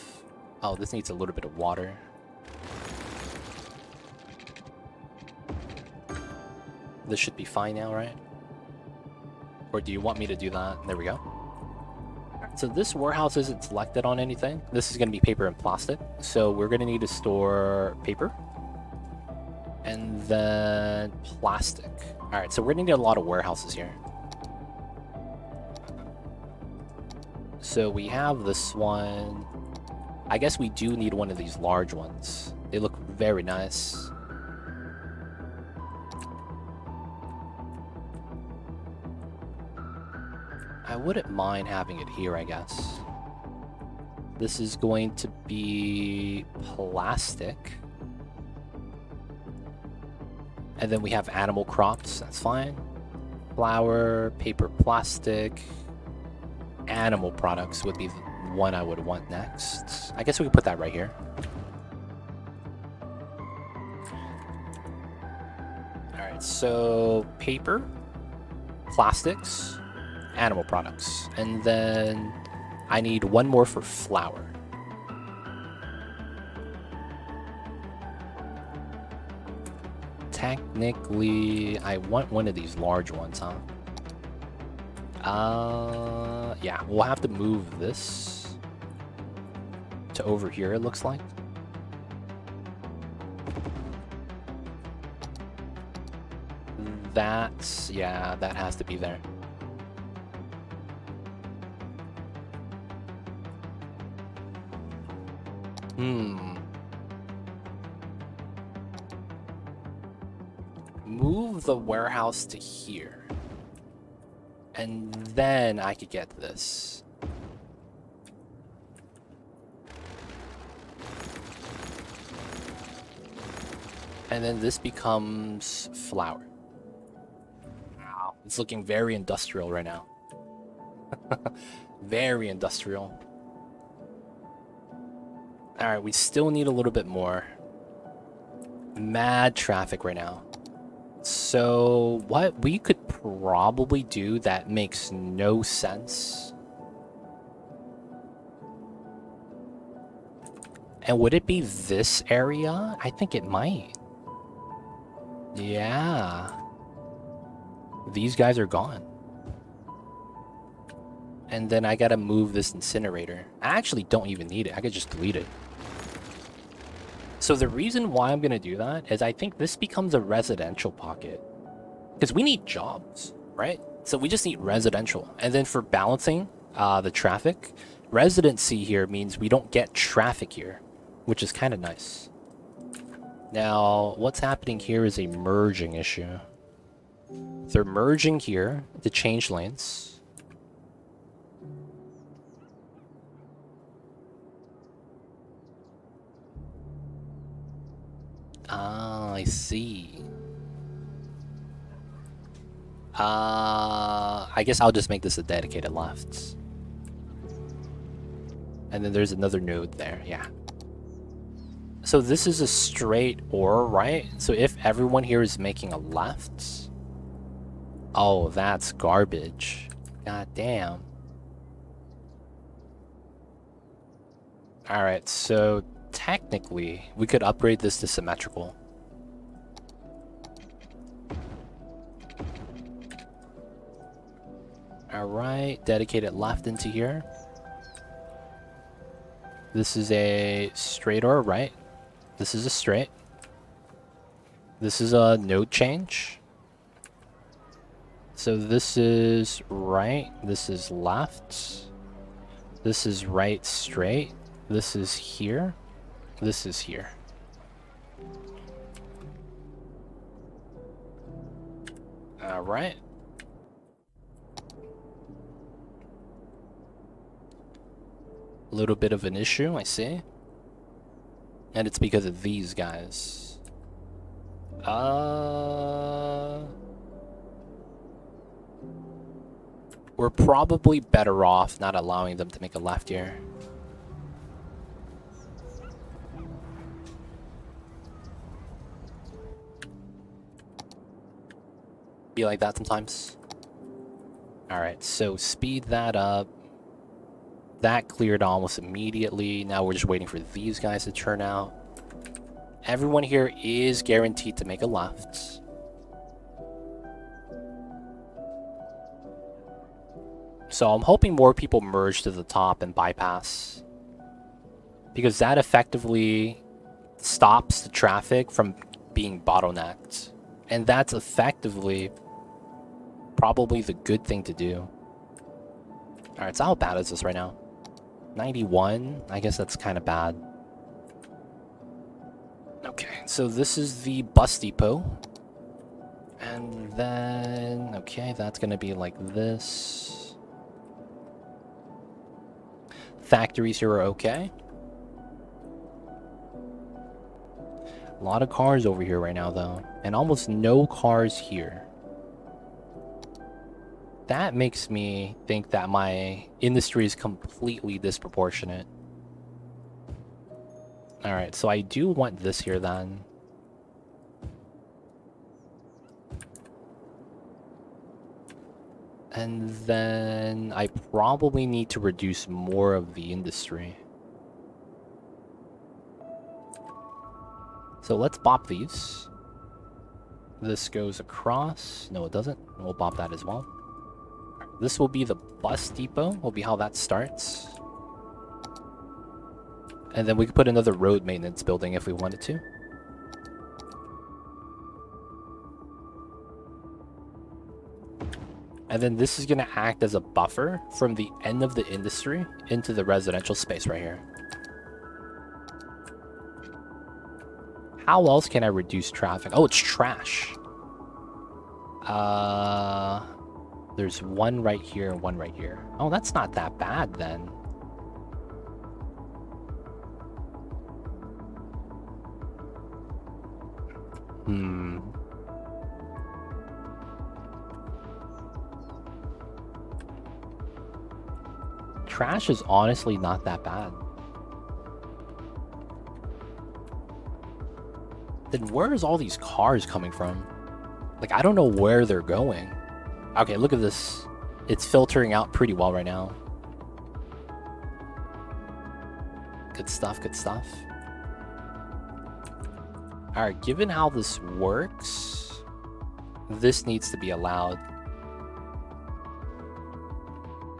Oh, this needs a little bit of water. This should be fine now, right? Or do you want me to do that? There we go. So this warehouse isn't selected on anything. This is going to be paper and plastic. So we're going to need to store paper. And then plastic. Alright, so we're going to need a lot of warehouses here. So we have this one. I guess we do need one of these large ones. They look very nice. I wouldn't mind having it here, I guess. This is going to be plastic. And then we have animal crops, that's fine. Flour, paper, plastic. Animal products would be the one I would want next. I guess we could put that right here. Alright, so paper, plastics, animal products. And then I need one more for flour. Technically, I want one of these large ones, huh? Yeah, we'll have to move this to over here, it looks like. Yeah, that has to be there. Move the warehouse to here. And then I could get this. And then this becomes flour. Wow, it's looking very industrial right now. Very industrial. Alright, we still need a little bit more. Mad traffic right now. So, what we could probably do that makes no sense. And would it be this area? I think it might. Yeah. These guys are gone. And then I gotta move this incinerator. I actually don't even need it. I could just delete it. So the reason why I'm gonna do that is I think this becomes a residential pocket. Because we need jobs, right? So we just need residential. And then for balancing the traffic, residency here means we don't get traffic here, which is kind of nice. Now, what's happening here is a merging issue. They're merging here to change lanes. Ah, I see. I guess I'll just make this a dedicated left. And then there's another node there, yeah. So this is a straight OR, right? So if everyone here is making a left... Oh, that's garbage. God damn. Alright, so technically, we could upgrade this to symmetrical. Alright, dedicated left into here. This is a straight OR, right? This is a straight. This is a node change. So this is right, this is left. This is right straight. This is here. This is here. Alright. A little bit of an issue, I see. And it's because of these guys. We're probably better off not allowing them to make a left here. Be like that sometimes. Alright, so speed that up. That cleared almost immediately. Now we're just waiting for these guys to turn out. Everyone here is guaranteed to make a left. So I'm hoping more people merge to the top and bypass. Because that effectively stops the traffic from being bottlenecked. And that's effectively probably the good thing to do. Alright, so how bad is this right now? 91? I guess that's kind of bad. Okay, so this is the bus depot. And then... Okay, that's gonna be like this. Factories here are okay. A lot of cars over here right now, though. And almost no cars here. That makes me think that my industry is completely disproportionate. Alright, so I do want this here then. And then I probably need to reduce more of the industry. So let's bop these. This goes across. No, it doesn't. We'll bop that as well. This will be the bus depot, will be how that starts. And then we could put another road maintenance building if we wanted to. And then this is going to act as a buffer from the end of the industry into the residential space right here. How else can I reduce traffic? Oh, it's trash. There's one right here and one right here. Oh, that's not that bad then. Trash is honestly not that bad. Then where is all these cars coming from? Like, I don't know where they're going. Okay, look at this. It's filtering out pretty well right now. Good stuff, good stuff. Alright, given how this works, this needs to be allowed.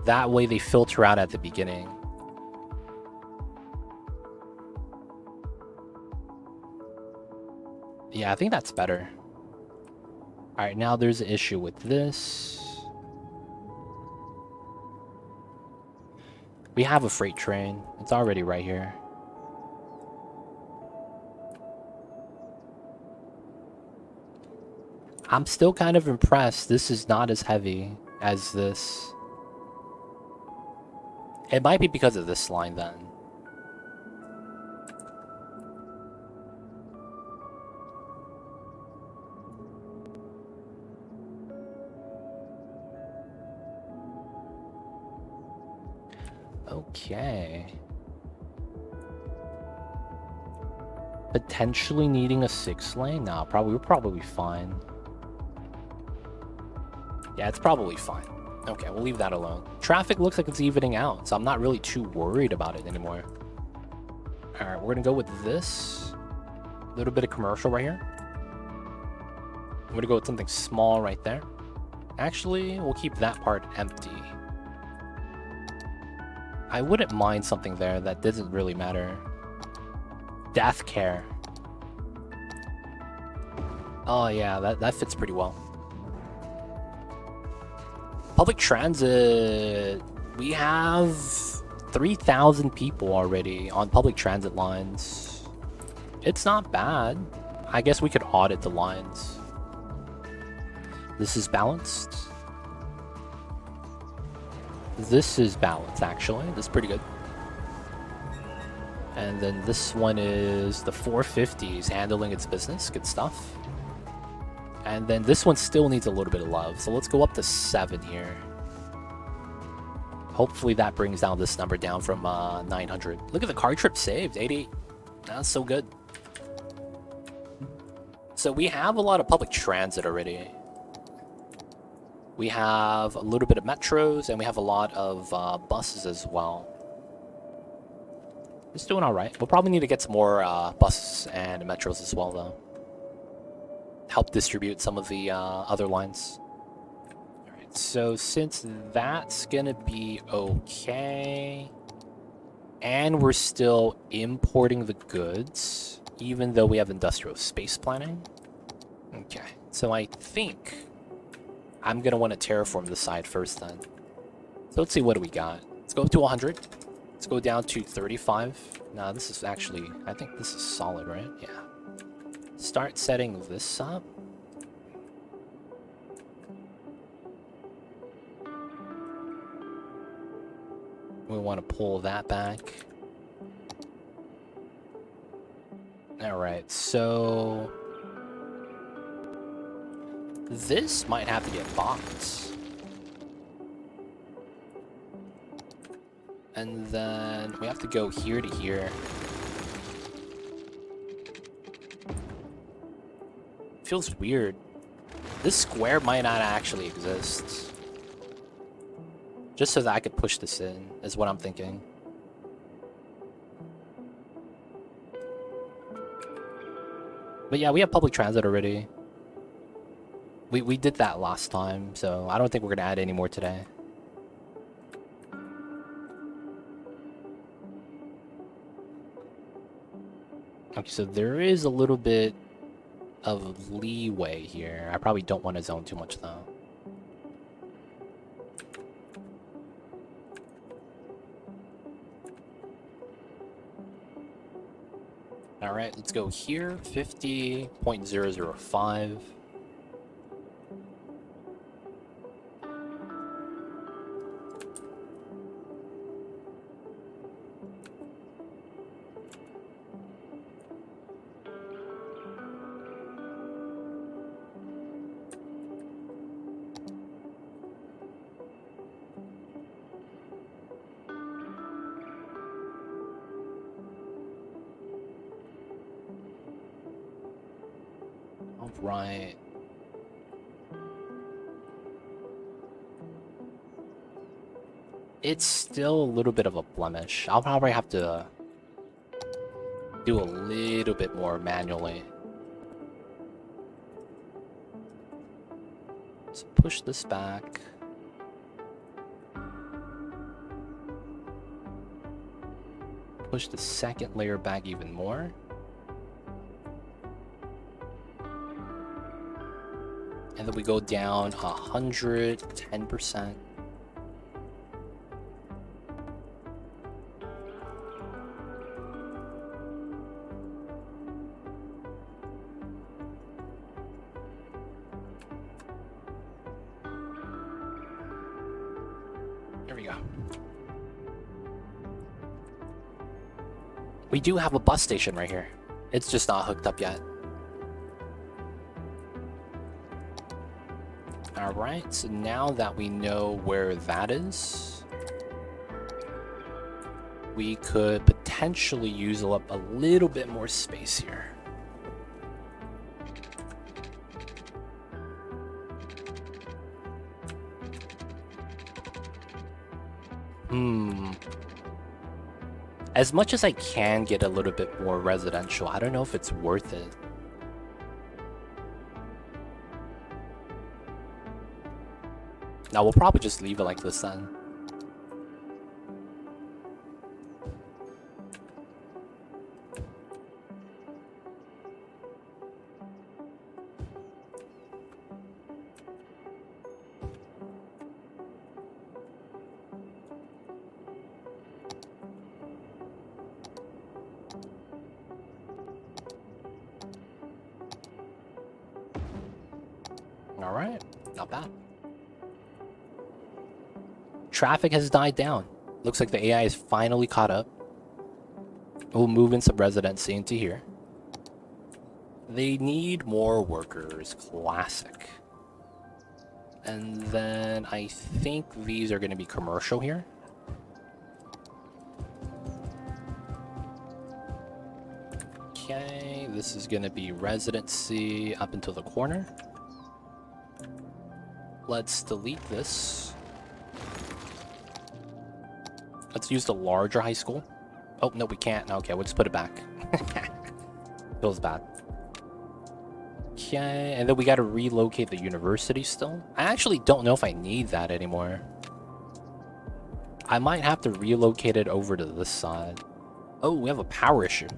That way they filter out at the beginning. Yeah, I think that's better. Alright, now there's an issue with this. We have a freight train. It's already right here. I'm still kind of impressed. This is not as heavy as this. It might be because of this line then. Okay. Potentially needing a 6-lane? Nah, we're probably fine. Yeah, it's probably fine. Okay, we'll leave that alone. Traffic looks like it's evening out, so I'm not really too worried about it anymore. Alright, we're gonna go with this. A little bit of commercial right here. I'm gonna go with something small right there. Actually, we'll keep that part empty. I wouldn't mind something there that doesn't really matter. Death care. Oh yeah, that fits pretty well. Public transit. We have 3,000 people already on public transit lines. It's not bad. I guess we could audit the lines. This is balanced. This is balanced, actually. This is pretty good. And then this one is the 450s handling its business. Good stuff. And then this one still needs a little bit of love. So let's go up to 7 here. Hopefully that brings down this number down from 900. Look at the car trip saved. 88. That's so good. So we have a lot of public transit already. We have a little bit of metros, and we have a lot of buses as well. It's doing all right. We'll probably need to get some more buses and metros as well, though. Help distribute some of the other lines. All right, so since that's gonna be okay, and we're still importing the goods, even though we have industrial space planning. Okay, so I think I'm gonna want to terraform the side first then. So let's see, what do we got? Let's go up to 100. Let's go down to 35. Nah, this is actually, I think this is solid, right? Yeah. Start setting this up. We want to pull that back. Alright, so this might have to get boxed. And then we have to go here to here. Feels weird. This square might not actually exist. Just so that I could push this in, is what I'm thinking. But yeah, we have public transit already. We did that last time, so I don't think we're gonna add any more today. Okay, so there is a little bit of leeway here. I probably don't want to zone too much, though. Alright, let's go here. 50.005. Right. It's still a little bit of a blemish. I'll probably have to do a little bit more manually. So push this back. Push the second layer back even more. And then we go down 110%. There we go. We do have a bus station right here. It's just not hooked up yet. Alright, so now that we know where that is, we could potentially use up a little bit more space here. As much as I can get a little bit more residential, I don't know if it's worth it. Now we'll probably just leave it like this then. All right, not bad. Traffic has died down. Looks like the AI is finally caught up. We'll move in some residency into here. They need more workers. Classic. And then I think these are going to be commercial here. Okay, this is going to be residency up until the corner. Let's delete this. Let's use the larger high school. Oh, no, we can't. Okay, we'll just put it back. Feels bad. Okay, and then we gotta relocate the university still. I actually don't know if I need that anymore. I might have to relocate it over to this side. Oh, we have a power issue.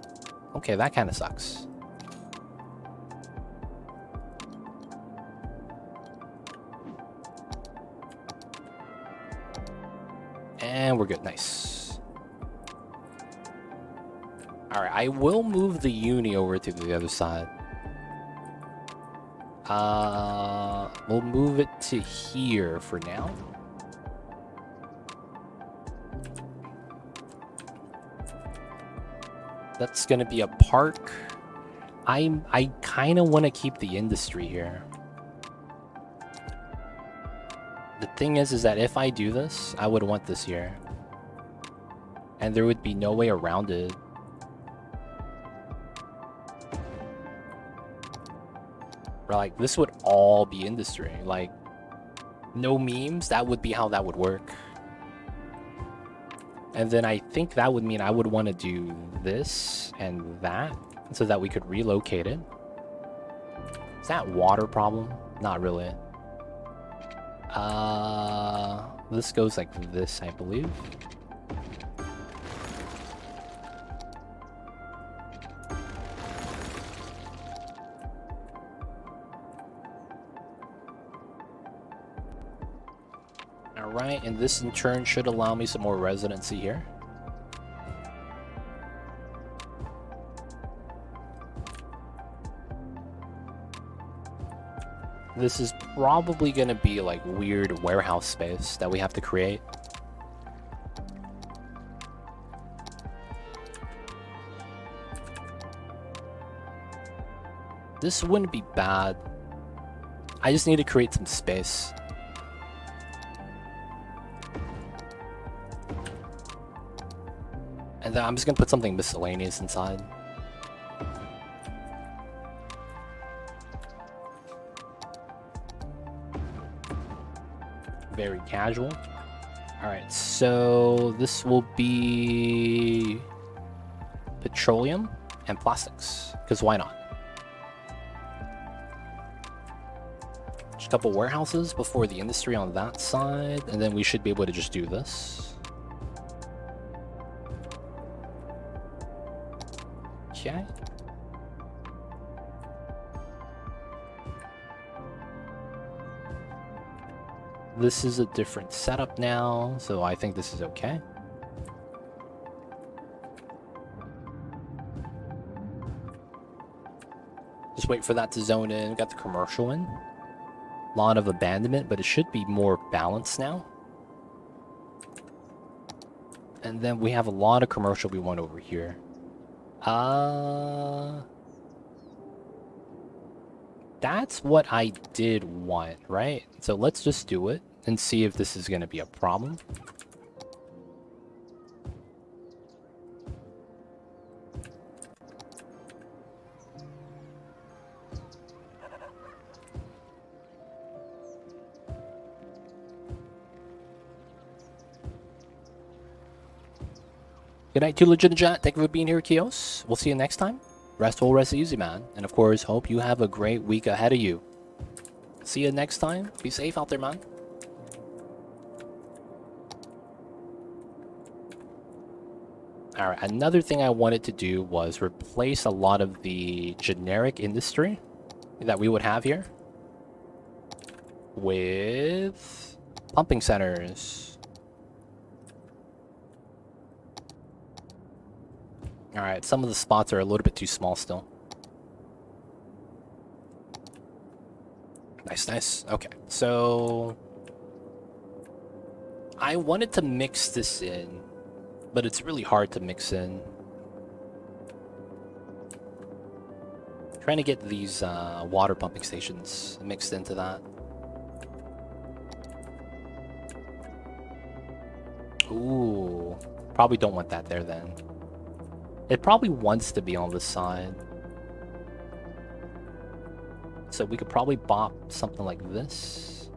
Okay, that kind of sucks. And we're good. Nice. Alright, I will move the uni over to the other side. We'll move it to here for now. That's gonna be a park. I kind of want to keep the industry here. The thing is that if I do this, I would want this here. And there would be no way around it. Or like, this would all be industry. Like, no memes, that would be how that would work. And then I think that would mean I would want to do this and that, so that we could relocate it. Is that water problem? Not really. This goes like this, I believe. Alright, and this in turn should allow me some more residency here. This is probably going to be like weird warehouse space that we have to create. This wouldn't be bad. I just need to create some space. And then I'm just going to put something miscellaneous inside. Very casual. Alright, so this will be petroleum and plastics, because why not? Just a couple warehouses before the industry on that side, and then we should be able to just do this. Okay. This is a different setup now, so I think this is okay. Just wait for that to zone in. Got the commercial in. Lot of abandonment, but it should be more balanced now. And then we have a lot of commercial we want over here. That's what I did want, right? So let's just do it and see if this is going to be a problem. Good night, too legit chat. Thank you for being here, Kios. We'll see you next time. Restful, rest easy, man. And of course, hope you have a great week ahead of you. See you next time. Be safe out there, man. Alright, another thing I wanted to do was replace a lot of the generic industry that we would have here with pumping centers. Alright, some of the spots are a little bit too small still. Nice, nice. Okay, so I wanted to mix this in, but it's really hard to mix in. Trying to get these water pumping stations mixed into that. Ooh, probably don't want that there then. It probably wants to be on the side. So we could probably bop something like this.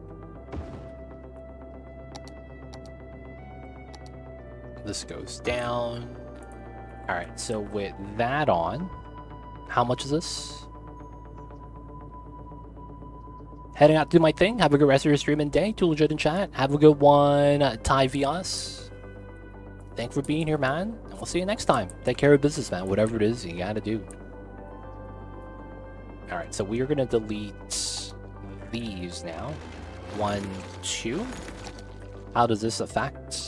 This goes down. Alright, so with that on, how much is this? Heading out to do my thing. Have a good rest of your stream and day. Too legit in chat. Have a good one, Ty Vias. Thanks for being here, man. And we'll see you next time. Take care of business, man. Whatever it is you gotta do. Alright, so we are gonna delete these now. 1, 2. How does this affect?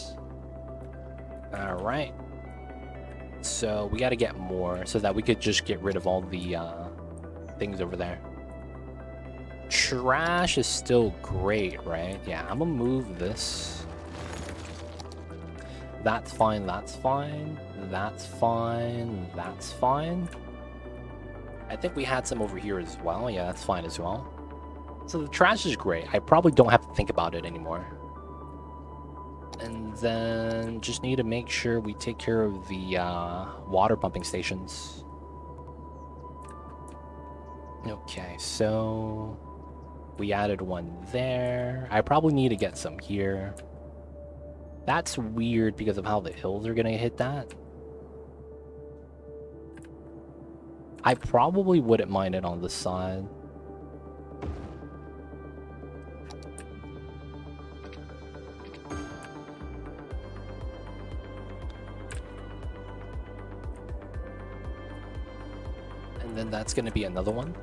Alright. So we gotta get more so that we could just get rid of all the things over there. Trash is still great, right? Yeah, I'm gonna move this. That's fine, that's fine. That's fine, that's fine. I think we had some over here as well. Yeah, that's fine as well. So the trash is great. I probably don't have to think about it anymore. And then just need to make sure we take care of the water pumping stations. Okay, so we added one there. I probably need to get some here. That's weird because of how the hills are gonna hit that. I probably wouldn't mind it on this side. And then that's gonna be another one.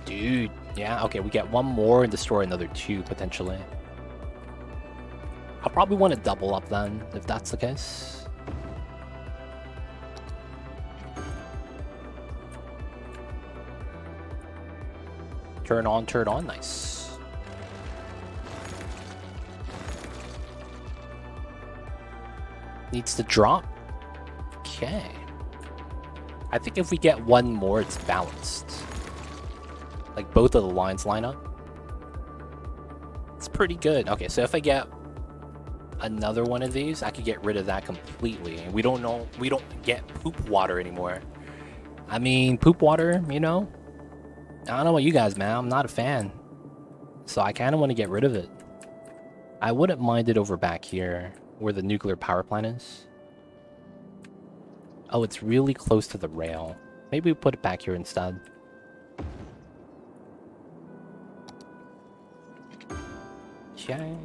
Dude, yeah, okay, we get one more and destroy another 2 potentially. I'll probably want to double up then, if that's the case. Turn on, nice. Needs to drop. Okay. I think if we get one more, it's balanced. Like both of the lines line up. It's pretty good. Okay, so if I get another one of these, I could get rid of that completely. And we don't get poop water anymore. I mean, poop water, you know? I don't know about you guys, man. I'm not a fan. So I kind of want to get rid of it. I wouldn't mind it over back here, where the nuclear power plant is. Oh, it's really close to the rail. Maybe we put it back here instead. Okay.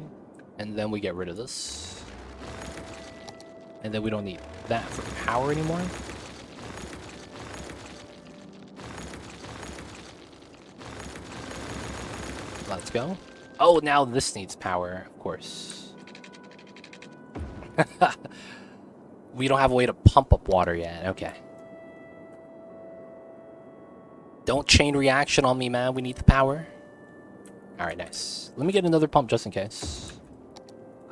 And then we get rid of this. And then we don't need that for power anymore. Let's go. Oh, now this needs power, of course. We don't have a way to pump up water yet. Okay. Don't chain reaction on me, man. We need the power. Alright, nice. Let me get another pump just in case.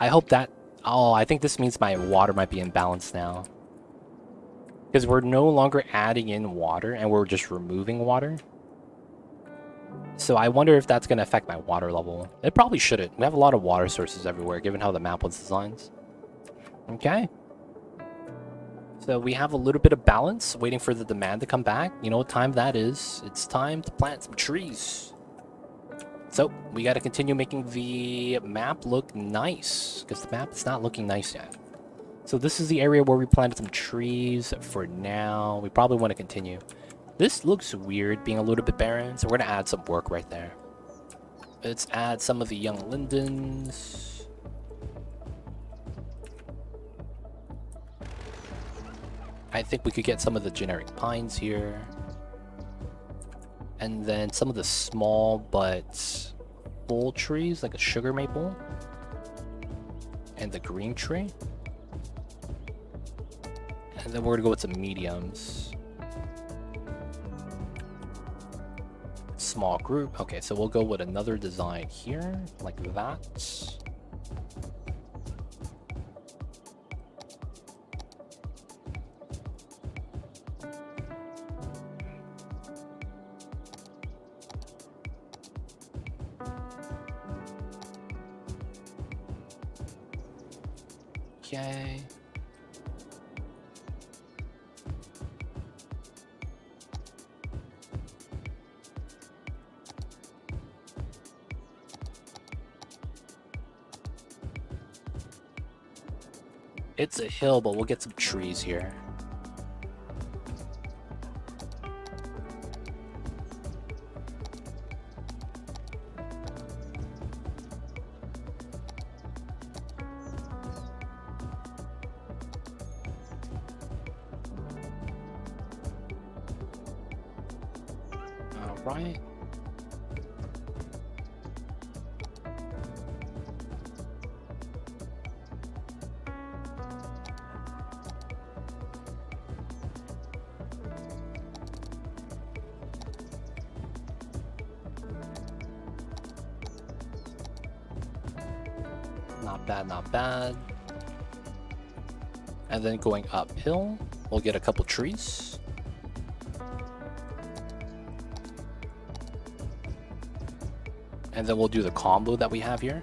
I hope that... Oh, I think this means my water might be imbalanced now. Because we're no longer adding in water, and we're just removing water. So I wonder if that's going to affect my water level. It probably shouldn't. We have a lot of water sources everywhere, given how the map was designed. Okay. So we have a little bit of balance, waiting for the demand to come back. You know what time that is. It's time to plant some trees. So we got to continue making the map look nice, because the map is not looking nice yet. So this is the area where we planted some trees for now. We probably want to continue. This looks weird being a little bit barren, so we're going to add some work right there. Let's add some of the young lindens. I think we could get some of the generic pines here. And then some of the small but full trees, like a sugar maple. And the green tree. And then we're going to go with some mediums. Small group. Okay, so we'll go with another design here, like that. Okay. It's a hill, but we'll get some trees here. All right. Not bad, not bad. And then going uphill, we'll get a couple trees. And then we'll do the combo that we have here.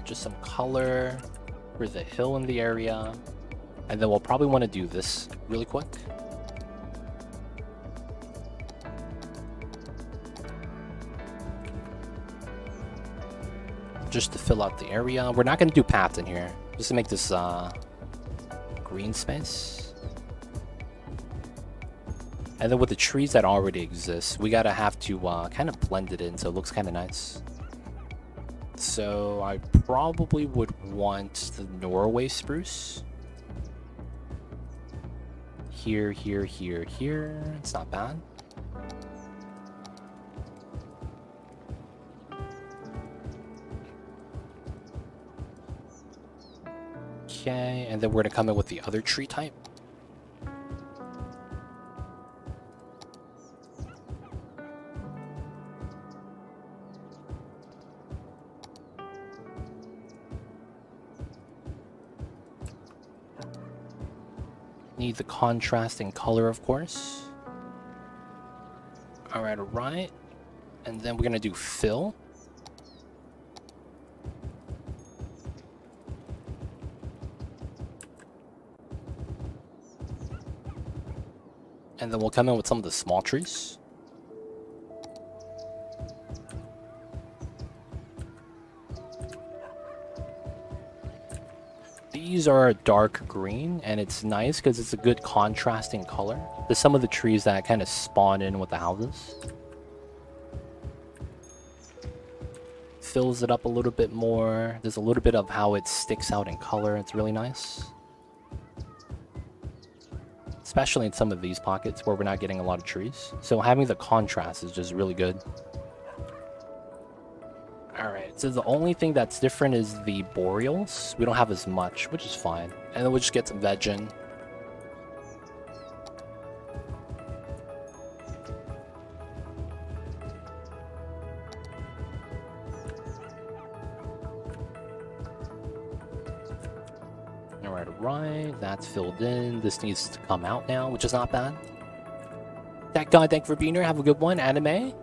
Just some color for the hill in the area. And then we'll probably want to do this really quick. Just to fill out the area. We're not going to do paths in here. Just to make this green space. And then with the trees that already exist, we gotta have to kind of blend it in so it looks kind of nice. So I probably would want the Norway spruce. Here, here, here, here. It's not bad. Okay, and then we're gonna come in with the other tree type. Need the contrast in color, of course. Alright, alright. And then we're gonna do fill. And then we'll come in with some of the small trees. These are a dark green, and it's nice because it's a good contrasting color. There's some of the trees that kind of spawn in with the houses. Fills it up a little bit more. There's a little bit of how it sticks out in color. It's really nice. Especially in some of these pockets where we're not getting a lot of trees. So having the contrast is just really good. Alright, so the only thing that's different is the boreals. We don't have as much, which is fine. And then we'll just get some veg in. Alright, alright. That's filled in. This needs to come out now, which is not bad. That guy, thank you for being here. Have a good one. Anime.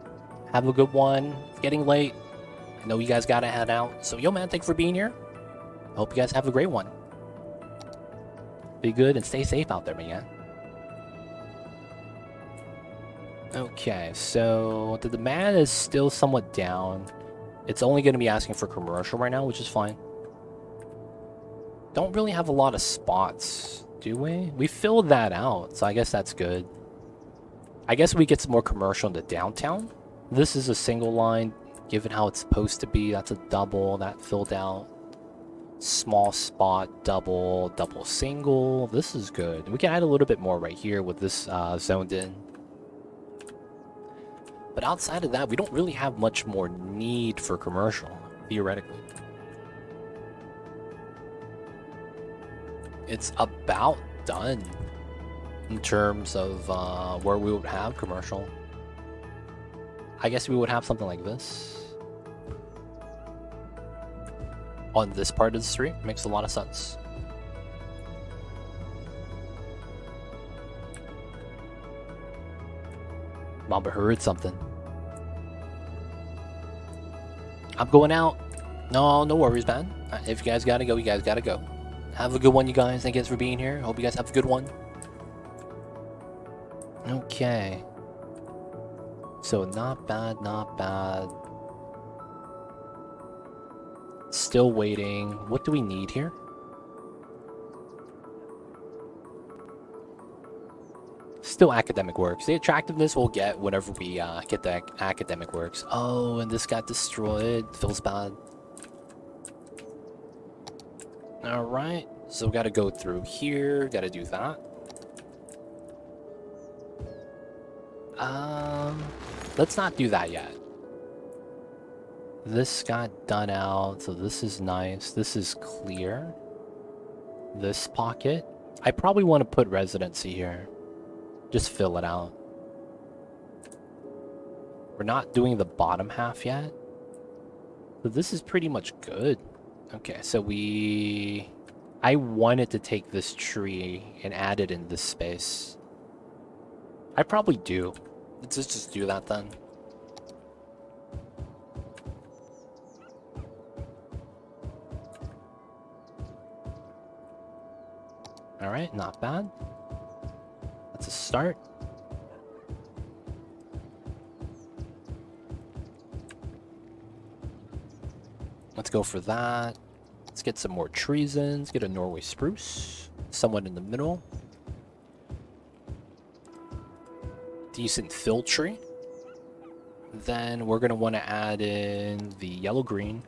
Have a good one. It's getting late. I know you guys gotta head out. So, yo, man, thanks for being here. I hope you guys have a great one. Be good and stay safe out there, man. Okay, so the demand is still somewhat down. It's only going to be asking for commercial right now, which is fine. Don't really have a lot of spots, do we? We filled that out, so I guess that's good. I guess we get some more commercial in the downtown. This is a single line, given how it's supposed to be. That's a double, that filled out. Small spot, double, double single. This is good. We can add a little bit more right here with this zoned in. But outside of that, we don't really have much more need for commercial, theoretically. It's about done in terms of where we would have commercial. I guess we would have something like this. On this part of the street, makes a lot of sense. Mamba heard something. I'm going out. No worries, man. If you guys gotta go, you guys gotta go. Have a good one, you guys. Thank you guys for being here. Hope you guys have a good one. Okay. So, not bad, not bad. Still waiting. What do we need here? Still academic works. The attractiveness we'll get whenever we get the academic works. Oh, and this got destroyed. Feels bad. Alright. So we gotta go through here. Gotta do that. Let's not do that yet. This got done out, so this is nice. This is clear. This pocket. I probably want to put residency here. Just fill it out. We're not doing the bottom half yet. So this is pretty much good. Okay, so I wanted to take this tree and add it in this space. I probably do. Let's just do that then. Alright, not bad. That's a start. Let's go for that. Let's get some more trees in. Let's get a Norway spruce. Somewhat in the middle. Decent fill tree. Then we're going to want to add in the yellow-green.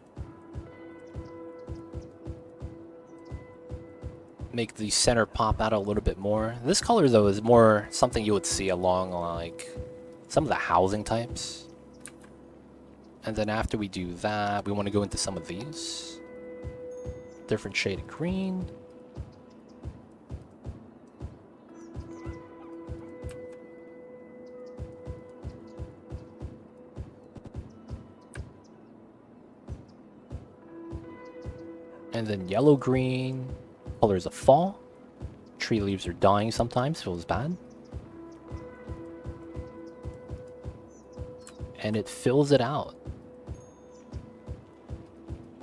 Make the center pop out a little bit more. This color, though, is more something you would see along, like, some of the housing types. And then after we do that, we want to go into some of these. Different shade of green. And then yellow-green. Colors of fall. Tree leaves are dying sometimes, feels bad. And it fills it out.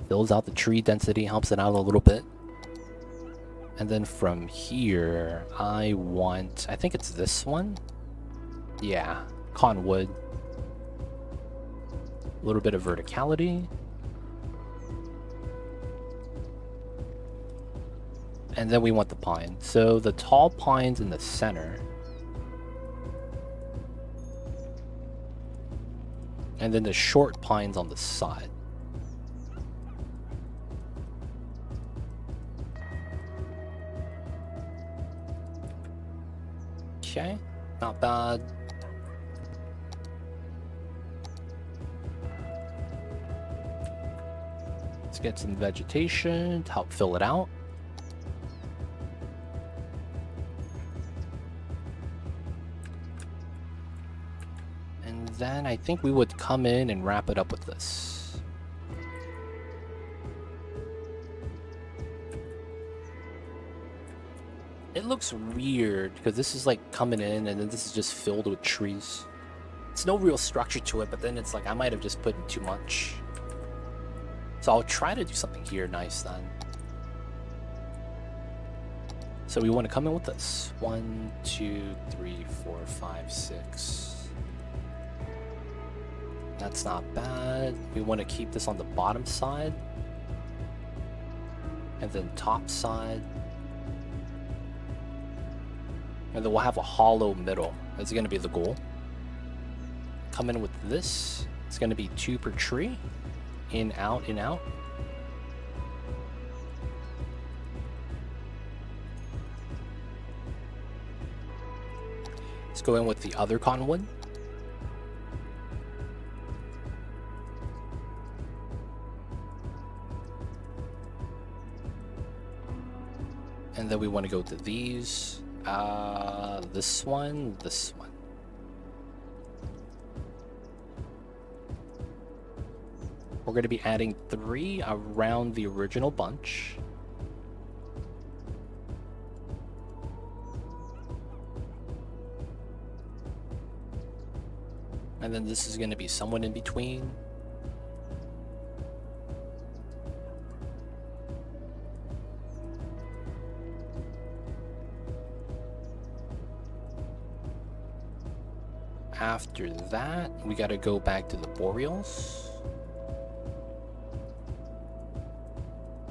Fills out the tree density, helps it out a little bit. And then from here, I think it's this one. Yeah, cottonwood. A little bit of verticality. And then we want the pine. So the tall pine's in the center. And then the short pine's on the side. Okay, not bad. Let's get some vegetation to help fill it out. Then I think we would come in and wrap it up with this. It looks weird because this is like coming in and then this is just filled with trees. It's no real structure to it, but then it's like I might have just put in too much. So I'll try to do something here nice then. So we want to come in with this. 1, 2, 3, 4, 5, 6. That's not bad. We want to keep this on the bottom side. And then top side. And then we'll have a hollow middle. That's going to be the goal. Come in with this. It's going to be 2 per tree. In, out, in, out. Let's go in with the other cottonwood. And then we want to go to these. This one, this one. We're going to be adding 3 around the original bunch. And then this is going to be somewhat in between. After that, we got to go back to the boreals.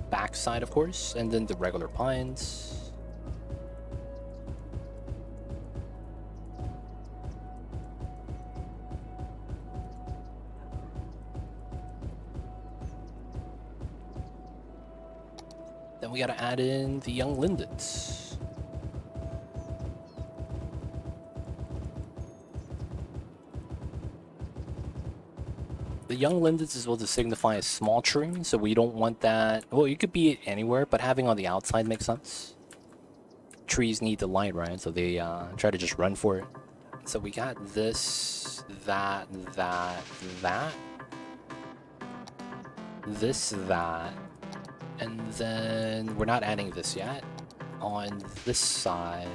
Backside, of course, and then the regular pines. Then we gotta add in the young lindens. The young lindens is supposed to signify a small tree, so we don't want that. Well, you could be anywhere, but having on the outside makes sense. Trees need the light, right? So they try to just run for it. So we got this, that, this, that. And then we're not adding this yet. On this side.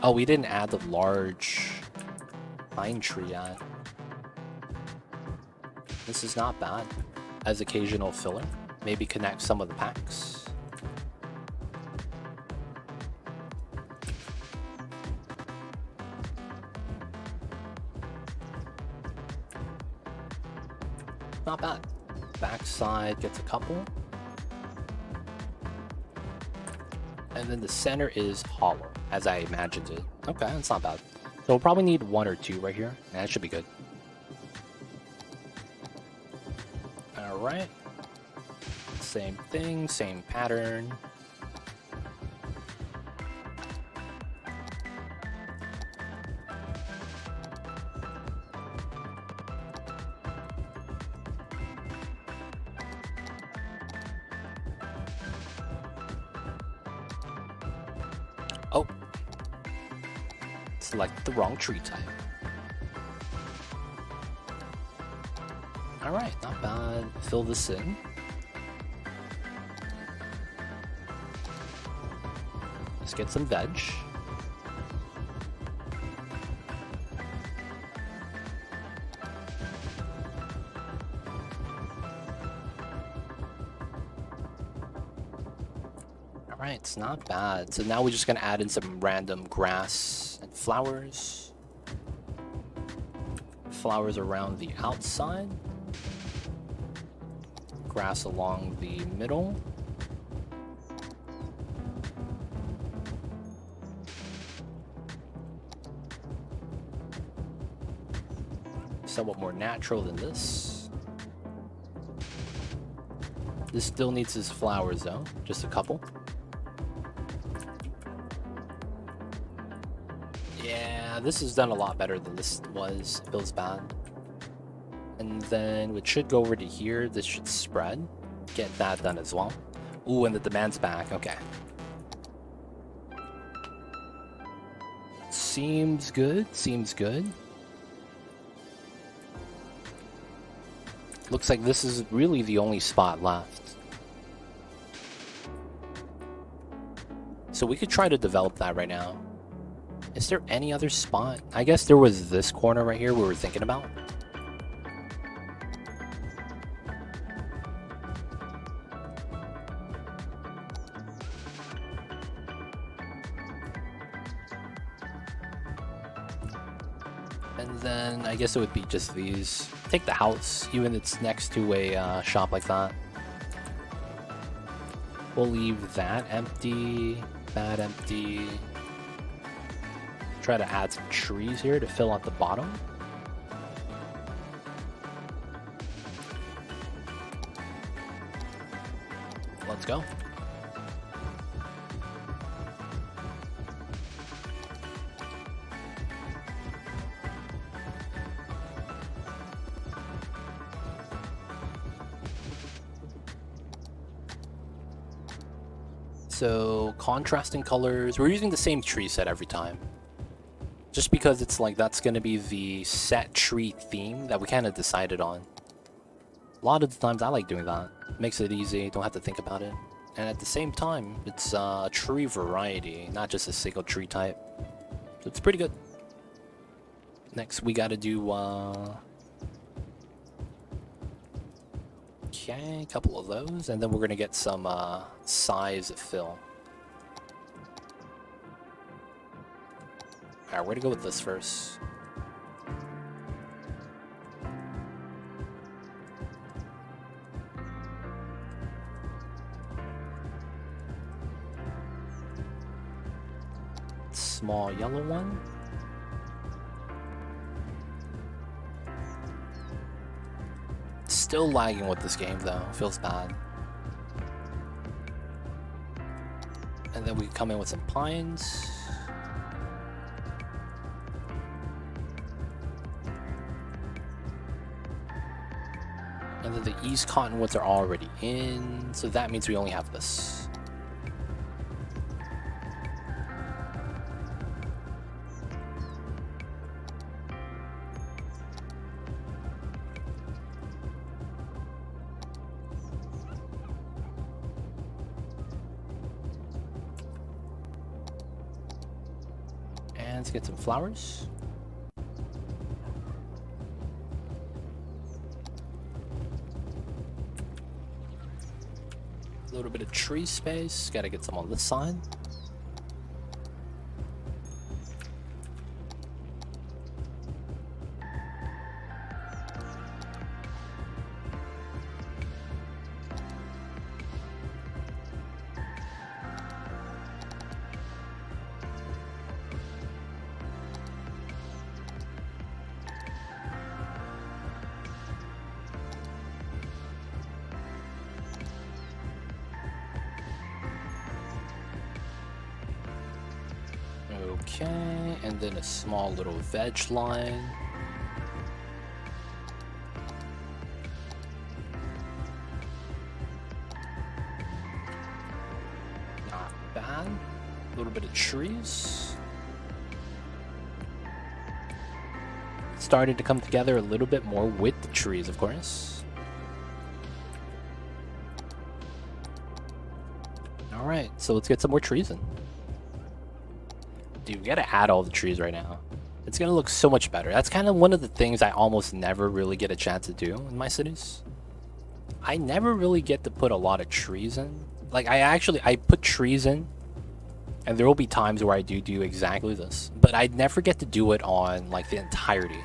Oh, we didn't add the large pine tree yet. This is not bad as occasional filler. Maybe connect some of the packs. Not bad. Backside gets a couple. And then the center is hollow, as I imagined it. Okay, that's not bad. So we'll probably need 1 or 2 right here. That should be good. Alright. Same thing, same pattern. Oh. Select the wrong tree type. Alright, not bad. Fill this in. Let's get some veg. Alright, it's not bad. So now we're just gonna add in some random grass and flowers. Flowers around the outside. Grass along the middle. Somewhat more natural than this. This still needs his flowers though, just a couple. Yeah, this is done a lot better than this was. It feels bad. And then it should go over to here. This should spread. Get that done as well. Ooh, and the demand's back. Okay. Seems good. Seems good. Looks like this is really the only spot left. So we could try to develop that right now. Is there any other spot? I guess there was this corner right here we were thinking about. And then I guess it would be just these. Take the house, even if it's next to a shop like that. We'll leave that empty, that empty. Try to add some trees here to fill out the bottom. Let's go. So contrasting colors, we're using the same tree set every time. Just because it's like that's going to be the set tree theme that we kind of decided on. A lot of the times I like doing that. Makes it easy, don't have to think about it. And at the same time, it's a tree variety, not just a single tree type. So it's pretty good. Next we gotta do okay, a couple of those, and then we're gonna get some size fill. Alright, we're gonna go with this first. Small yellow one. Still lagging with this game though, feels bad. And then we come in with some pines. And then the East Cottonwoods are already in, so that means we only have this. Let's get some flowers. A little bit of tree space. Gotta get some on this side. Okay, and then a small little veg line. Not bad. A little bit of trees. Starting to come together a little bit more with the trees, of course. Alright, so let's get some more trees in. Dude, we gotta add all the trees right now. It's gonna look so much better. That's kind of one of the things I almost never really get a chance to do in my cities. I never really get to put a lot of trees in. Like, I put trees in, and there will be times where I do exactly this. But I never get to do it on, like, the entirety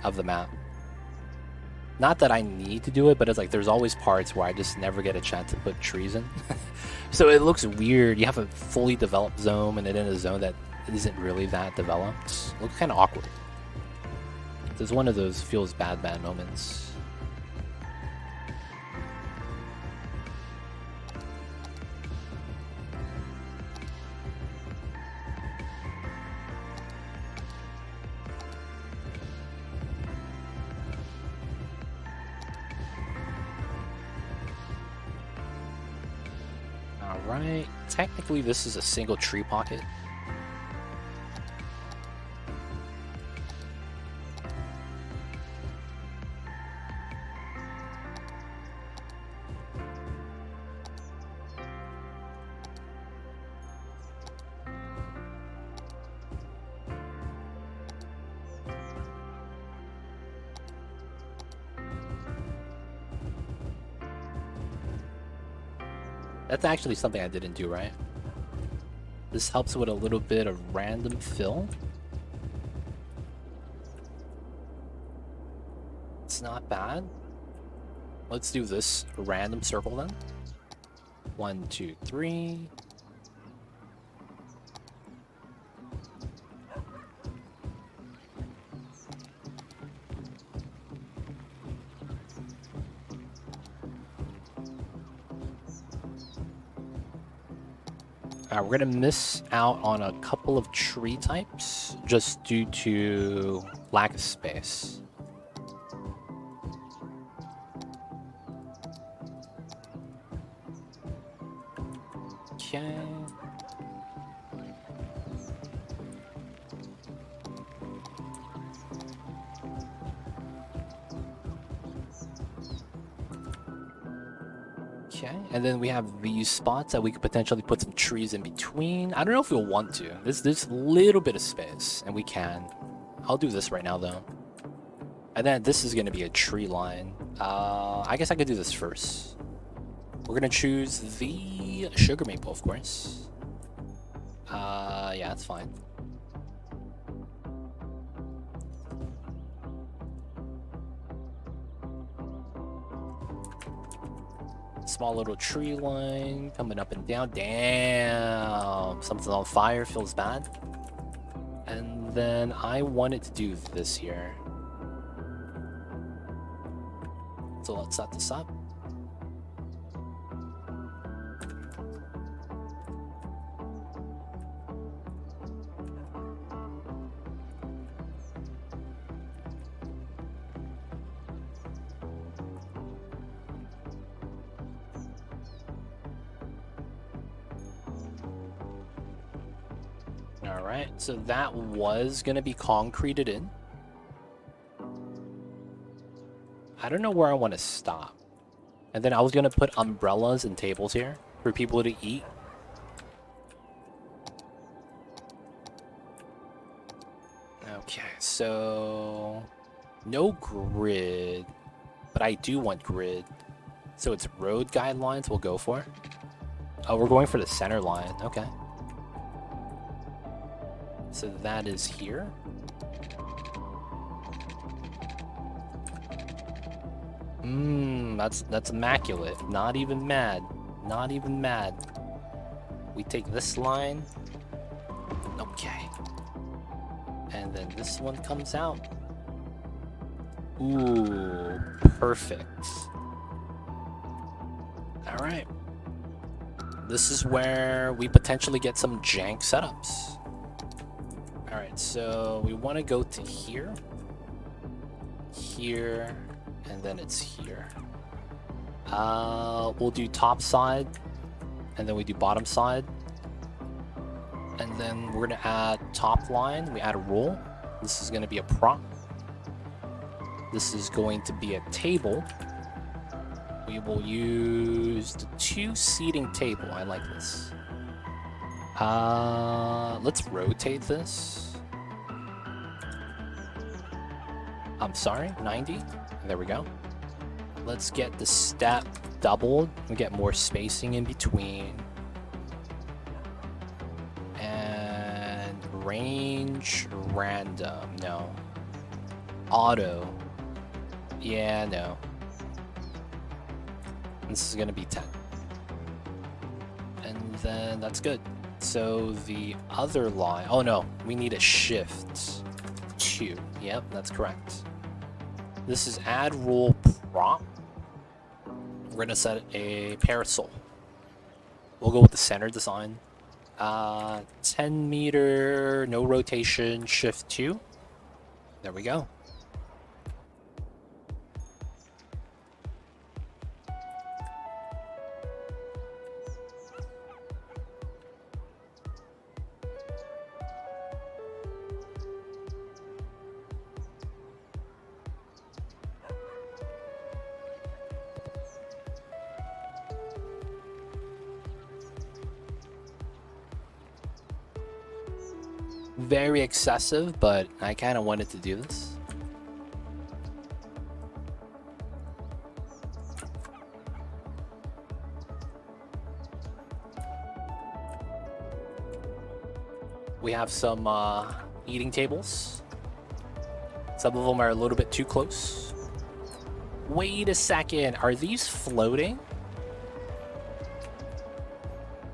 of the map. Not that I need to do it, but it's like there's always parts where I just never get a chance to put trees in. So it looks weird. You have a fully developed zone, and then in a zone that isn't really that developed. It looks kind of awkward. There's one of those feels bad moments. Alright, technically this is a single tree pocket. That's actually something I didn't do, right? This helps with a little bit of random fill. It's not bad. Let's do this random circle then. 1, 2, 3. We're gonna miss out on a couple of tree types just due to lack of space. Okay. Okay, and then we have these spots that we could potentially put some trees in between. I don't know if we'll want to. There's a little bit of space, and we can. I'll do this right now, though. And then this is going to be a tree line. I guess I could do this first. We're going to choose the sugar maple, of course. Yeah, that's fine. Small little tree line coming up and down. Damn, something's on fire, feels bad. And then I wanted to do this here. So let's set this up. Alright, so that was going to be concreted in. I don't know where I want to stop. And then I was going to put umbrellas and tables here for people to eat. Okay, so no grid, but I do want grid. So it's road guidelines we'll go for. Oh, we're going for the center line. Okay. So that is here. That's immaculate. Not even mad. Not even mad. We take this line. Okay. And then this one comes out. Ooh, perfect. All right. This is where we potentially get some jank setups. All right, so we want to go to here, here, and then it's here. We'll do top side, and then we do bottom side. And then we're gonna add top line, we add a roll. This is gonna be a prop. This is going to be a table. We will use the 2-seating table, I like this. Let's rotate this. I'm sorry, 90. There we go. Let's get the step doubled and get more spacing in between. And range random. No. Auto. Yeah, no. This is gonna be 10. And then that's good. So the other line, oh no, we need a shift 2. Yep, that's correct. This is add rule prop. We're gonna set a parasol. We'll go with the center design. 10 meter, no rotation, shift 2. There we go. Very excessive, but I kind of wanted to do this. We have some eating tables. Some of them are a little bit too close. Wait a second, are these floating?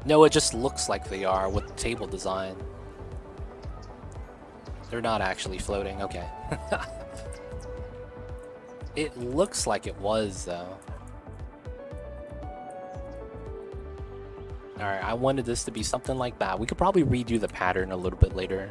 No, it just looks like they are with the table design. They're not actually floating, okay. It looks like it was, though. Alright, I wanted this to be something like that. We could probably redo the pattern a little bit later.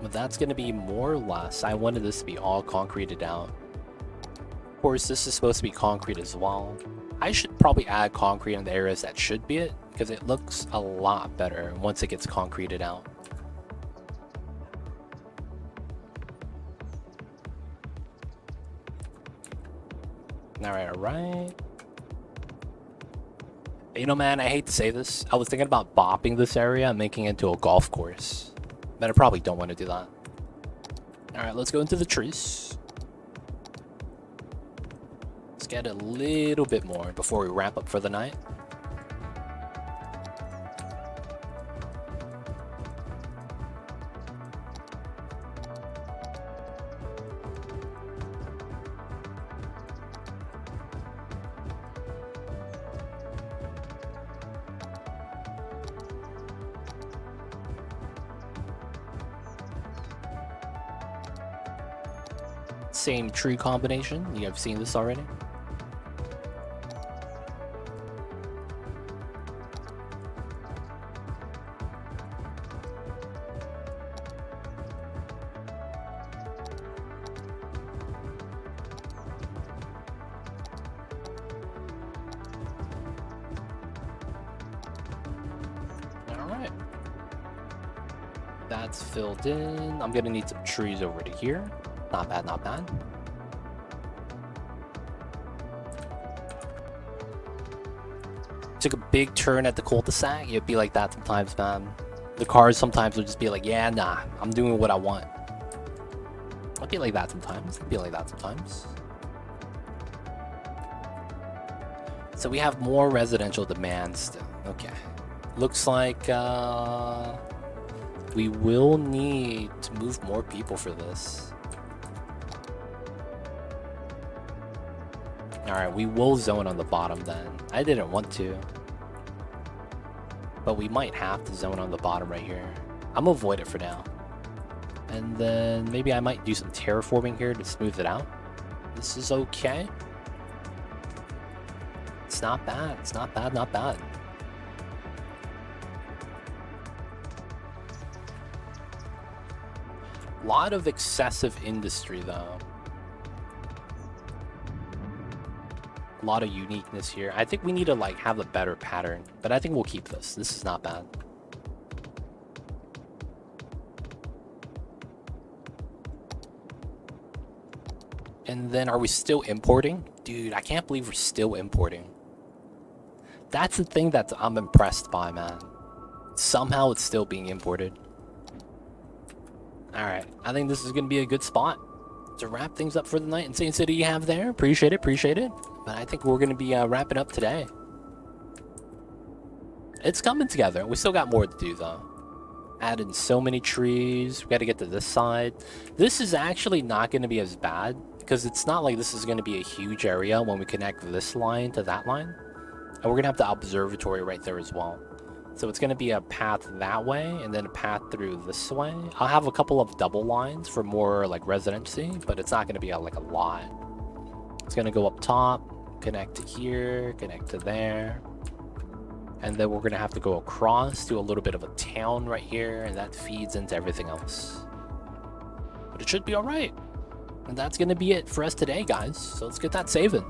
But that's going to be more or less. I wanted this to be all concreted out. Of course, this is supposed to be concrete as well. I should probably add concrete in the areas that should be it, because it looks a lot better once it gets concreted out. Alright, alright. You know, man, I hate to say this. I was thinking about bopping this area and making it into a golf course. But I probably don't want to do that. Alright, let's go into the trees. Let's get a little bit more before we wrap up for the night. Same tree combination. You have seen this already. Alright. That's filled in. I'm gonna need some trees over to here. Not bad, not bad. Took a big turn at the cul-de-sac. It'd be like that sometimes, man. The cars sometimes would just be like, yeah, nah, I'm doing what I want. It'd be like that sometimes. It'd be like that sometimes. So we have more residential demand still. Okay. Looks like we will need to move more people for this. Alright, we will zone on the bottom then. I didn't want to. But we might have to zone on the bottom right here. I'm gonna avoid it for now. And then maybe I might do some terraforming here to smooth it out. This is okay. It's not bad. It's not bad, not bad. A lot of excessive industry though. A lot of uniqueness here. I think we need to like have a better pattern, but I think we'll keep this. This is not bad. And then are we still importing? Dude, I can't believe we're still importing. That's the thing that I'm impressed by, man. Somehow it's still being imported. Alright, I think this is going to be a good spot to wrap things up for the night. Insane City you have there. Appreciate it, appreciate it. But I think we're going to be wrapping up today. It's coming together. We still got more to do, though. Added so many trees. We got to get to this side. This is actually not going to be as bad, because it's not like this is going to be a huge area when we connect this line to that line. And we're going to have the observatory right there as well. So it's going to be a path that way, and then a path through this way. I'll have a couple of double lines for more like residency, but it's not going to be like a lot. It's going to go up top, connect to here, connect to there. And then we're going to have to go across to a little bit of a town right here, and that feeds into everything else. But it should be all right. And that's going to be it for us today, guys. So let's get that saving.